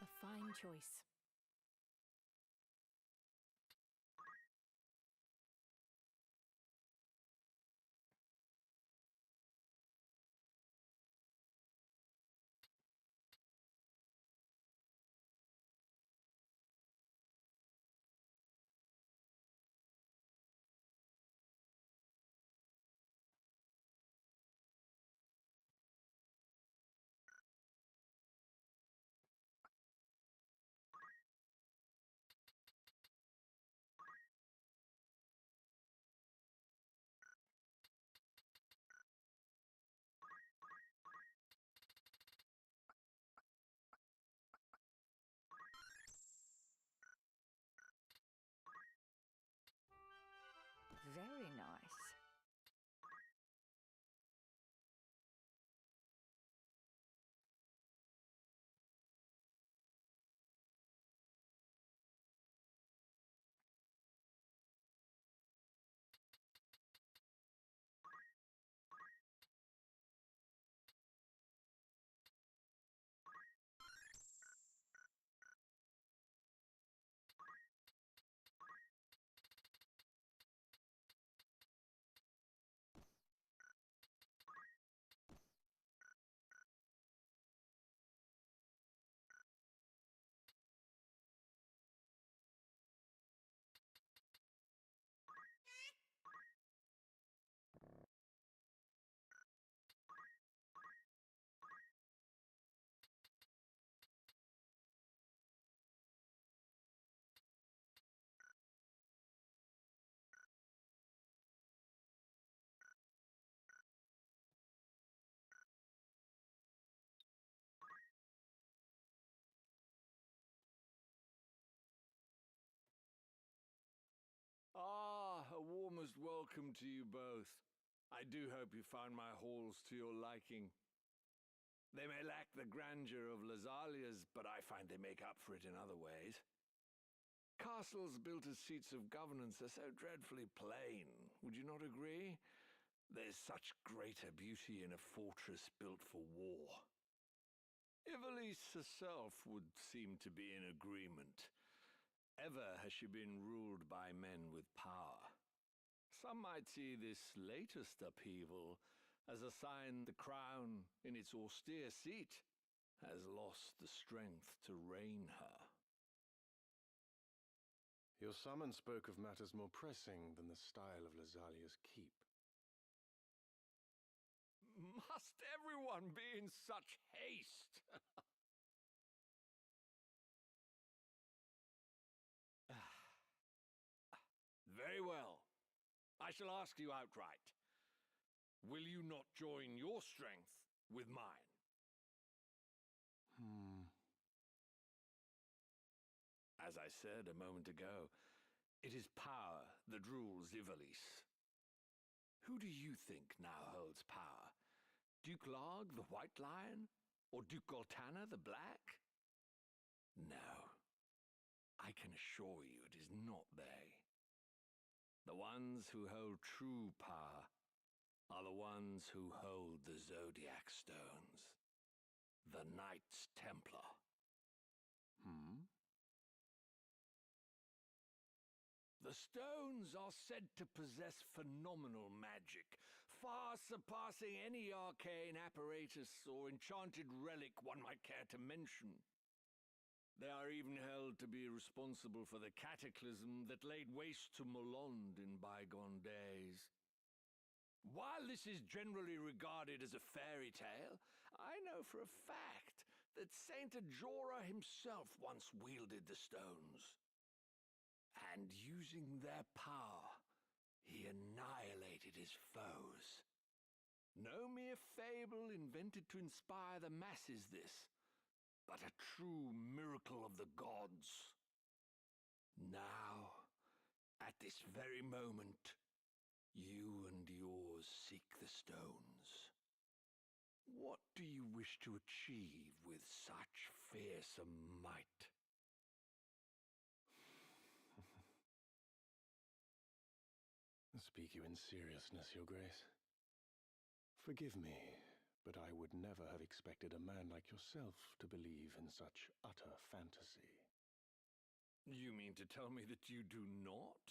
A fine choice. most welcome to you both. I do hope you found my halls to your liking. They may lack the grandeur of Lazalia's, but I find they make up for it in other ways. Castles built as seats of governance are so dreadfully plain, would you not agree? There's such greater beauty in a fortress built for war. Ivalice herself would seem to be in agreement. Ever has she been ruled by men with power. Some might see this latest upheaval as a sign the crown, in its austere seat, has lost the strength to reign her. Your summons spoke of matters more pressing than the style of Lazalia's keep. Must everyone be in such haste? Very well. I shall ask you outright. Will you not join your strength with mine? As I said a moment ago, it is power that rules Ivalice. Who do you think now holds power? Duke Larg, the White Lion? Or Duke Goltana, the Black? No. I can assure you it is not they. The ones who hold true power are the ones who hold the Zodiac Stones. The Knights Templar. The stones are said to possess phenomenal magic, far surpassing any arcane apparatus or enchanted relic one might care to mention. They are even held to be responsible for the cataclysm that laid waste to Molond in bygone days. While this is generally regarded as a fairy tale, I know for a fact that Saint Ajora himself once wielded the stones. And using their power, he annihilated his foes. No mere fable invented to inspire the masses this, but a true miracle of the gods. Now, at this very moment, you and yours seek the stones. What do you wish to achieve with such fearsome might? Speak you in seriousness, Your Grace. Forgive me, but I would never have expected a man like yourself to believe in such utter fantasy. You mean to tell me that you do not?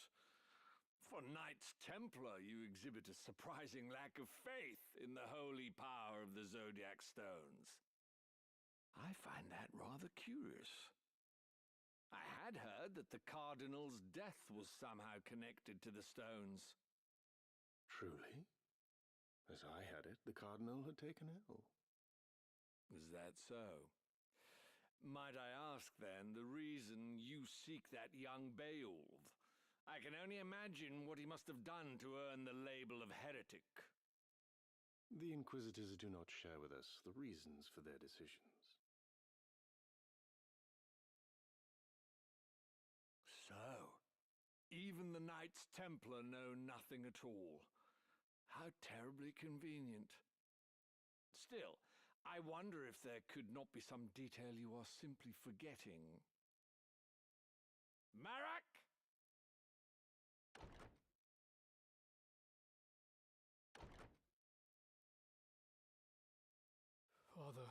For Knights Templar, you exhibit a surprising lack of faith in the holy power of the Zodiac Stones. I find that rather curious. I had heard that the Cardinal's death was somehow connected to the stones. Truly? As I had it, the Cardinal had taken ill. Is that so? Might I ask, then, the reason you seek that young Beowulf? I can only imagine what he must have done to earn the label of heretic. The Inquisitors do not share with us the reasons for their decisions. So, even the Knights Templar know nothing at all. How terribly convenient. Still, I wonder if there could not be some detail you are simply forgetting. Marak! Father,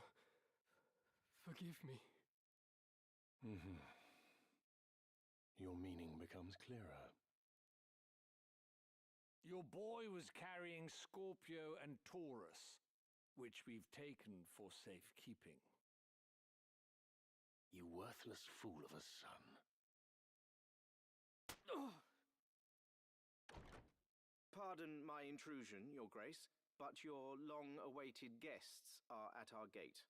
forgive me. Your meaning becomes clearer. Your boy was carrying Scorpio and Taurus, which we've taken for safekeeping. You worthless fool of a son. Pardon my intrusion, Your Grace, but your long-awaited guests are at our gate.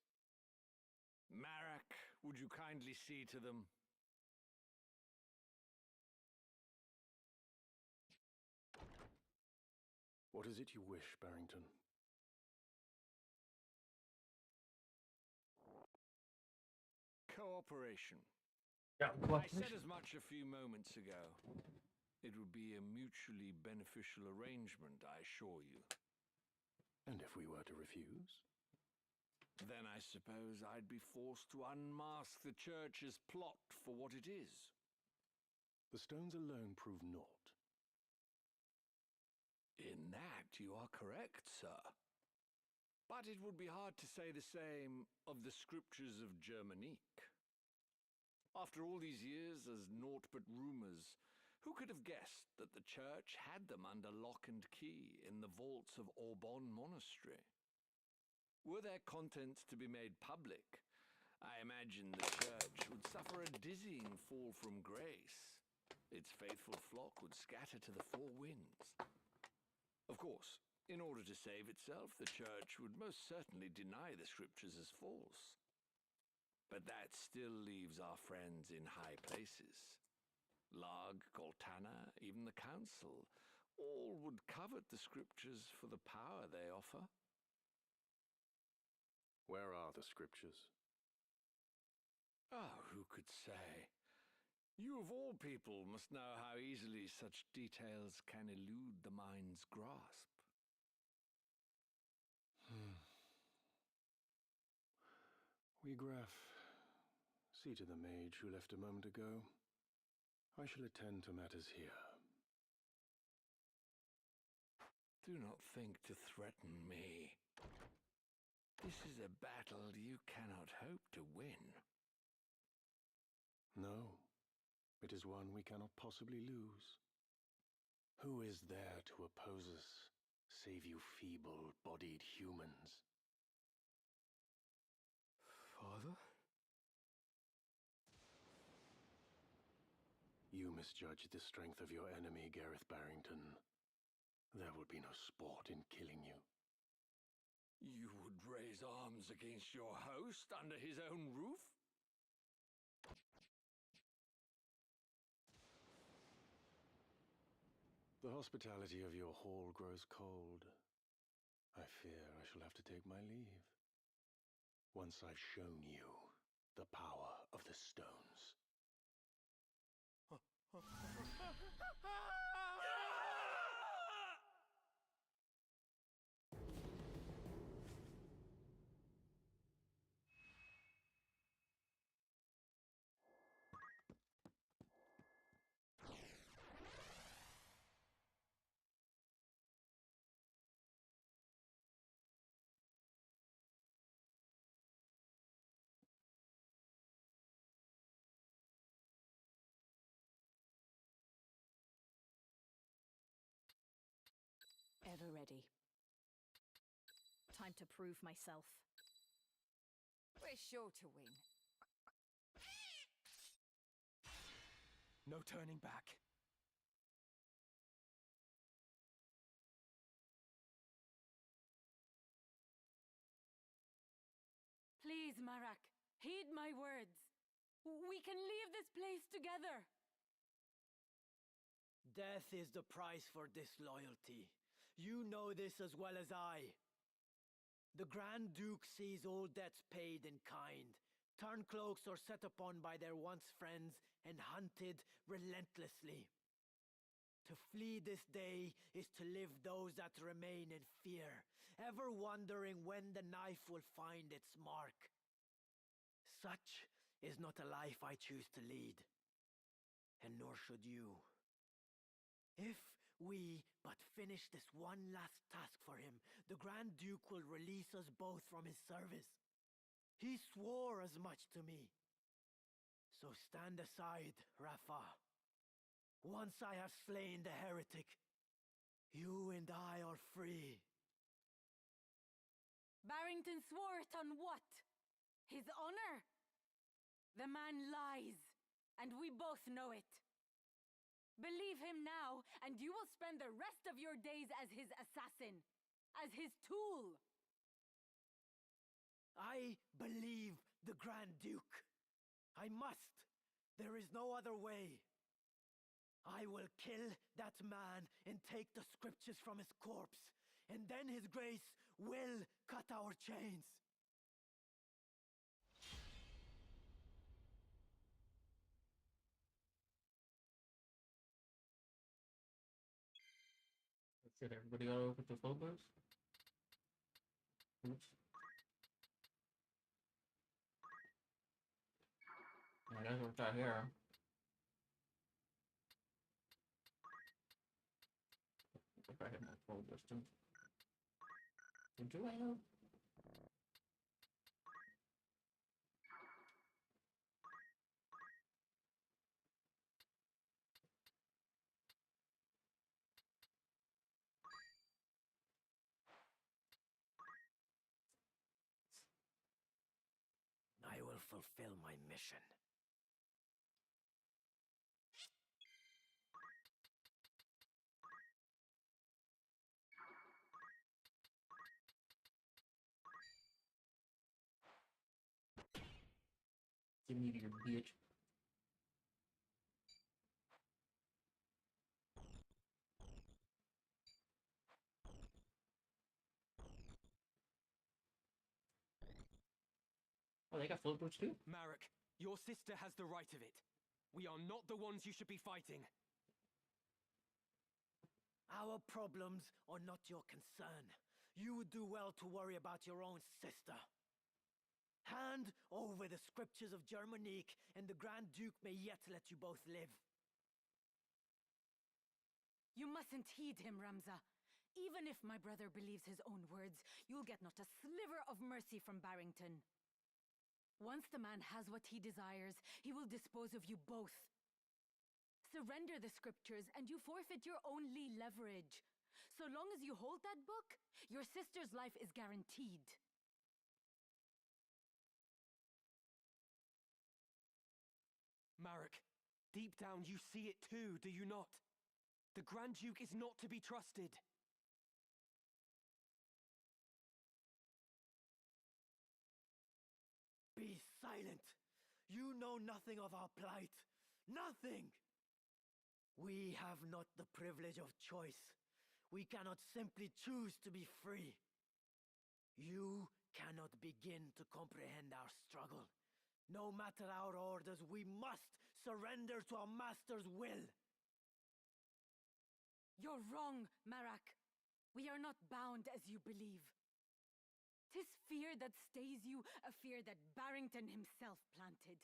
Marak, would you kindly see to them? What is it you wish, Barrington? Cooperation. Yeah, I said as much a few moments ago. It would be a mutually beneficial arrangement, I assure you. And if we were to refuse? Then I suppose I'd be forced to unmask the Church's plot for what it is. The stones alone prove naught. In that you are correct, sir. But it would be hard to say the same of the scriptures of Germanique. After all these years as naught but rumors, who could have guessed that the Church had them under lock and key in the vaults of Aubonne Monastery? Were their contents to be made public, I imagine the Church would suffer a dizzying fall from grace. Its faithful flock would scatter to the four winds. Of course, in order to save itself, the Church would most certainly deny the scriptures as false. But that still leaves our friends in high places. Larg, Goltana, even the Council, all would covet the scriptures for the power they offer. Where are the scriptures? Oh, who could say? You of all people must know how easily such details can elude the mind's grasp. Graf, see to the mage who left a moment ago. I shall attend to matters here. Do not think to threaten me. This is a battle you cannot hope to win. No, it is one we cannot possibly lose. Who is there to oppose us, save you feeble-bodied humans? Father? You misjudged the strength of your enemy, Gareth Barrington. There will be no sport in killing you. You would raise arms against your host under his own roof? The hospitality of your hall grows cold. I fear I shall have to take my leave. Once I've shown you the power of the stones. Ever ready. Time to prove myself. We're sure to win. No turning back. Please, Marak, heed my words. We can leave this place together. Death is the price for disloyalty. You know this as well as I. The Grand Duke sees all debts paid in kind. Turncloaks are set upon by their once friends and hunted relentlessly. To flee this day is to live those that remain in fear, ever wondering when the knife will find its mark. Such is not a life I choose to lead, and nor should you. If we but finish this one last task for him, the Grand Duke will release us both from his service. He swore as much to me. So stand aside, Rafa. Once I have slain the heretic, you and I are free. Barrington swore it on what? His honor? The man lies, and we both know it. Believe him now, and you will spend the rest of your days as his assassin, as his tool. I believe the Grand Duke. I must. There is no other way. I will kill that man and take the scriptures from his corpse, and then his grace will cut our chains. Did everybody go over to Phobos? Oops. I guess we'll try here. If I hit my full distance. Do I know? I will fulfill my mission. Give me your bitch. Oh, they got float boots too? Marek, your sister has the right of it. We are not the ones you should be fighting. Our problems are not your concern. You would do well to worry about your own sister. Hand over the scriptures of Germanique, and the Grand Duke may yet let you both live. You mustn't heed him, Ramza. Even if my brother believes his own words, you'll get not a sliver of mercy from Barrington. Once the man has what he desires, he will dispose of you both. Surrender the scriptures, and you forfeit your only leverage. So long as you hold that book, your sister's life is guaranteed. Marek, deep down you see it too, do you not? The Grand Duke is not to be trusted. Be silent! You know nothing of our plight. Nothing! We have not the privilege of choice. We cannot simply choose to be free. You cannot begin to comprehend our struggle. No matter our orders, we must surrender to our master's will. You're wrong, Marek. We are not bound as you believe. 'Tis fear that stays you, a fear that Barrington himself planted.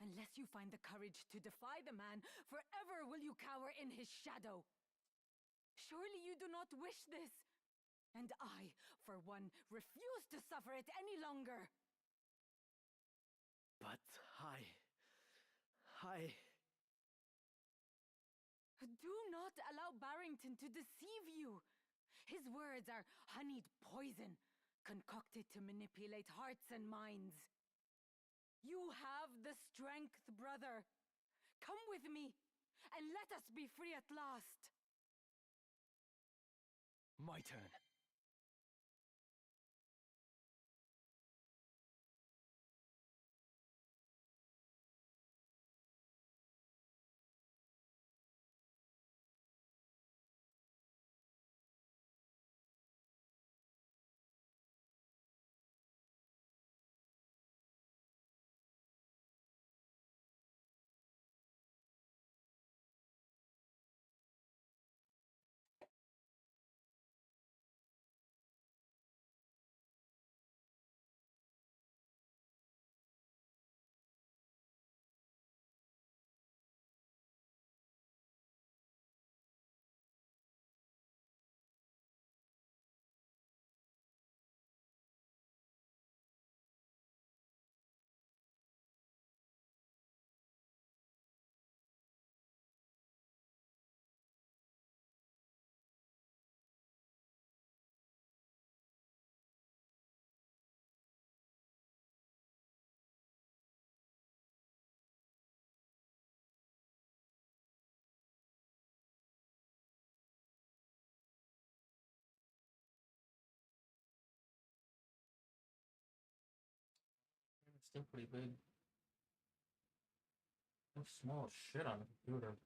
Unless you find the courage to defy the man, forever will you cower in his shadow. Surely you do not wish this. And I, for one, refuse to suffer it any longer. But I... Do not allow Barrington to deceive you. His words are honeyed poison, concocted to manipulate hearts and minds. You have the strength, brother. Come with me, and let us be free at last. My turn. It's still pretty big. It's small as shit on the computer.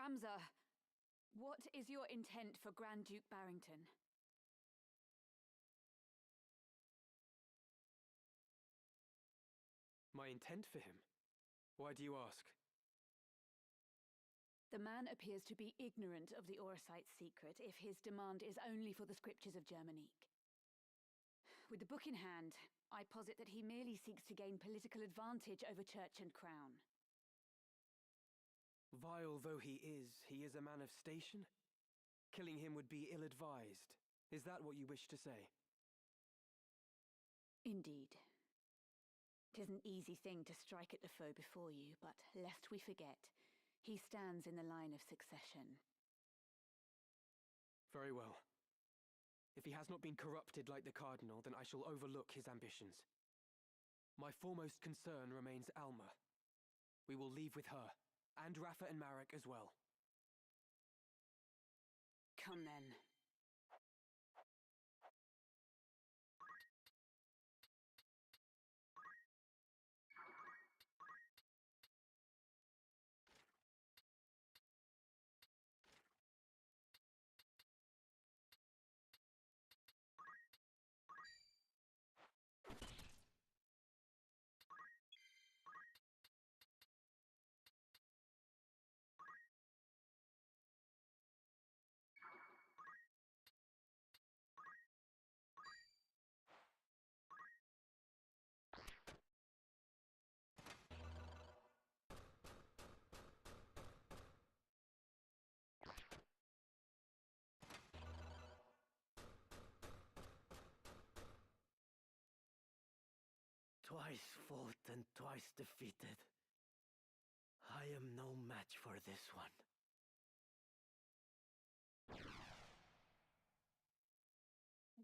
Ramsar, what is your intent for Grand Duke Barrington? My intent for him? Why do you ask? The man appears to be ignorant of the Orosite's secret if his demand is only for the scriptures of Germanique. With the book in hand, I posit that he merely seeks to gain political advantage over church and crown. Vile though he is a man of station. Killing him would be ill-advised. Is that what you wish to say? Indeed. It is an easy thing to strike at the foe before you, but lest we forget, he stands in the line of succession. Very well. If he has not been corrupted like the Cardinal, then I shall overlook his ambitions. My foremost concern remains Alma. We will leave with her, and Rafa and Marek as well. Come then. Twice fought and twice defeated. I am no match for this one.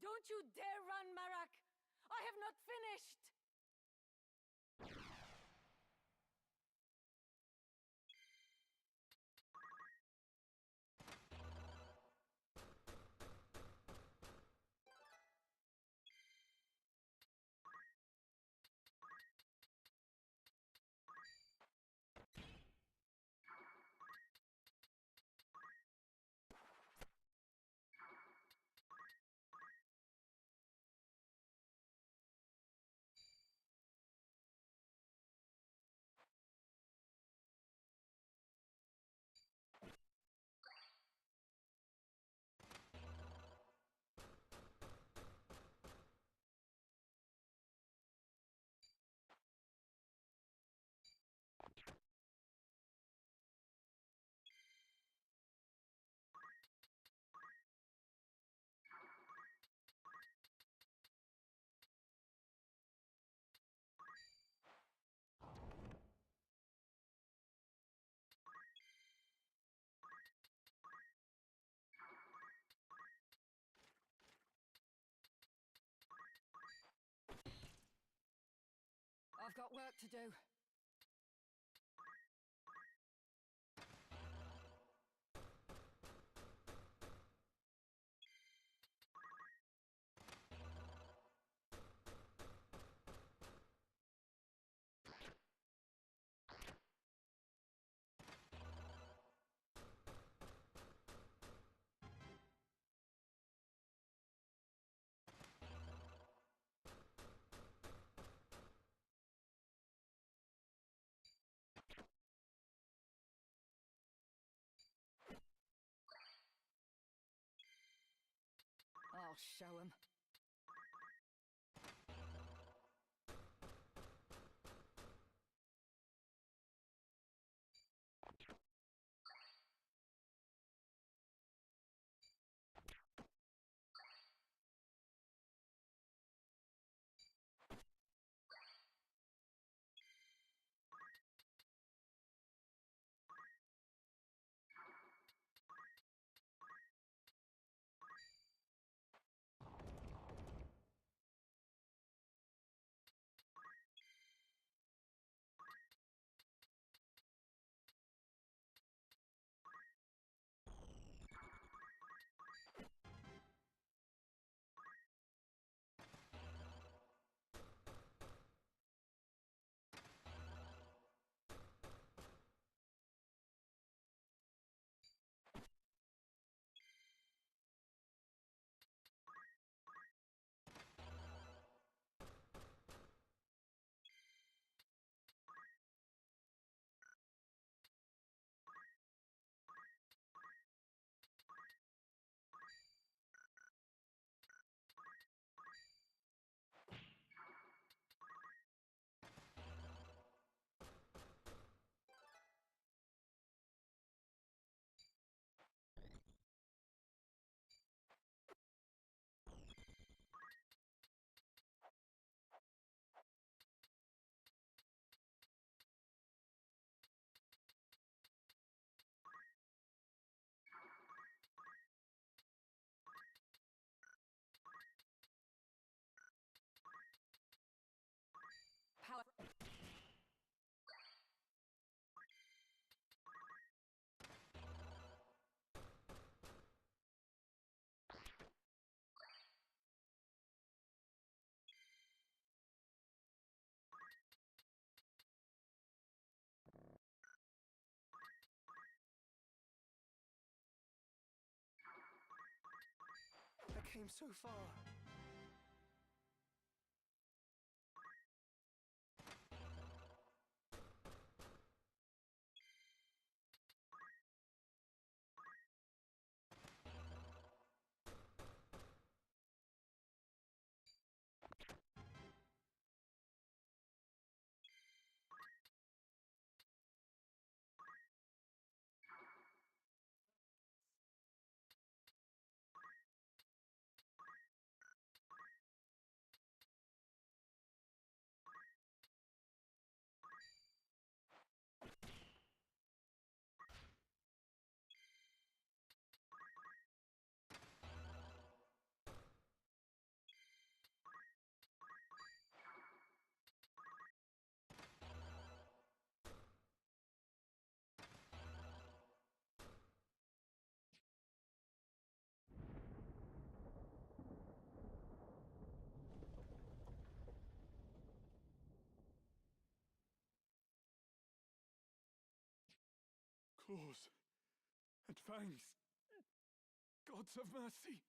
Don't you dare run, Marek! I have not finished! I've got work to do. I'll show him. came so far. Claws and fangs. Gods of mercy.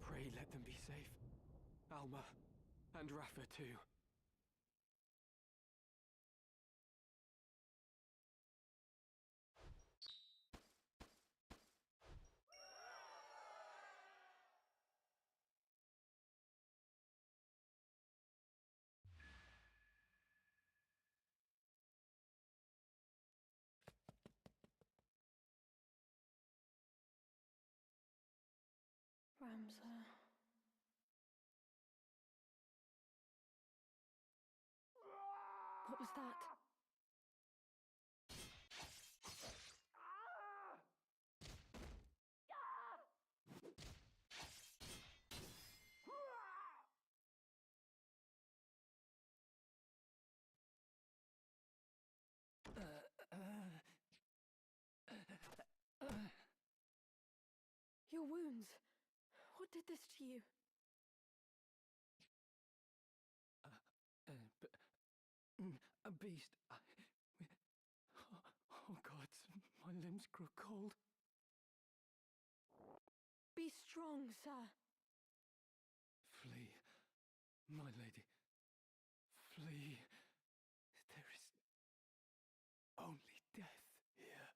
Pray let them be safe. Alma and Rafa too. Ramza. What was that? Your wounds. What did this to you? A beast. Oh God, my limbs grow cold. Be strong, sir. Flee, my lady. Flee. There is only death here.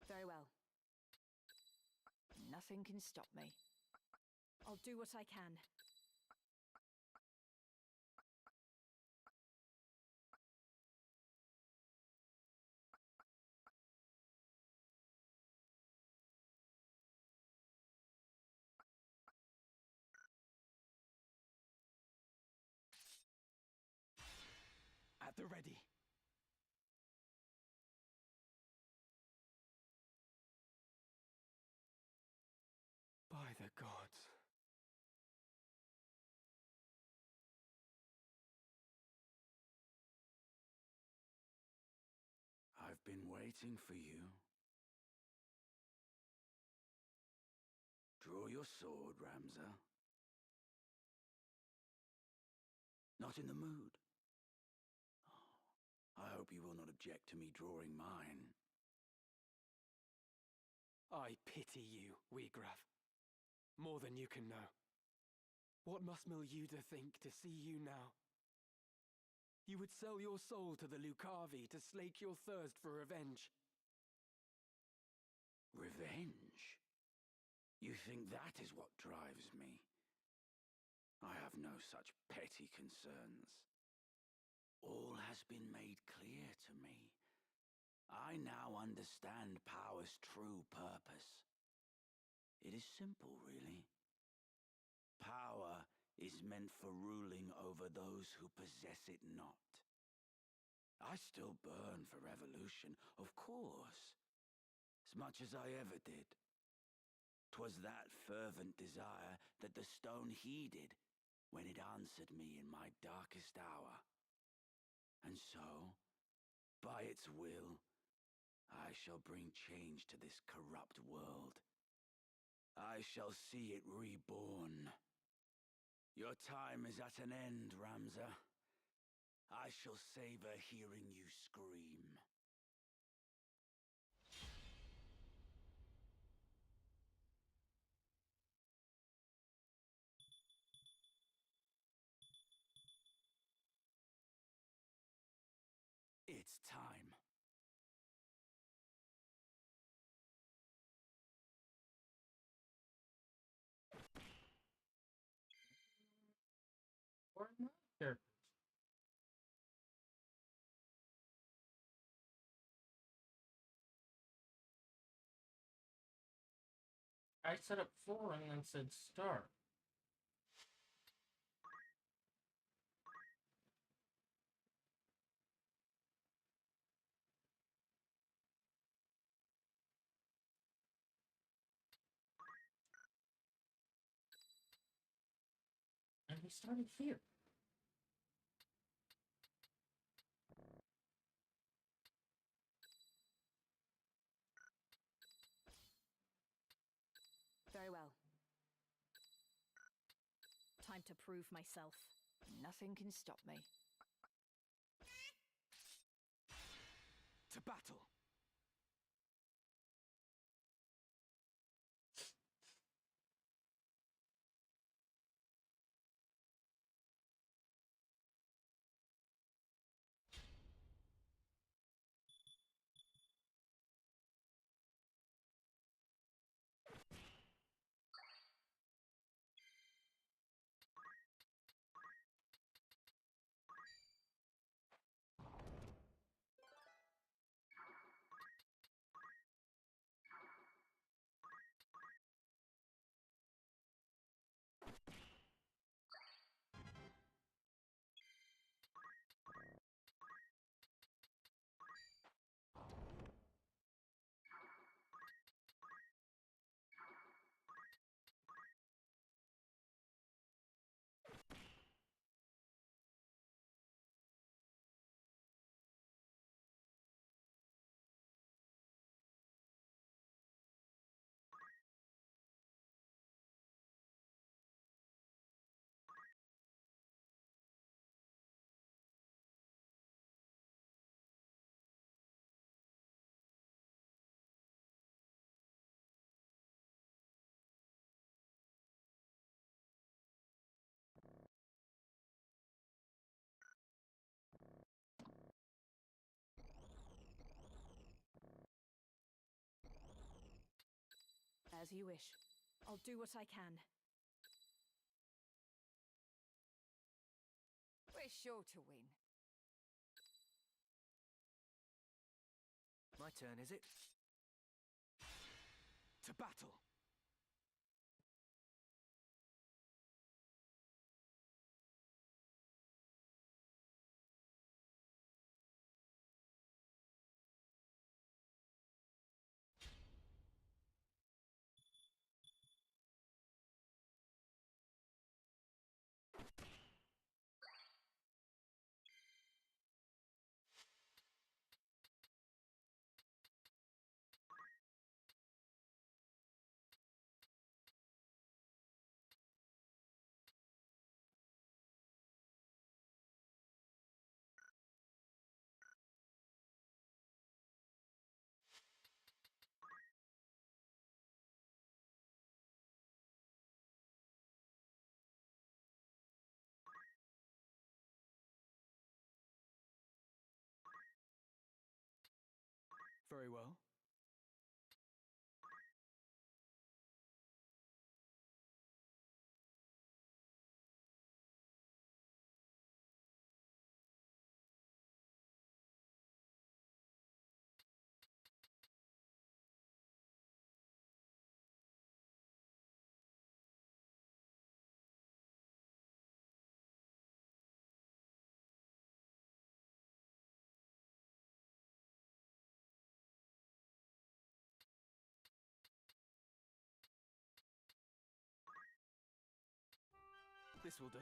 Very well. Nothing can stop me. I'll do what I can. At the ready. By the gods. I've been waiting for you. Draw your sword, Ramza. Not in the mood? Oh, I hope you will not object to me drawing mine. I pity you, Wiegraf. More than you can know. What must Milyuda think to see you now? You would sell your soul to the Lucavi to slake your thirst for revenge. Revenge? You think that is what drives me? I have no such petty concerns. All has been made clear to me. I now understand power's true purpose. It is simple, really. Power is meant for ruling over those who possess it not. I still burn for revolution, of course, as much as I ever did. 'Twas that fervent desire that the stone heeded when it answered me in my darkest hour. And so, by its will, I shall bring change to this corrupt world. I shall see it reborn. Your time is at an end, Ramza. I shall savor hearing you scream. It's time. Where am I? Here. I set up 4 and then said start. And we started here. Very well. Time to prove myself. Nothing can stop me. To battle! As you wish. I'll do what I can. We're sure to win. My turn, is it? To battle! Very well. This will do.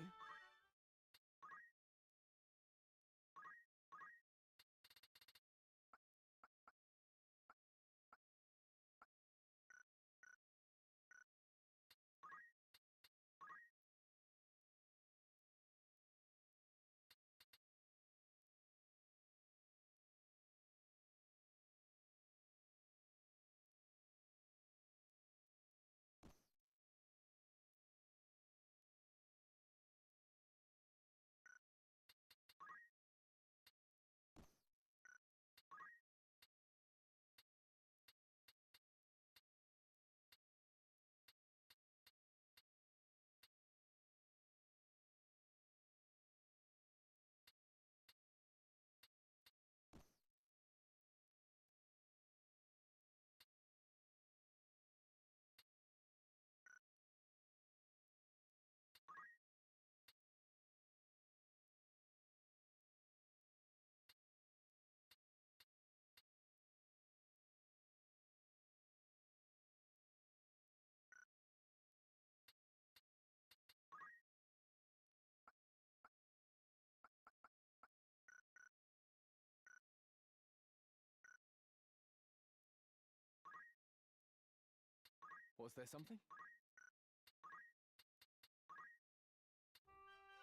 Was there something?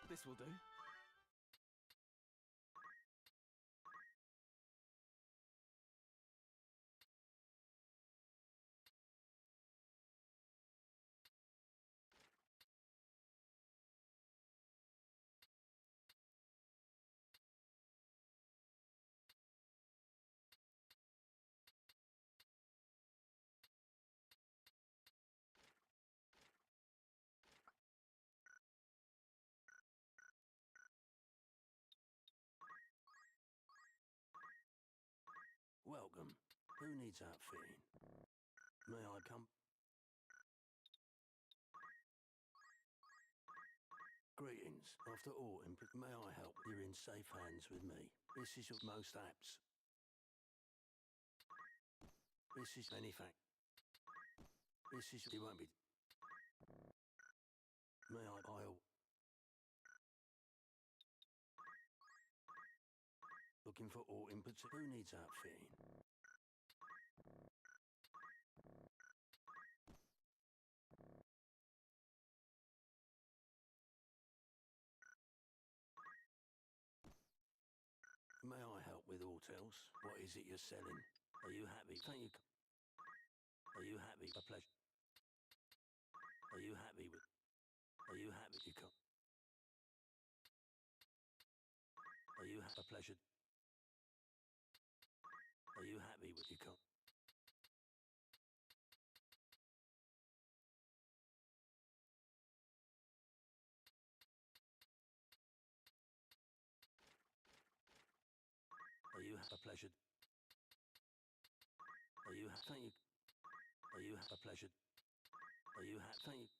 This will do. Welcome. Who needs outfitting? May I come? Greetings. After autumn, may I help? You're in safe hands with me. This is your most apps. This is any fact. This is you won't be. May I'll looking for autumn, but who needs outfitting? May I help with aught else? What is it you're selling? Are you happy? Thank you. Are you happy? A pleasure. Are you happy with? Are you happy? You come. Are you a pleasure? Are you happy with you come? Are you a pleasure? Are you thank you? Are you a pleasure? Are you thank you?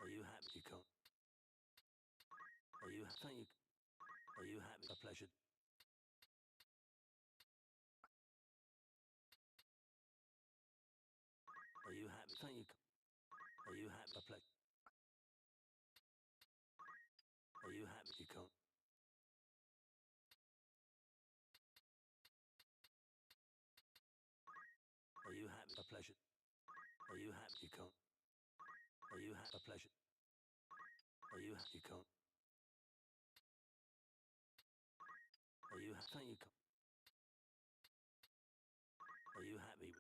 Are you happy? You come. Are you thank you? Are you happy? A pleasure. Are you happy? Thank you. Are you happy? A pleasure. Are you happy? You can't. Are you happy? A pleasure. Are you happy? You can't. Are you happy? A pleasure. Are you happy? You can't. Are you happy? Thank you. Are you happy?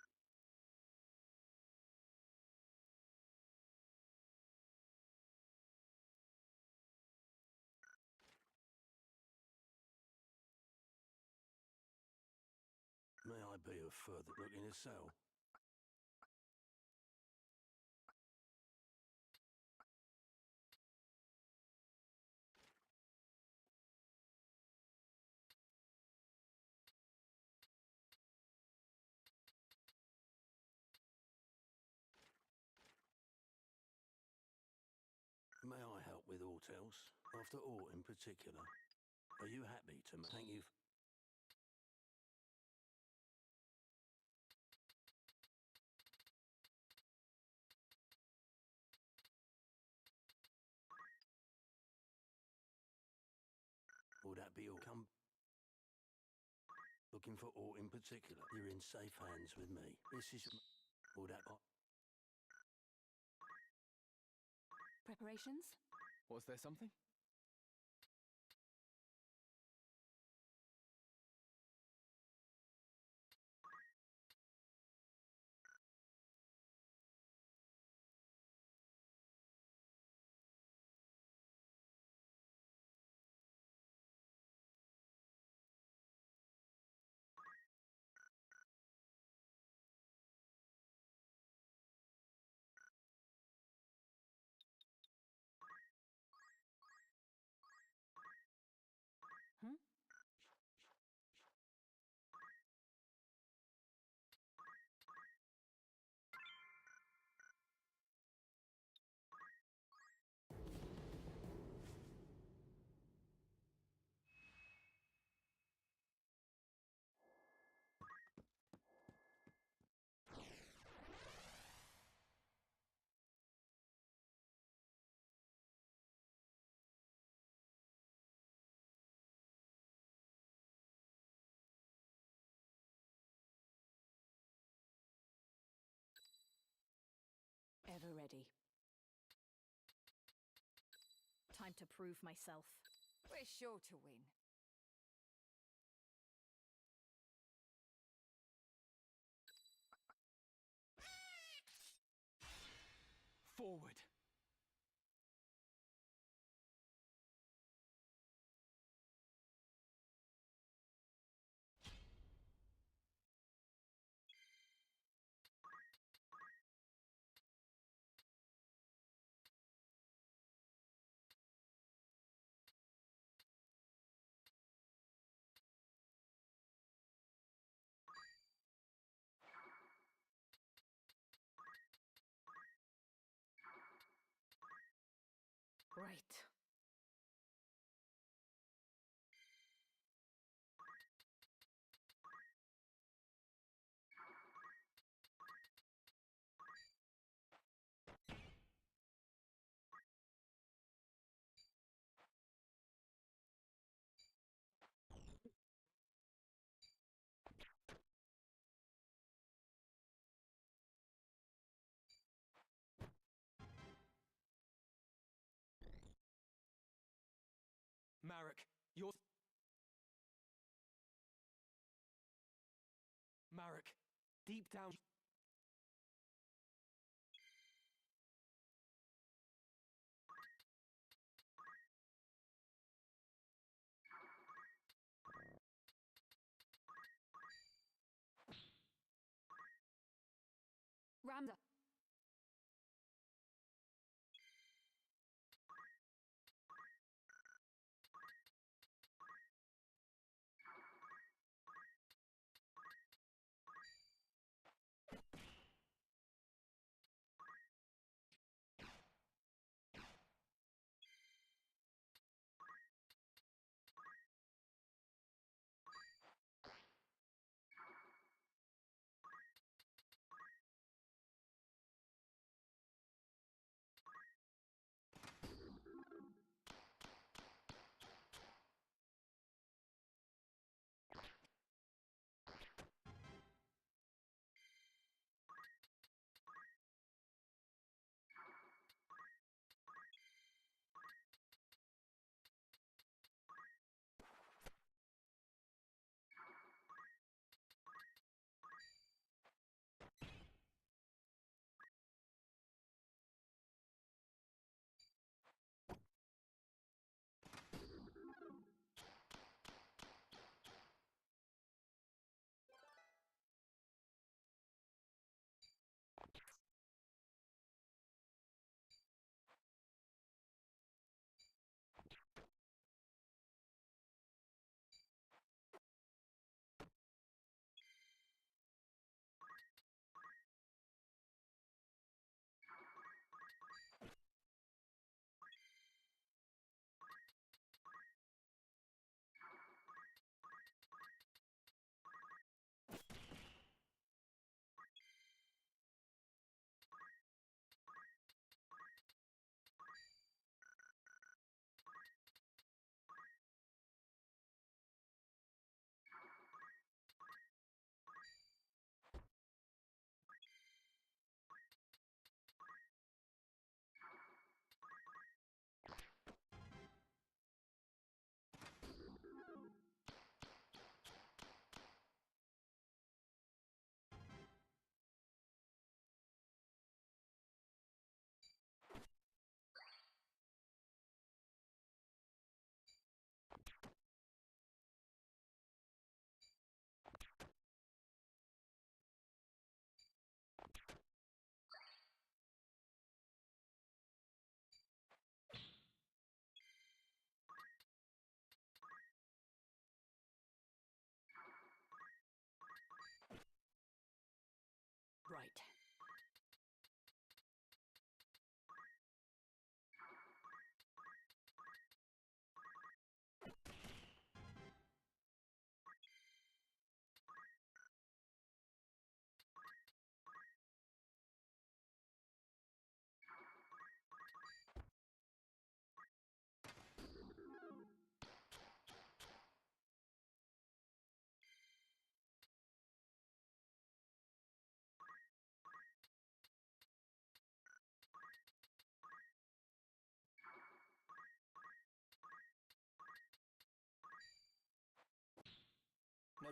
May I be of further look in his cell? May I help with aught else? After aught in particular? Are you happy to thank you? that be all? Come. Looking for aught in particular? You're in safe hands with me. This is all that. Preparations? Was there something? Ever ready. Time to prove myself. We're sure to win. Forward! Right. Marek, you're... Marek, deep down... Ramza.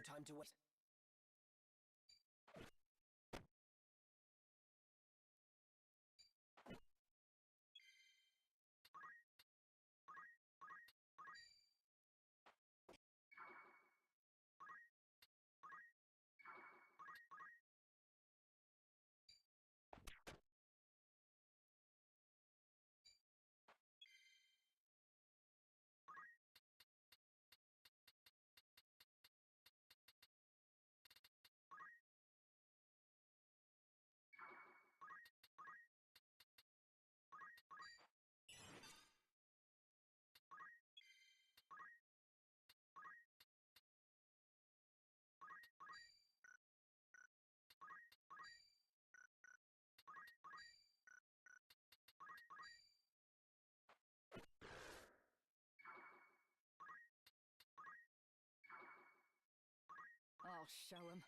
time to wait. I'll show 'em.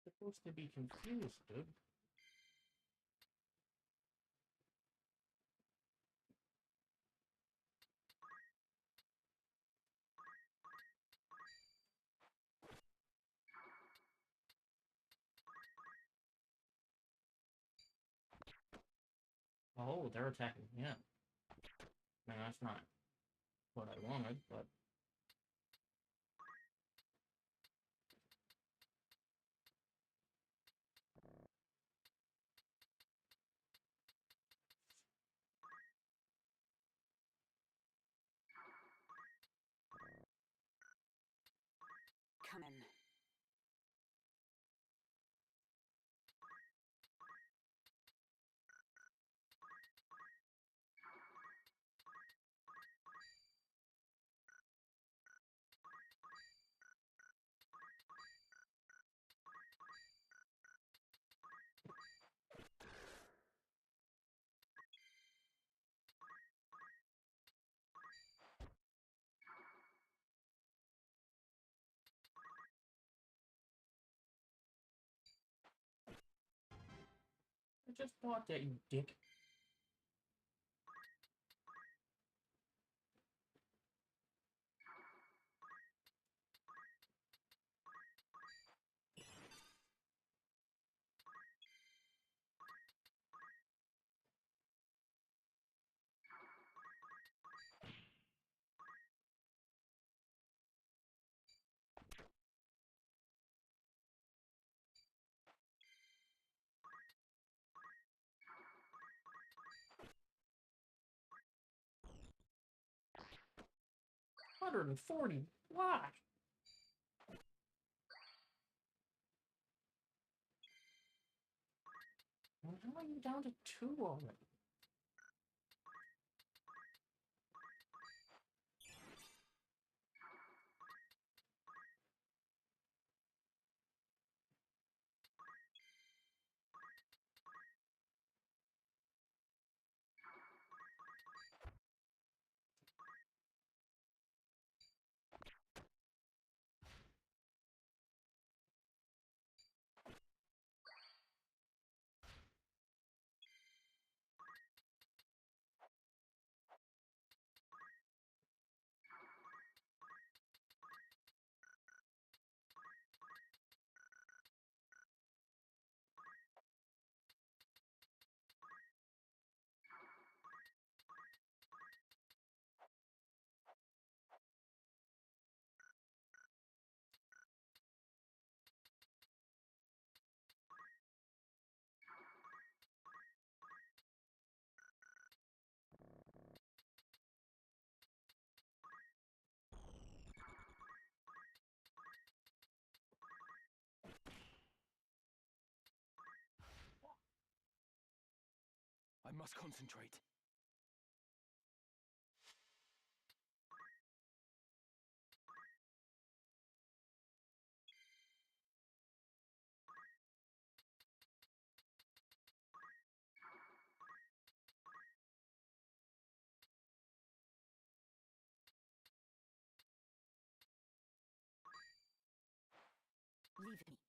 Supposed to be confused, dude. Oh, they're attacking him. I mean, that's not what I wanted, but... Come in. I just bought that, you dick. $140. Why? How are you down to 2 already? I must concentrate. Believe me.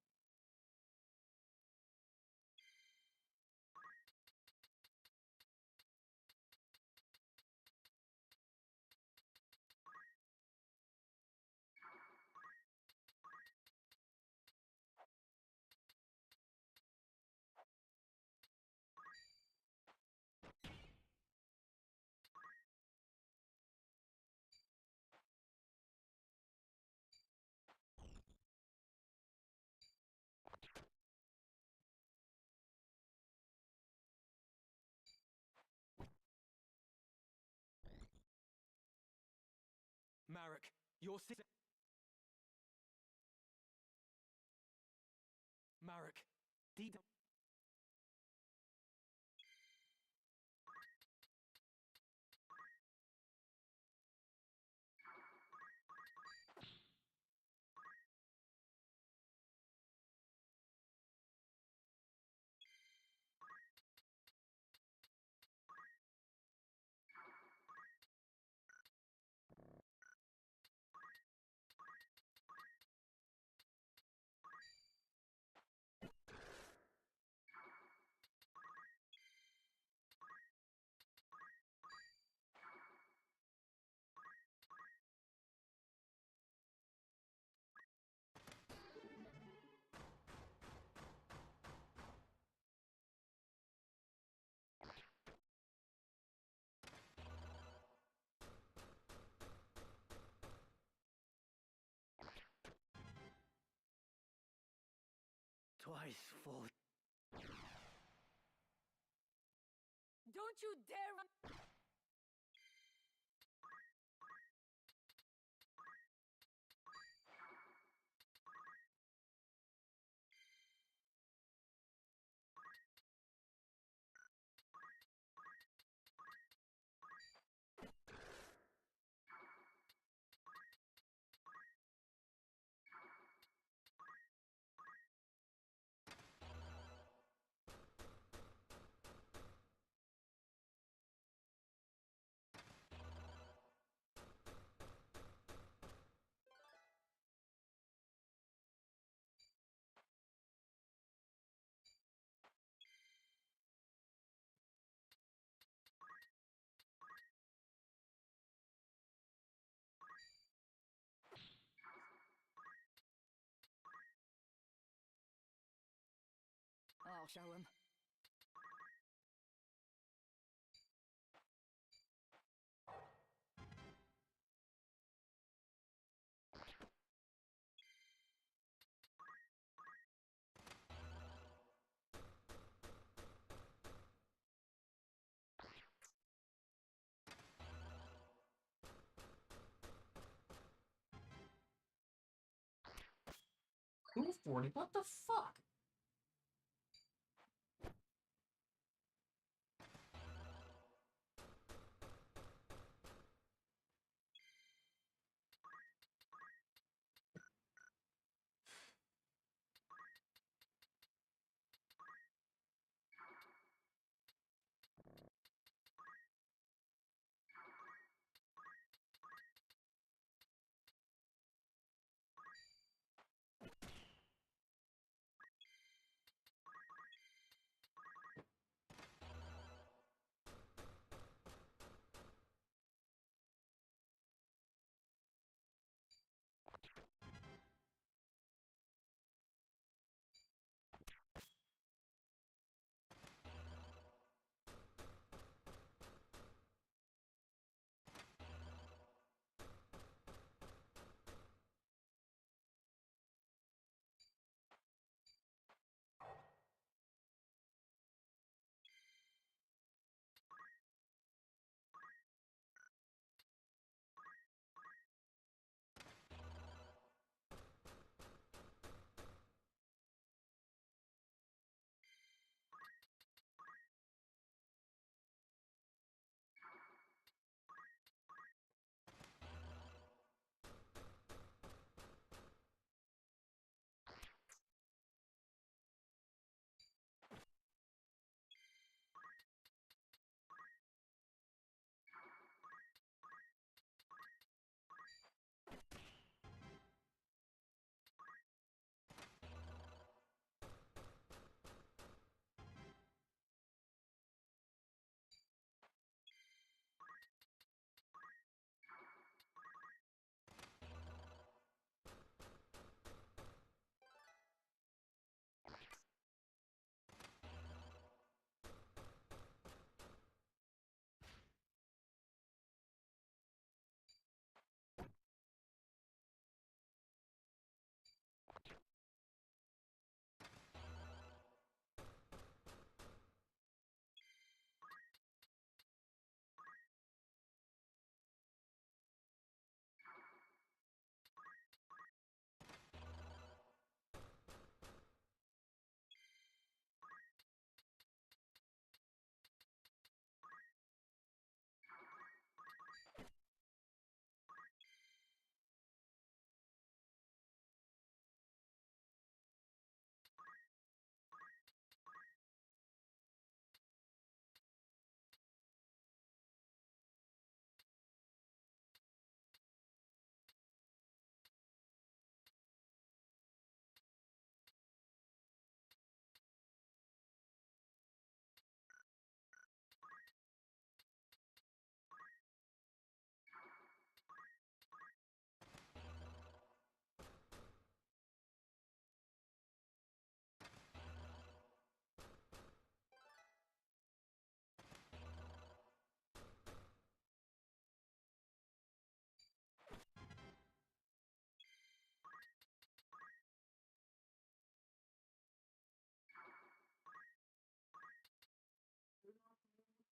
Marek, your sister. Marek, deep. Twice for... Don't you dare run! I'll show him. Who's 40? What the fuck?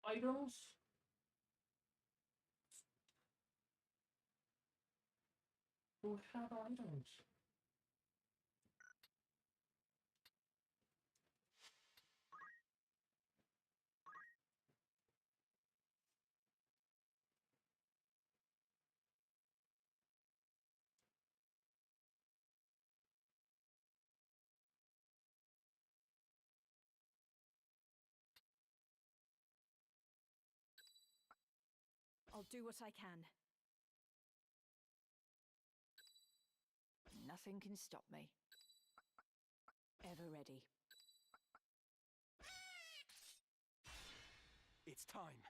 items? Who have items? I'll do what I can. Nothing can stop me. Ever ready. It's time.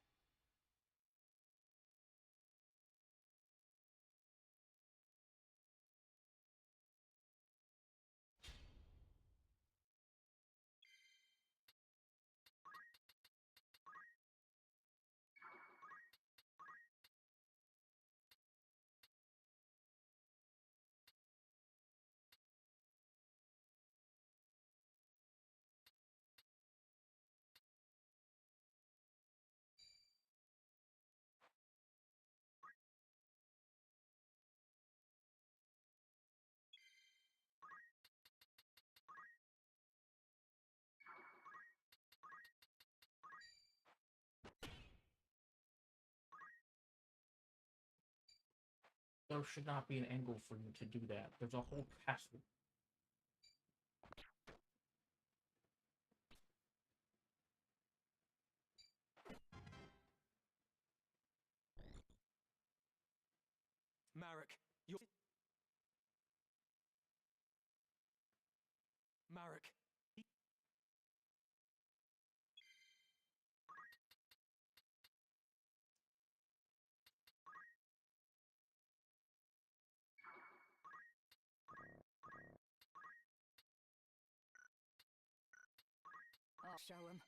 There should not be an angle for you to do that. There's a whole castle. Marek, you're... Marek. I'll show him.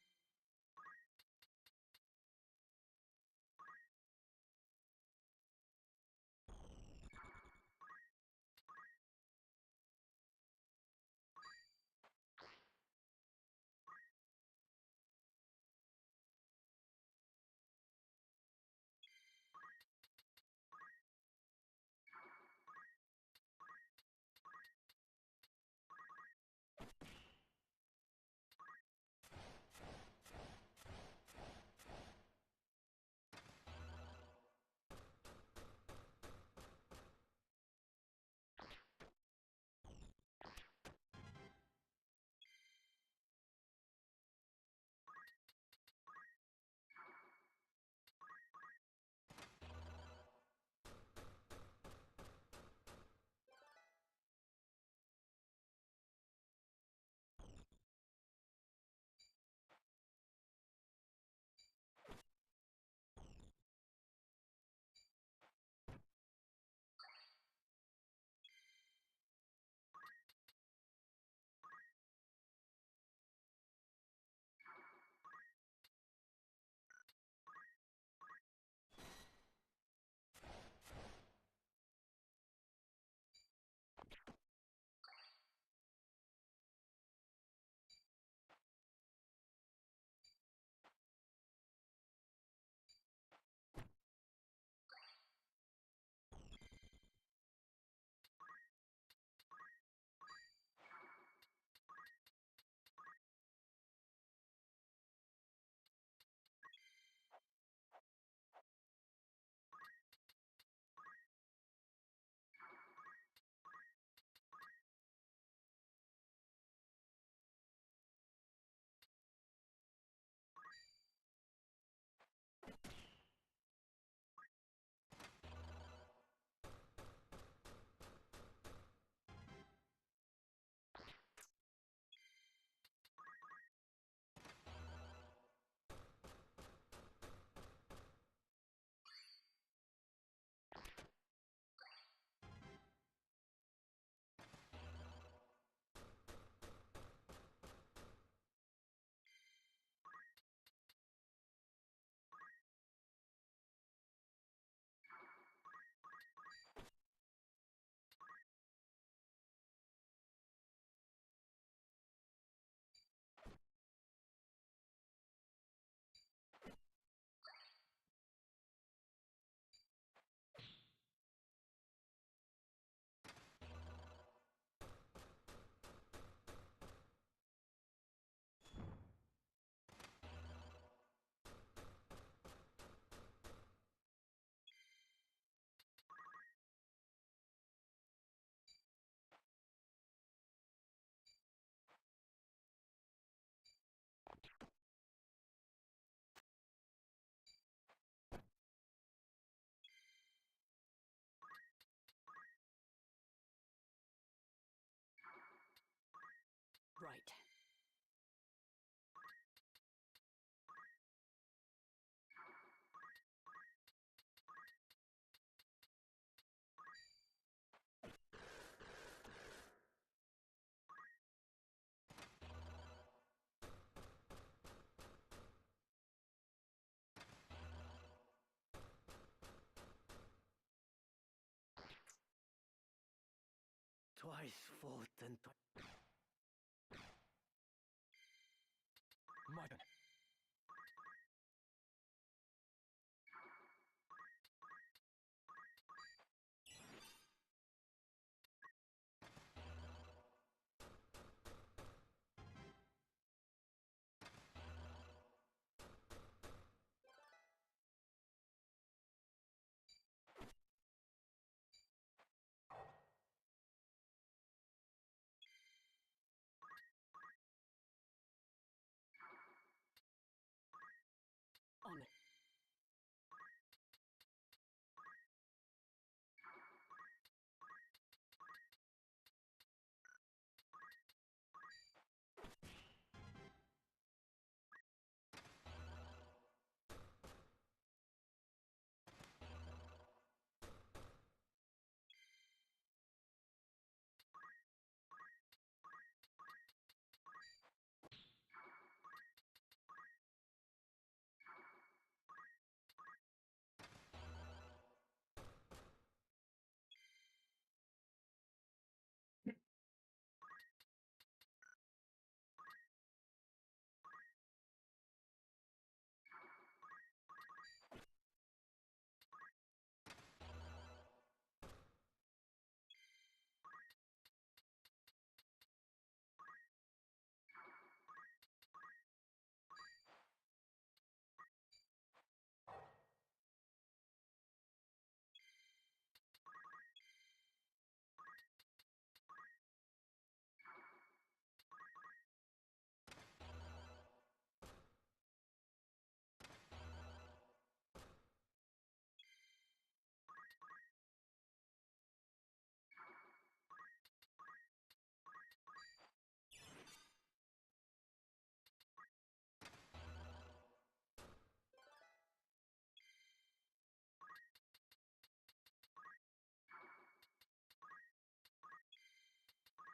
twice fought and My turn. On.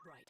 Right.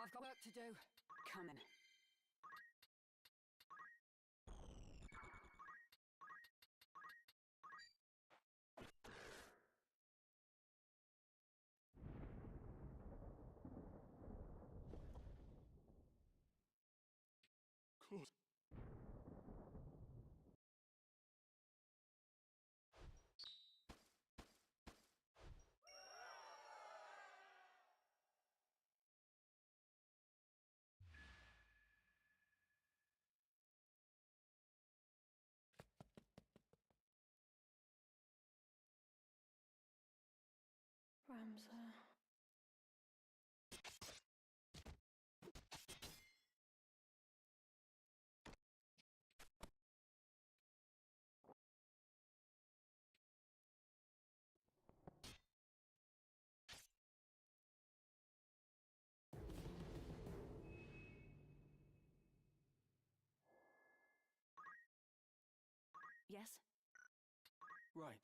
I've got work to do. Coming. Close. Ramza. Yes? Right.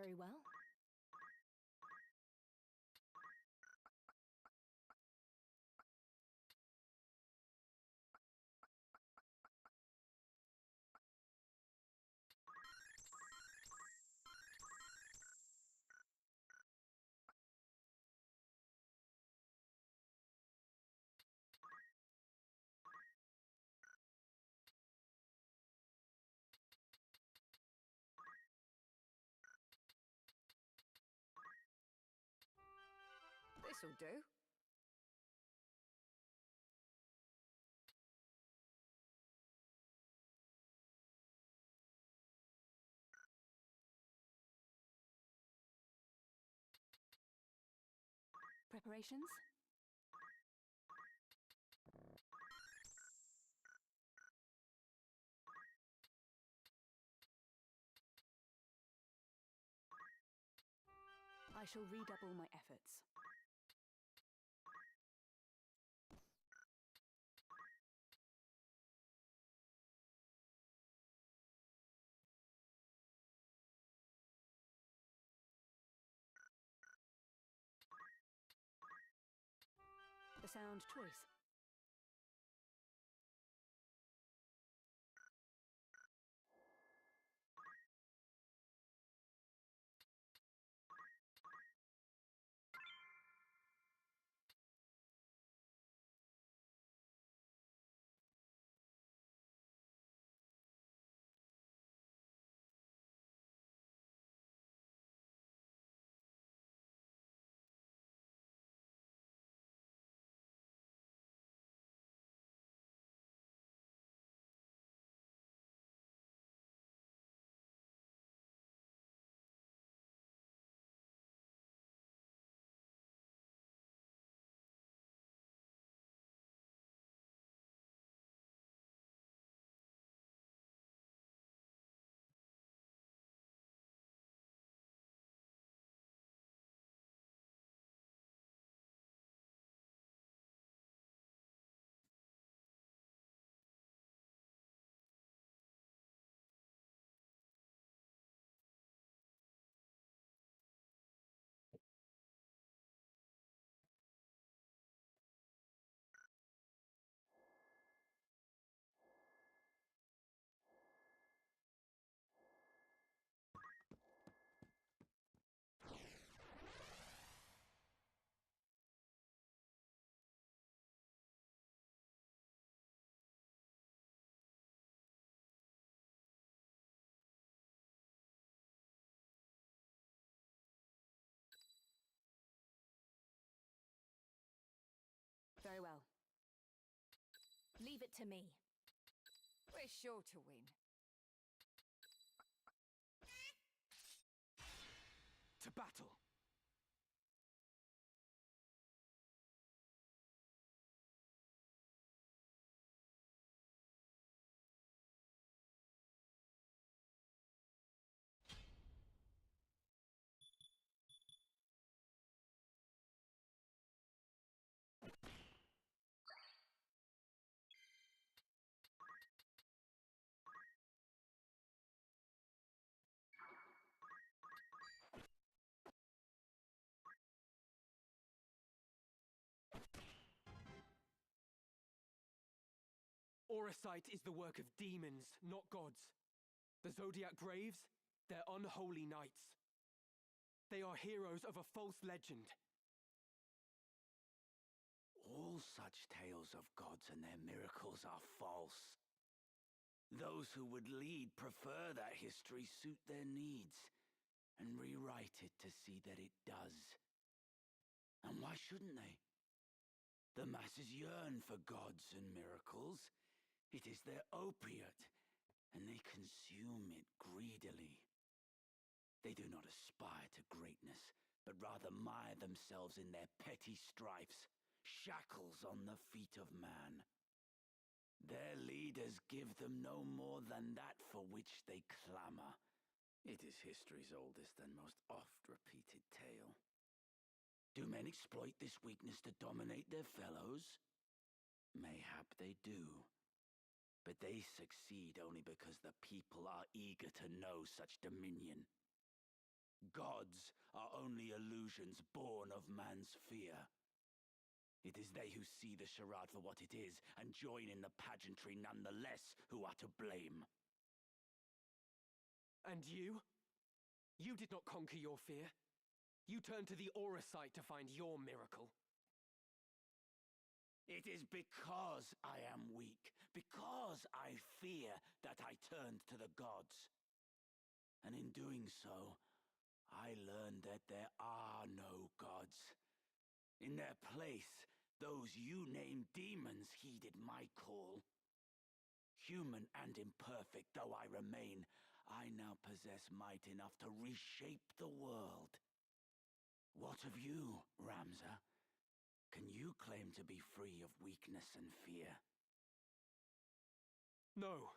Very well. This'll do. Preparations? I shall redouble my efforts. A sound choice. Very well. Leave it to me. We're sure to win. To battle! Auracite is the work of demons, not gods. The Zodiac Braves, they're unholy knights. They are heroes of a false legend. All such tales of gods and their miracles are false. Those who would lead prefer that history suit their needs, and rewrite it to see that it does. And why shouldn't they? The masses yearn for gods and miracles. It is their opiate, and they consume it greedily. They do not aspire to greatness, but rather mire themselves in their petty strifes, shackles on the feet of man. Their leaders give them no more than that for which they clamor. It is history's oldest and most oft-repeated tale. Do men exploit this weakness to dominate their fellows? Mayhap they do. But they succeed only because the people are eager to know such dominion. Gods are only illusions born of man's fear. It is they who see the charade for what it is and join in the pageantry nonetheless who are to blame. And you? You did not conquer your fear. You turned to the Auracite to find your miracle. It is because I am weak, because I fear that I turned to the gods. And in doing so, I learned that there are no gods. In their place, those you named demons heeded my call. Human and imperfect though I remain, I now possess might enough to reshape the world. What of you, Ramza? Can you claim to be free of weakness and fear? No,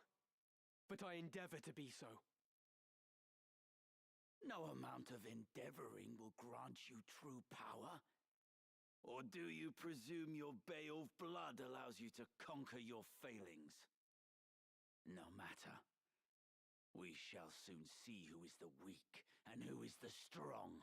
but I endeavor to be so. No amount of endeavoring will grant you true power. Or do you presume your Beowulf blood allows you to conquer your failings? No matter. We shall soon see who is the weak and who is the strong.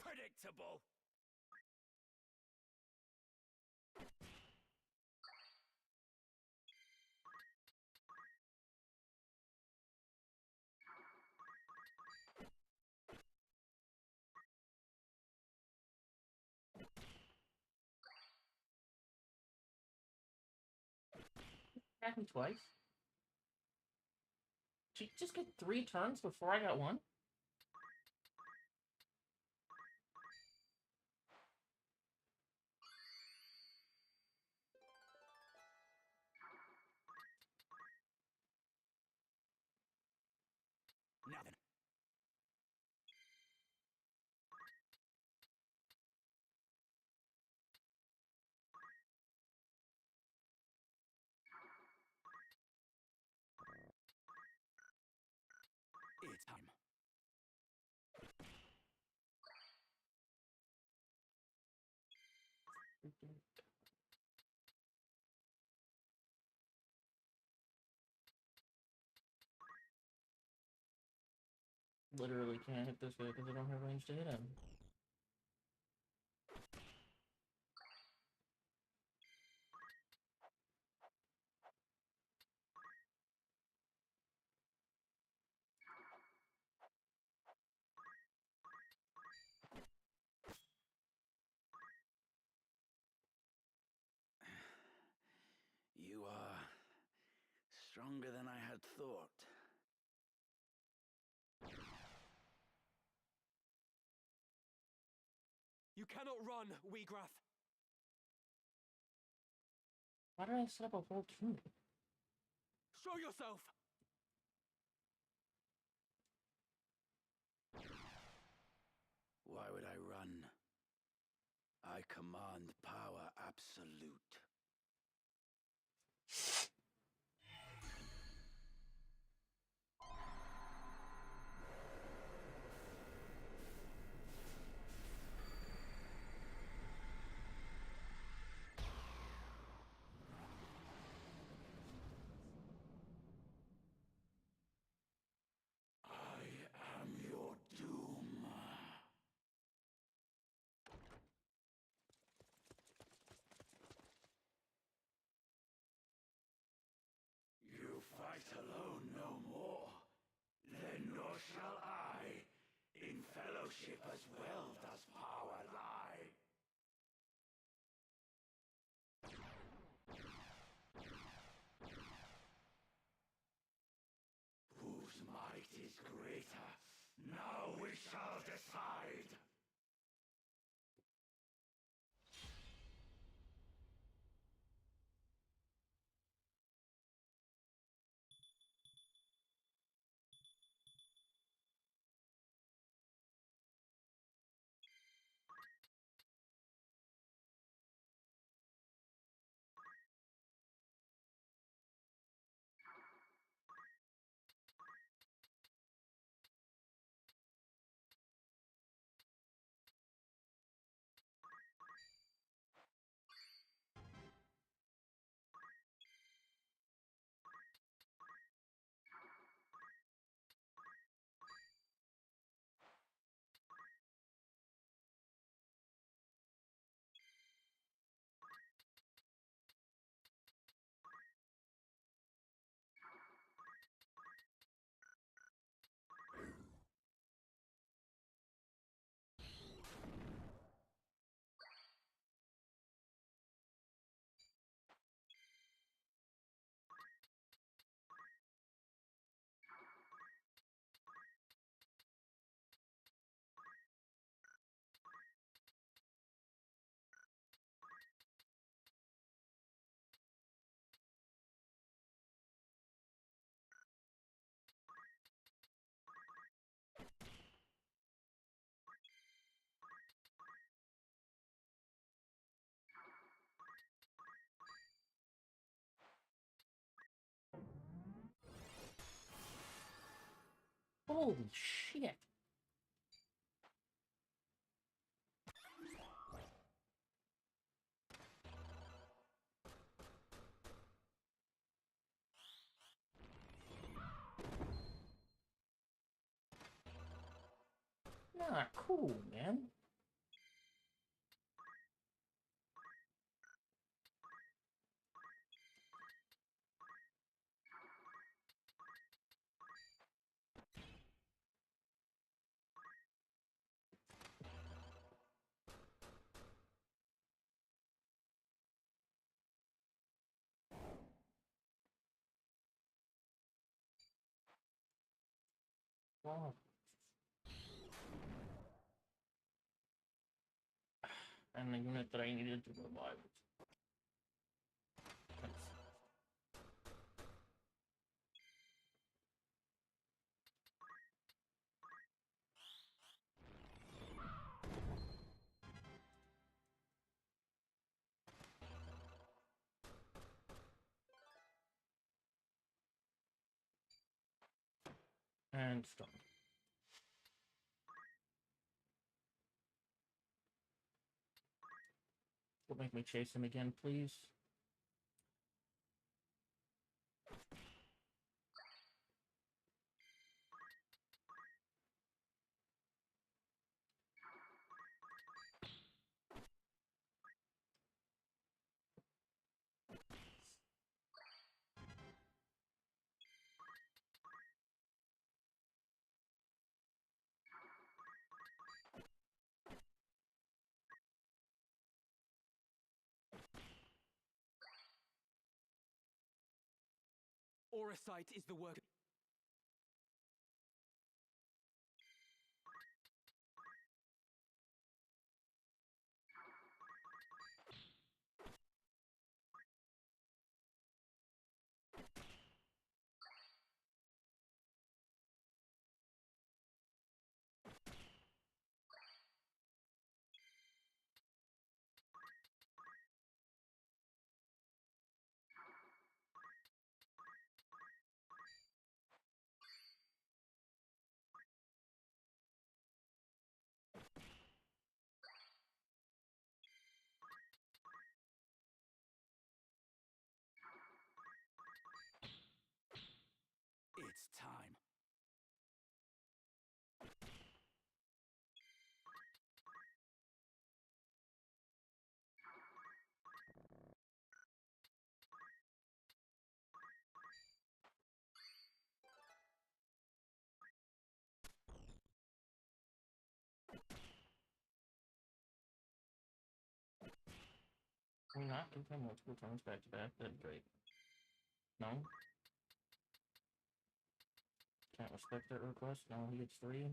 Predictable! Happened twice. Did you just get 3 turns before I got 1? Now then. It's time. Literally can't hit this guy because I don't have range to hit him. You are stronger than I had thought. You cannot run, Wheagraff. Why did I set up a whole troop? Show yourself! Why would I run? I command power absolute. I am your doom. You fight alone no more. Then nor shall I. In fellowship as well does power lie. Whose might is greater? Now we shall decide. Holy shit. Nah, cool, man. Wow. And the unit that I needed to revive. And stop. Don't make me chase him again, please. Auracite is the work. It's time. Can we not give him multiple turns back to back? That'd be great. No? Can't respect that request? No, he gets 3.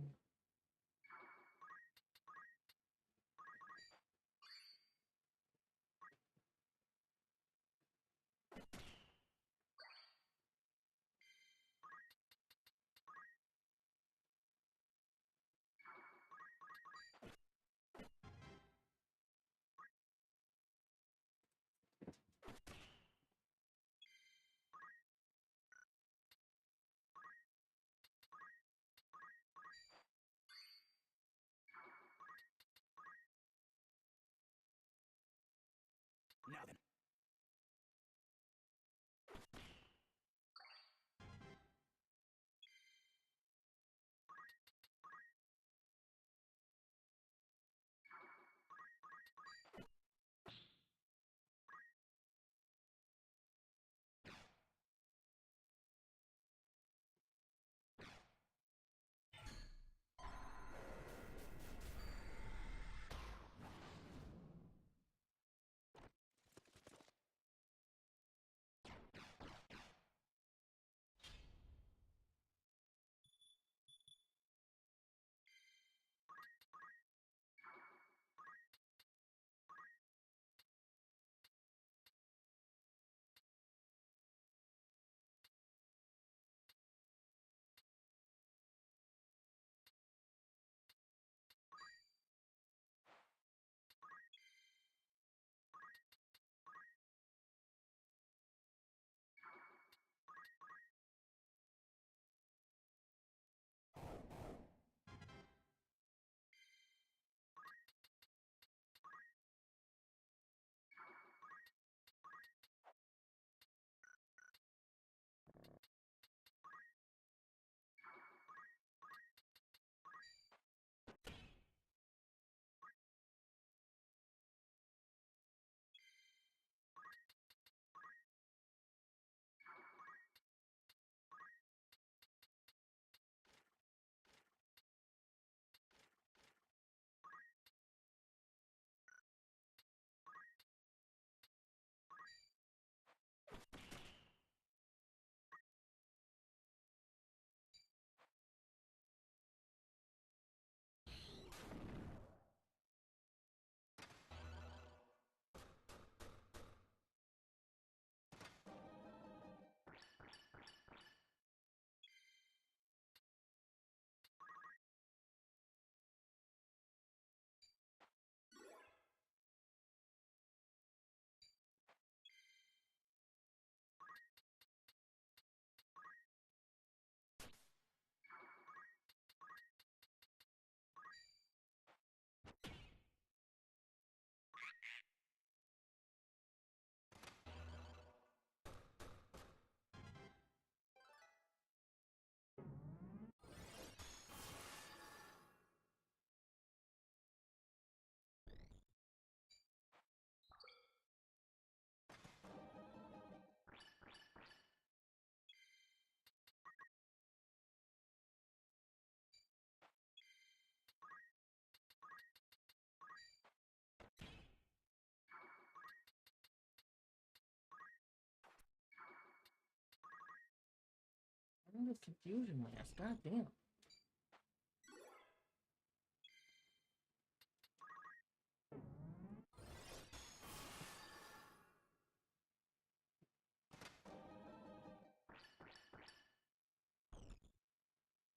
does confusion last? God damn.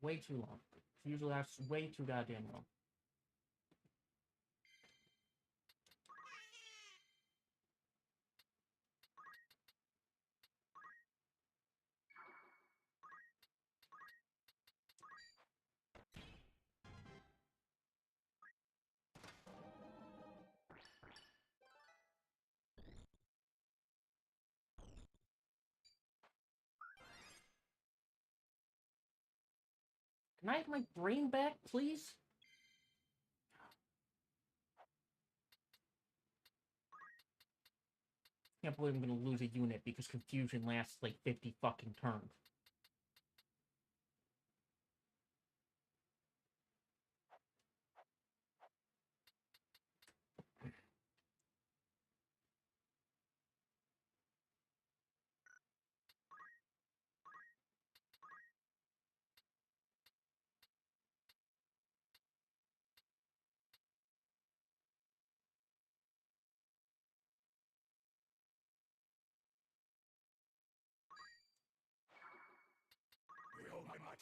Way too long. Usually lasts way too goddamn long. Can I have my brain back, please? Can't believe I'm gonna lose a unit because confusion lasts like 50 fucking turns. With all my might.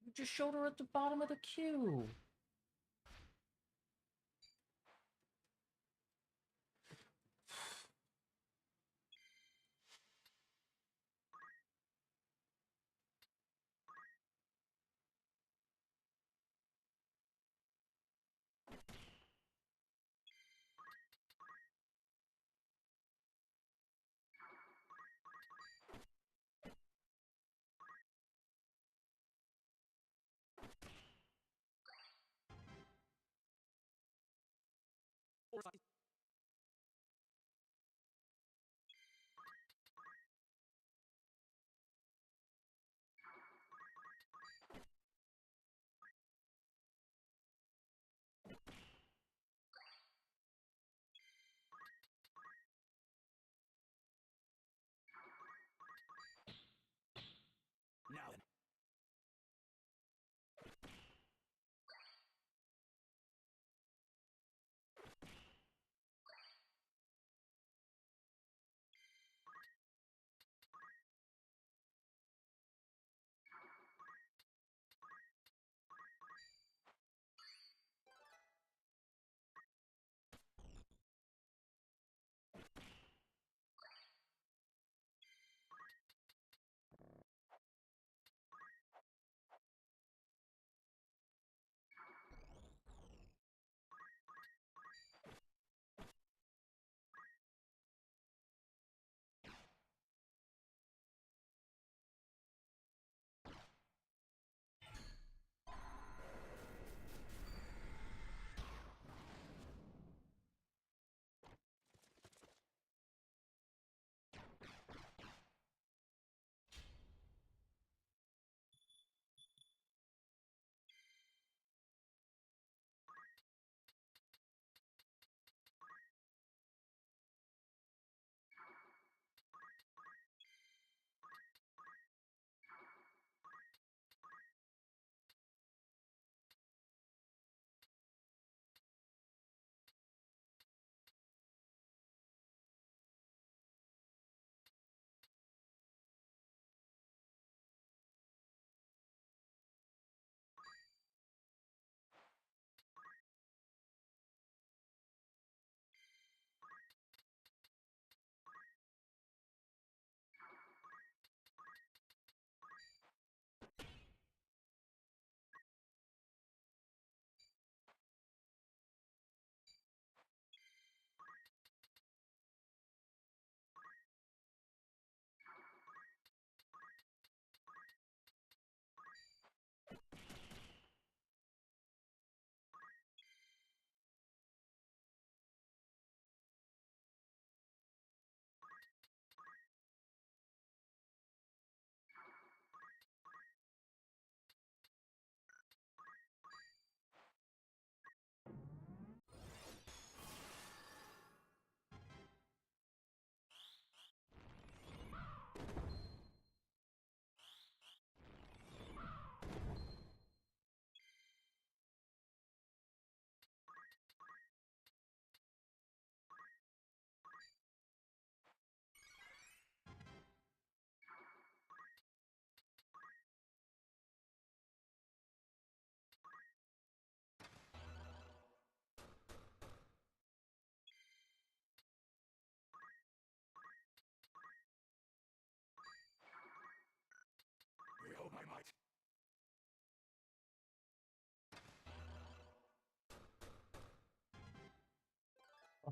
You just showed her at the bottom of the queue.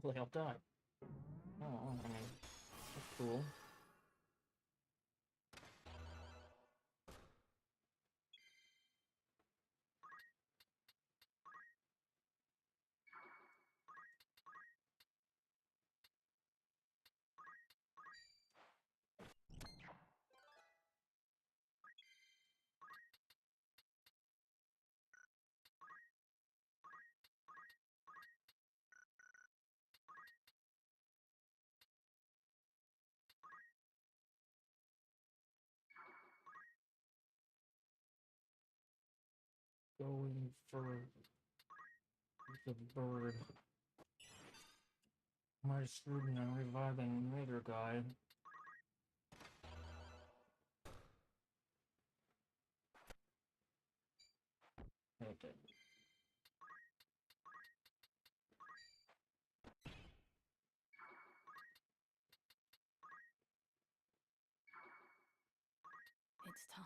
Hopefully I'll die. Oh, I mean, that's cool. Going for the bird. My student and reviving later guy. Okay. It's time.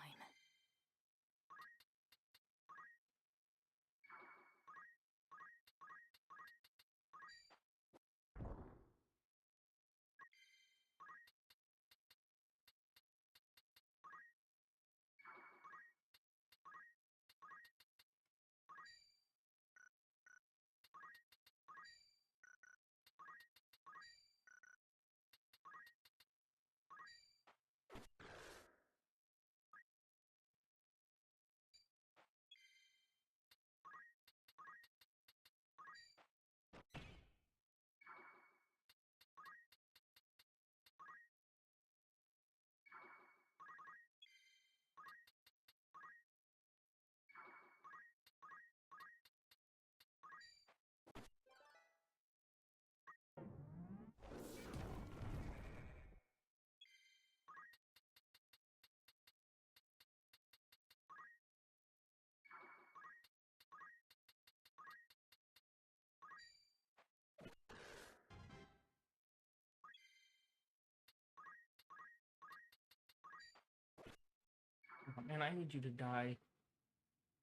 Man, I need you to die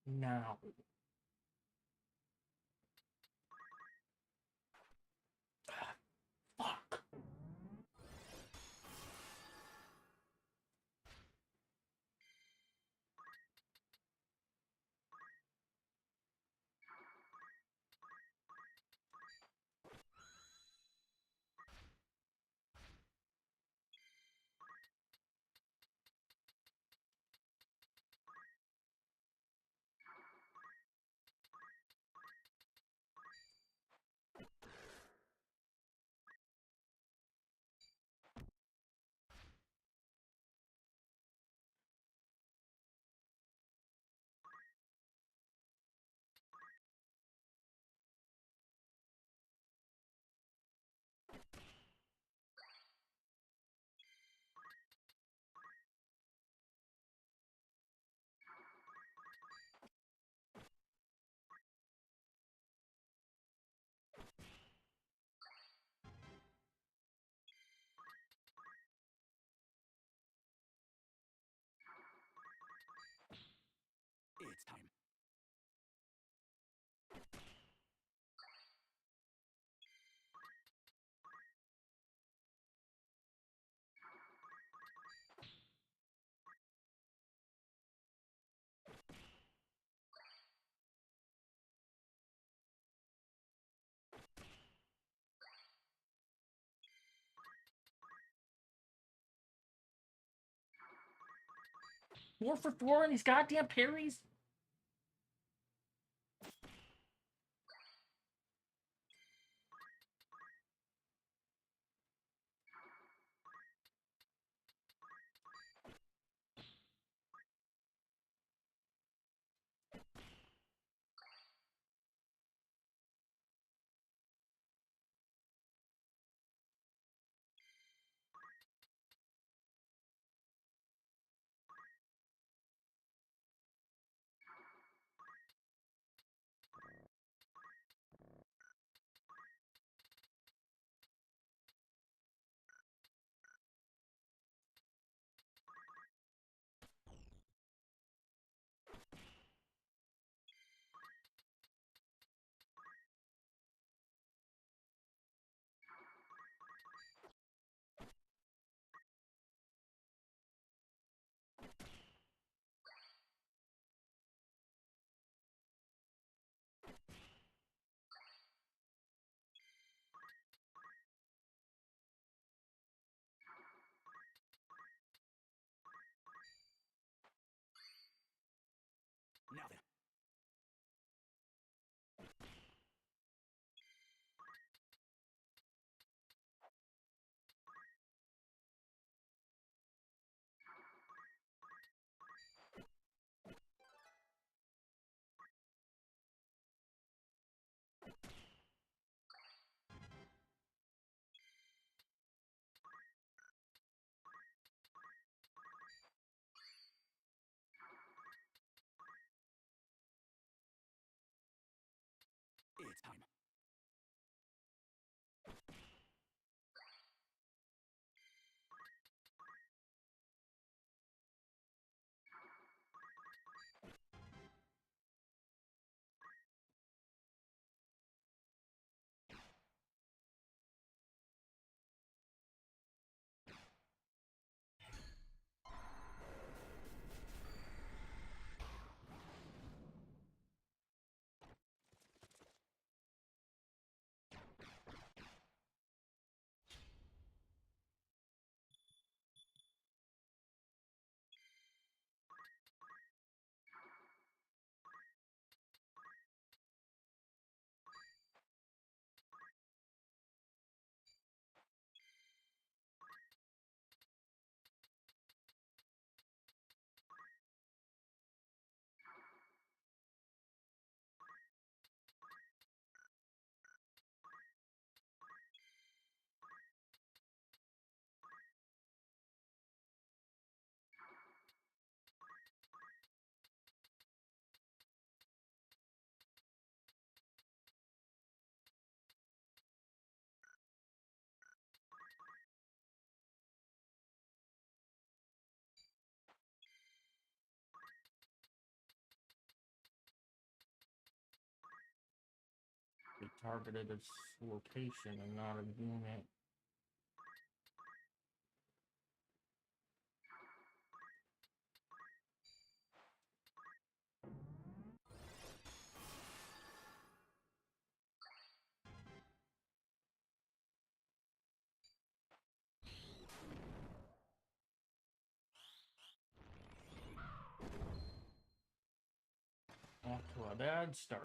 now. Fuck. It's time. Four for four and these goddamn parries? targeted its location and not a unit. Off to a bad start.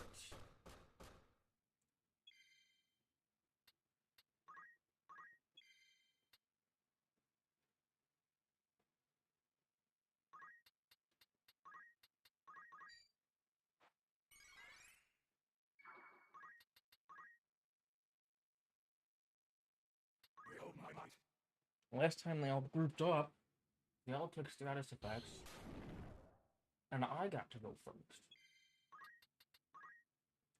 Last time they all grouped up, they all took status effects, and I got to go first.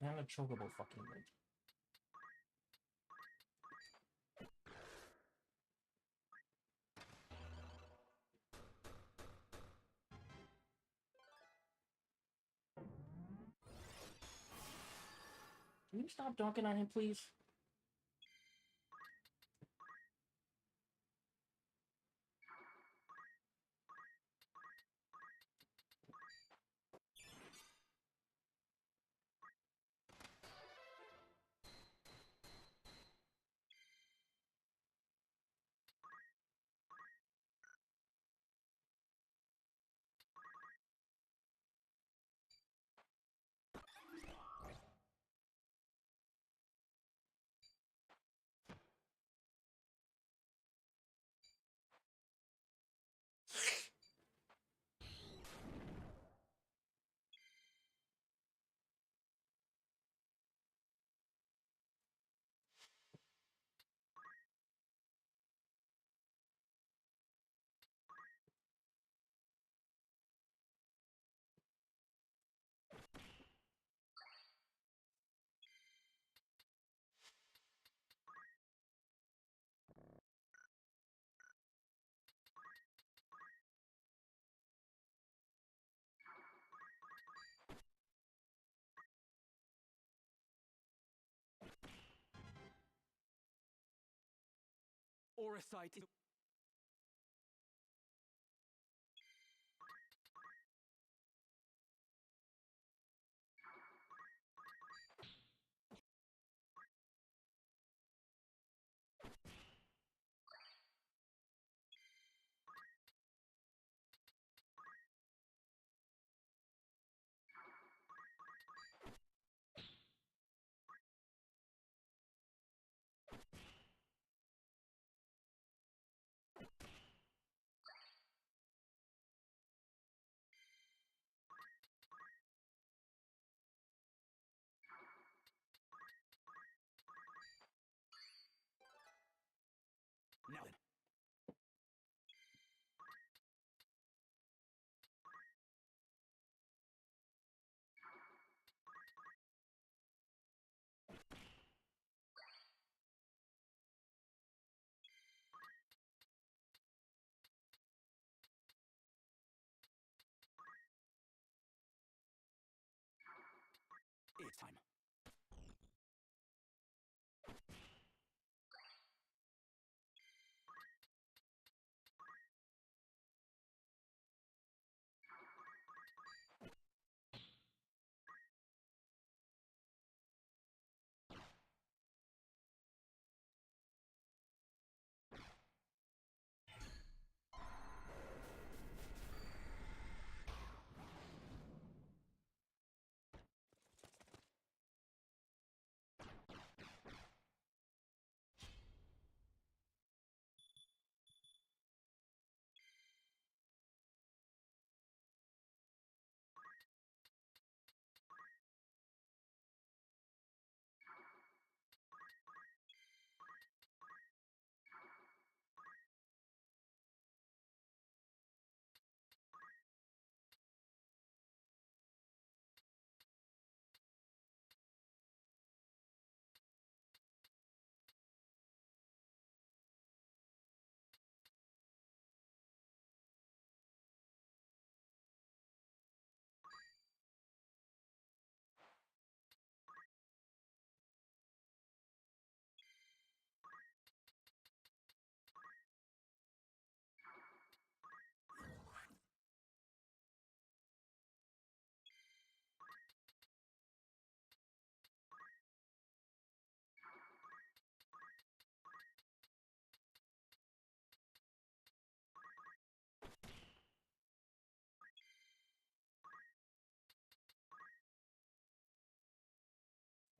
And a chocobo fucking went. Can you stop dunking on him, please? Orosite.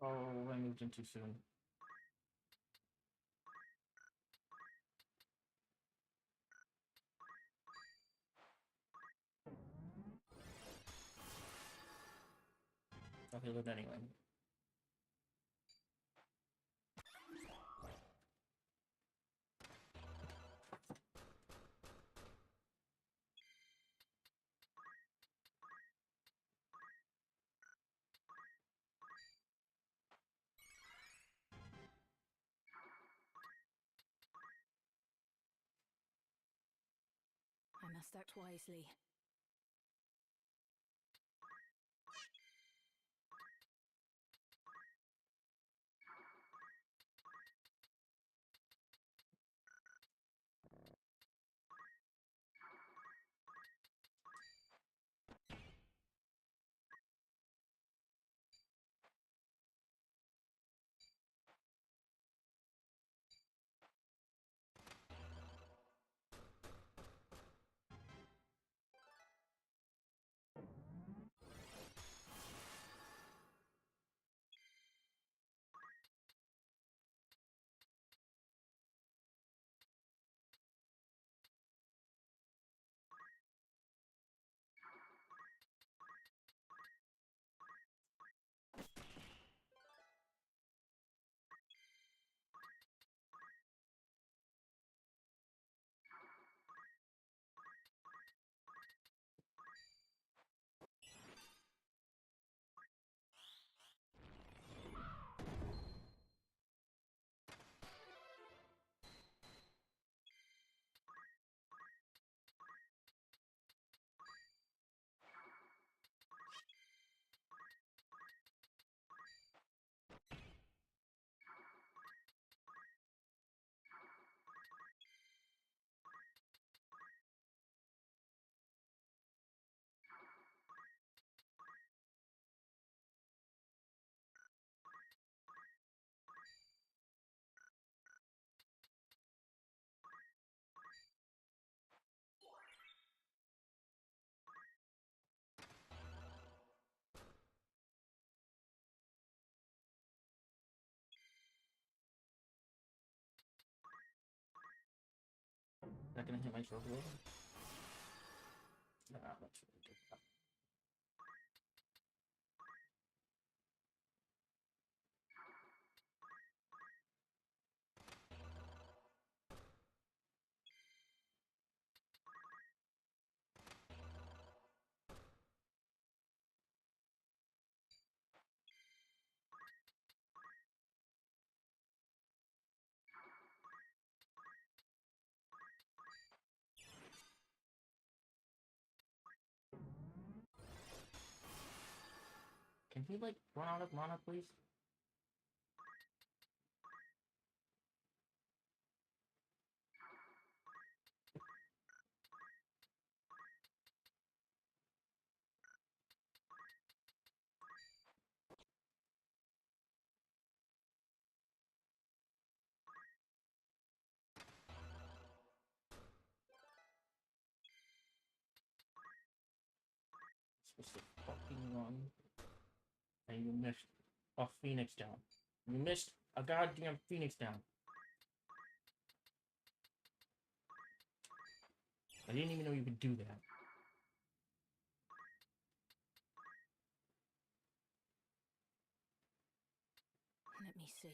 Oh, I moved in too soon. Okay, lived anyway. I must act wisely. Is that gonna hit my shoulder? Nah, that's really good. Can he, like, run out of mana, please? Supposed to fucking run. And you missed a Phoenix down. You missed a goddamn Phoenix down. I didn't even know you could do that. Let me see.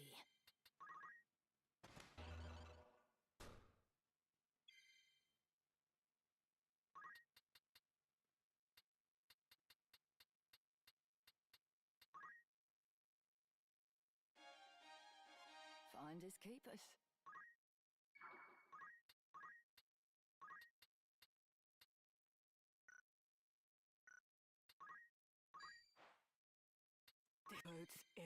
Finders keepers. This bodes ill.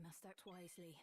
I must act wisely.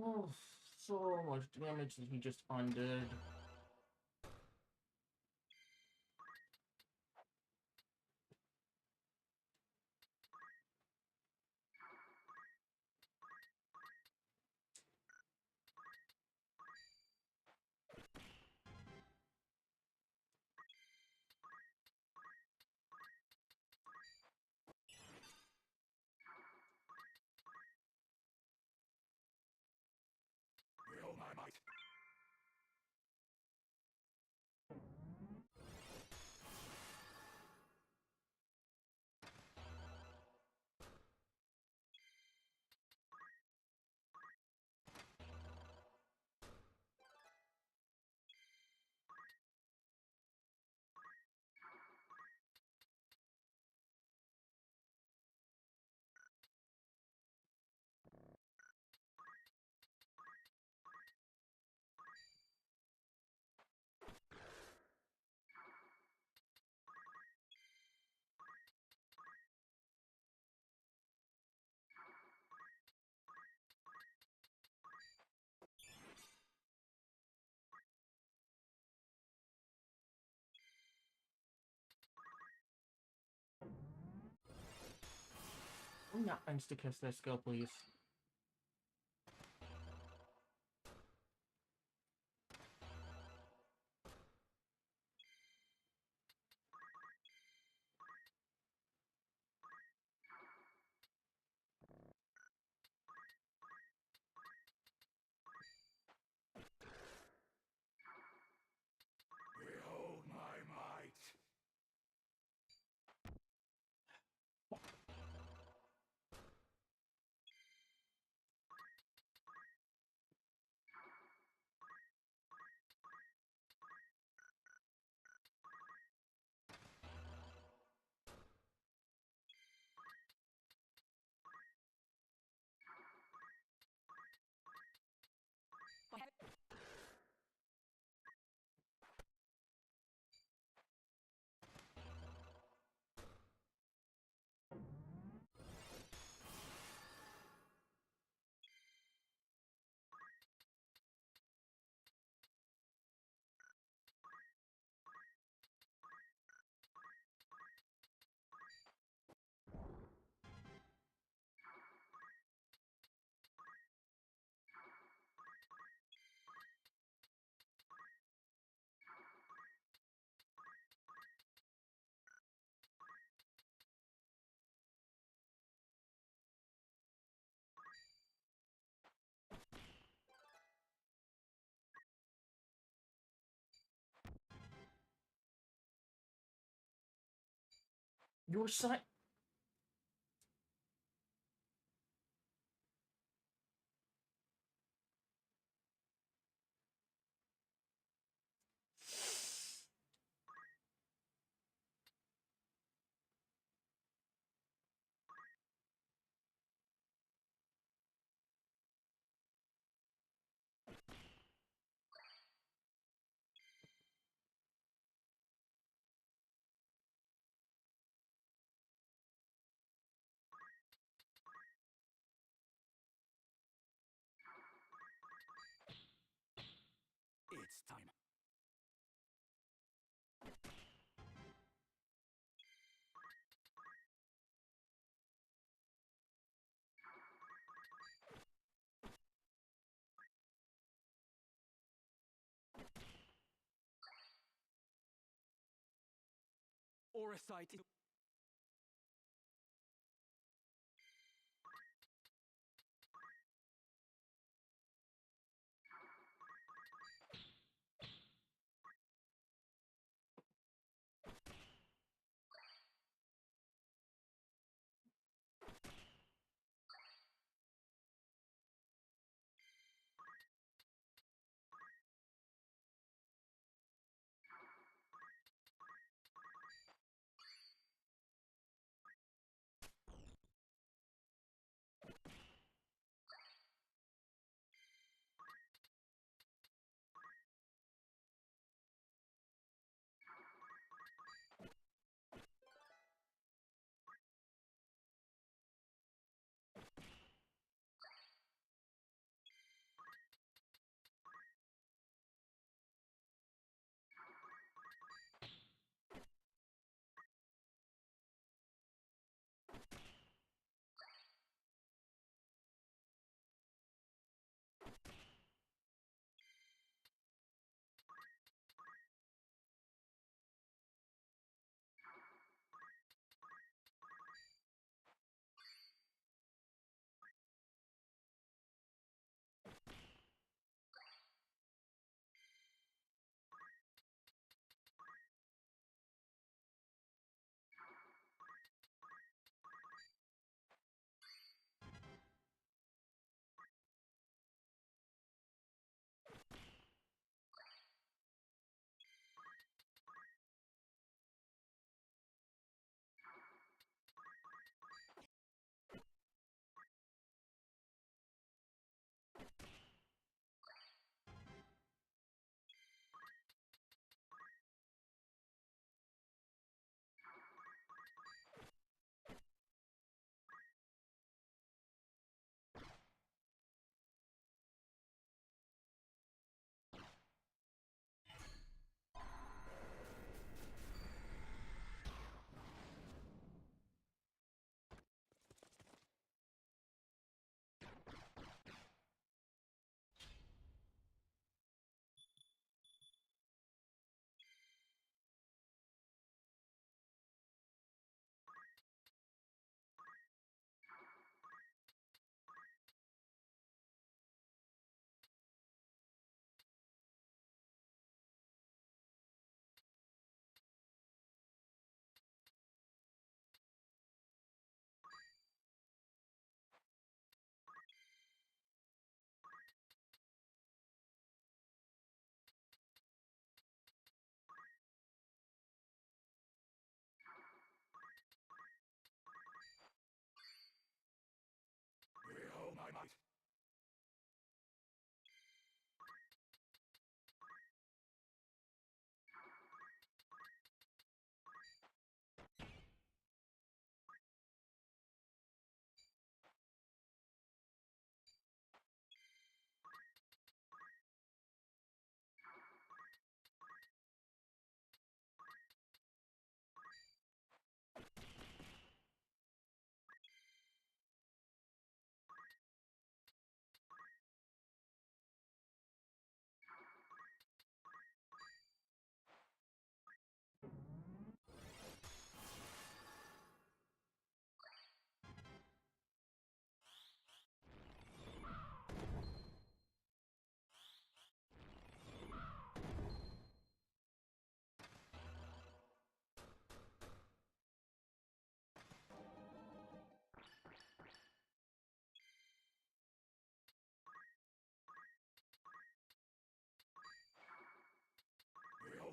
Oh, so much damage that he just undid. With all my might. Not insta-kiss their skill, please. Behold my might. Your side. It's time. Auracite is...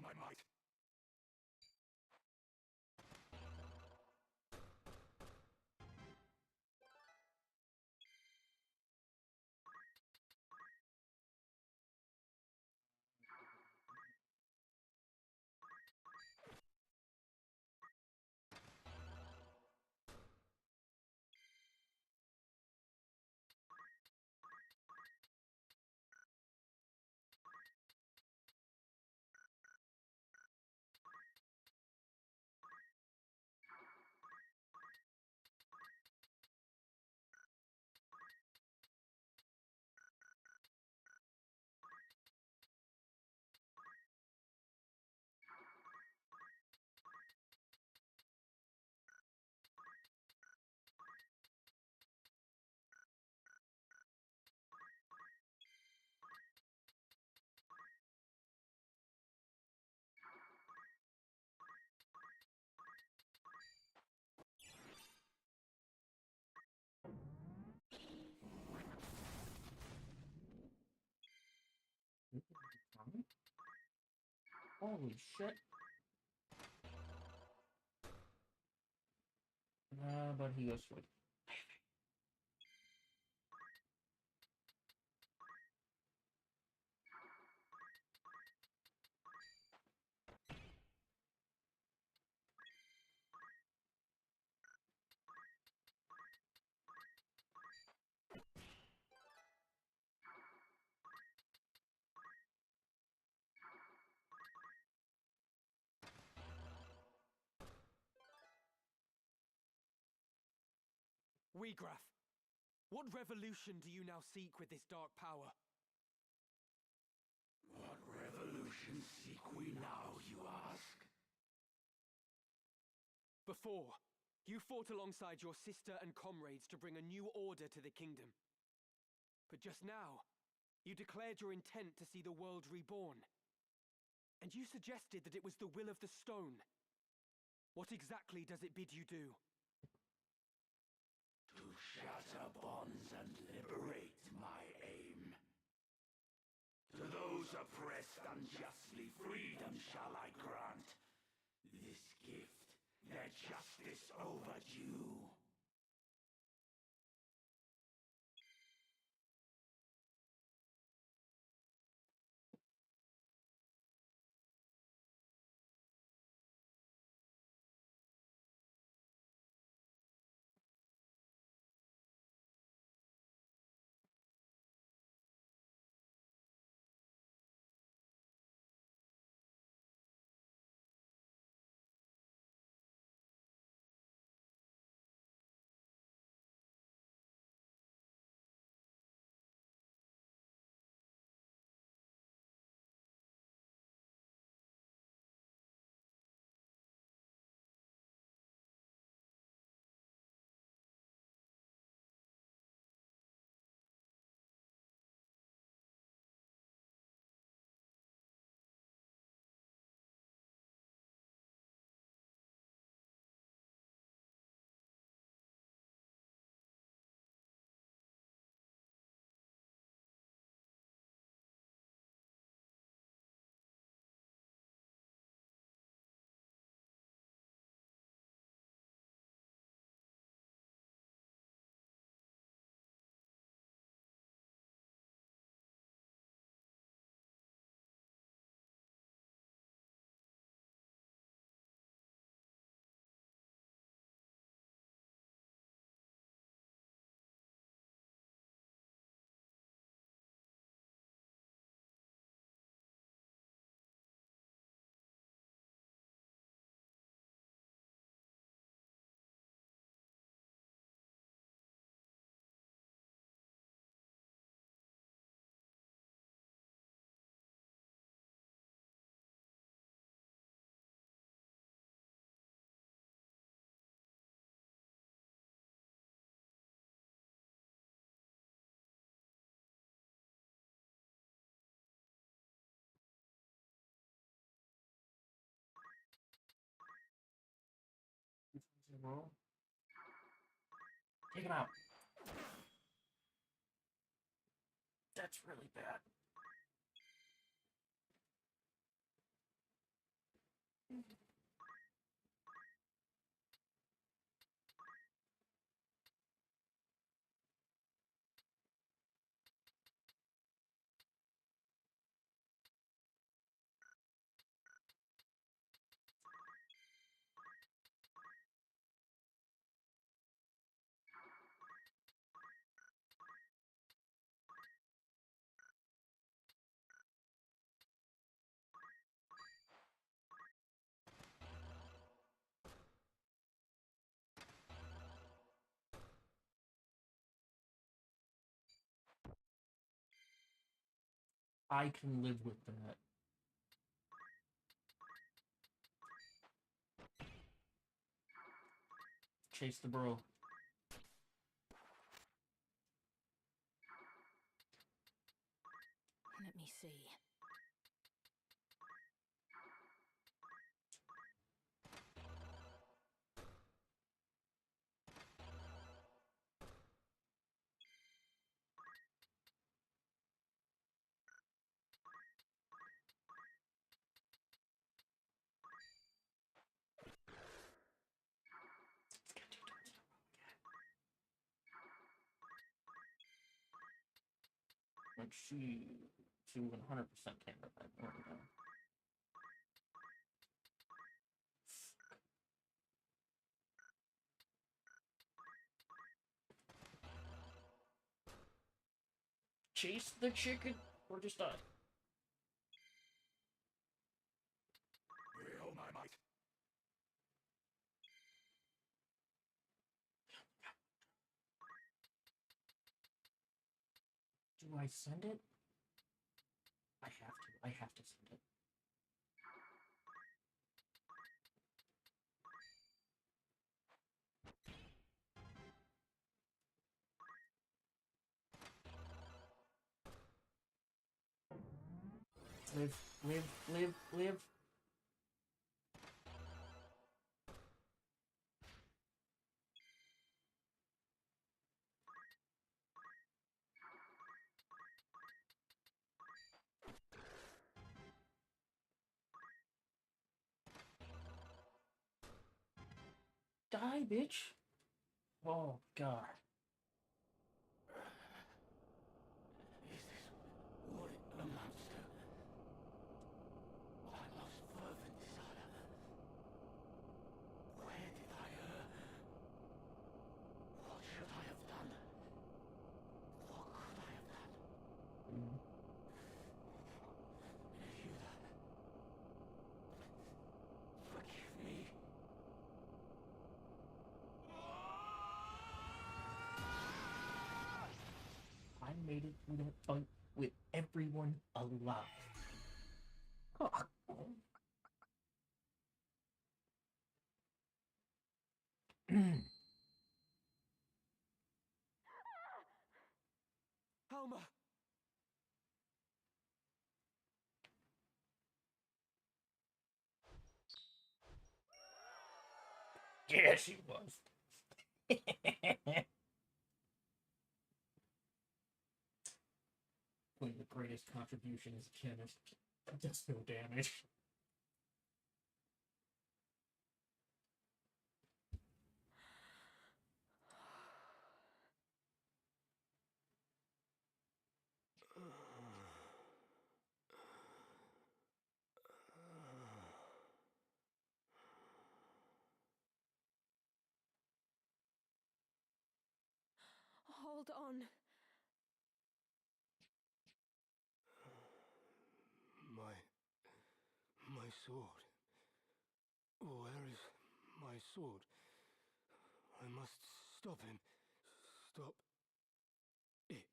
my might. Holy shit. But he goes for it. Weegraf, what revolution do you now seek with this dark power? What revolution seek we now, you ask? Before, you fought alongside your sister and comrades to bring a new order to the kingdom. But just now, you declared your intent to see the world reborn. And you suggested that it was the will of the stone. What exactly does it bid you do? To shatter bonds and liberate my aim. To those oppressed unjustly, freedom shall I grant. This gift, their justice overdue. Roll. Take him out. That's really bad. I can live with that. Chase the bro. Let me see. Like she 100% can't revive me right now. Chase the chicken or just die. With all my might. Do I send it? I have to send it. Live. Die, bitch. Oh, God. Is this what it amounts to? My most fervent desire. Where did I err? What should I have done? What could I have done? Hilda, forgive me. I made it through that fight with everyone alive. Oh. Alma! Yeah, she was. When the greatest contribution as a chemist does no damage. Hold on. My sword. Where is my sword? I must stop him. Stop it.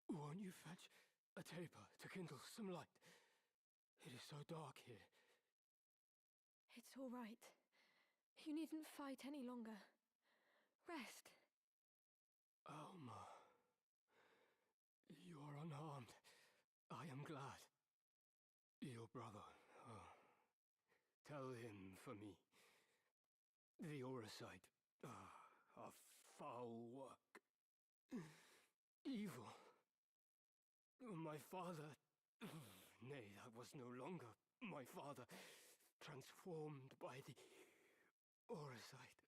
Won't you fetch a taper to kindle some light? It is so dark here. It's all right. You needn't fight any longer. Rest. Alma. You are unharmed. I am glad. Your brother. Tell him for me. The Auracite. A foul work. Evil. My father. Nay, that was no longer my father. transformed by the Orosite,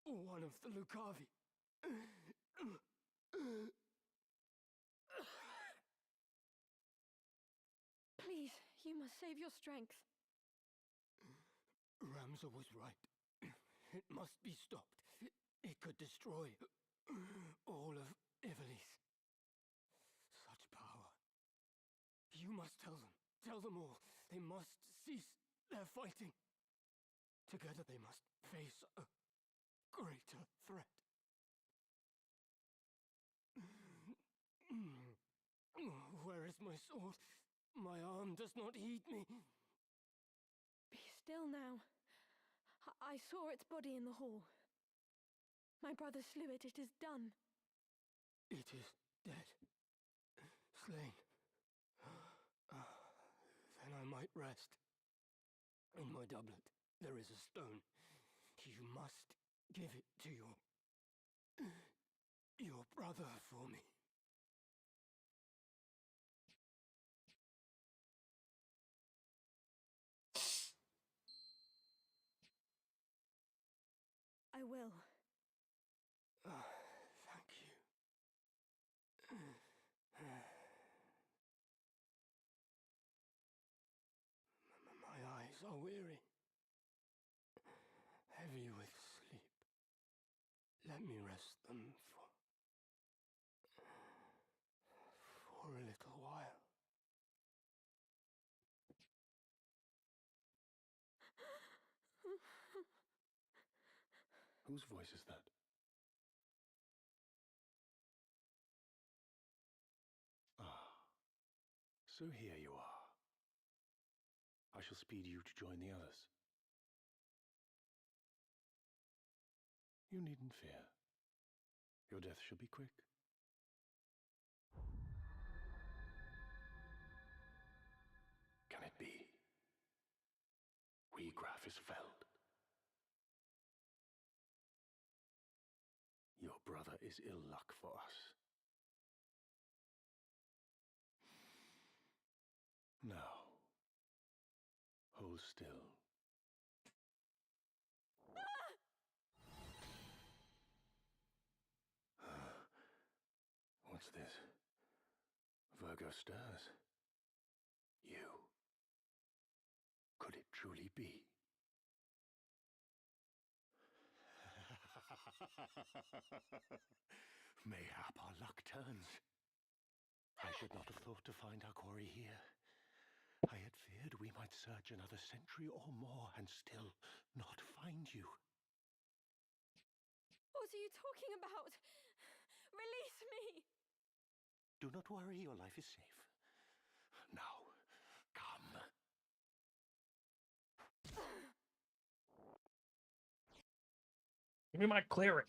one of the Lucavi. Please, you must save your strength. Ramza was right. It must be stopped. It could destroy all of Ivalice. Such power. You must tell them. Tell them all. They must cease their fighting. Together they must face a greater threat. Where is my sword? My arm does not heed me. Be still now. I saw its body in the hall. My brother slew it. It is done. It is dead. Slain. Then I might rest. In my doublet, there is a stone. You must give it to your brother for me. I will. Thank you. My eyes are weary, heavy with sleep. Let me rest them for a little while. Whose voice is that? Ah, so here you are. I shall speed you to join the others. You needn't fear. Your death shall be quick. Can it be? Weegraf is felled. Your brother is ill luck for us. Now, hold still. What's this? Virgo stirs. You. Could it truly be? Mayhap our luck turns. I should not have thought to find our quarry here. I had feared we might search another century or more and still not find you. What are you talking about? Release me! Do not worry, your life is safe. Now, come. Give me my cleric.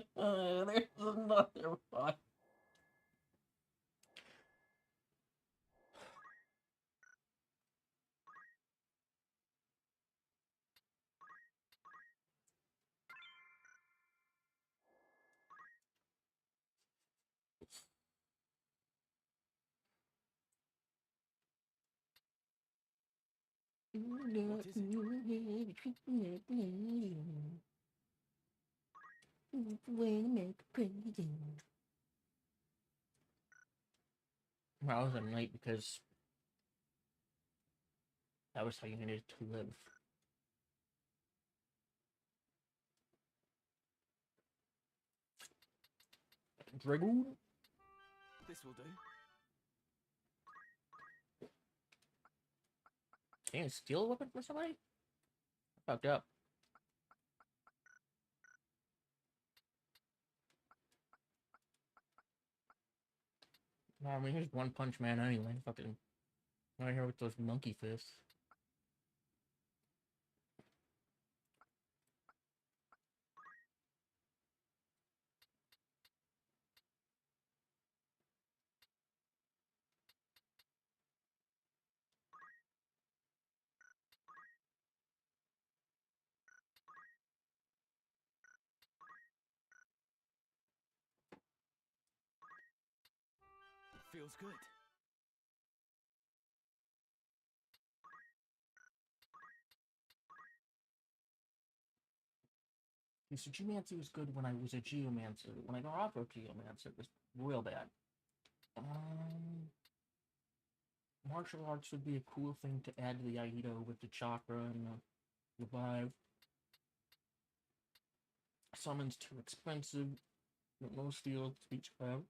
There's another one. What is it? Way to make a president. Well, I was a knight because that was how you needed to live. Dragoon? This will do. Can you steal a weapon from somebody? Fucked up. Well, I mean, he's One Punch Man anyway. Fucking right here with those monkey fists. Feels good. Okay, so Geomancy was good when I was a Geomancer. When I got off of Geomancer, it was real bad. Martial arts would be a cool thing to add to the Aido with the chakra and the revive. Summon's too expensive, but most fields each have.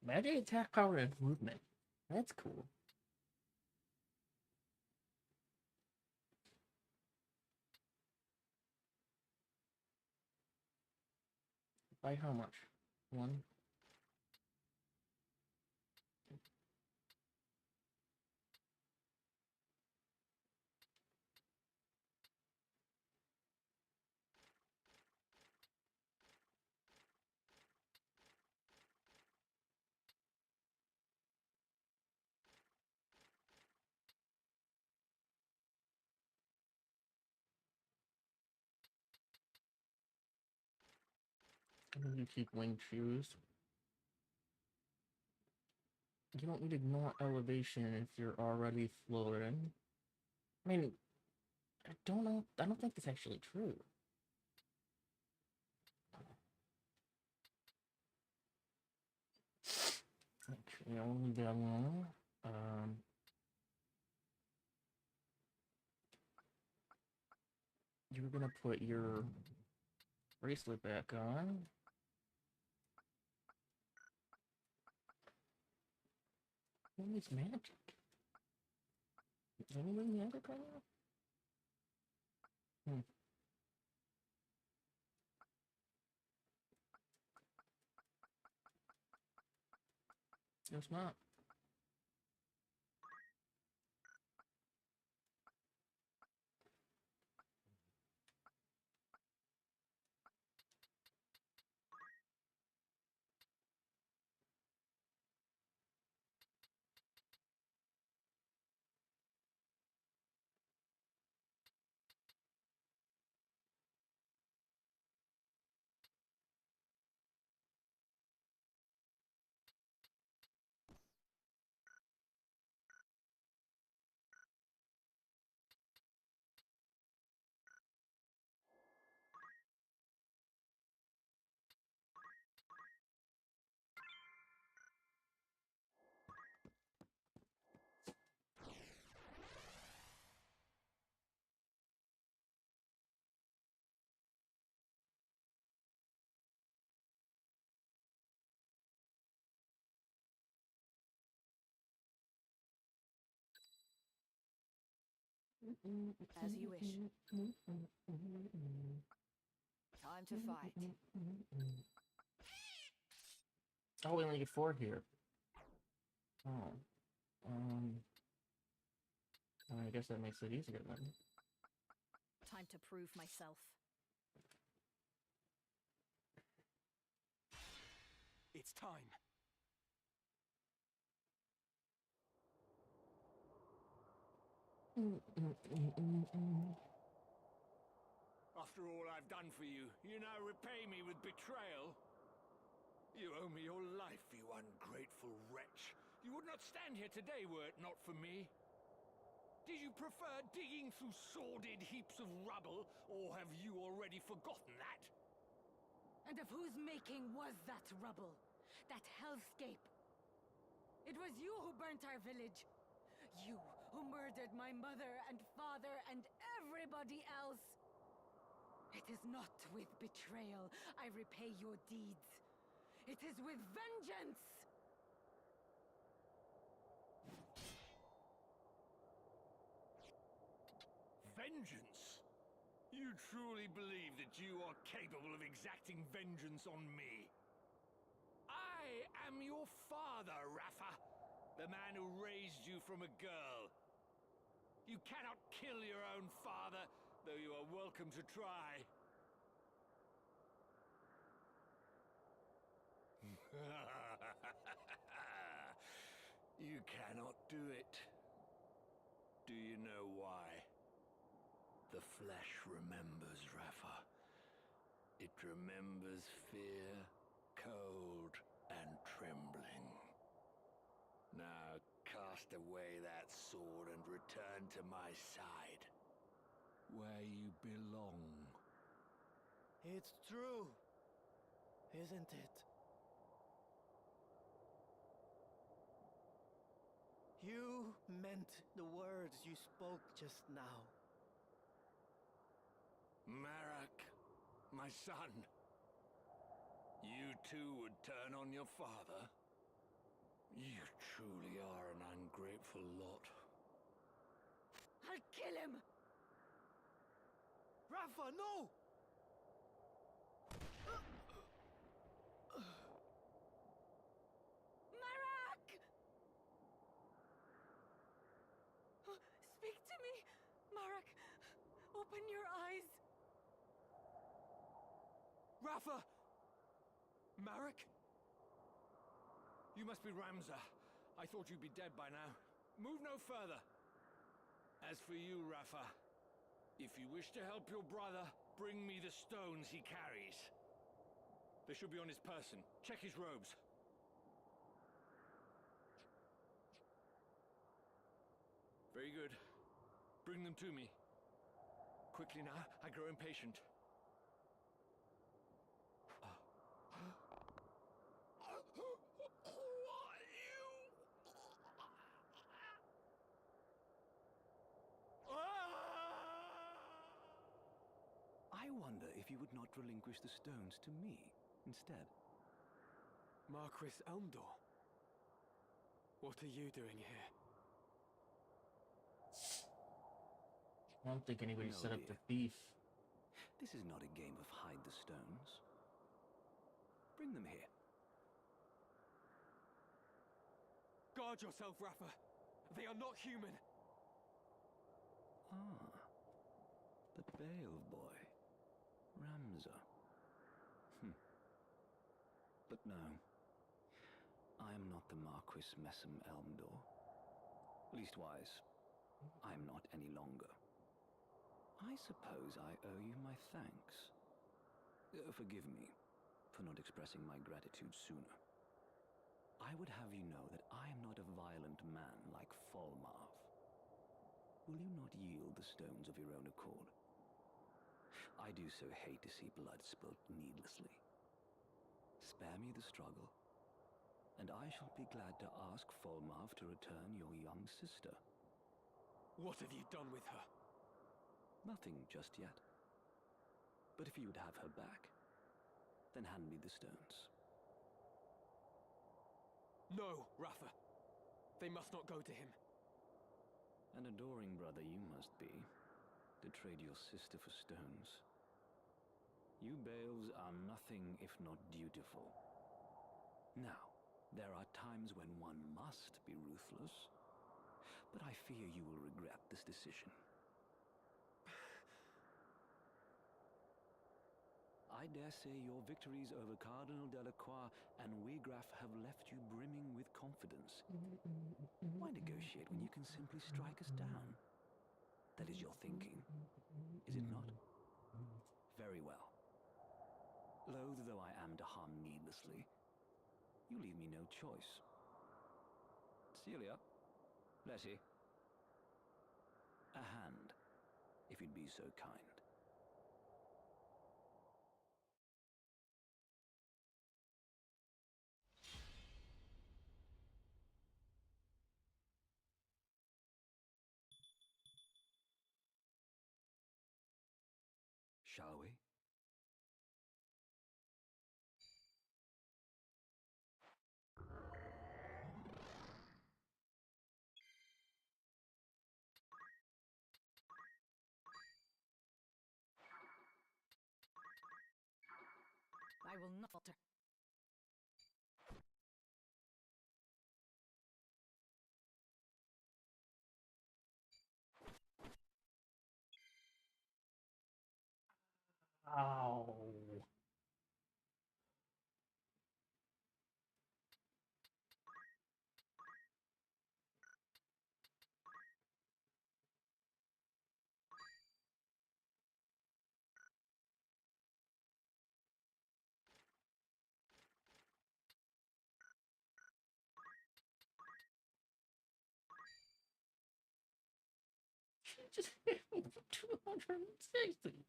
Magic attack power and movement. That's cool. By how much? 1? You keep wing shoes. You don't need to ignore elevation if you're already floating. I mean, I don't know. I don't think that's actually true. Okay, only that one. You're gonna put your bracelet back on. What is magic? Is anything magic right now? It's not. As you wish. Time to fight. Oh, we only get 4 here. Oh. I guess that makes it easier then. Time to prove myself. It's time. After all I've done for you, you now repay me with betrayal? You owe me your life, you ungrateful wretch. You would not stand here today were it not for me. Did you prefer digging through sordid heaps of rubble, or have you already forgotten that? And of whose making was that rubble? That hellscape? It was you who burnt our village. You who murdered my mother and father and everybody else. It is not with betrayal I repay your deeds. It is with vengeance! Vengeance? You truly believe that you are capable of exacting vengeance on me? I am your father, Rafa, the man who raised you from a girl. You cannot kill your own father, though you are welcome to try. You cannot do it. Do you know why? The flesh remembers, Rafa. It remembers fear, cold, and trembling. Now cast away that sword and return to my side, where you belong. It's true, isn't it? You meant the words you spoke just now. Marak, my son. You too would turn on your father? You truly are an ungrateful lot. I'll kill him! Rafa, no! Marak! Speak to me, Marak. Open your eyes. Rafa! Marak? You must be Ramza. I thought you'd be dead by now. Move no further. As for you, Rafa, if you wish to help your brother, bring me the stones he carries. They should be on his person. Check his robes. Very good. Bring them to me. Quickly now, I grow impatient. I wonder if you would not relinquish the stones to me instead. Marquis Elmdor? What are you doing here? I don't think anybody No, set up dear. the beef. This is not a game of hide the stones. Bring them here. Guard yourself, Rafa! They are not human! Ah, the Bale boy. Ramza. But no, I am not the Marquis Messam Elmdor. Leastwise, I am not any longer. I suppose I owe you my thanks. Forgive me for not expressing my gratitude sooner. I would have you know that I am not a violent man like Falmarv. Will you not yield the stones of your own accord? I do so hate to see blood spilt needlessly. Spare me the struggle, and I shall be glad to ask Falmarv to return your young sister. What have you done with her? Nothing just yet. But if you would have her back, then hand me the stones. No, Rafa. They must not go to him. An adoring brother you must be, to trade your sister for stones. You Bales are nothing if not dutiful. Now, there are times when one must be ruthless, but I fear you will regret this decision. I dare say your victories over Cardinal Delacroix and Wegraf have left you brimming with confidence. Why negotiate when you can simply strike us down? That is your thinking, is it not? Very well. Loath though I am to harm needlessly, you leave me no choice. Celia, Letty, a hand, if you'd be so kind. Shall we? I will not falter. Ow. just hit me for 260.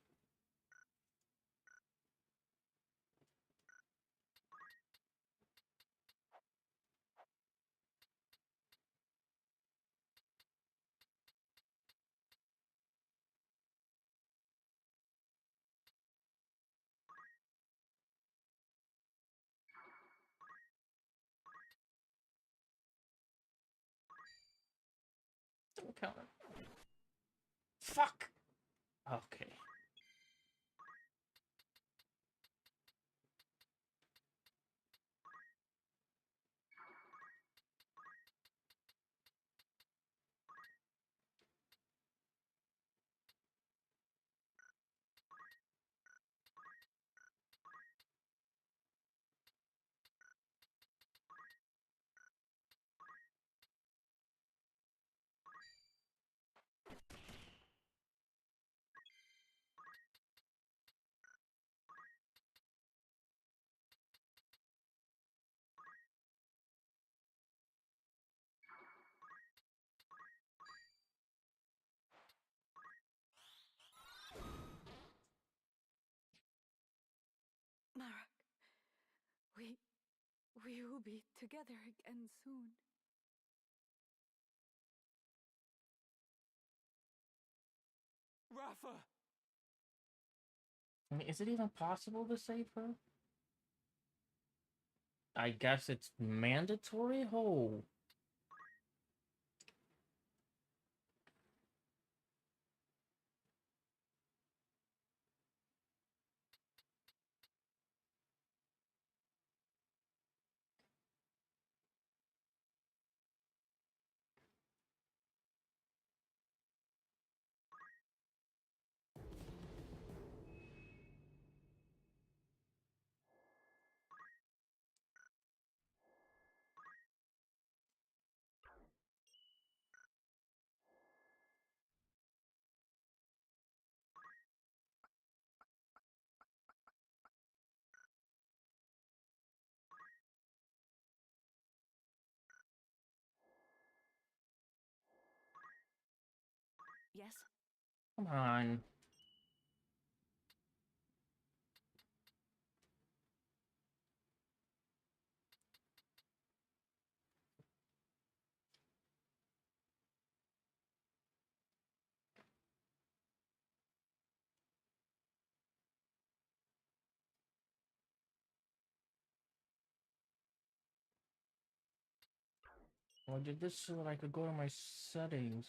Don't count it. Fuck! Okay. Marak, we will be together again soon. Rafa! I mean, is it even possible to save her? I guess it's mandatory? Oh. Yes? Come on. I did this so that I could go to my settings.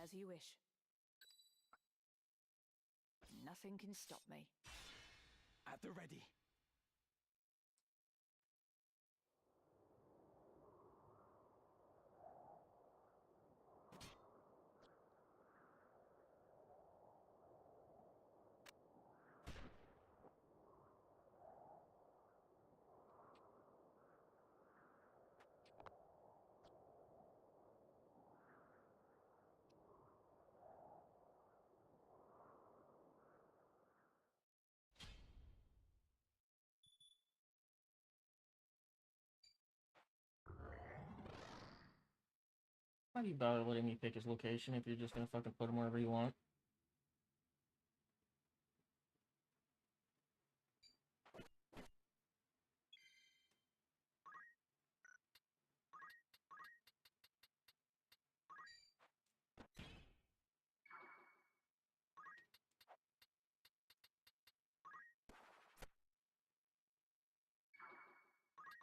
As you wish. Nothing can stop me. At the ready. Might be better letting me pick his location if you're just gonna fucking put him wherever you want.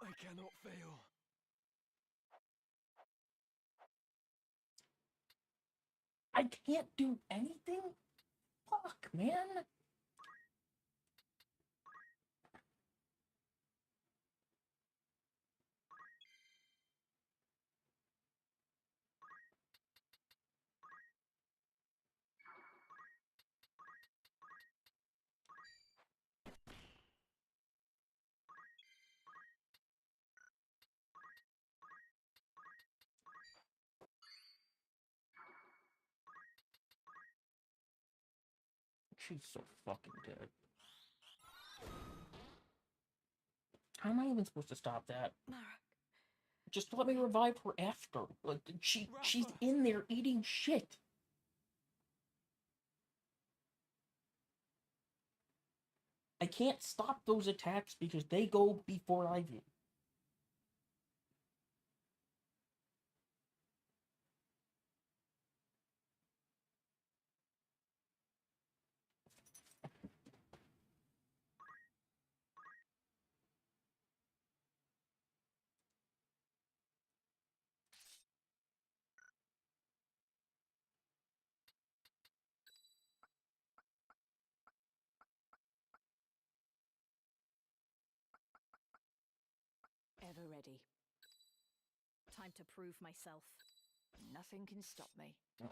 I cannot fail. I can't do anything? Fuck, man. She's so fucking dead. How am I even supposed to stop that? Just let me revive her after. Like, she's in there eating shit. I can't stop those attacks because they go before I do. Ever ready. Time to prove myself. Nothing can stop me. Oh.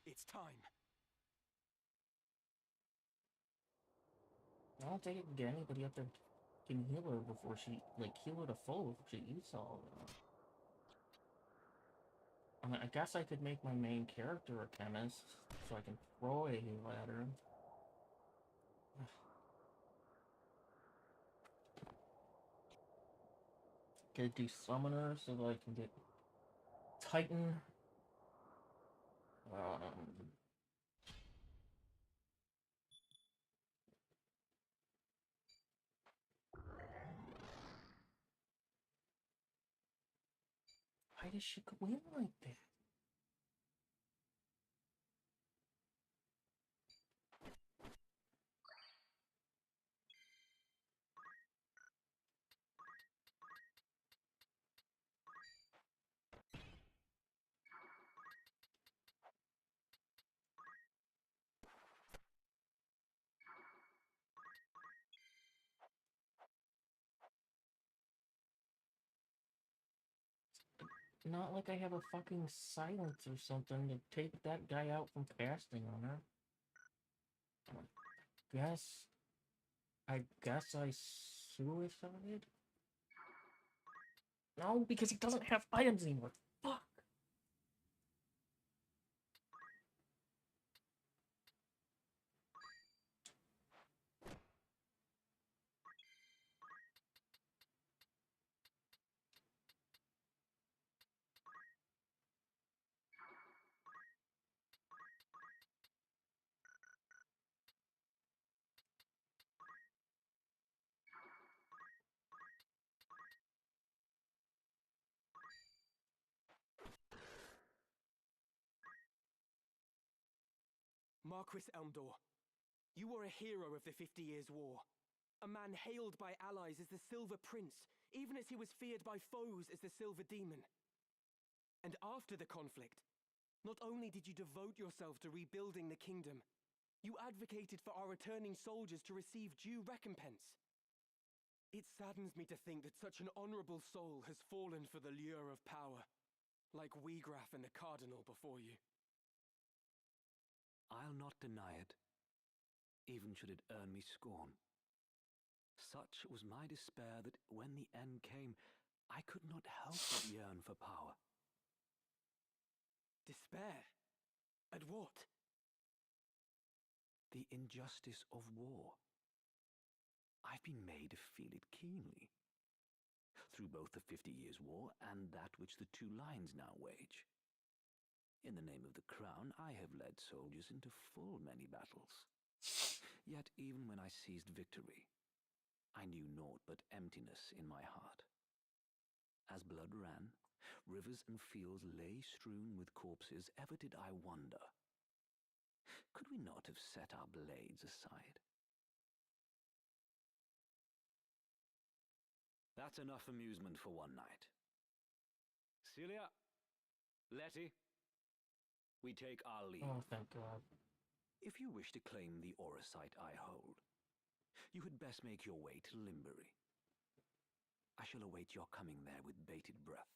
It's time. I don't think I can get anybody up there can heal her before she, like, heal her to full before she eats all of them. I mean, I guess I could make my main character a chemist, so I can throw a heal at her. Could do summoner so that I can get Titan. Why does she go in like that? Not like I have a fucking silence or something to take that guy out from casting on her. I guess I suicided? No, because he doesn't have items anymore. Fuck! Marquis Elmdor, you were a hero of the 50 Years' War. A man hailed by allies as the Silver Prince, even as he was feared by foes as the Silver Demon. And after the conflict, not only did you devote yourself to rebuilding the kingdom, you advocated for our returning soldiers to receive due recompense. It saddens me to think that such an honorable soul has fallen for the lure of power, like Wiegraf and the Cardinal before you. I'll not deny it, even should it earn me scorn. Such was my despair that when the end came, I could not help but yearn for power. Despair? At what? The injustice of war. I've been made to feel it keenly, through both the 50 Years' War and that which the two lines now wage. In the name of the crown, I have led soldiers into full many battles. Yet even when I seized victory, I knew naught but emptiness in my heart. As blood ran, rivers and fields lay strewn with corpses, ever did I wonder, could we not have set our blades aside? That's enough amusement for one night. Celia, Letty, we take our leave. Oh, thank God. If you wish to claim the Auracite I hold, you had best make your way to Limbury. I shall await your coming there with bated breath.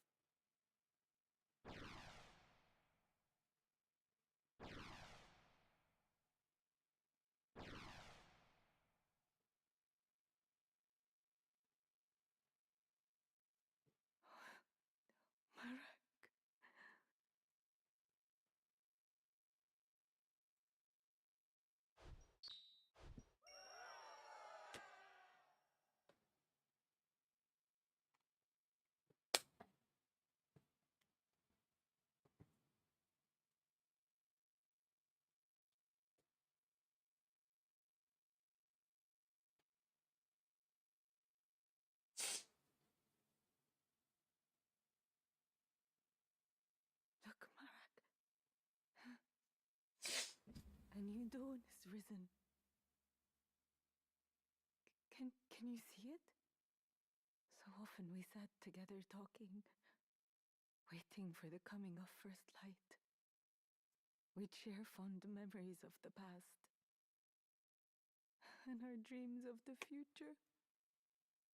Marek, The dawn has risen. Can you see it? So often we sat together talking, waiting for the coming of first light. We'd share fond memories of the past and our dreams of the future.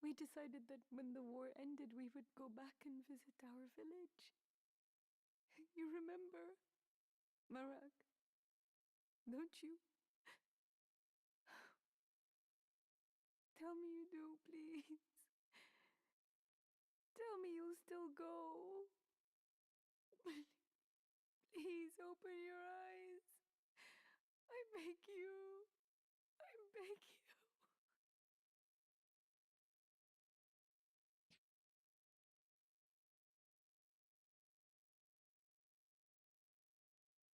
We decided that when the war ended, we would go back and visit our village. You remember, Marak? Don't you? Tell me you do, please. Tell me you'll still go. Please open your eyes. I beg you. I beg you.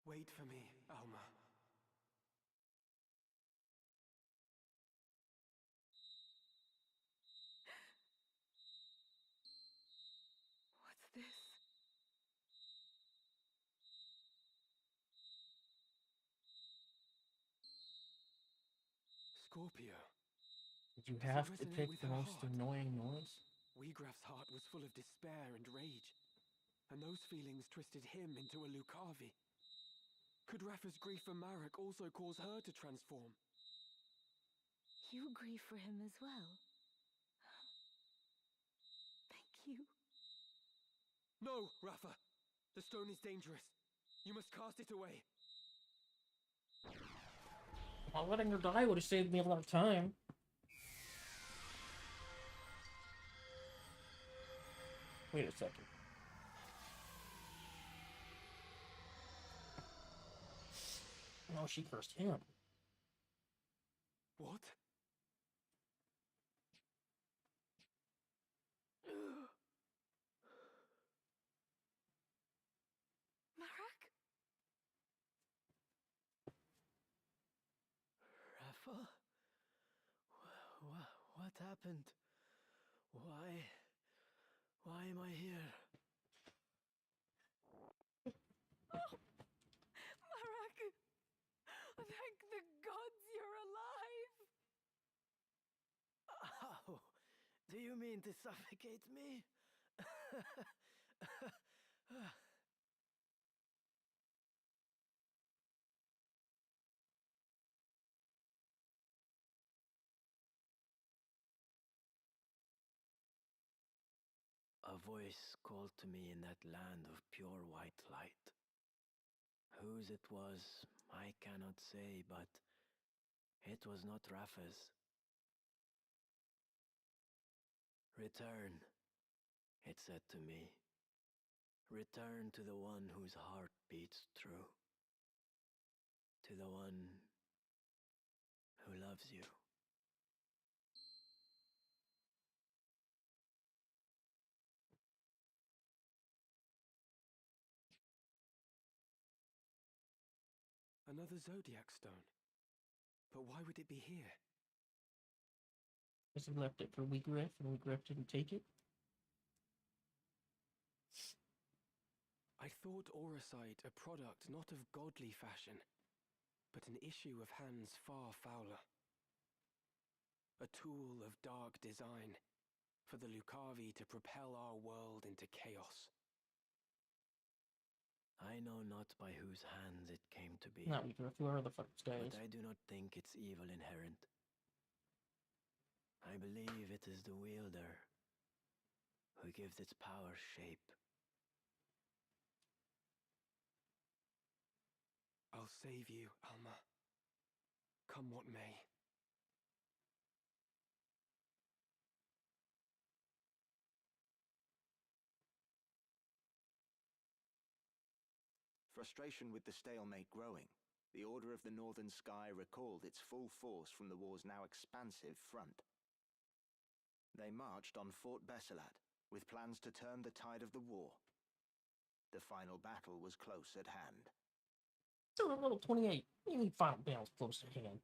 Wait for me, Alma. What's this? Scorpio. Did you Does it have to resonate pick with the her most heart? annoying noise? Wheegraf's heart was full of despair and rage, and those feelings twisted him into a Lucavi. Could Rafa's grief for Marak also cause her to transform? You grieve for him as well. Thank you. No, Rafa! The stone is dangerous. You must cast it away. Not letting her die would have saved me a lot of time. Wait a second. No, she cursed him. What? Marak? Rafa? What happened? Why am I here? Oh! Marak! Thank the gods you're alive! How? Do you mean to suffocate me? A voice called to me in that land of pure white light. Whose it was, I cannot say, but it was not Rafa's. Return, it said to me. Return to the one whose heart beats true. To the one who loves you. Another Zodiac stone. But why would it be here? Because he left it for Wheegraf and Wheegraf didn't take it? I thought Auracite a product not of godly fashion, but an issue of hands far fouler. A tool of dark design, for the Lucavi to propel our world into chaos. I know not by whose hands it came to be. Not Wheegraf, whoever the fuck this guy is. But I do not think its evil inherent. I believe it is the wielder who gives its power shape. I'll save you, Alma. Come what may. Frustration with the stalemate growing, the Order of the Northern Sky recalled its full force from the war's now expansive front. They marched on Fort Besselat, with plans to turn the tide of the war. The final battle was close at hand. Still at level 28. What do you mean final battle's close at hand?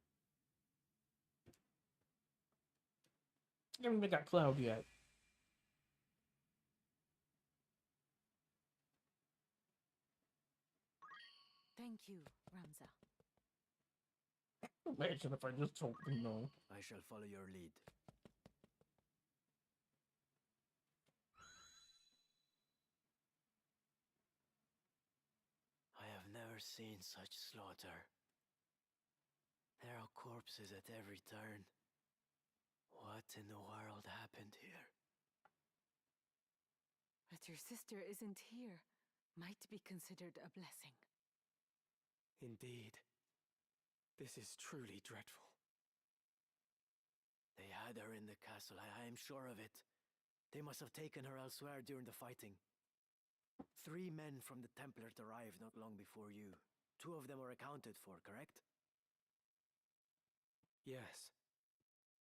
You haven't even got Cloud yet. Thank you, Ramza. Imagine if I just told them no. I shall follow your lead. I have never seen such slaughter. There are corpses at every turn. What in the world happened here? That your sister isn't here might be considered a blessing. Indeed. This is truly dreadful. They had her in the castle, I am sure of it. They must have taken her elsewhere during the fighting. 3 men from the Templars arrived not long before you. 2 of them were accounted for, correct? Yes.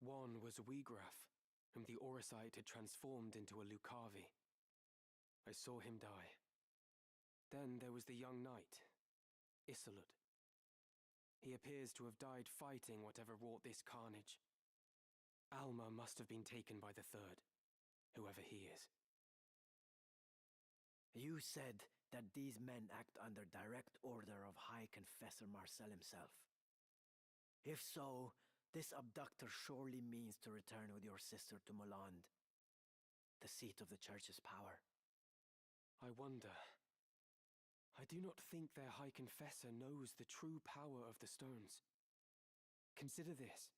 One was Weegraf, whom the Orosite had transformed into a Lucavi. I saw him die. Then there was the young knight, Isolud. He appears to have died fighting whatever wrought this carnage. Alma must have been taken by the third, whoever he is. You said that these men act under direct order of High Confessor Marcel himself. If so, this abductor surely means to return with your sister to Moland, the seat of the Church's power. I wonder. I do not think their High Confessor knows the true power of the stones. Consider this.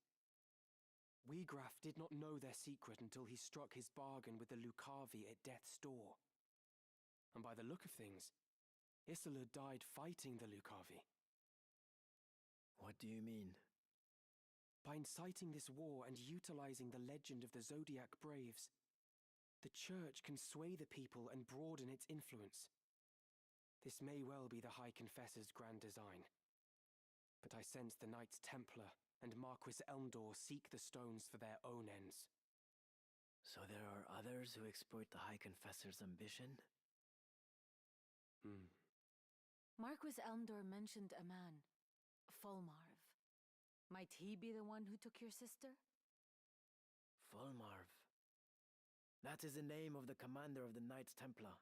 Weegraf did not know their secret until he struck his bargain with the Lucavi at death's door. And by the look of things, Isolud died fighting the Lucavi. What do you mean? By inciting this war and utilizing the legend of the Zodiac Braves, the Church can sway the people and broaden its influence. This may well be the High Confessor's grand design. But I sense the Knights Templar and Marquis Elmdor seek the stones for their own ends. So there are others who exploit the High Confessor's ambition? Marquis Elmdor mentioned a man, Fulmarv. Might he be the one who took your sister? Fulmarv. That is the name of the commander of the Knights Templar.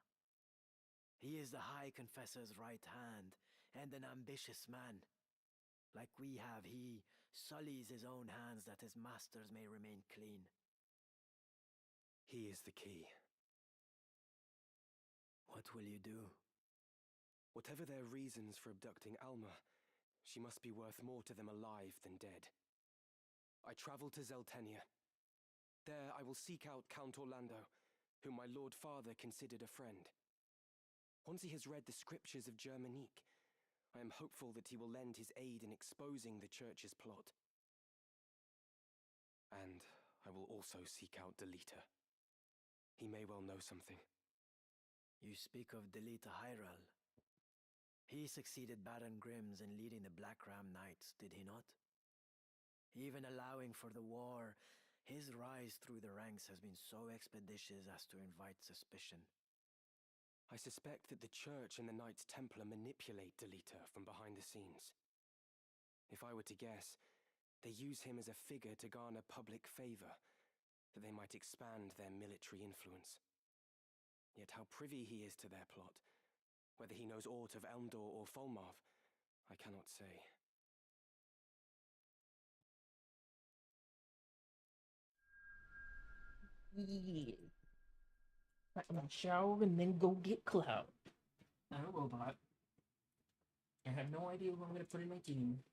He is the High Confessor's right hand, and an ambitious man. Like we have, he sullies his own hands that his masters may remain clean. He is the key. What will you do? Whatever their reasons for abducting Alma, she must be worth more to them alive than dead. I travel to Zeltenia. There I will seek out Count Orlando, whom my Lord Father considered a friend. Once he has read the scriptures of Germanique, I am hopeful that he will lend his aid in exposing the Church's plot. And I will also seek out Delita. He may well know something. You speak of Delita Hyrule. He succeeded Baron Grimm's in leading the Black Ram Knights, did he not? Even allowing for the war, his rise through the ranks has been so expeditious as to invite suspicion. I suspect that the Church and the Knights Templar manipulate Delita from behind the scenes. If I were to guess, they use him as a figure to garner public favor, that they might expand their military influence. Yet how privy he is to their plot, whether he knows aught of Elmdor or Fulmarv, I cannot say. Yeah. I'm gonna shower and then go get Cloud. I'm a robot. I have no idea what I'm gonna put in my team.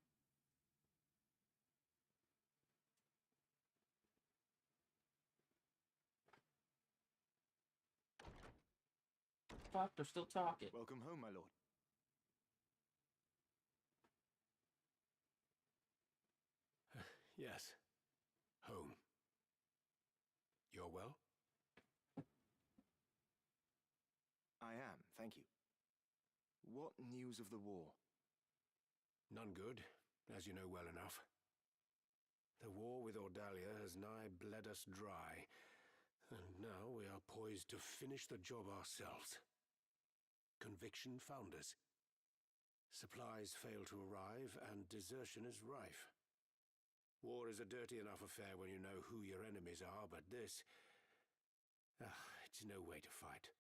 Fuck, they're still talking. Welcome home, my lord. Yes. Home. You're well? I am, thank you. What news of the war? None good, as you know well enough. The war with Ordalia has nigh bled us dry, and now we are poised to finish the job ourselves. Conviction found us. Supplies fail to arrive, and desertion is rife. War is a dirty enough affair when you know who your enemies are, but this... it's no way to fight.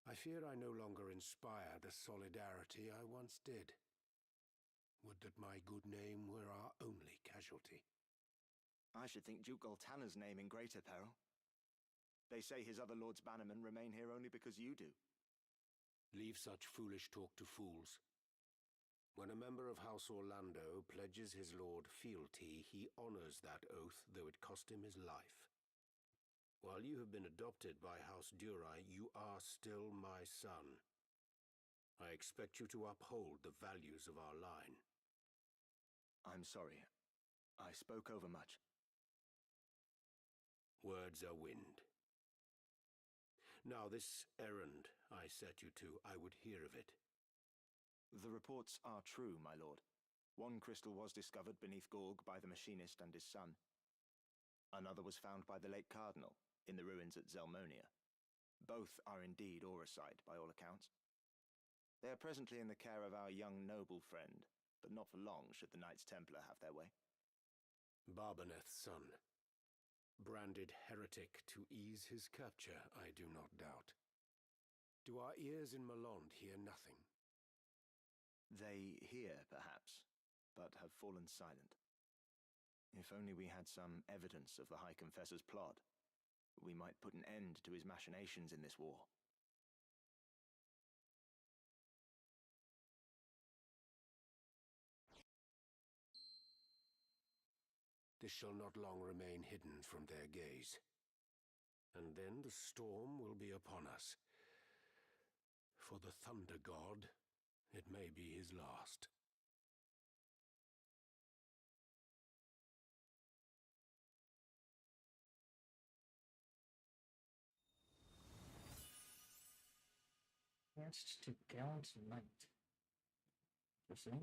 I fear I no longer inspire the solidarity I once did. Would that my good name were our only casualty. I should think Duke Goltanna's name in greater peril. They say his other lords bannermen remain here only because you do. Leave such foolish talk to fools. When a member of House Orlando pledges his lord fealty, he honors that oath, though it cost him his life. While you have been adopted by House Durai, you are still my son. I expect you to uphold the values of our line. I'm sorry. I spoke overmuch. Words are wind. Now, this errand I set you to, I would hear of it. The reports are true, my lord. One crystal was discovered beneath Gorg by the machinist and his son. Another was found by the late Cardinal, in the ruins at Zelmonia. Both are indeed Auracite, by all accounts. They are presently in the care of our young noble friend, but not for long should the Knights Templar have their way. Barbaneth's son. Branded heretic to ease his capture, I do not doubt. Do our ears in Malond hear nothing? They hear, perhaps, but have fallen silent. If only we had some evidence of the High Confessor's plot, we might put an end to his machinations in this war. This shall not long remain hidden from their gaze. And then the storm will be upon us. For the Thunder God, it may be his last. That's to Gallant Knight. Interesting.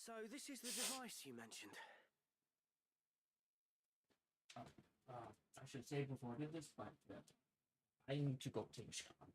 So this is the device you mentioned. I should say before I did this, but I need to go take a shower.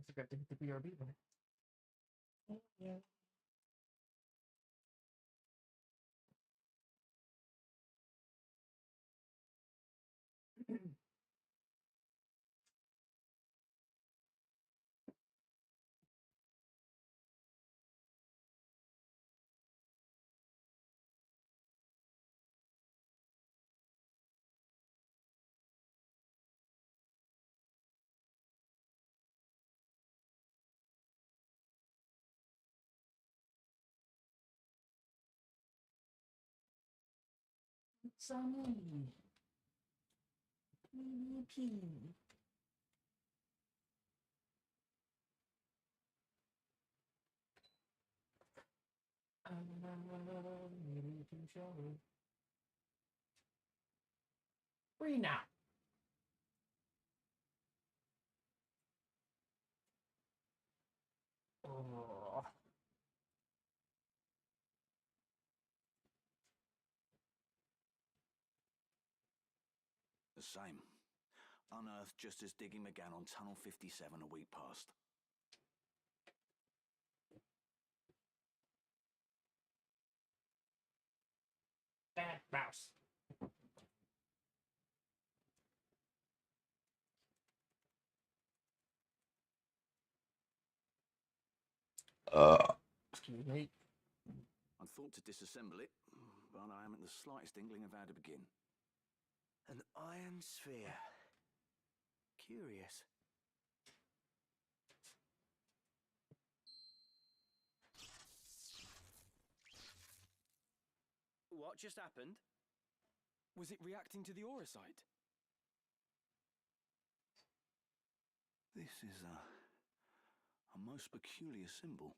I forgot to hit the BRB button. Oh, yeah. Sunny. PvP. Free now. Oh. The same. Unearthed just as digging began on Tunnel 57 a week past. Bad mouse. Excuse me. I thought to disassemble it, but I haven't the slightest inkling of how to begin. An iron sphere. Curious. What just happened? Was it reacting to the auracite? This is a most peculiar symbol.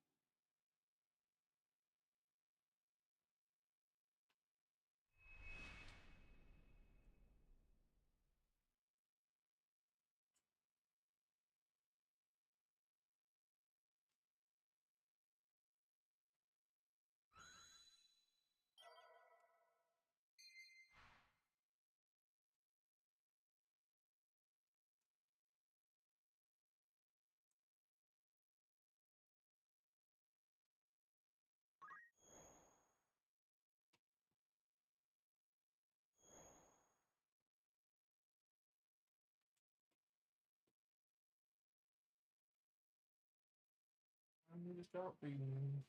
I need to start reading.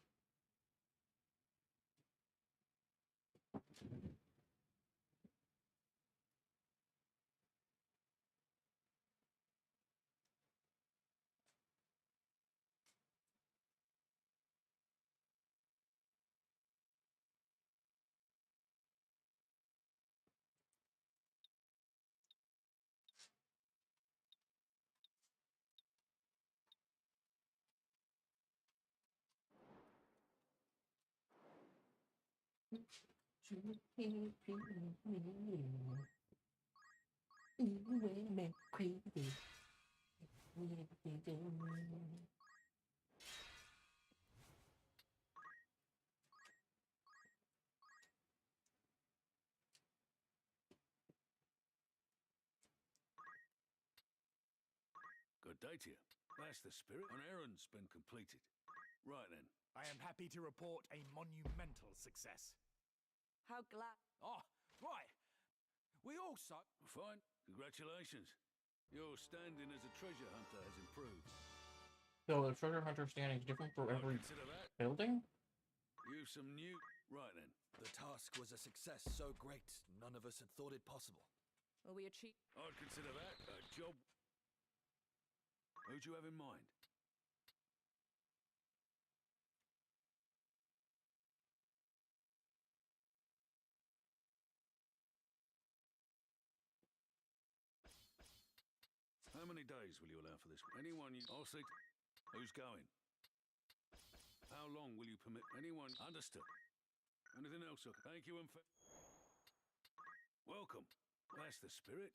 Good day to you. That's the spirit. An errand's been completed. Right then. I am happy to report a monumental success. How glad. Oh, right. We also... Fine. Congratulations. Your standing as a treasure hunter has improved. So the treasure hunter standing is different for every building? You've some new... Right then. The task was a success so great, none of us had thought it possible. Will we achieve? I'd consider that a job. Who'd you have in mind? How many days will you allow for this? Anyone you... I'll see... Who's going? How long will you permit anyone... Understood. Anything else? Thank you and welcome. That's the spirit.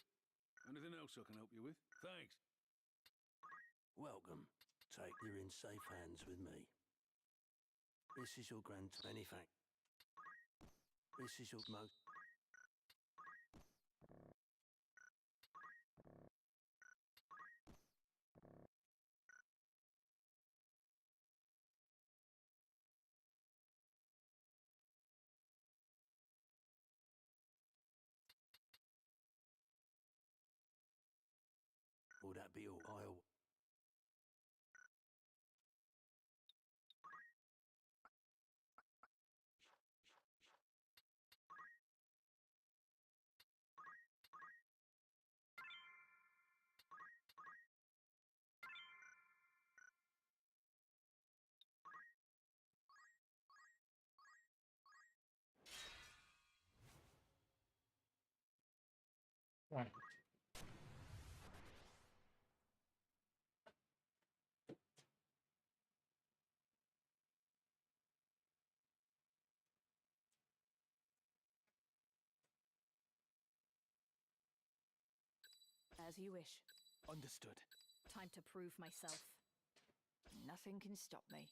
Anything else I can help you with? Thanks. Welcome. Take you're in safe hands with me. This is your grand benefact. This is your most... Will that be all I'll... Right. As you wish. Understood. Time to prove myself. Nothing can stop me.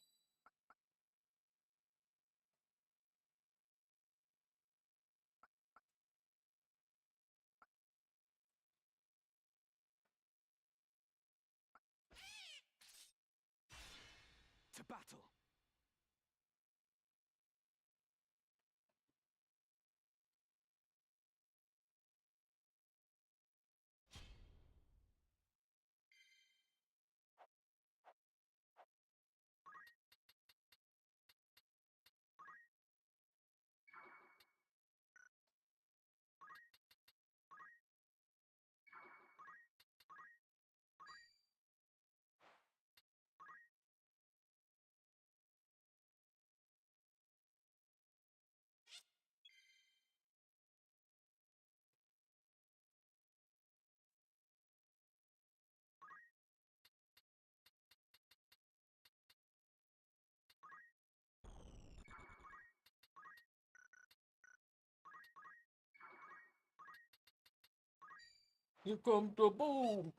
To battle! You come to boom!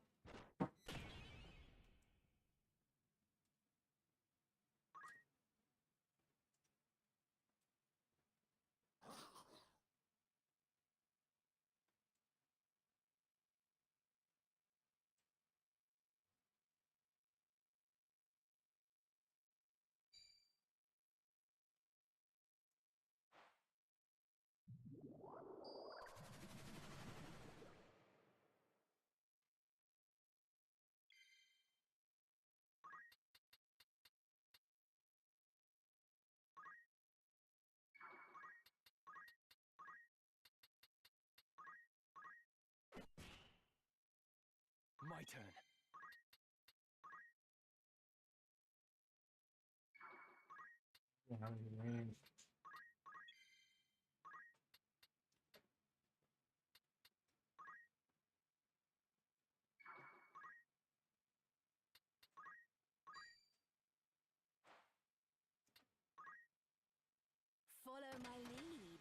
My turn. Follow my lead.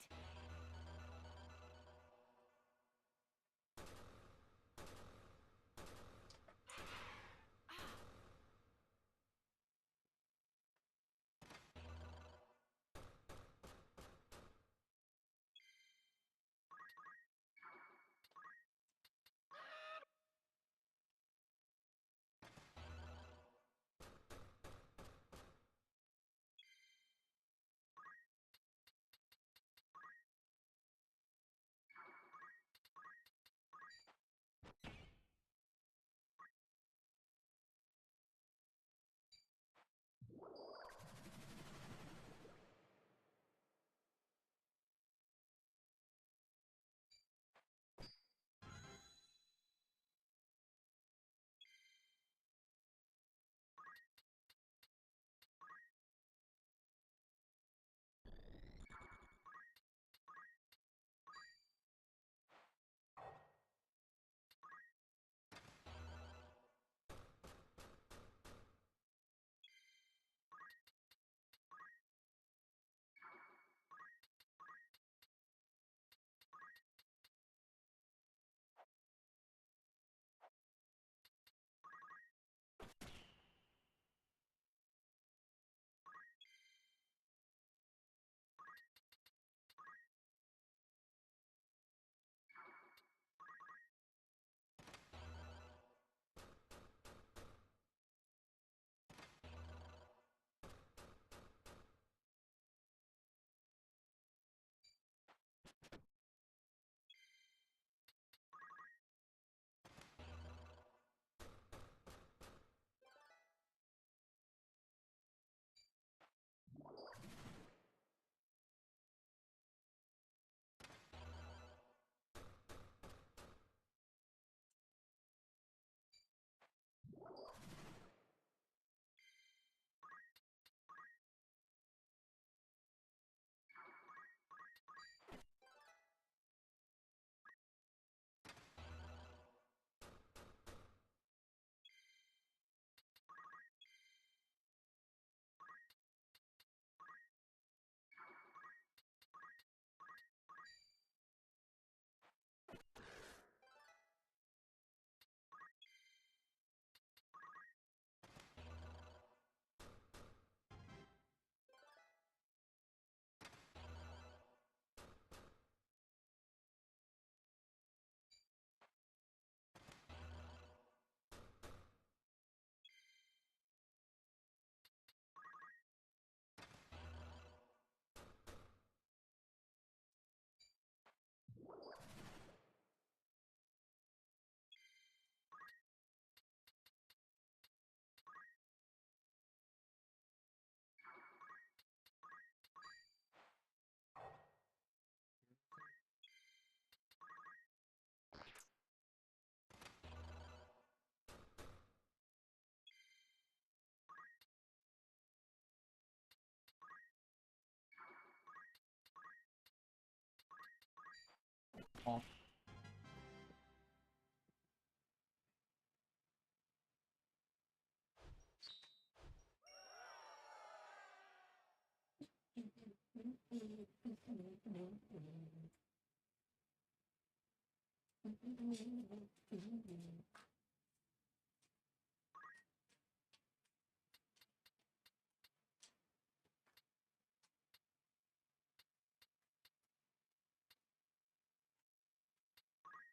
Oh.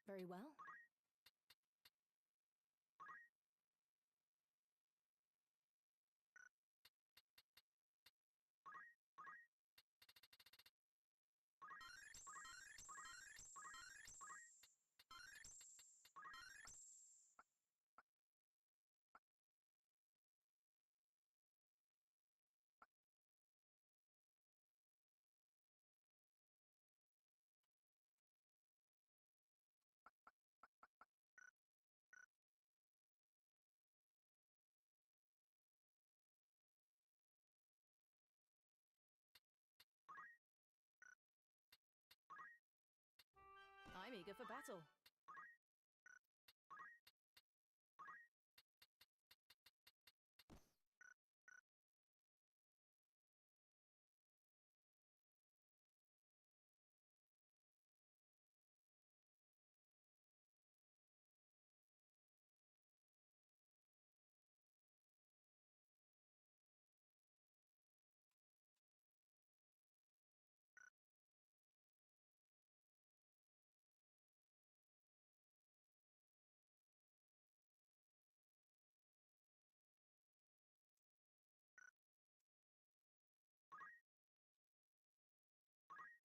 Very well. I'm eager for battle.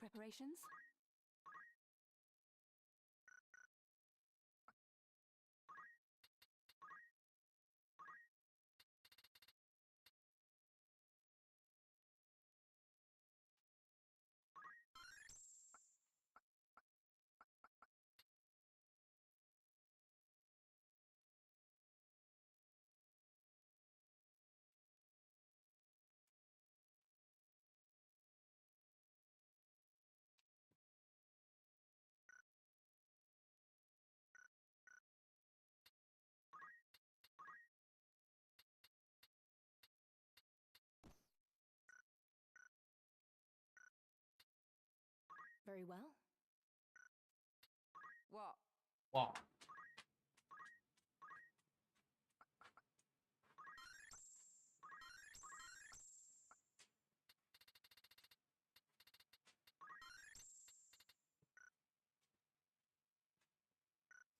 Preparations? Very well. What? Wow.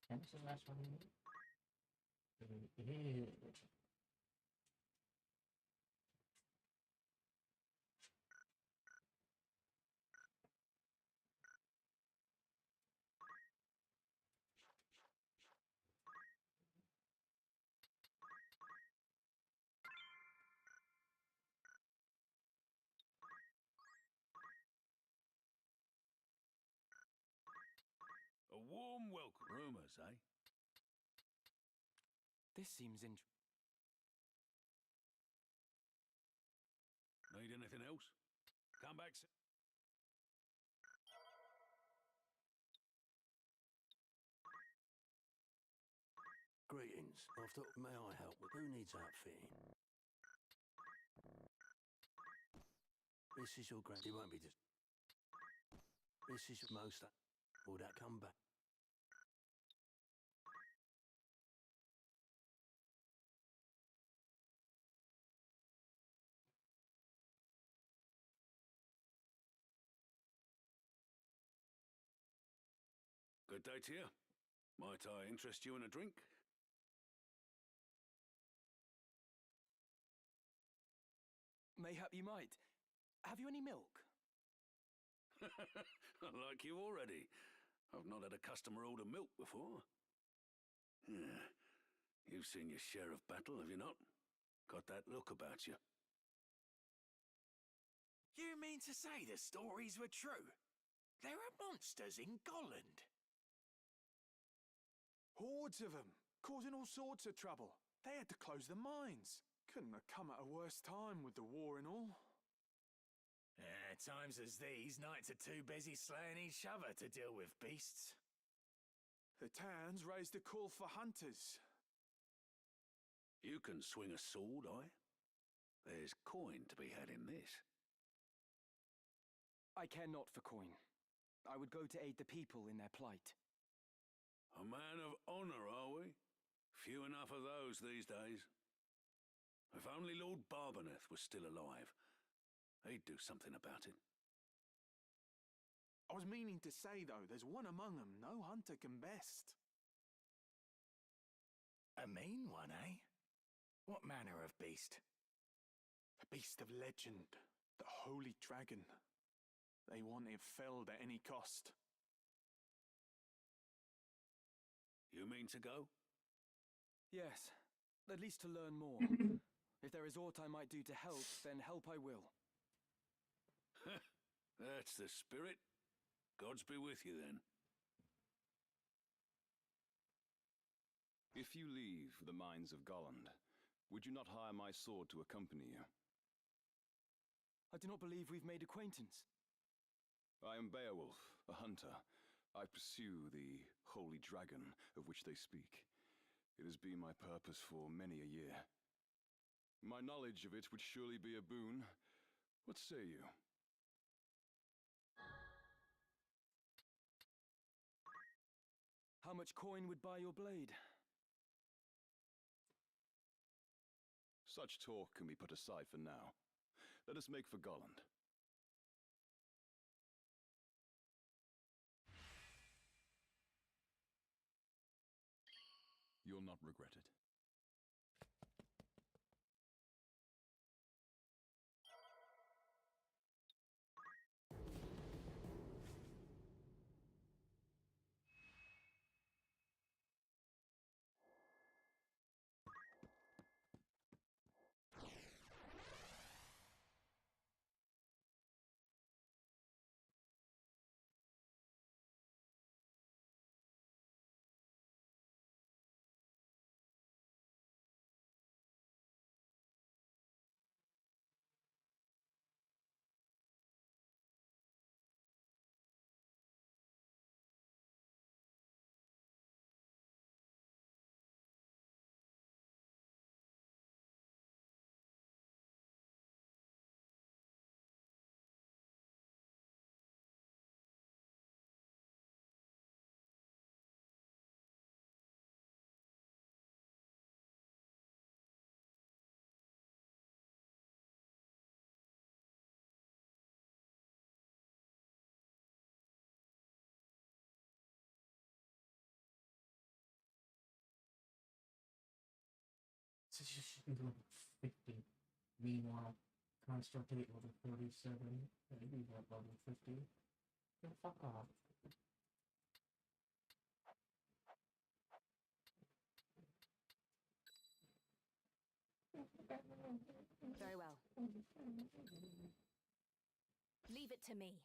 And this is the last one. A warm welcome. Rumors, eh? This seems Need anything else? Come back. Greetings. After may I help with who needs outfitting? This is your grand. It won't be just. This is your most. Will that come back? Good day to you. Might I interest you in a drink? Mayhap you might. Have you any milk? I like you already. I've not had a customer order milk before. Yeah. You've seen your share of battle, have you not? Got that look about you. You mean to say the stories were true? There are monsters in Golland. Hordes of them, causing all sorts of trouble. They had to close the mines. Couldn't have come at a worse time with the war and all. Times as these, knights are too busy slaying each other to deal with beasts. The town's raised a call for hunters. You can swing a sword, There's coin to be had in this. I care not for coin. I would go to aid the people in their plight. A man of honor, are we? Few enough of those these days. If only Lord Barbeneth was still alive, he'd do something about it. I was meaning to say, though, there's one among them no hunter can best. A mean one, eh? What manner of beast? A beast of legend, the Holy Dragon. They want it felled at any cost. You mean to go? Yes, at least to learn more. If there is aught I might do to help, then help I will. That's the spirit. Gods be with you, then. If you leave the mines of Golland, would you not hire my sword to accompany you? I do not believe we've made acquaintance. I am Beowulf, a hunter. I pursue the Holy Dragon of which they speak. It has been my purpose for many a year. My knowledge of it would surely be a boon. What say you? How much coin would buy your blade? Such talk can be put aside for now. Let us make for Golland. You'll not regret it. So she should be level 50. Meanwhile, Constantine level 47. Maybe what level 50? Yeah, fuck off. Very well. Leave it to me.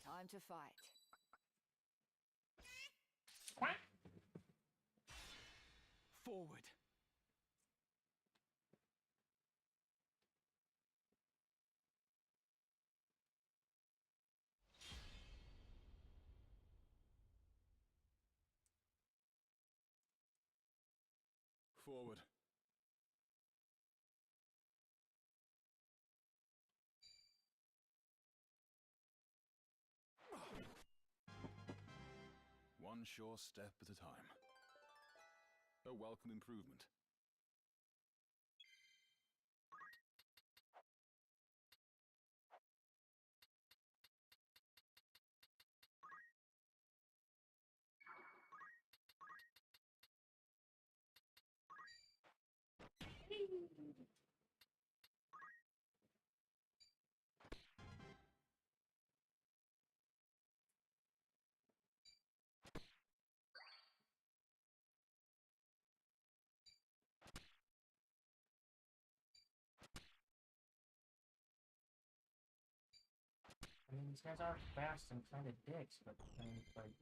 Time to fight. Forward. Forward. One sure step at a time. A welcome improvement. I mean, these guys are fast and kind of dicks, but I mean, like,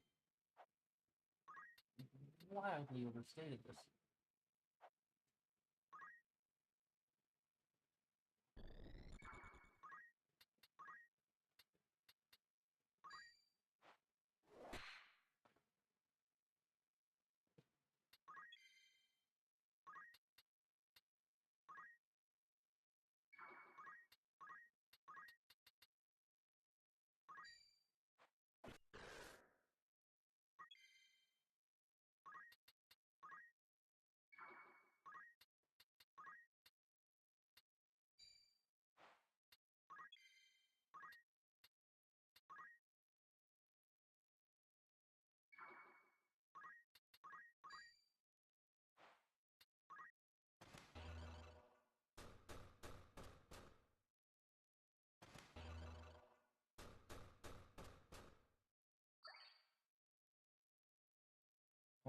wildly overstated this.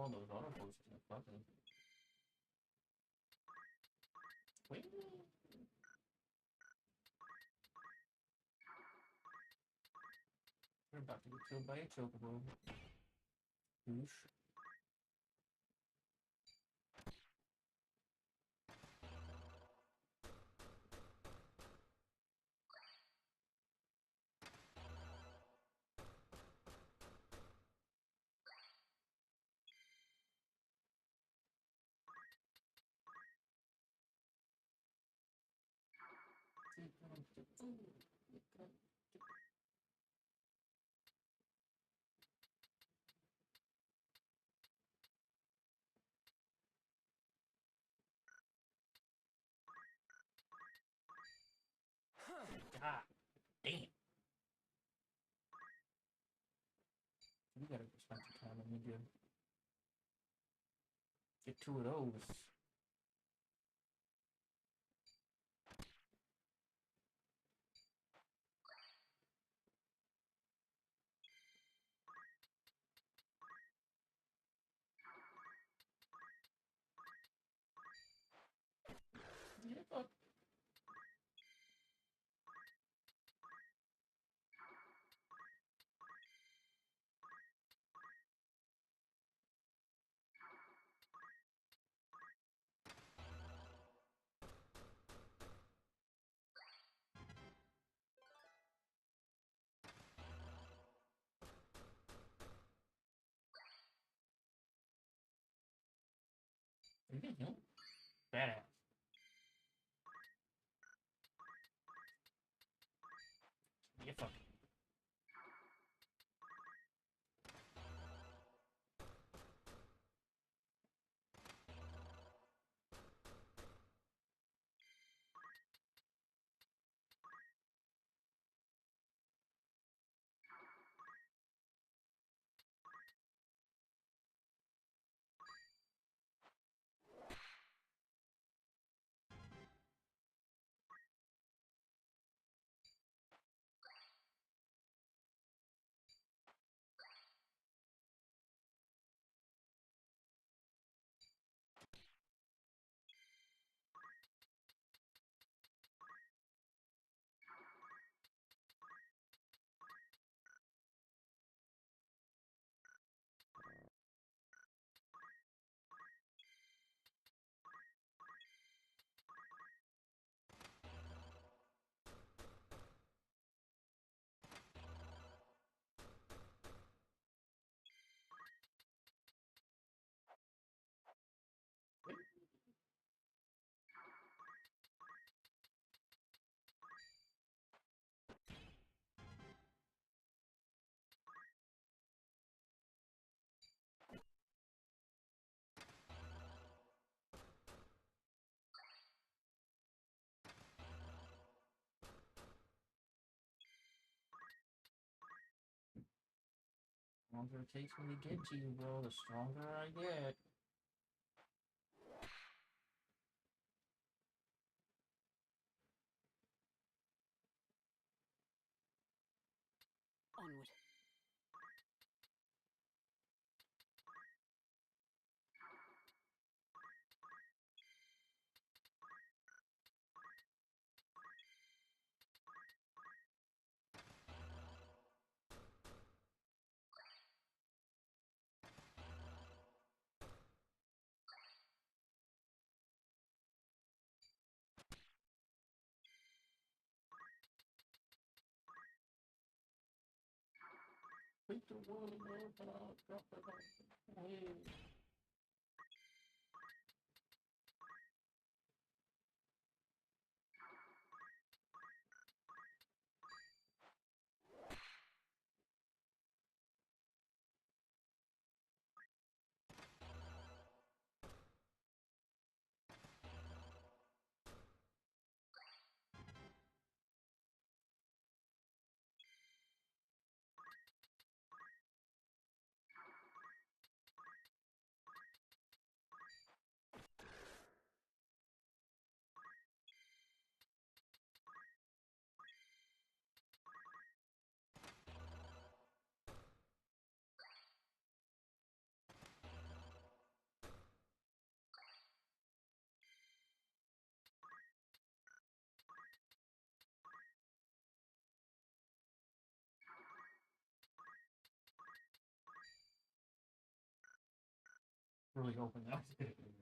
All those other potions are fucking. Wait. We're about to get killed by a chocobo. Whoosh. God damn. You gotta spend some time on me, dude. Get two of those. Yeah, fuck. Badass. Yeah, fuck. The longer it takes me to get to you, bro, the stronger I get. Onward. Beat the world, drop it on. Hey. really hoping that was gonna be ridiculous.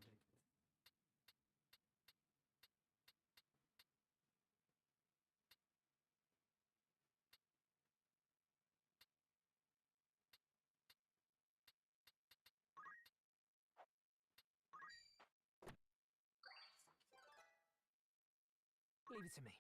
Leave it to me.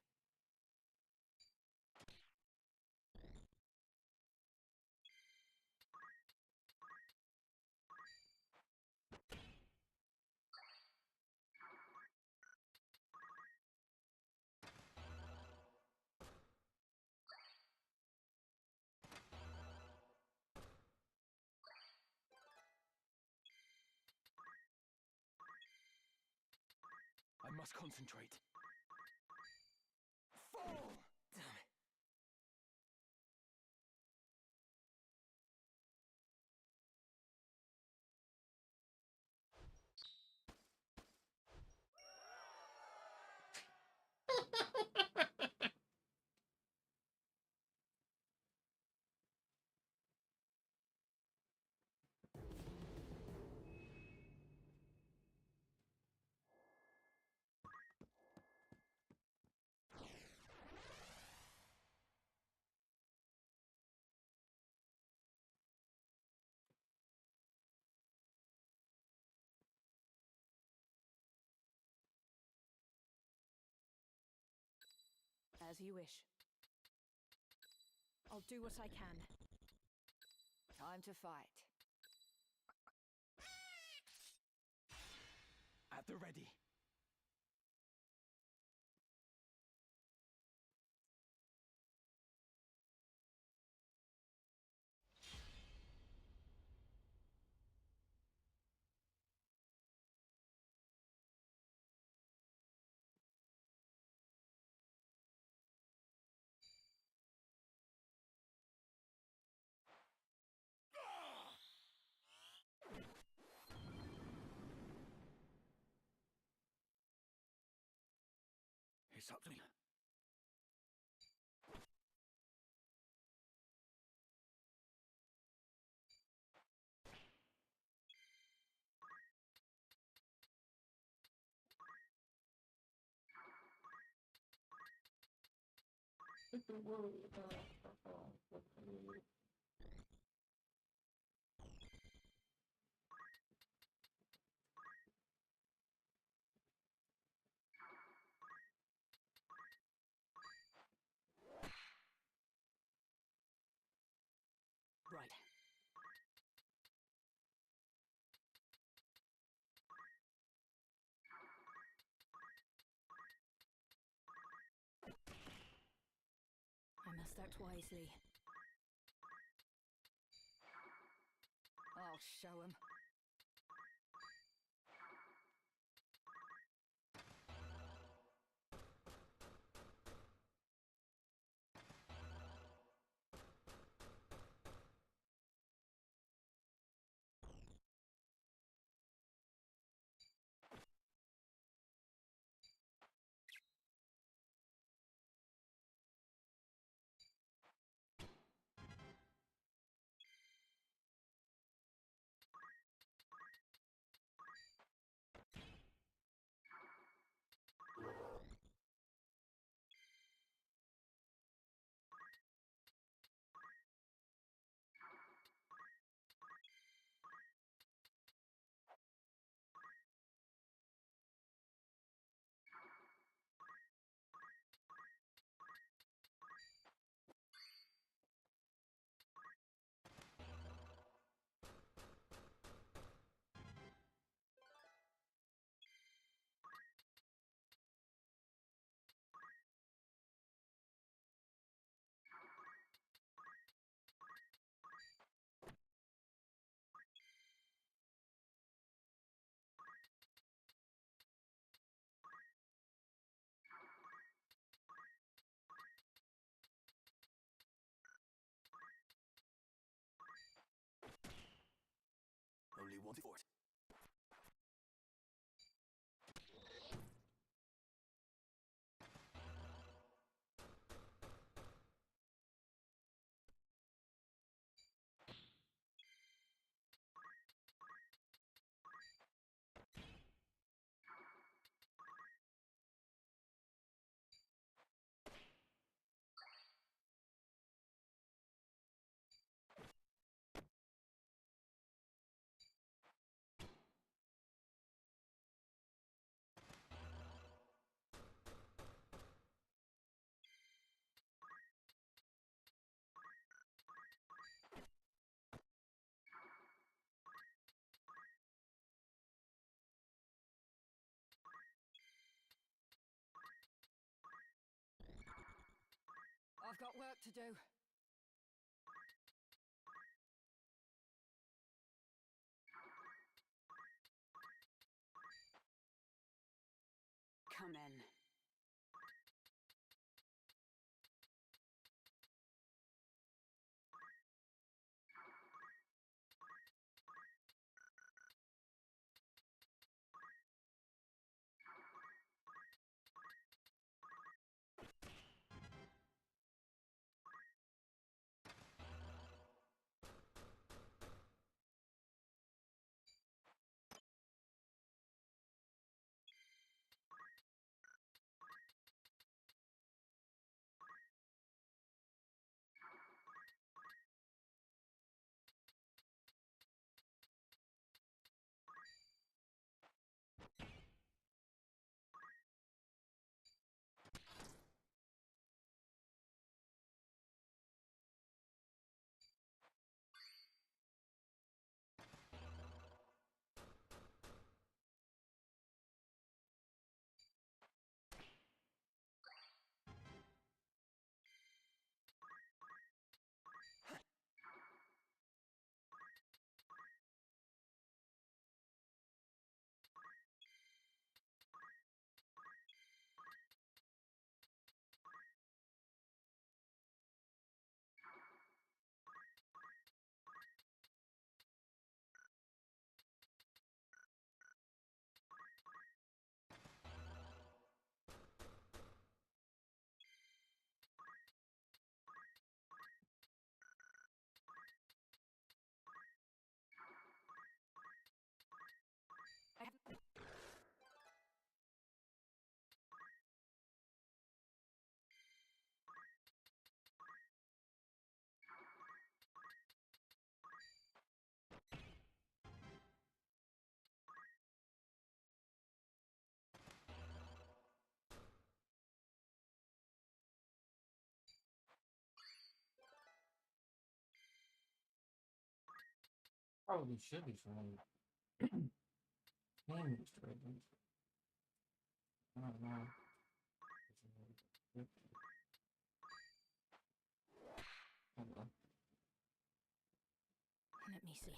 I must concentrate. Fall! Damn it. As you wish. I'll do what I can. Time to fight. At the ready. It's up to me. Right. I must act wisely. I'll show him. Only one fort. to do. Come in. Probably should be trying. Name is trading. I don't know. Hold on. Let me see.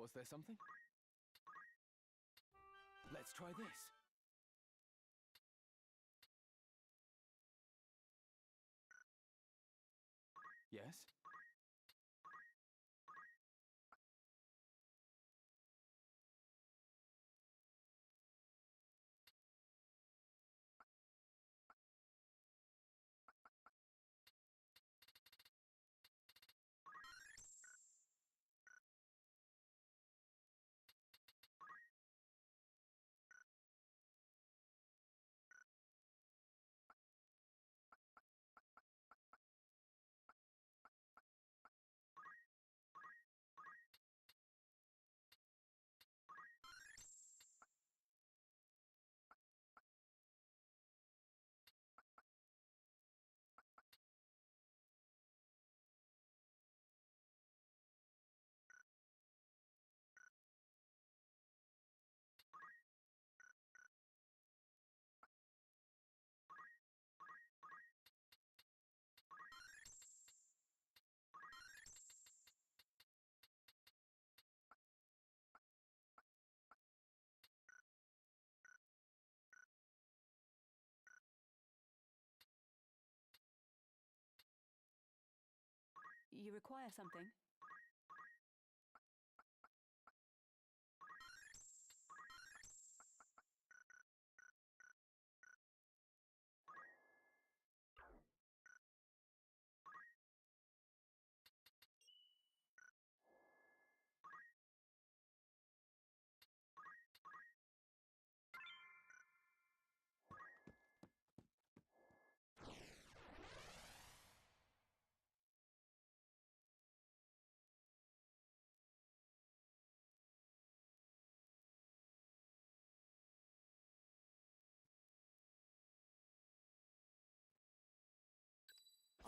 Was there something? Let's try this. Yes? You require something?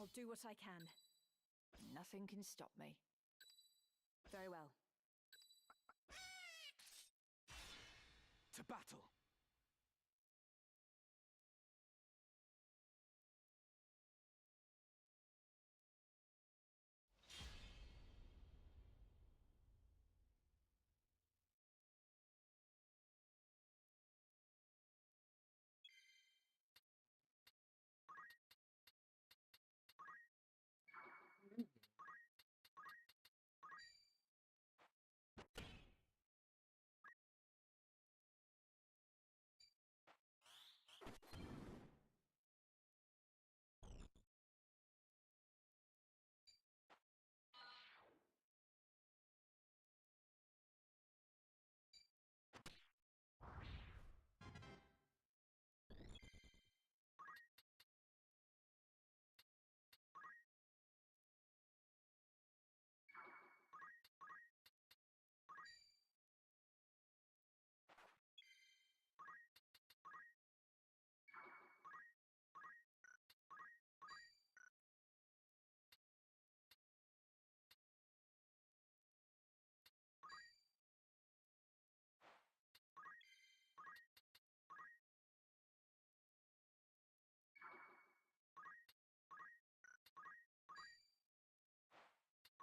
I'll do what I can. Nothing can stop me. Very well. To battle!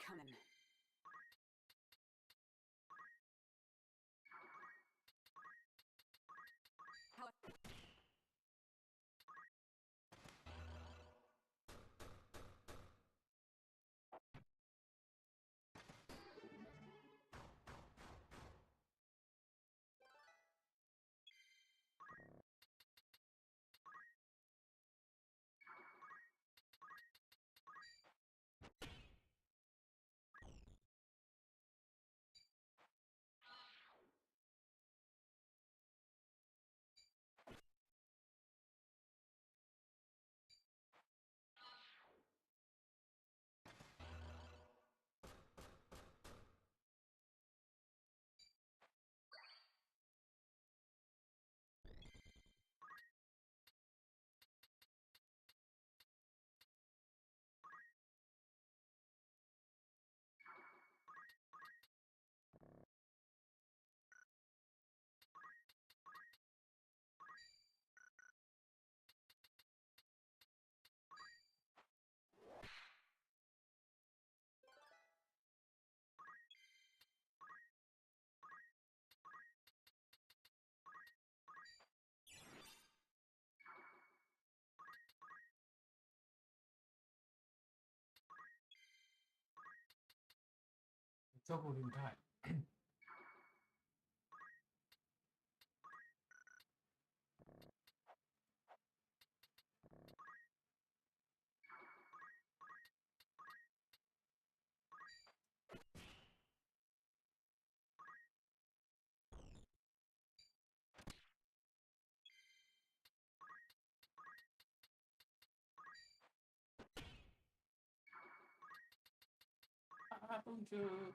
Come in. How... cho cuộc điện thoại. Không chưa.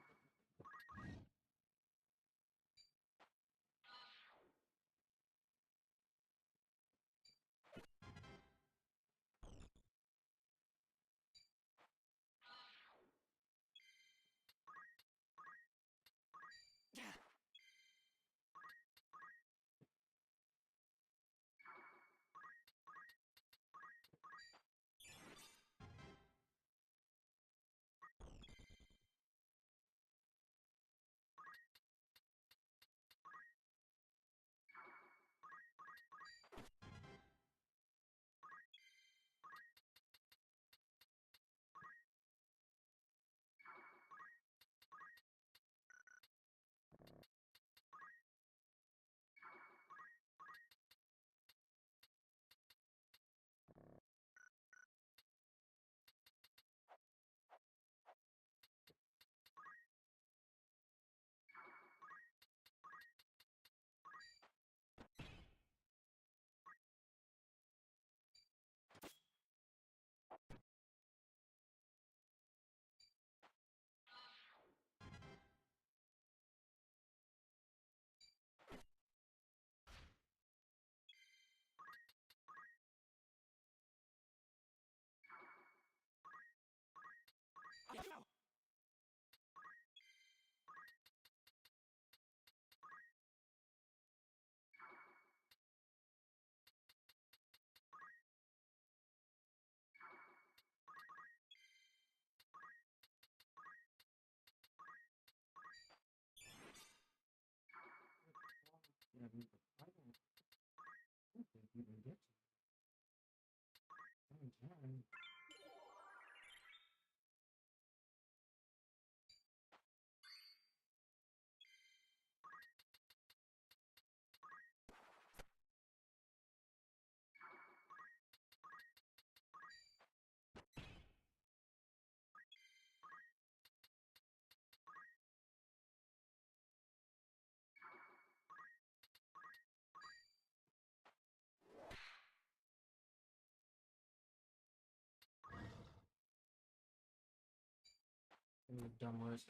Dumb words.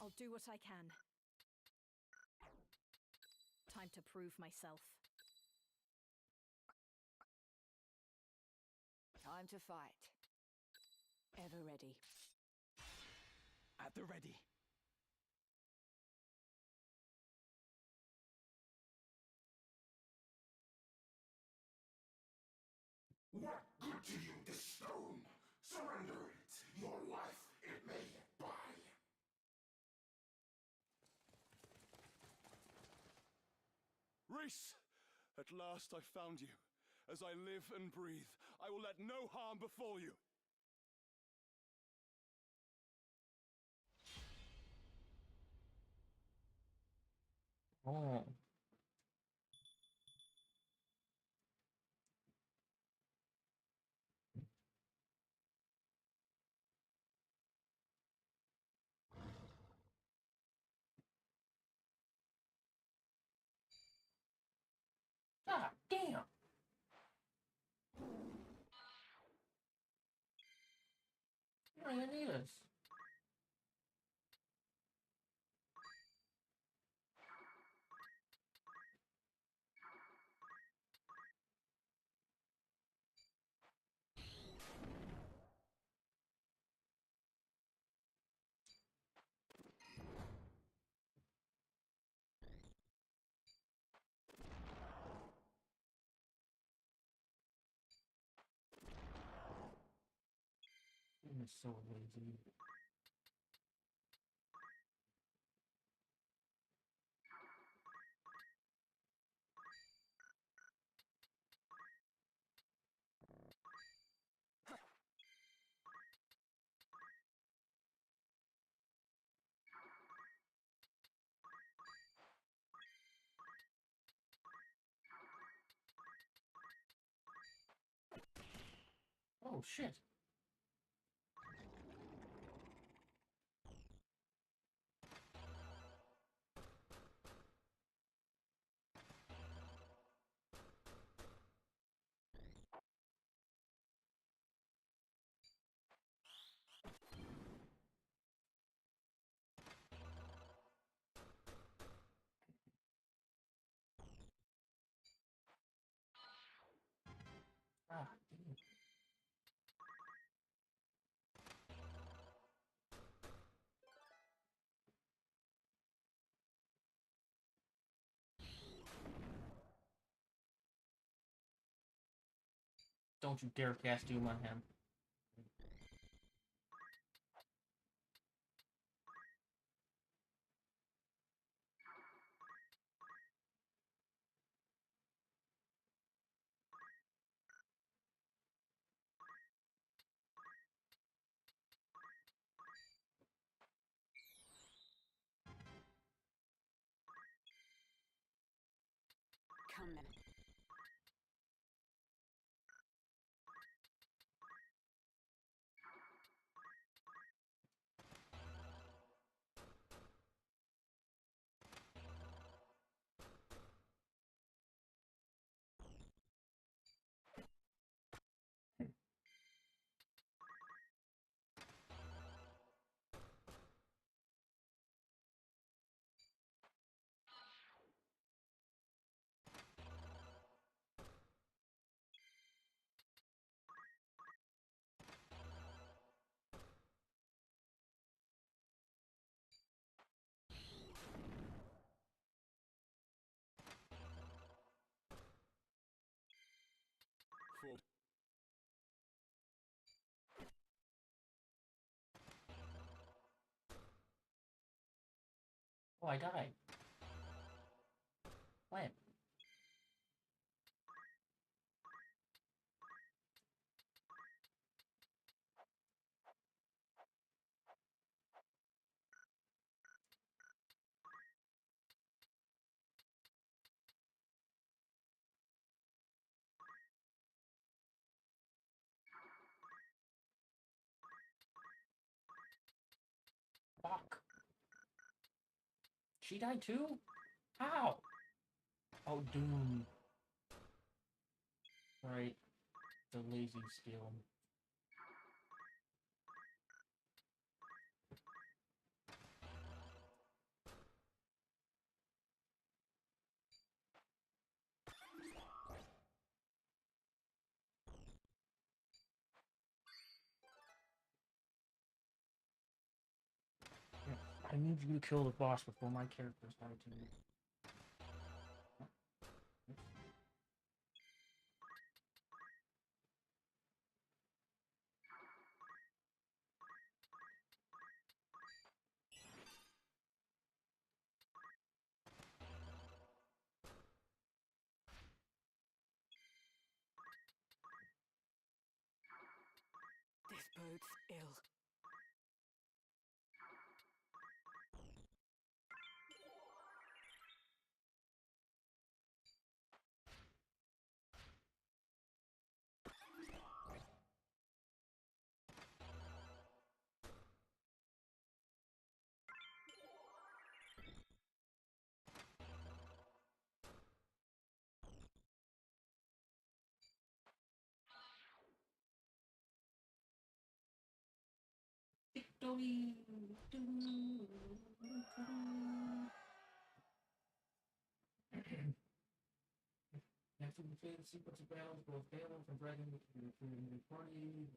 I'll do what I can. Time to prove myself. Time to fight. Ever ready. At the ready. What good to you, this stone? Surrender it. Your life it may buy. Reese! At last I found you. As I live and breathe, I will let no harm befall you. Oh. God damn. You don't even need us. You're so lazy. Oh shit. Ah, damn. Don't you dare cast Doom on him. Come then. Oh, I died. When? Fuck. She died too? How? Oh, Doom. Right. The lazy skill. I need you to kill the boss before my character's died to me. This bodes ill. Victory! After the failed sequence of battles, both Beowulf and Dragon recruited a new party.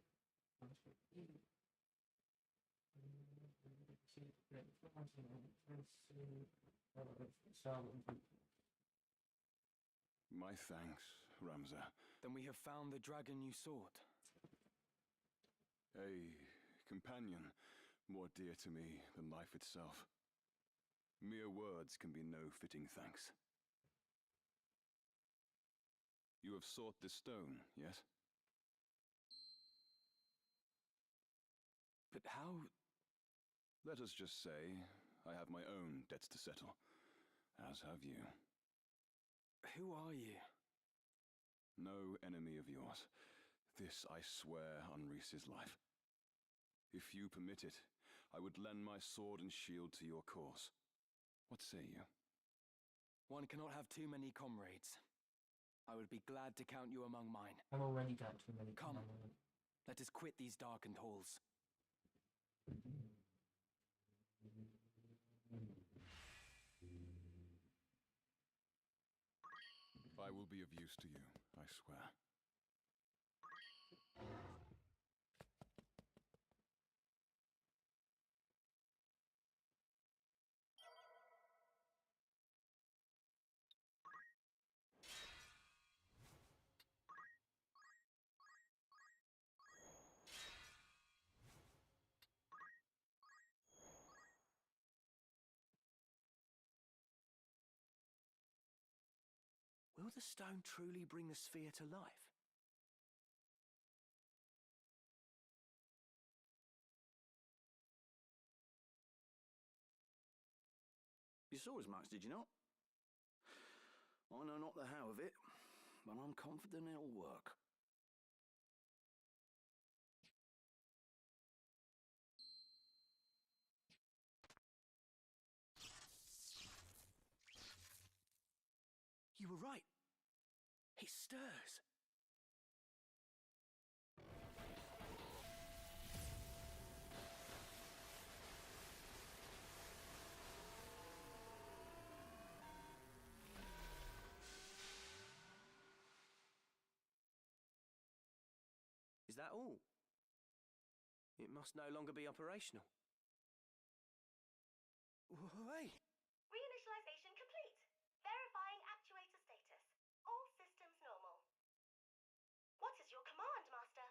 My thanks, Ramza. Then we have found the dragon you sought. A companion more dear to me than life itself. Mere words can be no fitting thanks. You have sought this stone, yes? But how? Let us just say, I have my own debts to settle, as have you. Who are you? No enemy of yours. this I swear on Rhys's life. If you permit it, I would lend my sword and shield to your cause. What say you? One cannot have too many comrades. I would be glad to count you among mine. I've already got too many. Come, let us quit these darkened halls. I will be of use to you, I swear. Will the stone truly bring the sphere to life? You saw as much, did you not? I know not the how of it, but I'm confident it'll work. You were right. It stirs. Is that all? It must no longer be operational. Hey! Reinitialization complete. Verifying actuator status. All systems normal. What is your command, Master?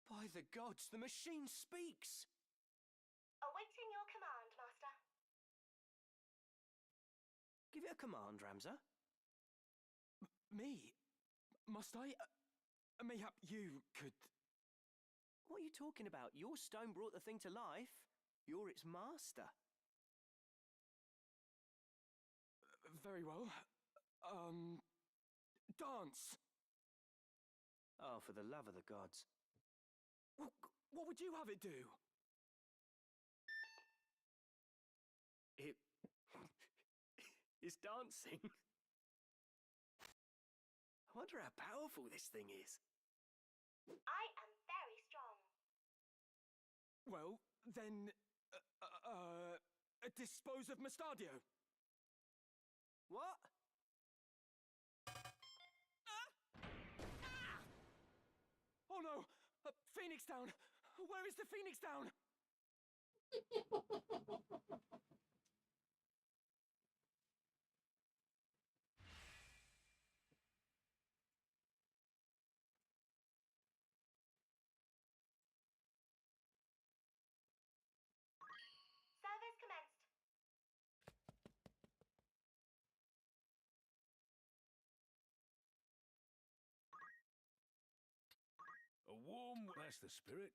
By the gods, the machine speaks! Awaiting your command, Master. Give it a command, Ramza. Me? Must I? Mayhap you could... What are you talking about? Your stone brought the thing to life. You're its master. Very well. Dance! Oh, for the love of the gods. What would you have it do? It... it's dancing. I wonder how powerful this thing is. I am very strong. Well, then... dispose of Mustadio. What? Oh no! Phoenix Down! Where is the Phoenix Down? Service commenced. A warm... That's the spirit.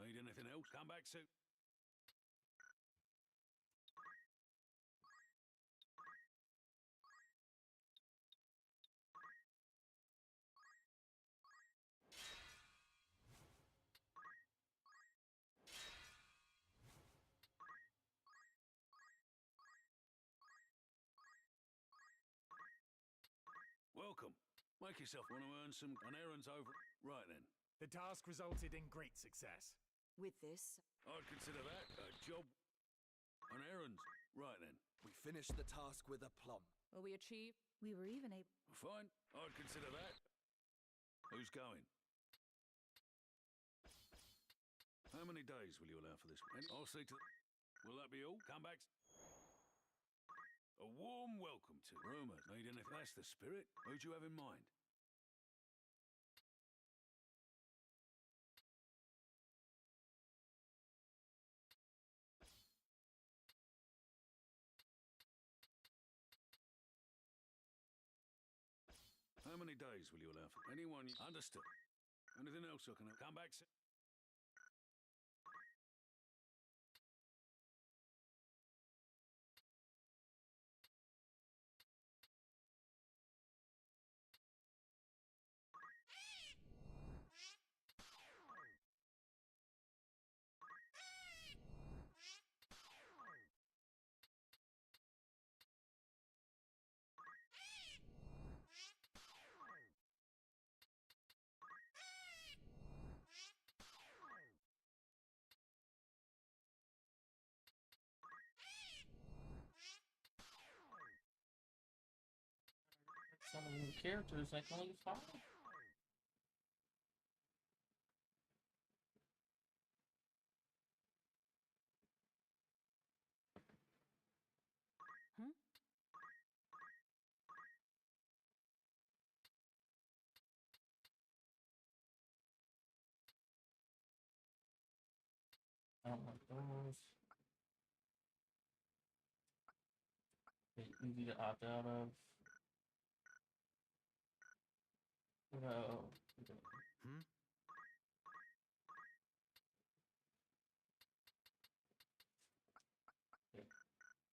Need anything else? Come back soon. Welcome. Make yourself want to earn some an errands over. Right then. The task resulted in great success. With this, I'd consider that a job. An errands. Right then. We finished the task with aplomb. will we achieve? We were even able. Fine. I'd consider that. Who's going? How many days will you allow for this? I'll see to... Will that be all? Come back. A warm welcome to rumours. Need anything? That's the spirit. Who'd you have in mind? How many days will you allow for anyone? Understood. Anything else I can come back? so many new characters, I can only use 5. I don't like those. They're easy to opt out of. Well,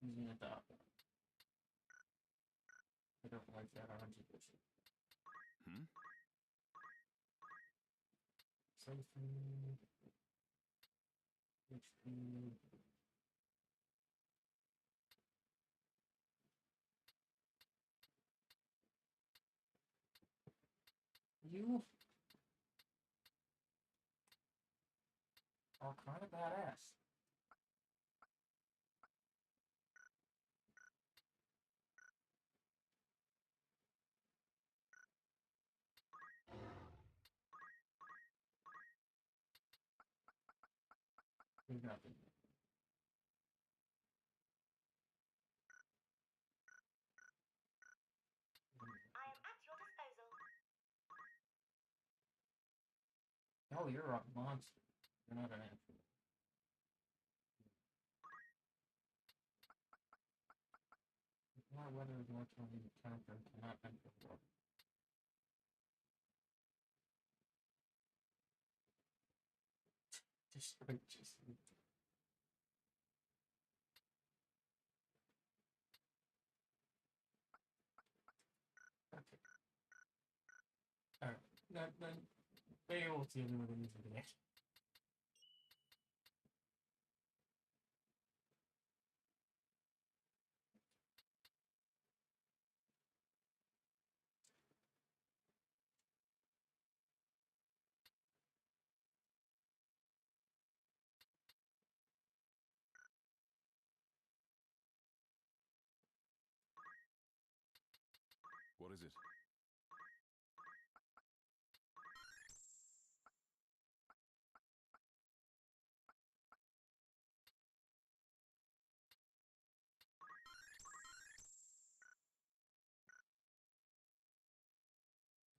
easy to opt out. I don't like that RNG bullshit. Something. HP. You are kind of badass. Nothing. I am at your disposal. Oh, you're a monster. You're not an animal. Not whether it's more to the character cannot enter the world. Destroy Jason. Okay. Alright. Then Beowulf's the only one that needs to be it. What is it?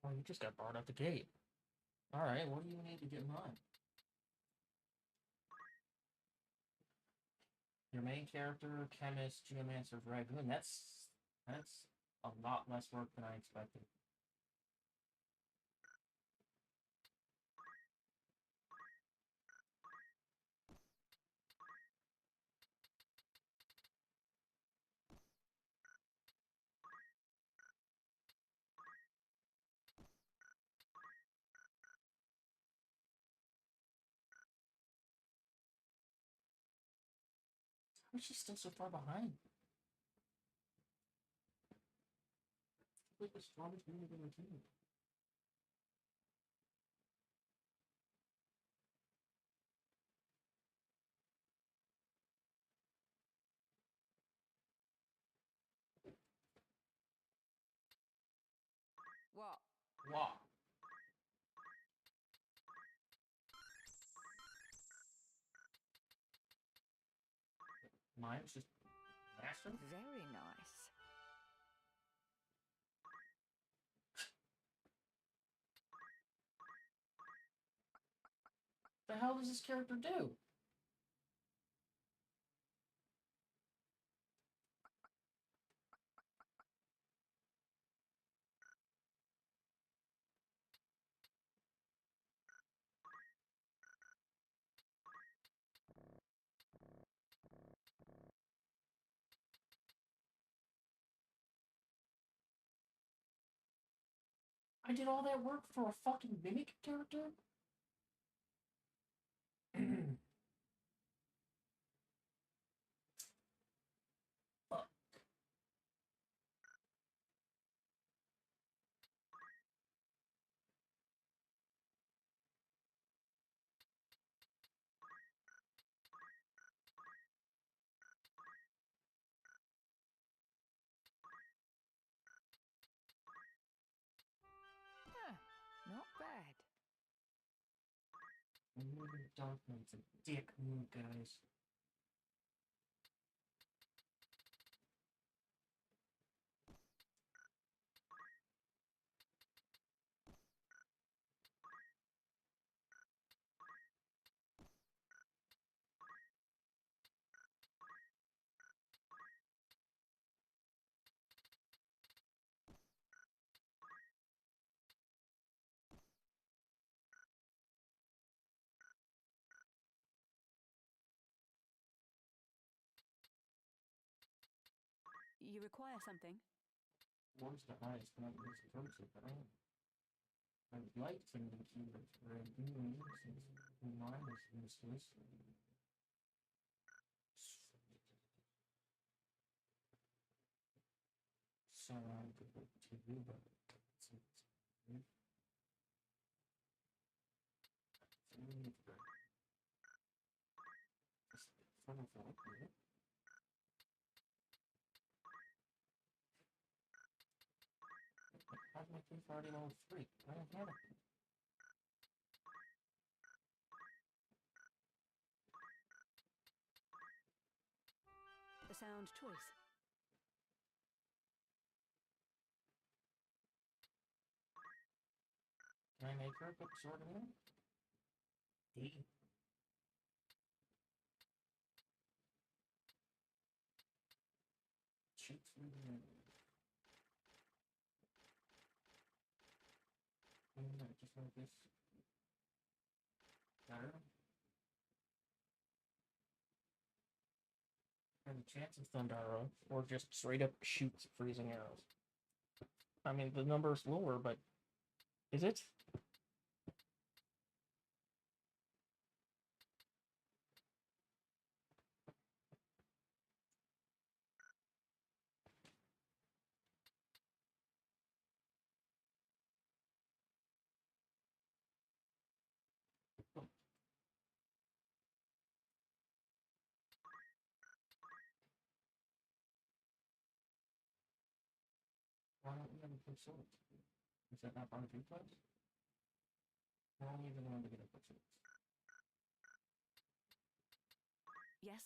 Oh, you just got barred out the gate. Alright, what do you need to get mine? Your main character, chemist, geomancer, dragoon. That's a lot less work than I expected. How is she still so far behind? Like the strongest member of the team. What? Wow. Mine's just massive. Very nice. The hell does this character do? I did all that work for a fucking mimic character? Fuck. Moving Darkman's a dick move, guys. You require something? What's the highest point in this country, but I would like to make you for a new since mine is useless. So I could look to you, but it's just fun of that, right? How's my thief already level 3? I don't have it. A sound choice. Can I make her put the sword in? D. Shoot through the just like this. Better. And the chance of Thunder Arrow, or just straight up shoots freezing arrows. I mean, the number is lower, but is it? Why don't we have a quick sword? Is that not part of your class? Why don't we even want to get a quick sword? Yes?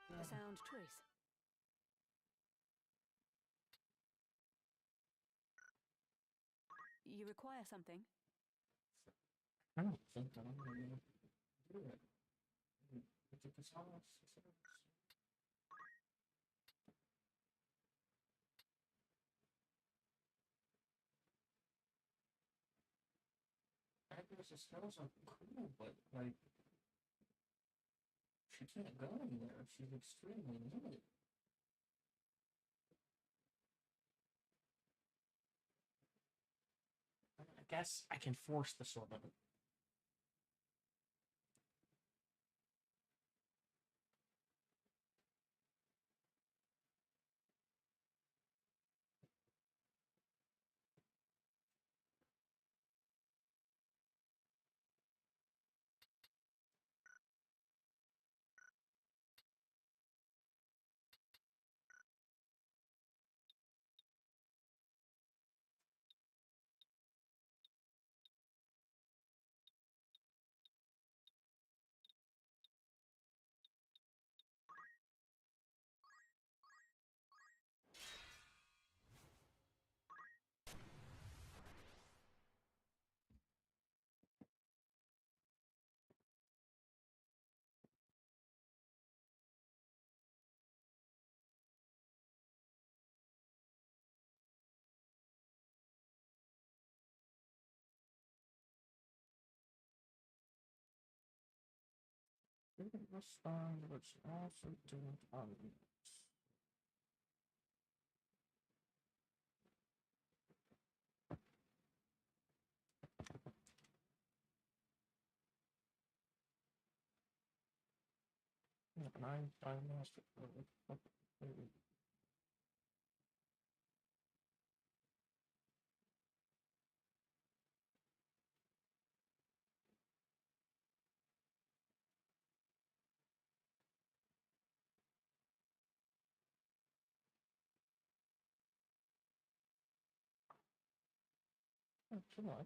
A sound choice. You require something? I don't think I'm gonna be able to do it. It's a sauce. Agnes' spells are cool, but like she can't go anywhere. She's extremely limited. I guess I can force the sword limit. Didn't respond, which also didn't unmute. I lost it. July,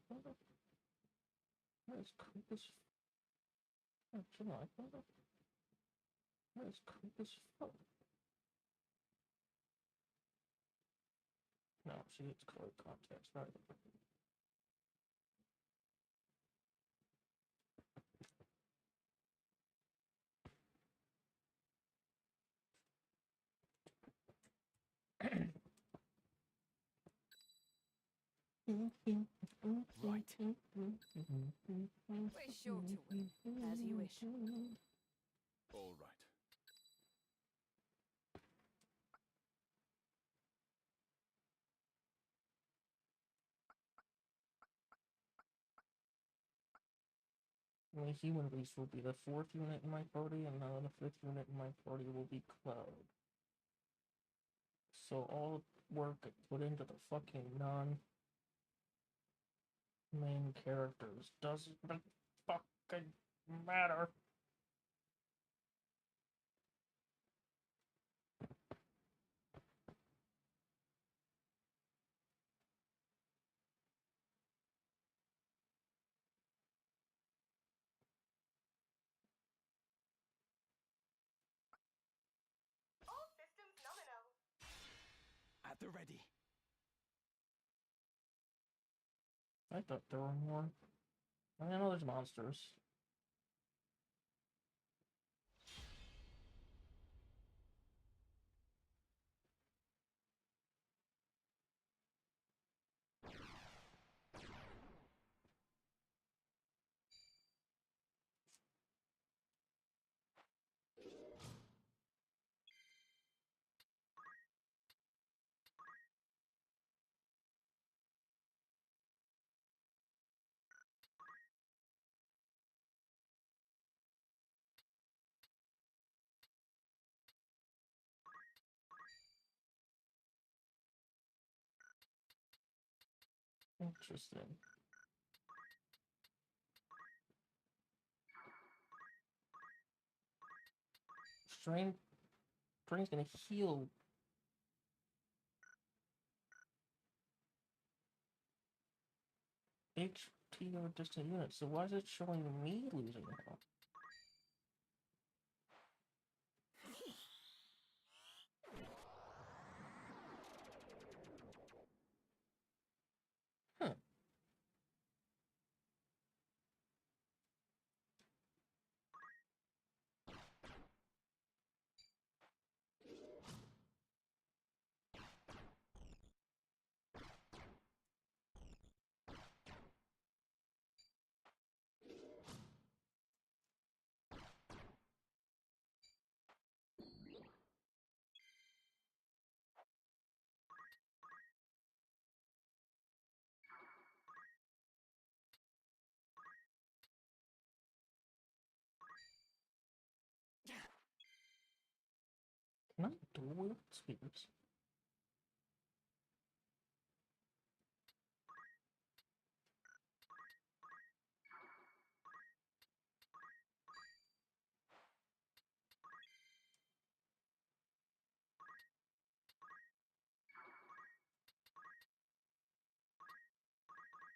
that's cool as July, that's cool as fuck. No, she gets color context, right? Right. We're sure to win, as you wish. All right. My human race will be the 4th unit in my party, and now the 5th unit in my party will be Cloud. So all work put into the fucking non-main characters doesn't fucking matter. All systems nominal. At the ready. I thought there were more. I know there's monsters. Interesting. Strain's gonna heal. HT or distant units, so why is it showing me losing now? Huh. Can I dual wield spears?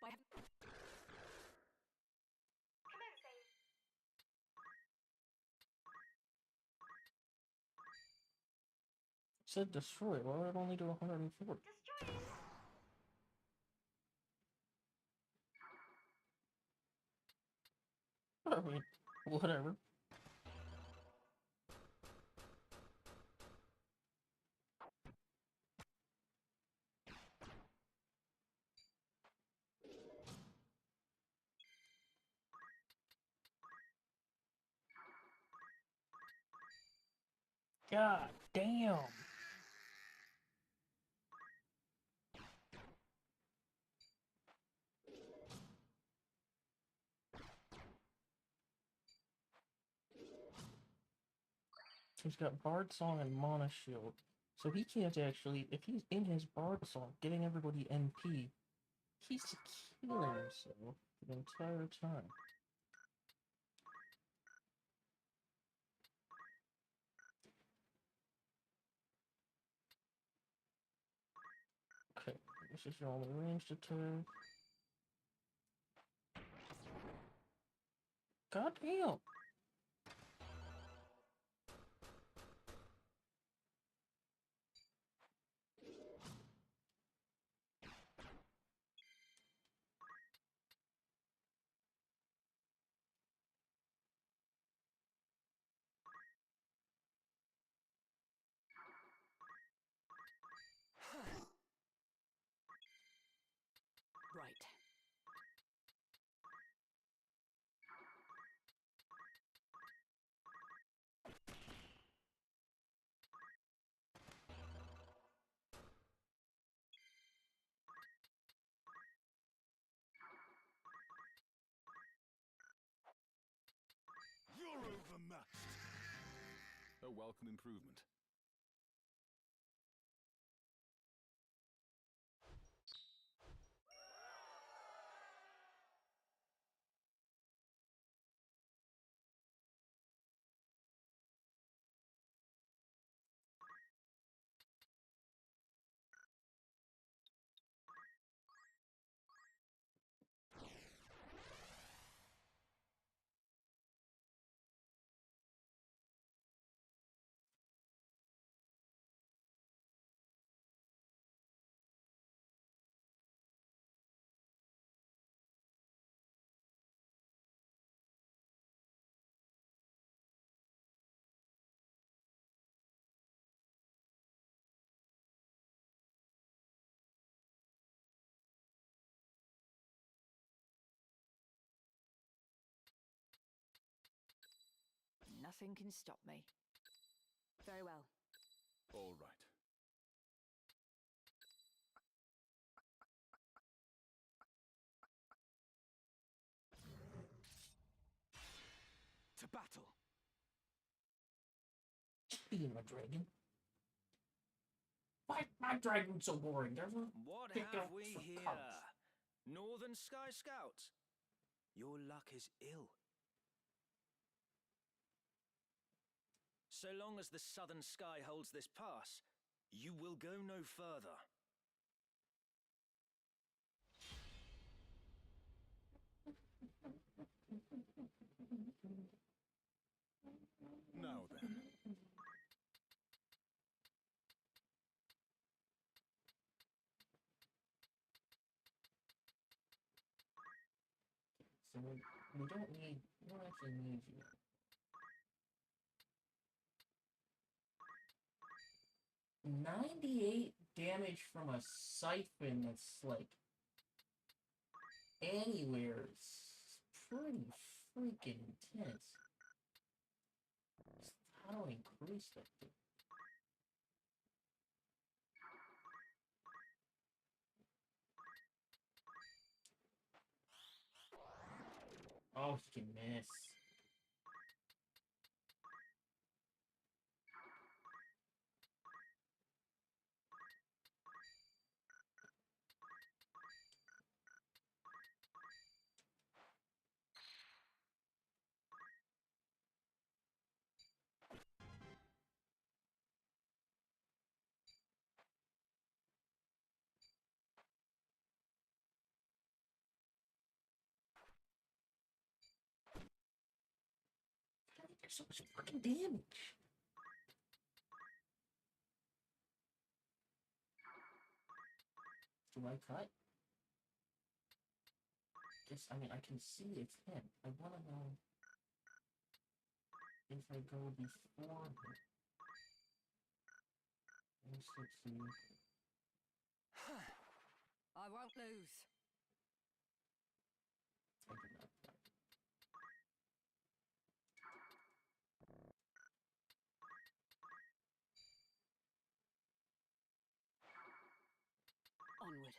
Commencing. It said destroy, why would it only do 140? Destroying. I mean, whatever. God damn! He's got Bard Song and Mana Shield. So he can't actually, if he's in his Bard Song, getting everybody NP, he's killing himself the entire time. Okay, this is your only ranged attack. God damn. Right. You're overmatched. A welcome improvement. Nothing can stop me. Very well. All right. To battle. Being a dragon. Why my dragon so boring? There's a What pick have out we for here? cards. Northern Sky Scouts. Your luck is ill. So long as the southern sky holds this pass, you will go no further. Now then. So we don't actually need you. 98 damage from a siphon that's like anywhere. It's pretty freaking intense. How do I increase that thing? Oh, he can miss. There's so much fucking damage. Do I cut? Yes, I mean, I can see it's him. I want to know if I go before him. 160. I won't lose. I did not cut. Onward.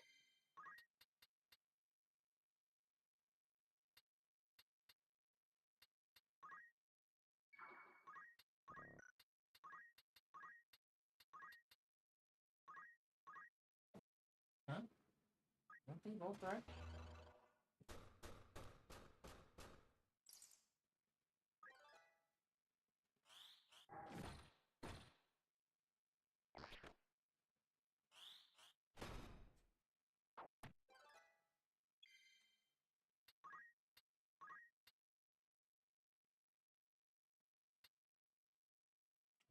Huh? Don't they both right?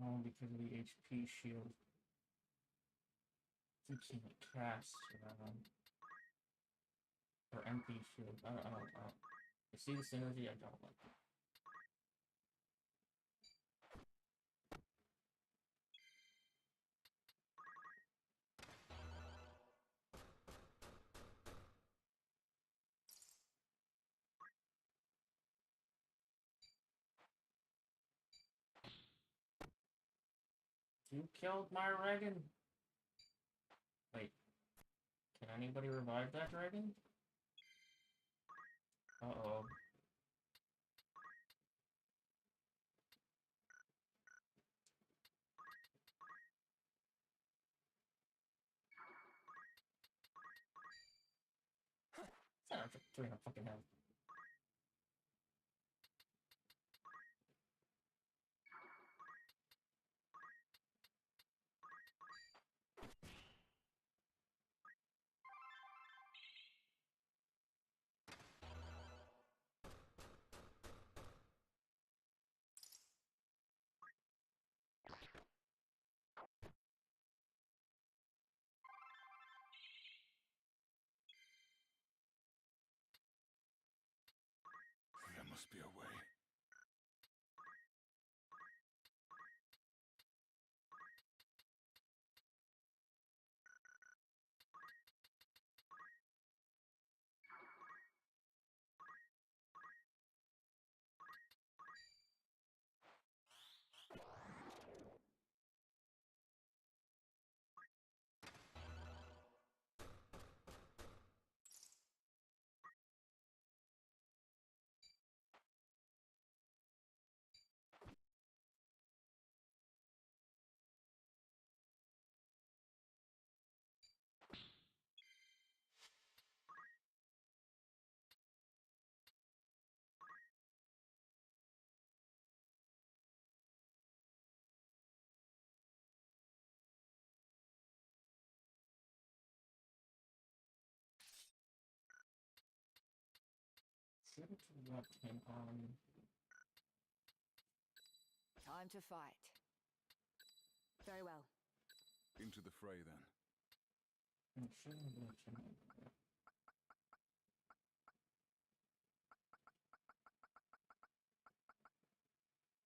Oh, because of the HP shield. Keeps him cast or MP shield. I don't. You see the synergy? I don't like it. You killed my dragon? Wait. Can anybody revive that dragon? Uh-oh. Huh. 300 fucking health. There must be a way. Should have left him on. Time to fight. Very well. Into the fray, then. I should have left him on.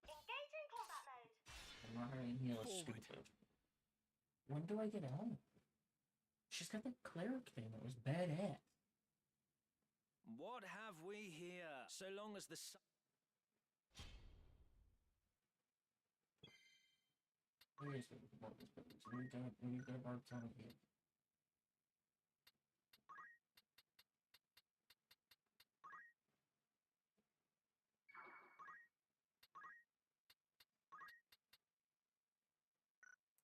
Engaging combat mode. I'm not having heal is stupid. When do I get out? She's got the cleric thing that was badass. What have we here? So long as the sun... Where is it? What is it? We need to mark down here.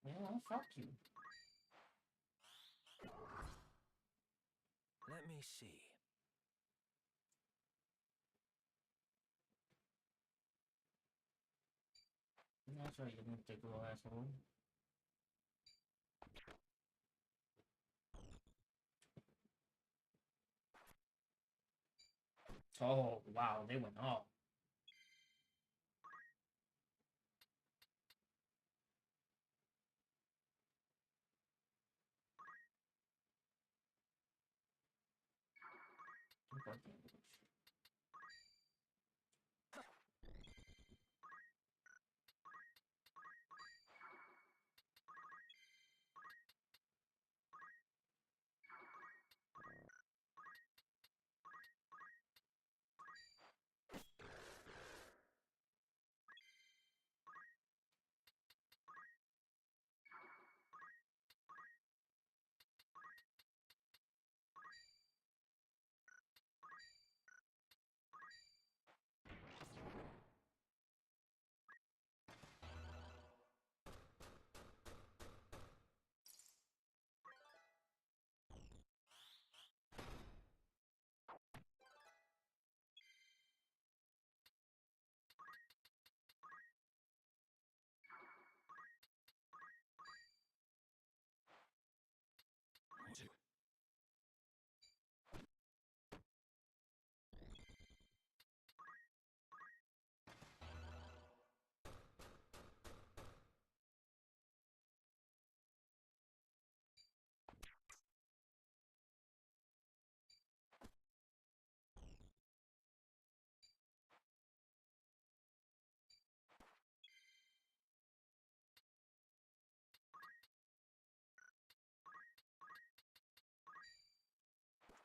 Yeah, fuck you. Let me see. That's right, you didn't take a little asshole. Oh, wow, they went off.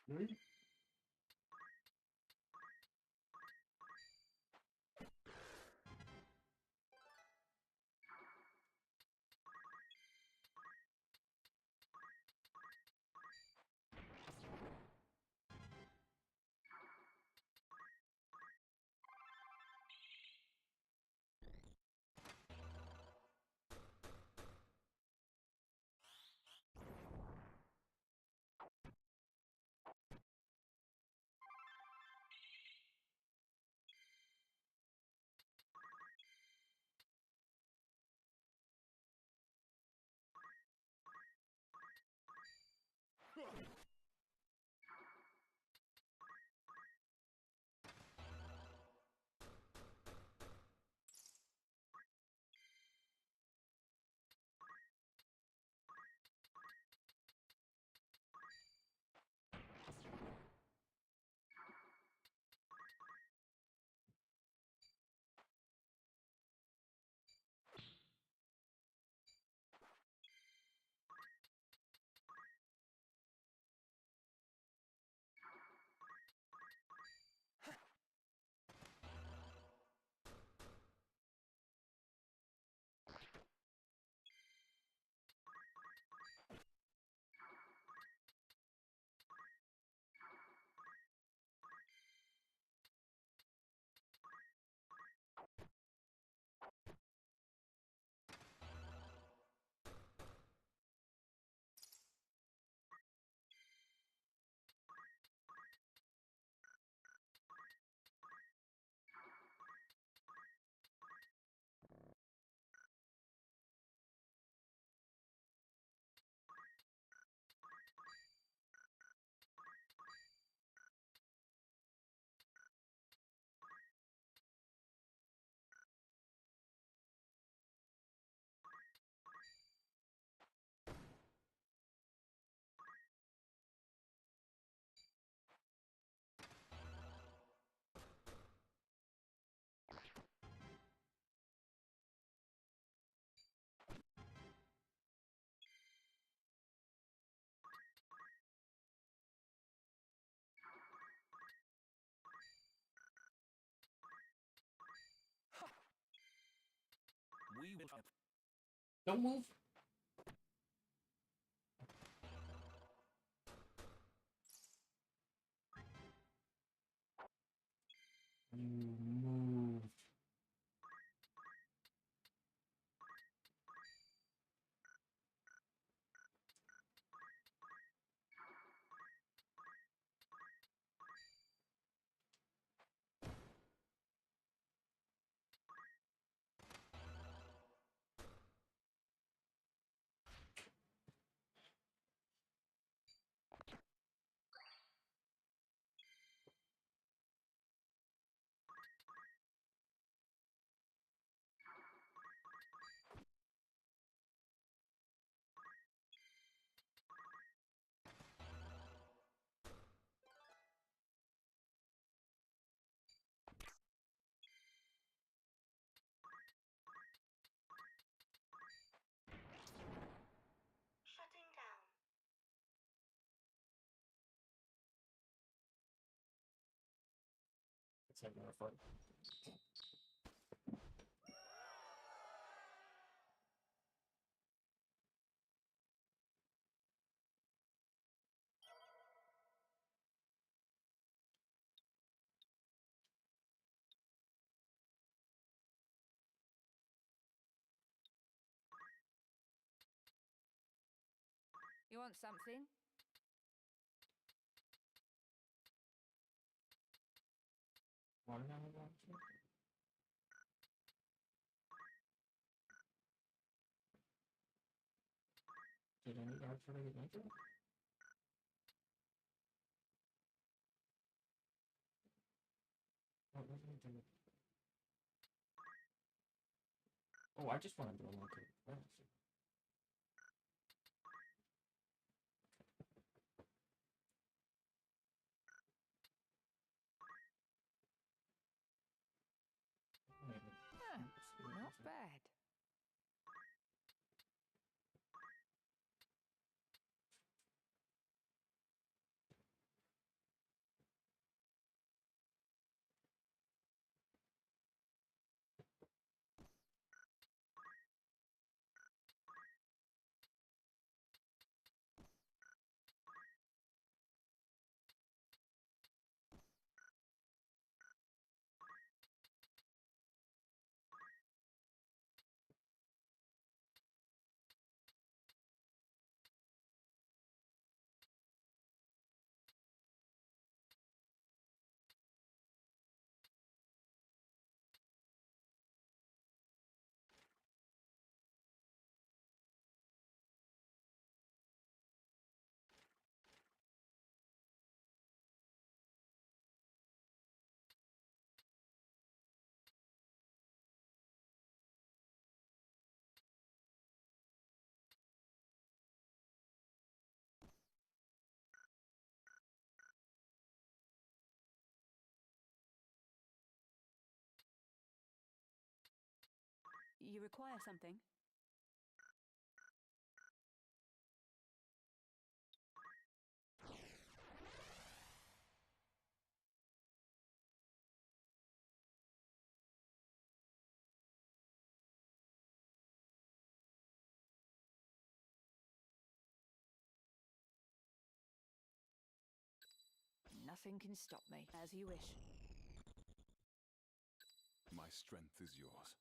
We will. Don't move. You moved. Shutting down. It's like more fun. You want something? Watermelon launcher? Did any guard for the adventure? What was I doing? Oh, I just want to do a like a Not bad. you require something? Nothing can stop me. As you wish. My strength is yours.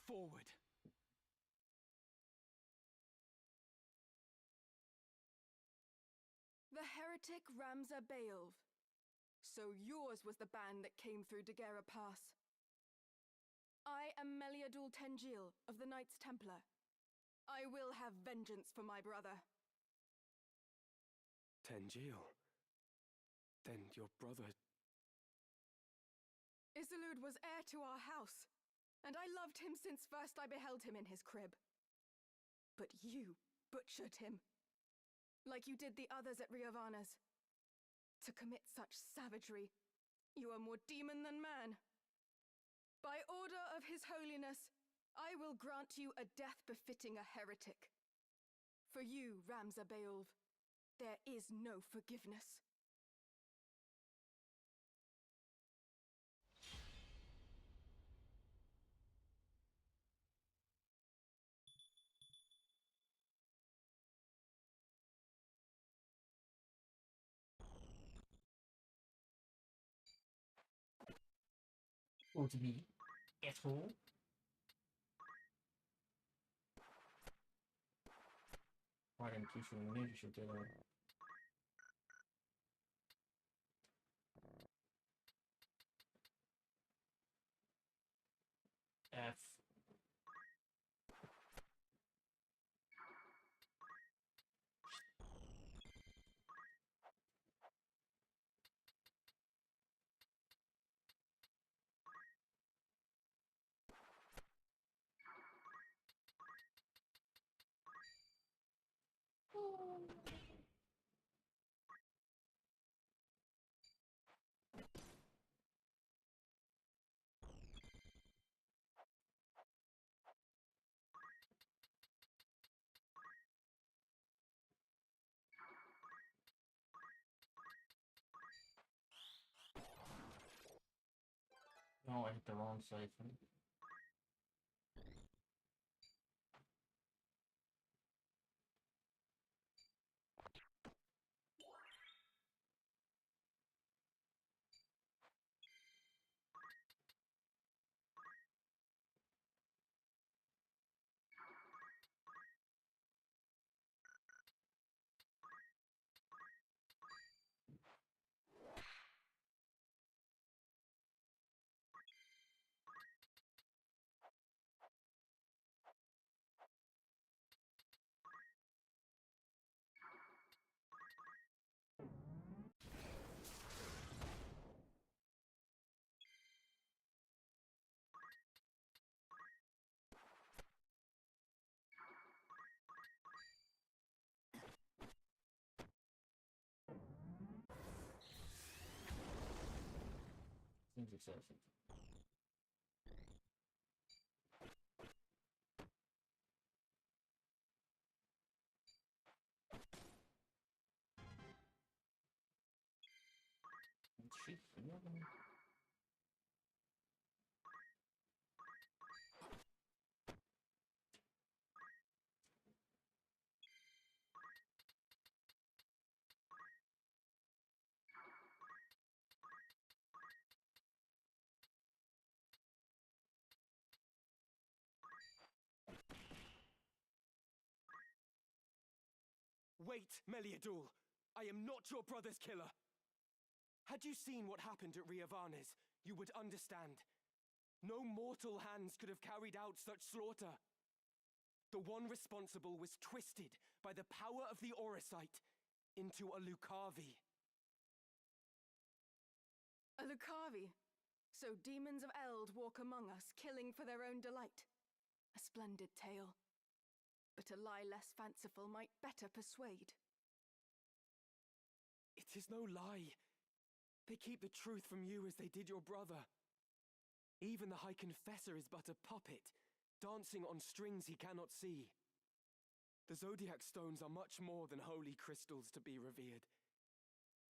Forward! The heretic Ramza Beowulf. So yours was the band that came through Daguerre Pass. I am Meliadul Tengil of the Knights Templar. I will have vengeance for my brother. Tengil? Then your brother... Isilud was heir to our house, and I loved him since first I beheld him in his crib. But you butchered him, like you did the others at Riovanas. To commit such savagery, you are more demon than man. By order of His Holiness, I will grant you a death befitting a heretic. For you, Ramza Beowulf, there is no forgiveness. Or to be asshole. Why didn't you show me? You should do that. F. No, I hit the wrong siphon. Seems excessive. Did she heal them? Wait, Meliadul! I am not your brother's killer! Had you seen what happened at Riovanes, you would understand. No mortal hands could have carried out such slaughter. The one responsible was twisted by the power of the Orosite into a Lucavi. A Lucavi? So demons of Eld walk among us, killing for their own delight. A splendid tale. But a lie less fanciful might better persuade. It is no lie. They keep the truth from you as they did your brother. Even the High Confessor is but a puppet, dancing on strings he cannot see. The Zodiac Stones are much more than holy crystals to be revered.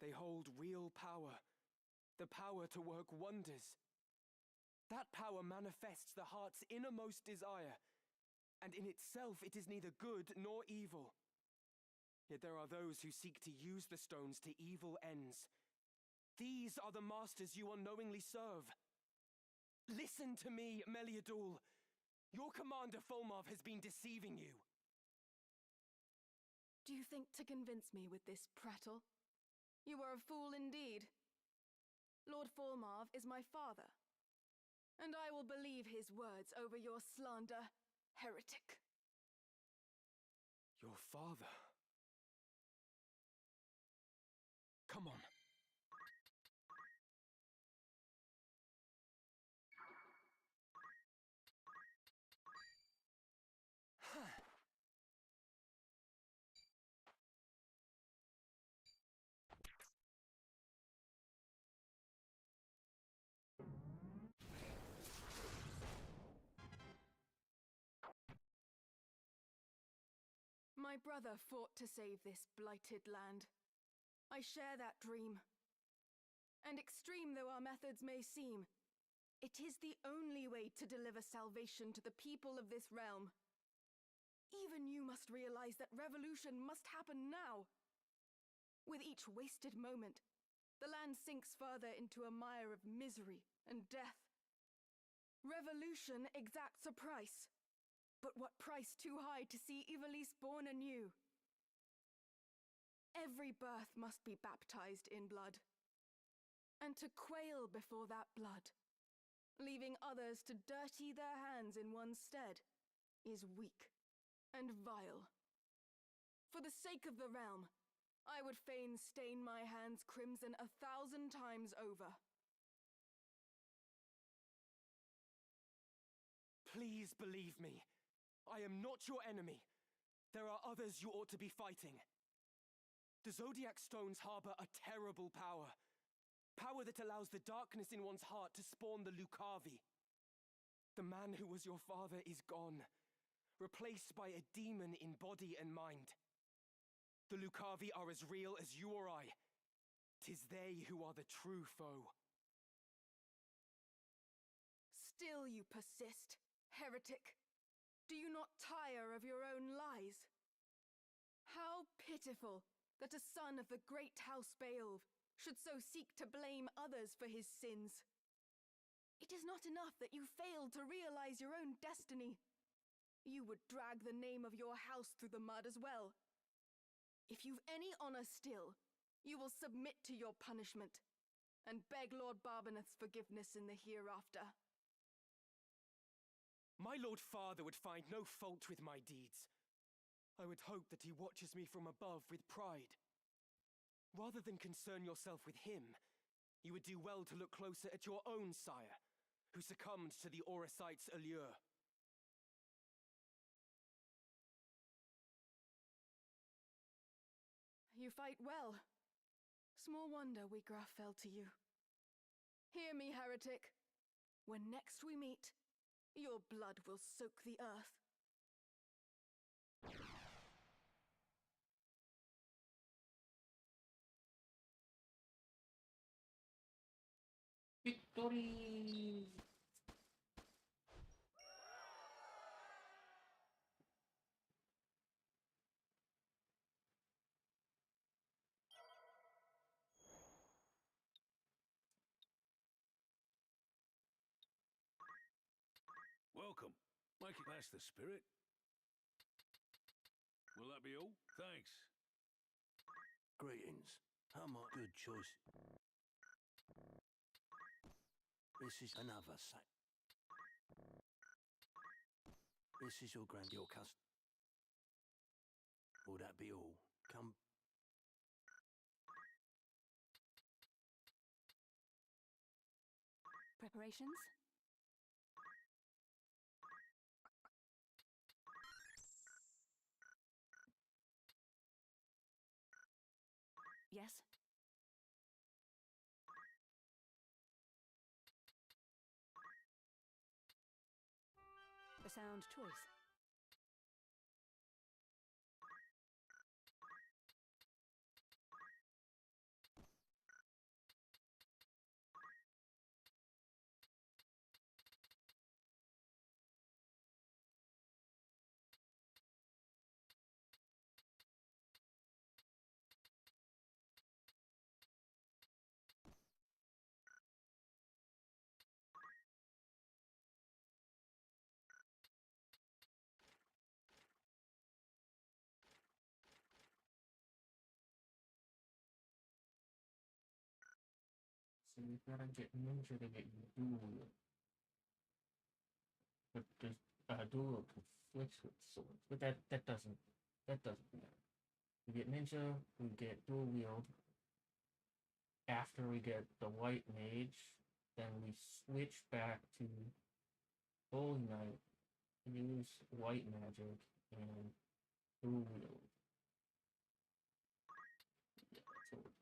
They hold real power, the power to work wonders. That power manifests the heart's innermost desire, and in itself it is neither good nor evil. Yet there are those who seek to use the stones to evil ends. These are the masters you unknowingly serve. Listen to me, Meliadul. Your commander Fulmarv has been deceiving you. Do you think to convince me with this prattle? You are a fool indeed. Lord Fulmarv is my father, and I will believe his words over your slander, heretic. Your father? Come on. My brother fought to save this blighted land. I share that dream. And extreme though our methods may seem, it is the only way to deliver salvation to the people of this realm. Even you must realize that revolution must happen now. With each wasted moment, the land sinks further into a mire of misery and death. Revolution exacts a price. But what price too high to see Ivalice born anew? Every birth must be baptized in blood. And to quail before that blood, leaving others to dirty their hands in one's stead, is weak and vile. For the sake of the realm, I would fain stain my hands crimson 1,000 times over. Please believe me. I am not your enemy. There are others you ought to be fighting. The Zodiac Stones harbor a terrible power. Power that allows the darkness in one's heart to spawn the Lucavi. The man who was your father is gone, replaced by a demon in body and mind. The Lucavi are as real as you or I. 'Tis they who are the true foe. Still you persist, heretic. Do you not tire of your own lies? How pitiful that a son of the great House Beowulf should so seek to blame others for his sins. It is not enough that you failed to realize your own destiny. You would drag the name of your house through the mud as well. If you've any honor still, you will submit to your punishment and beg Lord Barbeneth's forgiveness in the hereafter. My Lord Father would find no fault with my deeds. I would hope that he watches me from above with pride. Rather than concern yourself with him, you would do well to look closer at your own sire, who succumbed to the Orosite's allure. You fight well. Small wonder Wigraf fell to you. Hear me, heretic. When next we meet, your blood will soak the earth. Victory! Welcome. Make it past the spirit. Will that be all? Thanks. Greetings. How much good choice? This is another sack. This is your custom. Will that be all? Come. Preparations? Yes? sound choice. So you gotta get ninja to get you dual. But there's dual conflicts with swords. But that doesn't matter. We get ninja, we get dual wield. After we get the white mage, then we switch back to Holy Knight, use white magic, and dual wield. Yeah, that's what we're doing.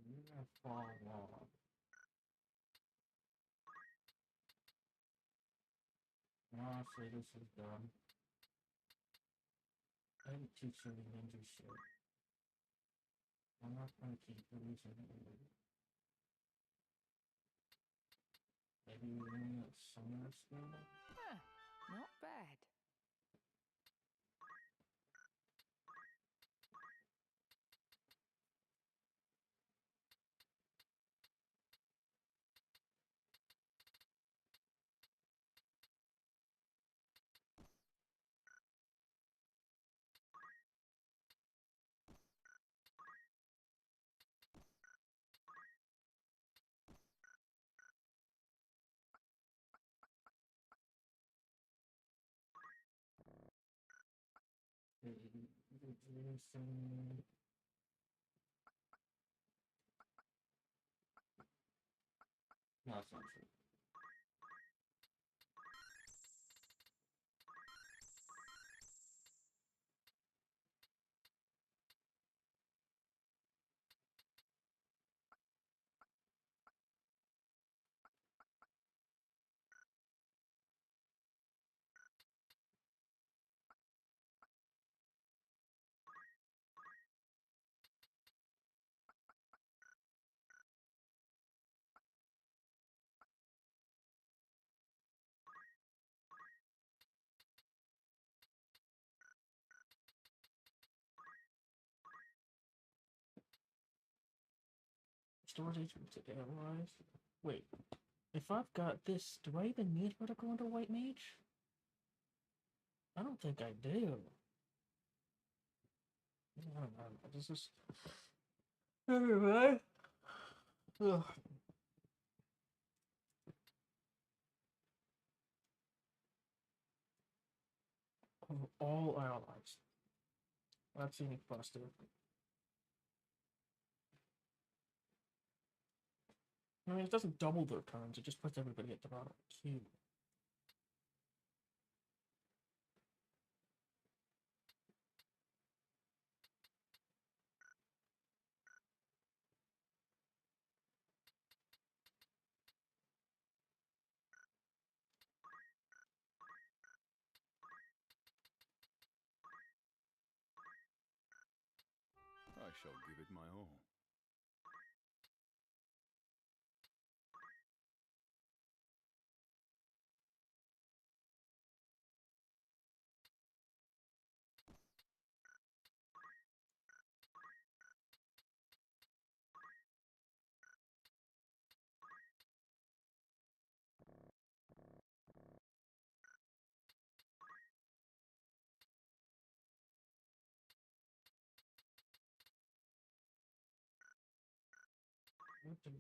You're gonna fall off. Honestly, this is dumb. I didn't teach you the ninja shit. I'm not gonna keep losing it. Maybe we're in a summer school? Huh, not bad. No, it's not true. Storage agent to analyze. Wait, if I've got this, do I even need her to go into white mage? I don't think I do. I don't know. This is. Anyway. Ugh. All allies. That's any busted. I mean, it doesn't double their turns, it just puts everybody at the bottom of the queue. I shall give it my all. What the...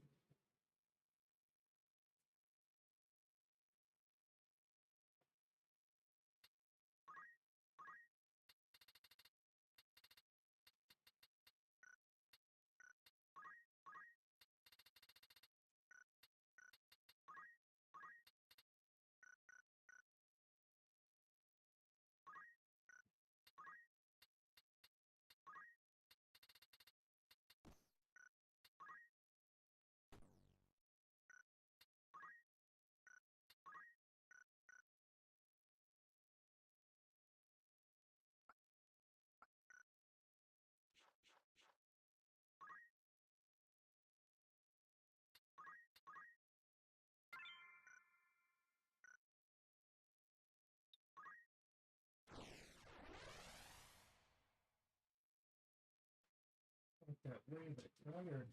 that way, but tired.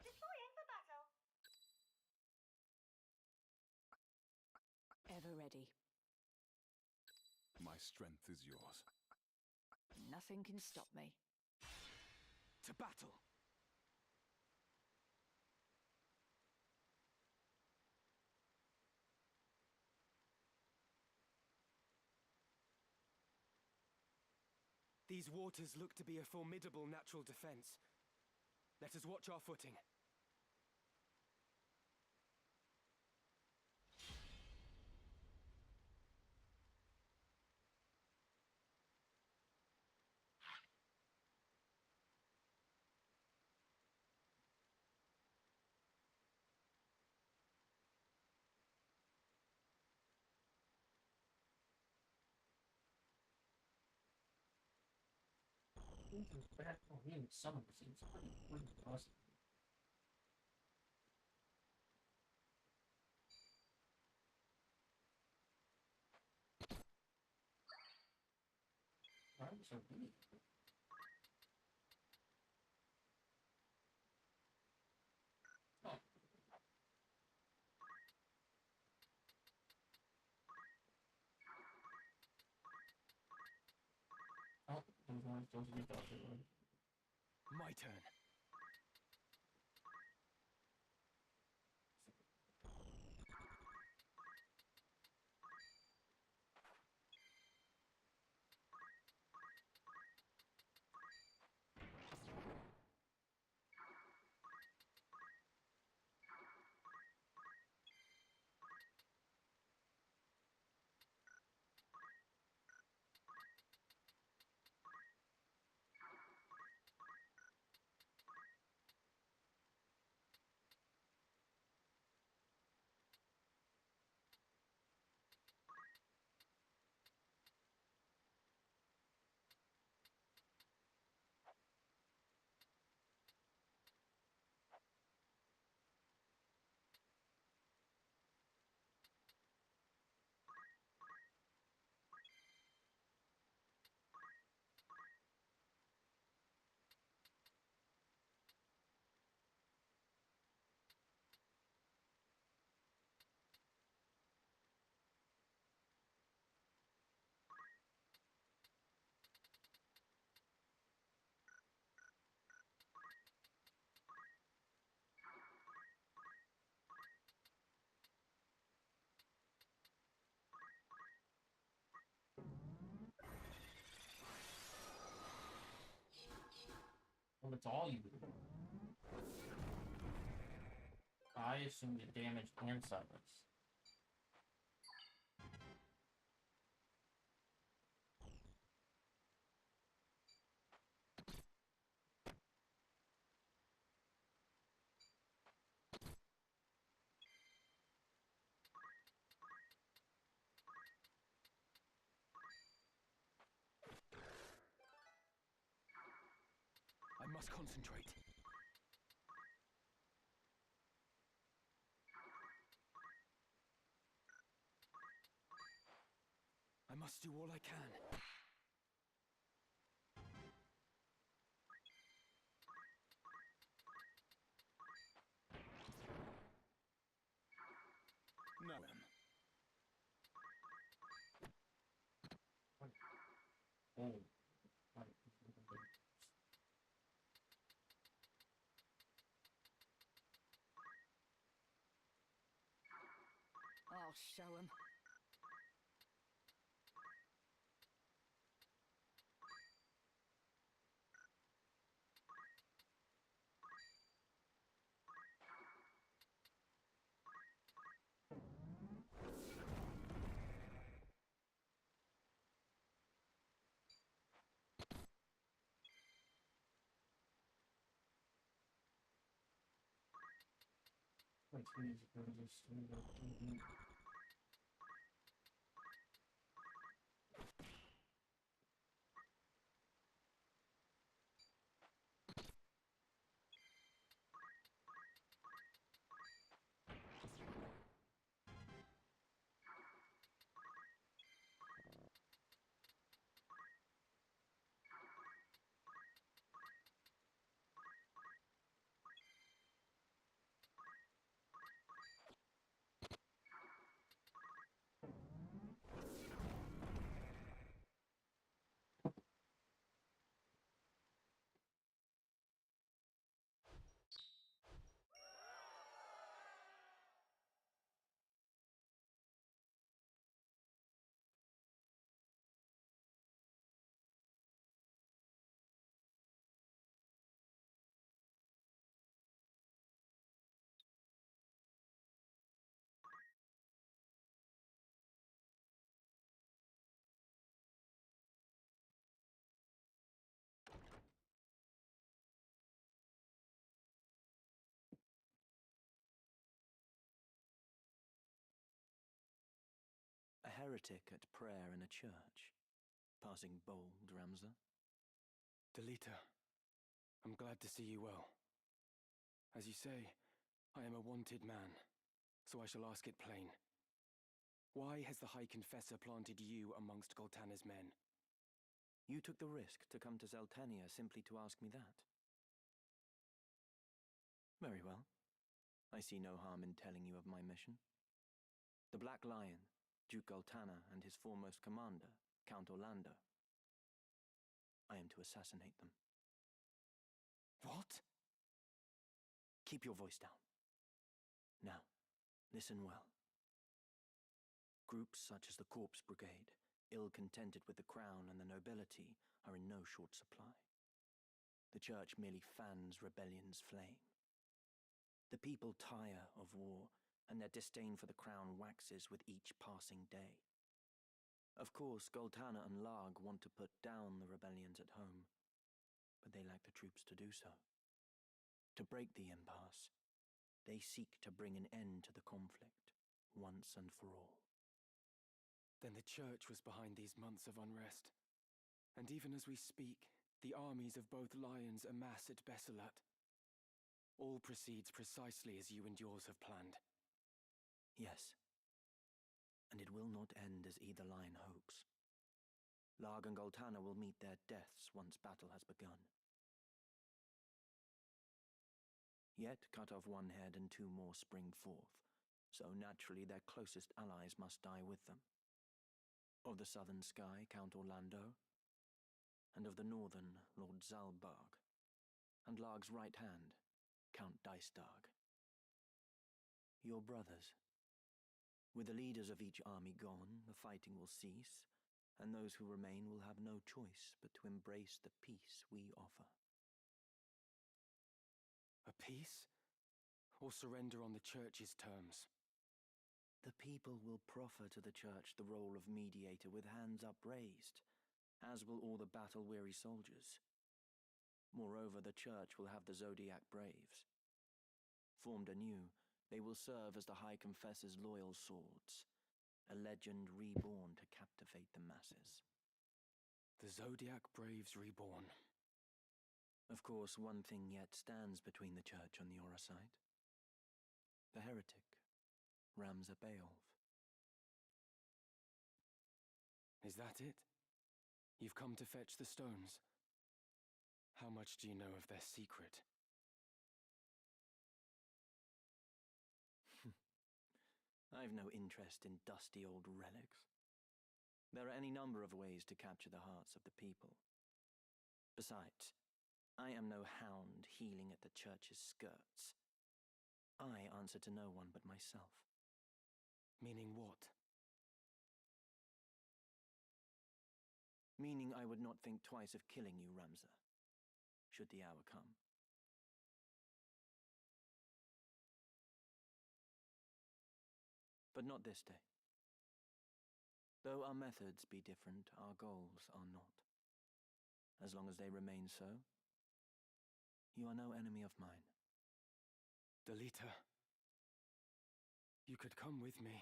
Deploying for battle. Ever ready. My strength is yours. Nothing can stop me. To battle! These waters look to be a formidable natural defense. Let us watch our footing. Bad for me, some of it seems pretty awesome. I'm so weak. Oh. Oh, those ones supposed to be doctor. My turn. Well, it's all you. I assume you damaged and silence. I must concentrate. I must do all I can. Now then. Oh. I'll show 'em. please go to Studio TV. A heretic at prayer in a church. Passing bold, Ramza. Delita, I'm glad to see you well. As you say, I am a wanted man, so I shall ask it plain. Why has the High Confessor planted you amongst Goltana's men? You took the risk to come to Zeltania simply to ask me that. Very well. I see no harm in telling you of my mission. The Black Lion, Duke Goltana, and his foremost commander, Count Orlando. I am to assassinate them. What? Keep your voice down. Now, listen well. Groups such as the Corpse Brigade, ill-contented with the crown and the nobility, are in no short supply. The Church merely fans rebellion's flame. The people tire of war, and their disdain for the crown waxes with each passing day. Of course, Goltana and Larg want to put down the rebellions at home, but they lack the troops to do so. To break the impasse, they seek to bring an end to the conflict, once and for all. Then the Church was behind these months of unrest. And even as we speak, the armies of both lions amass at Besselat. All proceeds precisely as you and yours have planned. Yes. And it will not end as either lion hopes. Larg and Goltana will meet their deaths once battle has begun. Yet cut off one head and two more spring forth, so naturally their closest allies must die with them. Of the southern sky, Count Orlando, and of the northern, Lord Zalbarg, and Larg's right hand, Count Dystarg. Your brothers. With the leaders of each army gone, the fighting will cease, and those who remain will have no choice but to embrace the peace we offer. A peace? Or surrender on the Church's terms? The people will proffer to the Church the role of mediator with hands upraised, as will all the battle-weary soldiers. Moreover, the Church will have the Zodiac Braves. Formed anew, they will serve as the High Confessor's loyal swords, a legend reborn to captivate the masses. The Zodiac Braves reborn. Of course, one thing yet stands between the Church and the Orosite. The heretic, Ramza Beowulf. Is that it? You've come to fetch the stones? How much do you know of their secret? I've no interest in dusty old relics. There are any number of ways to capture the hearts of the people. Besides, I am no hound heeling at the Church's skirts. I answer to no one but myself. Meaning what? Meaning I would not think twice of killing you, Ramza, should the hour come. But not this day. Though our methods be different, our goals are not. As long as they remain so, you are no enemy of mine. Delita, You could come with me.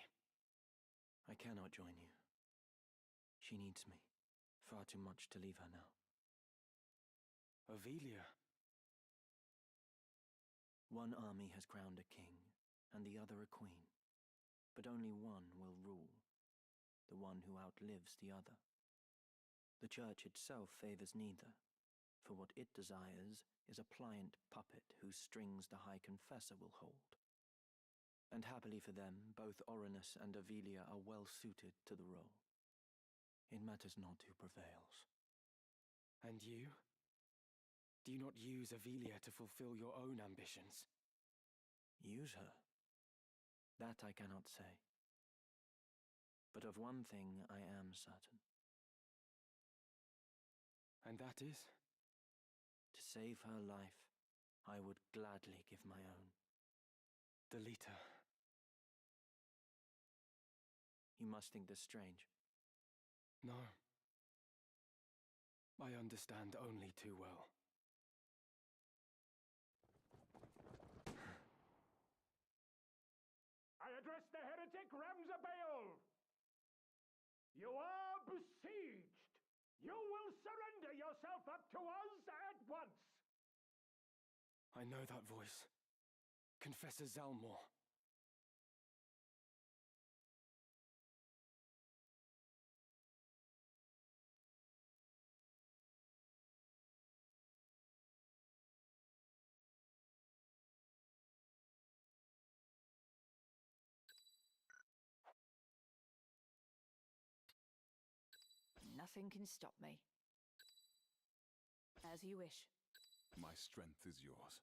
I cannot join you. She needs me. Far too much to leave her now. Avelia. One army has crowned a king, and the other a queen. But only one will rule. The one who outlives the other. The Church itself favors neither, for what it desires is a pliant puppet whose strings the High Confessor will hold. And happily for them, both Orinus and Avelia are well suited to the role. It matters not who prevails. And you? Do you not use Avelia to fulfill your own ambitions? Use her? That I cannot say. But of one thing I am certain. And that is? To save her life, I would gladly give my own. Delita. You must think this strange. No. I understand only too well. I address the heretic Ramza Beowulf. You are besieged. You will surrender yourself up to us at once. I know that voice. Confessor Zalmor. Nothing can stop me. As you wish. My strength is yours.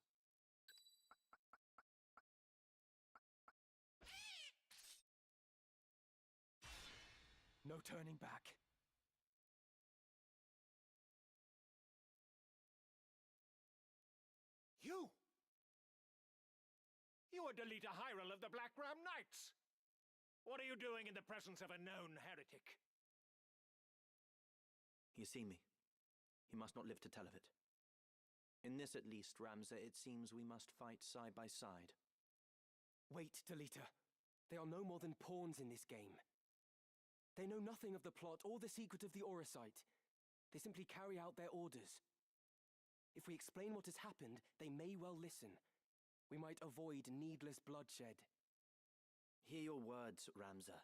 No turning back. You! You are Delita Hyrule of the Black Ram Knights! What are you doing in the presence of a known heretic? You see me. You must not live to tell of it. In this at least, Ramza, it seems we must fight side by side. Wait, Delita. They are no more than pawns in this game. They know nothing of the plot or the secret of the Auracite. They simply carry out their orders. If we explain what has happened, they may well listen. We might avoid needless bloodshed. Hear your words, Ramza.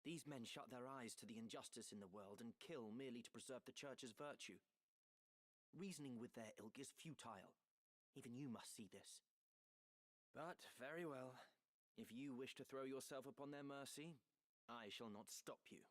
These men shut their eyes to the injustice in the world and kill merely to preserve the Church's virtue. Reasoning with their ilk is futile. Even you must see this. But very well. If you wish to throw yourself upon their mercy, I shall not stop you.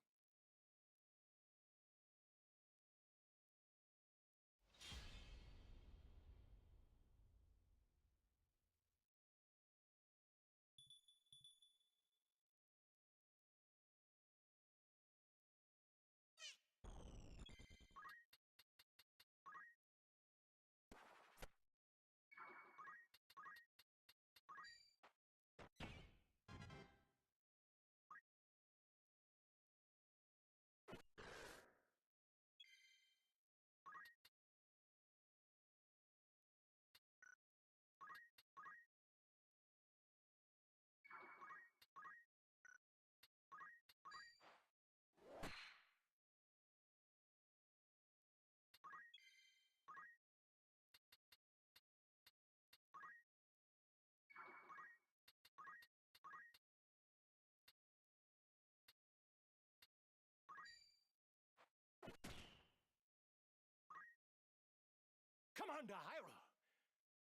Commander Hyrule,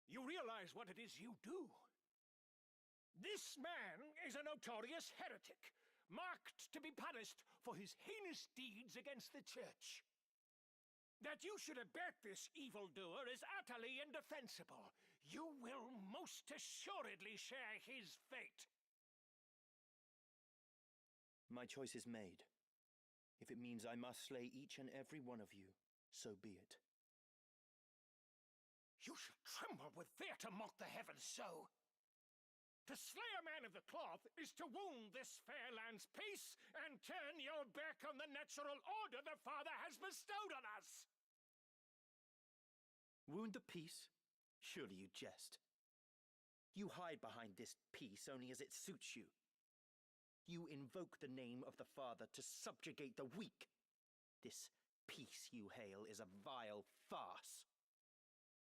you realize what it is you do? This man is a notorious heretic, marked to be punished for his heinous deeds against the Church. That you should abet this evildoer is utterly indefensible. You will most assuredly share his fate. My choice is made. If it means I must slay each and every one of you, so be it. You should tremble with fear to mock the heavens so. To slay a man of the cloth is to wound this fair land's peace and turn your back on the natural order the Father has bestowed on us. Wound the peace? Surely you jest. You hide behind this peace only as it suits you. You invoke the name of the Father to subjugate the weak. This peace you hail is a vile farce.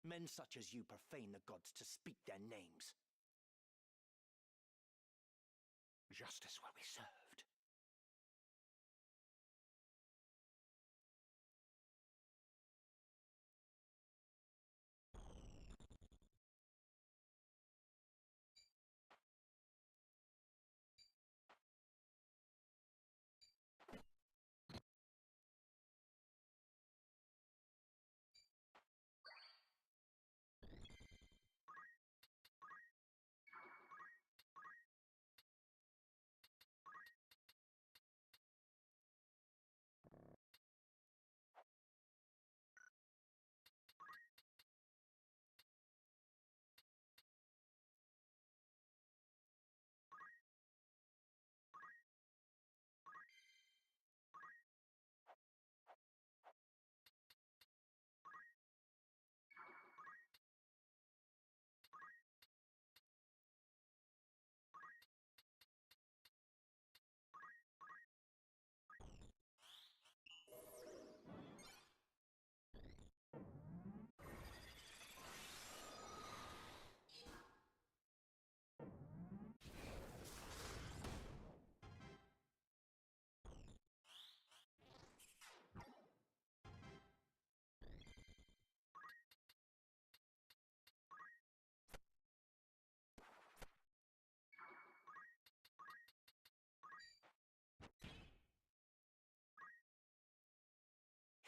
Men such as you profane the gods to speak their names. Justice will be served.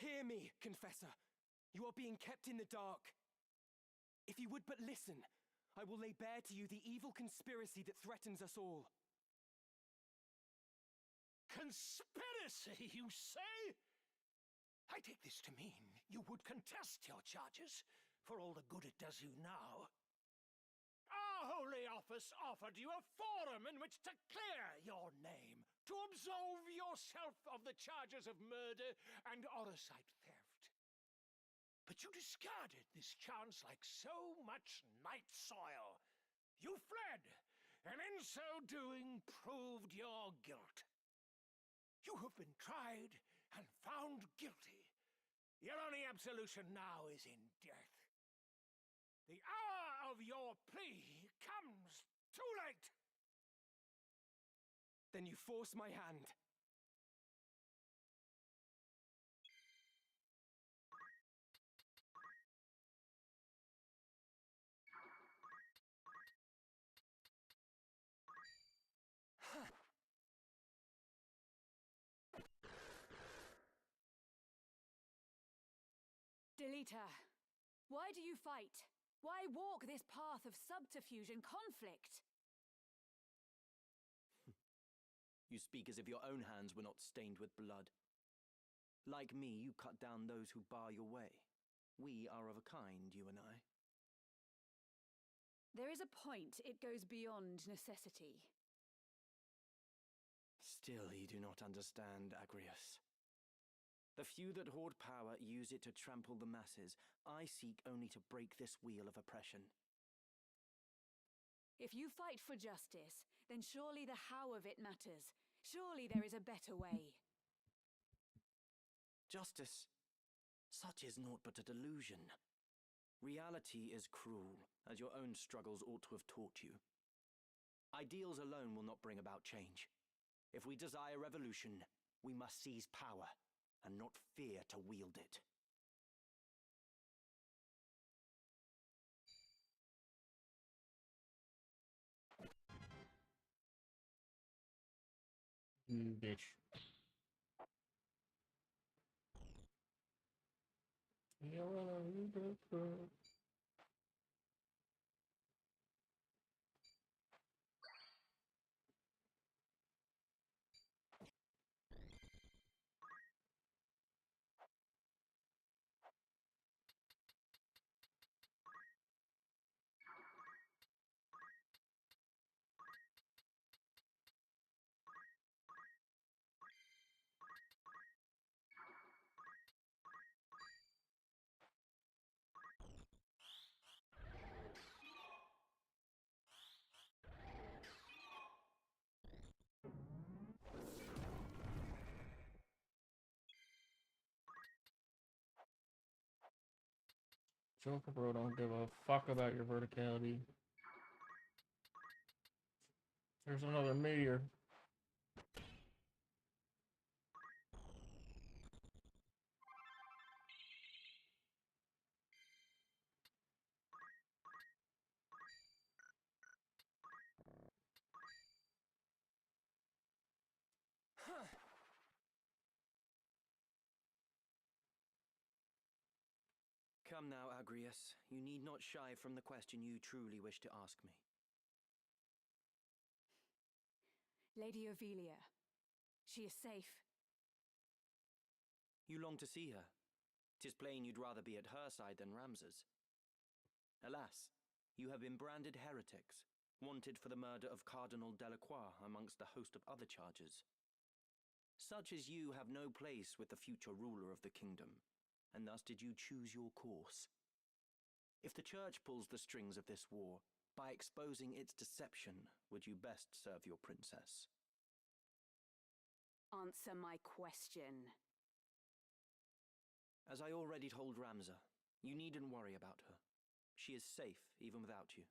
Hear me, Confessor. You are being kept in the dark. If you would but listen, I will lay bare to you the evil conspiracy that threatens us all. Conspiracy, you say? I take this to mean you would contest your charges, for all the good it does you now. Our Holy Office offered you a forum in which to clear your name, to absolve yourself of the charges of murder and Orosite theft. But you discarded this chance like so much night soil. You fled, and in so doing proved your guilt. You have been tried and found guilty. Your only absolution now is in death. The hour of your plea comes too late. Then you force my hand. Delita, why do you fight? Why walk this path of subterfuge and conflict? You speak as if your own hands were not stained with blood. Like me, you cut down those who bar your way. We are of a kind, you and I. There is a point it goes beyond necessity. Still, you do not understand, Agrius. The few that hoard power use it to trample the masses. I seek only to break this wheel of oppression. If you fight for justice, then surely the how of it matters. Surely there is a better way. Justice, such is naught but a delusion. Reality is cruel, as your own struggles ought to have taught you. Ideals alone will not bring about change. If we desire revolution, we must seize power, and not fear to wield it. Bitch. You wanna read the book? Joker bro don't give a fuck about your verticality. There's another meteor. Come now, Agrius. You need not shy from the question you truly wish to ask me. Lady Ophelia. She is safe. You long to see her. 'Tis plain you'd rather be at her side than Rams's. Alas, you have been branded heretics, wanted for the murder of Cardinal Delacroix amongst a host of other charges. Such as you have no place with the future ruler of the kingdom, and thus did you choose your course. If the Church pulls the strings of this war, by exposing its deception, would you best serve your princess? Answer my question. As I already told Ramza, you needn't worry about her. She is safe, even without you.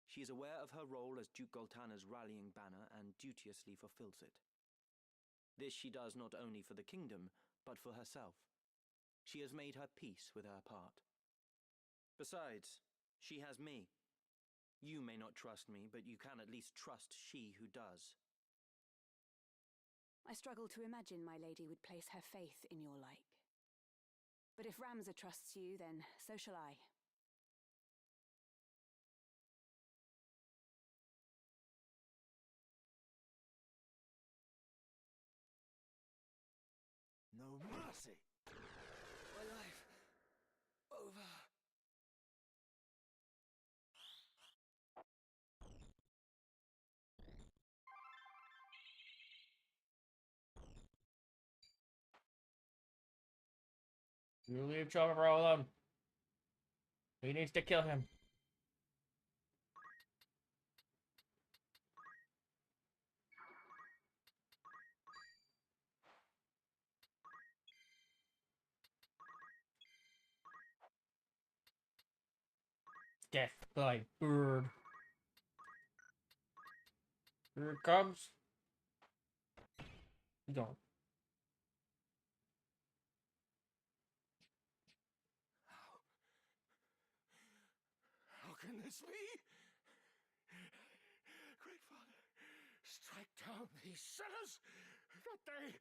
She is aware of her role as Duke Goltana's rallying banner and duteously fulfills it. This she does not only for the kingdom, but for herself. She has made her peace with her part. Besides, she has me. You may not trust me, but you can at least trust she who does. I struggle to imagine my lady would place her faith in your like. But if Ramza trusts you, then so shall I. No mercy. My life over. You leave Joker bro alone. He needs to kill him. Death by bird. Here it comes. He's gone. How can this be? Great Father, strike down these sinners, that they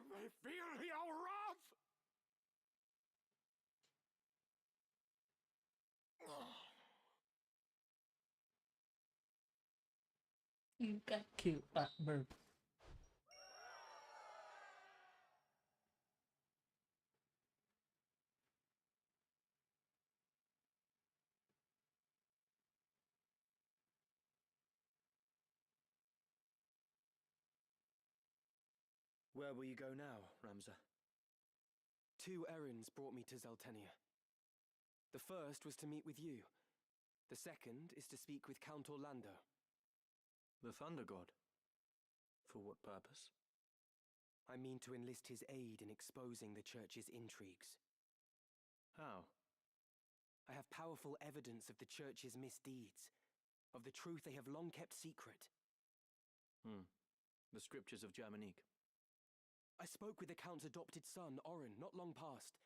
may feel your wrath. You got killed by bird. Where will you go now, Ramza? 2 errands brought me to Zeltenia. The first was to meet with you. The second is to speak with Count Orlando. The Thunder God? For what purpose? I mean to enlist his aid in exposing the Church's intrigues. How? I have powerful evidence of the Church's misdeeds, of the truth they have long kept secret. The scriptures of Germanique. I spoke with the Count's adopted son, Orin, not long past.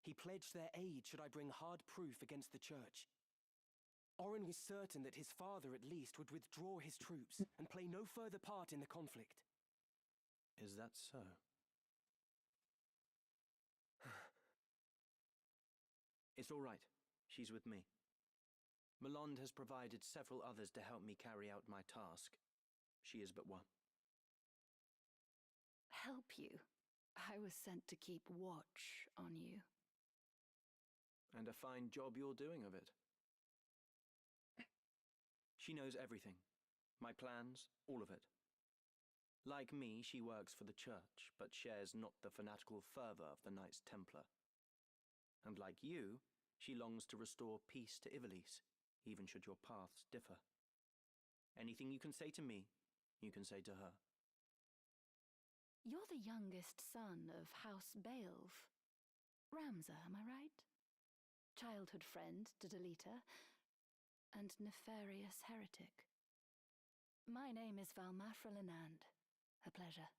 He pledged their aid should I bring hard proof against the Church. Orin was certain that his father, at least, would withdraw his troops and play no further part in the conflict. Is that so? It's all right. She's with me. Melond has provided several others to help me carry out my task. She is but one. Help you? I was sent to keep watch on you. And a fine job you're doing of it. She knows everything. My plans, all of it. Like me, she works for the Church, but shares not the fanatical fervor of the Knights Templar. And like you, she longs to restore peace to Ivalice, even should your paths differ. Anything you can say to me, you can say to her. You're the youngest son of House Beowulf. Ramza, am I right? childhood friend to Delita, and nefarious heretic. My name is Valmafra Lenand. A pleasure.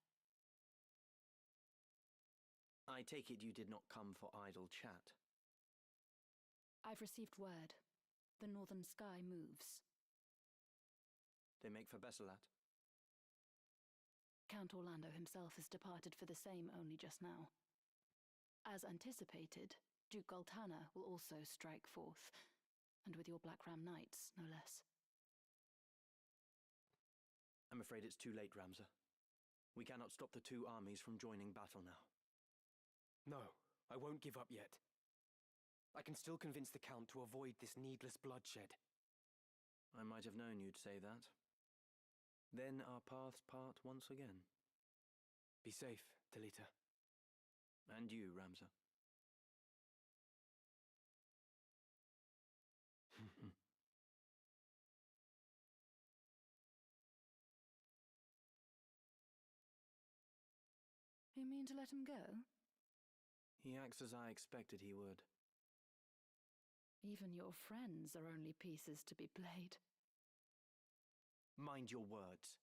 I take it you did not come for idle chat. I've received word. The northern sky moves. They make for Besselat. Count Orlando himself has departed for the same only just now. As anticipated, Duke Goltana will also strike forth, and with your Black Ram Knights, no less. I'm afraid it's too late, Ramza. We cannot stop the two armies from joining battle now. No, I won't give up yet. I can still convince the Count to avoid this needless bloodshed. I might have known you'd say that. Then our paths part once again. Be safe, Delita. And you, Ramza. You mean to let him go? He acts as I expected he would. Even your friends are only pieces to be played. Mind your words.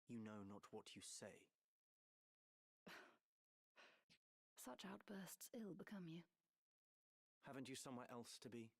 You know not what you say. Such outbursts ill become you. Haven't you somewhere else to be?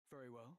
Very well.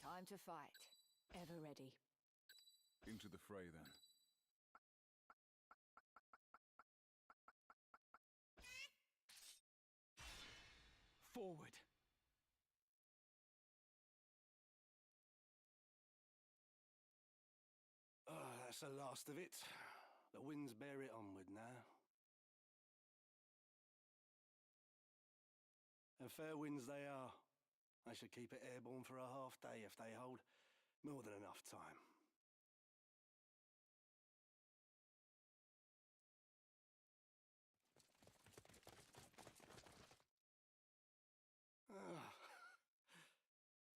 Time to fight. Ever ready. Into the fray, then. Forward! That's the last of it. The winds bear it onward now. And fair winds they are. I should keep it airborne for a half day if they hold. More than enough time.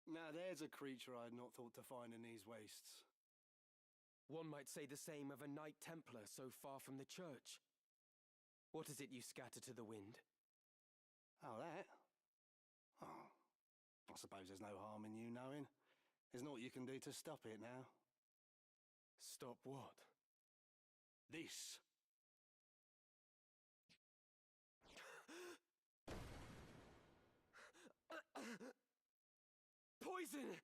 Now there's a creature I had not thought to find in these wastes. One might say the same of a Knight Templar so far from the church. What is it you scatter to the wind? Oh, that? Oh, I suppose there's no harm in you knowing. There's naught you can do to stop it now. Stop what? This. Poison!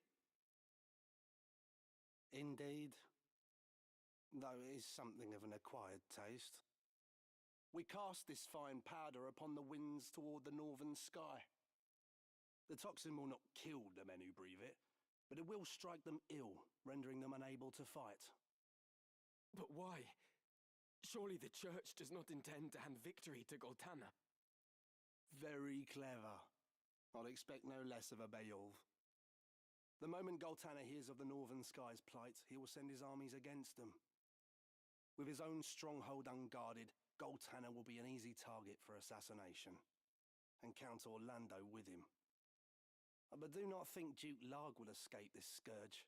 Indeed. Though it is something of an acquired taste. We cast this fine powder upon the winds toward the northern sky. The toxin will not kill the men who breathe it, but it will strike them ill, rendering them unable to fight. But why? Surely the Church does not intend to hand victory to Goltana. Very clever. I'd expect no less of a Beowulf. The moment Goltana hears of the Northern Sky's plight, he will send his armies against them. With his own stronghold unguarded, Goltana will be an easy target for assassination, and Count Orlando with him. But do not think Duke Larg will escape this scourge.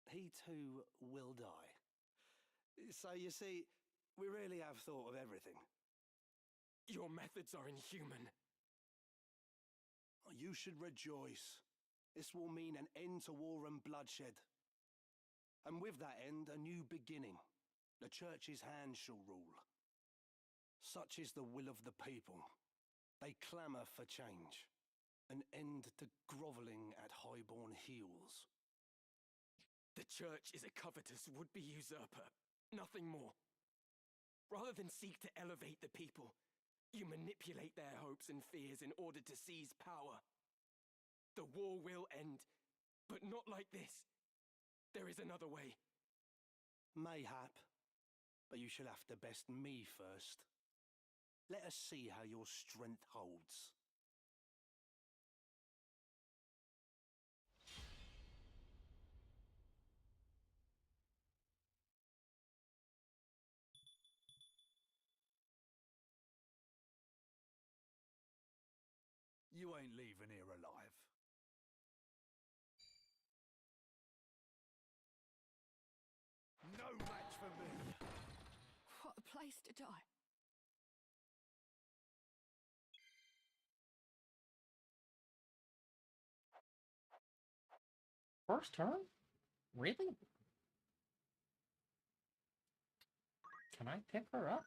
He too will die. So you see, we really have thought of everything. Your methods are inhuman. You should rejoice. This will mean an end to war and bloodshed. And with that end, a new beginning. The Church's hand shall rule. Such is the will of the people. They clamour for change. An end to grovelling at highborn heels. The Church is a covetous would-be usurper. Nothing more. Rather than seek to elevate the people, you manipulate their hopes and fears in order to seize power. The war will end, but not like this. There is another way. Mayhap, but you shall have to best me first. Let us see how your strength holds. You ain't leaving here alive. No match for me! What a place to die. First turn? Really? Can I pick her up?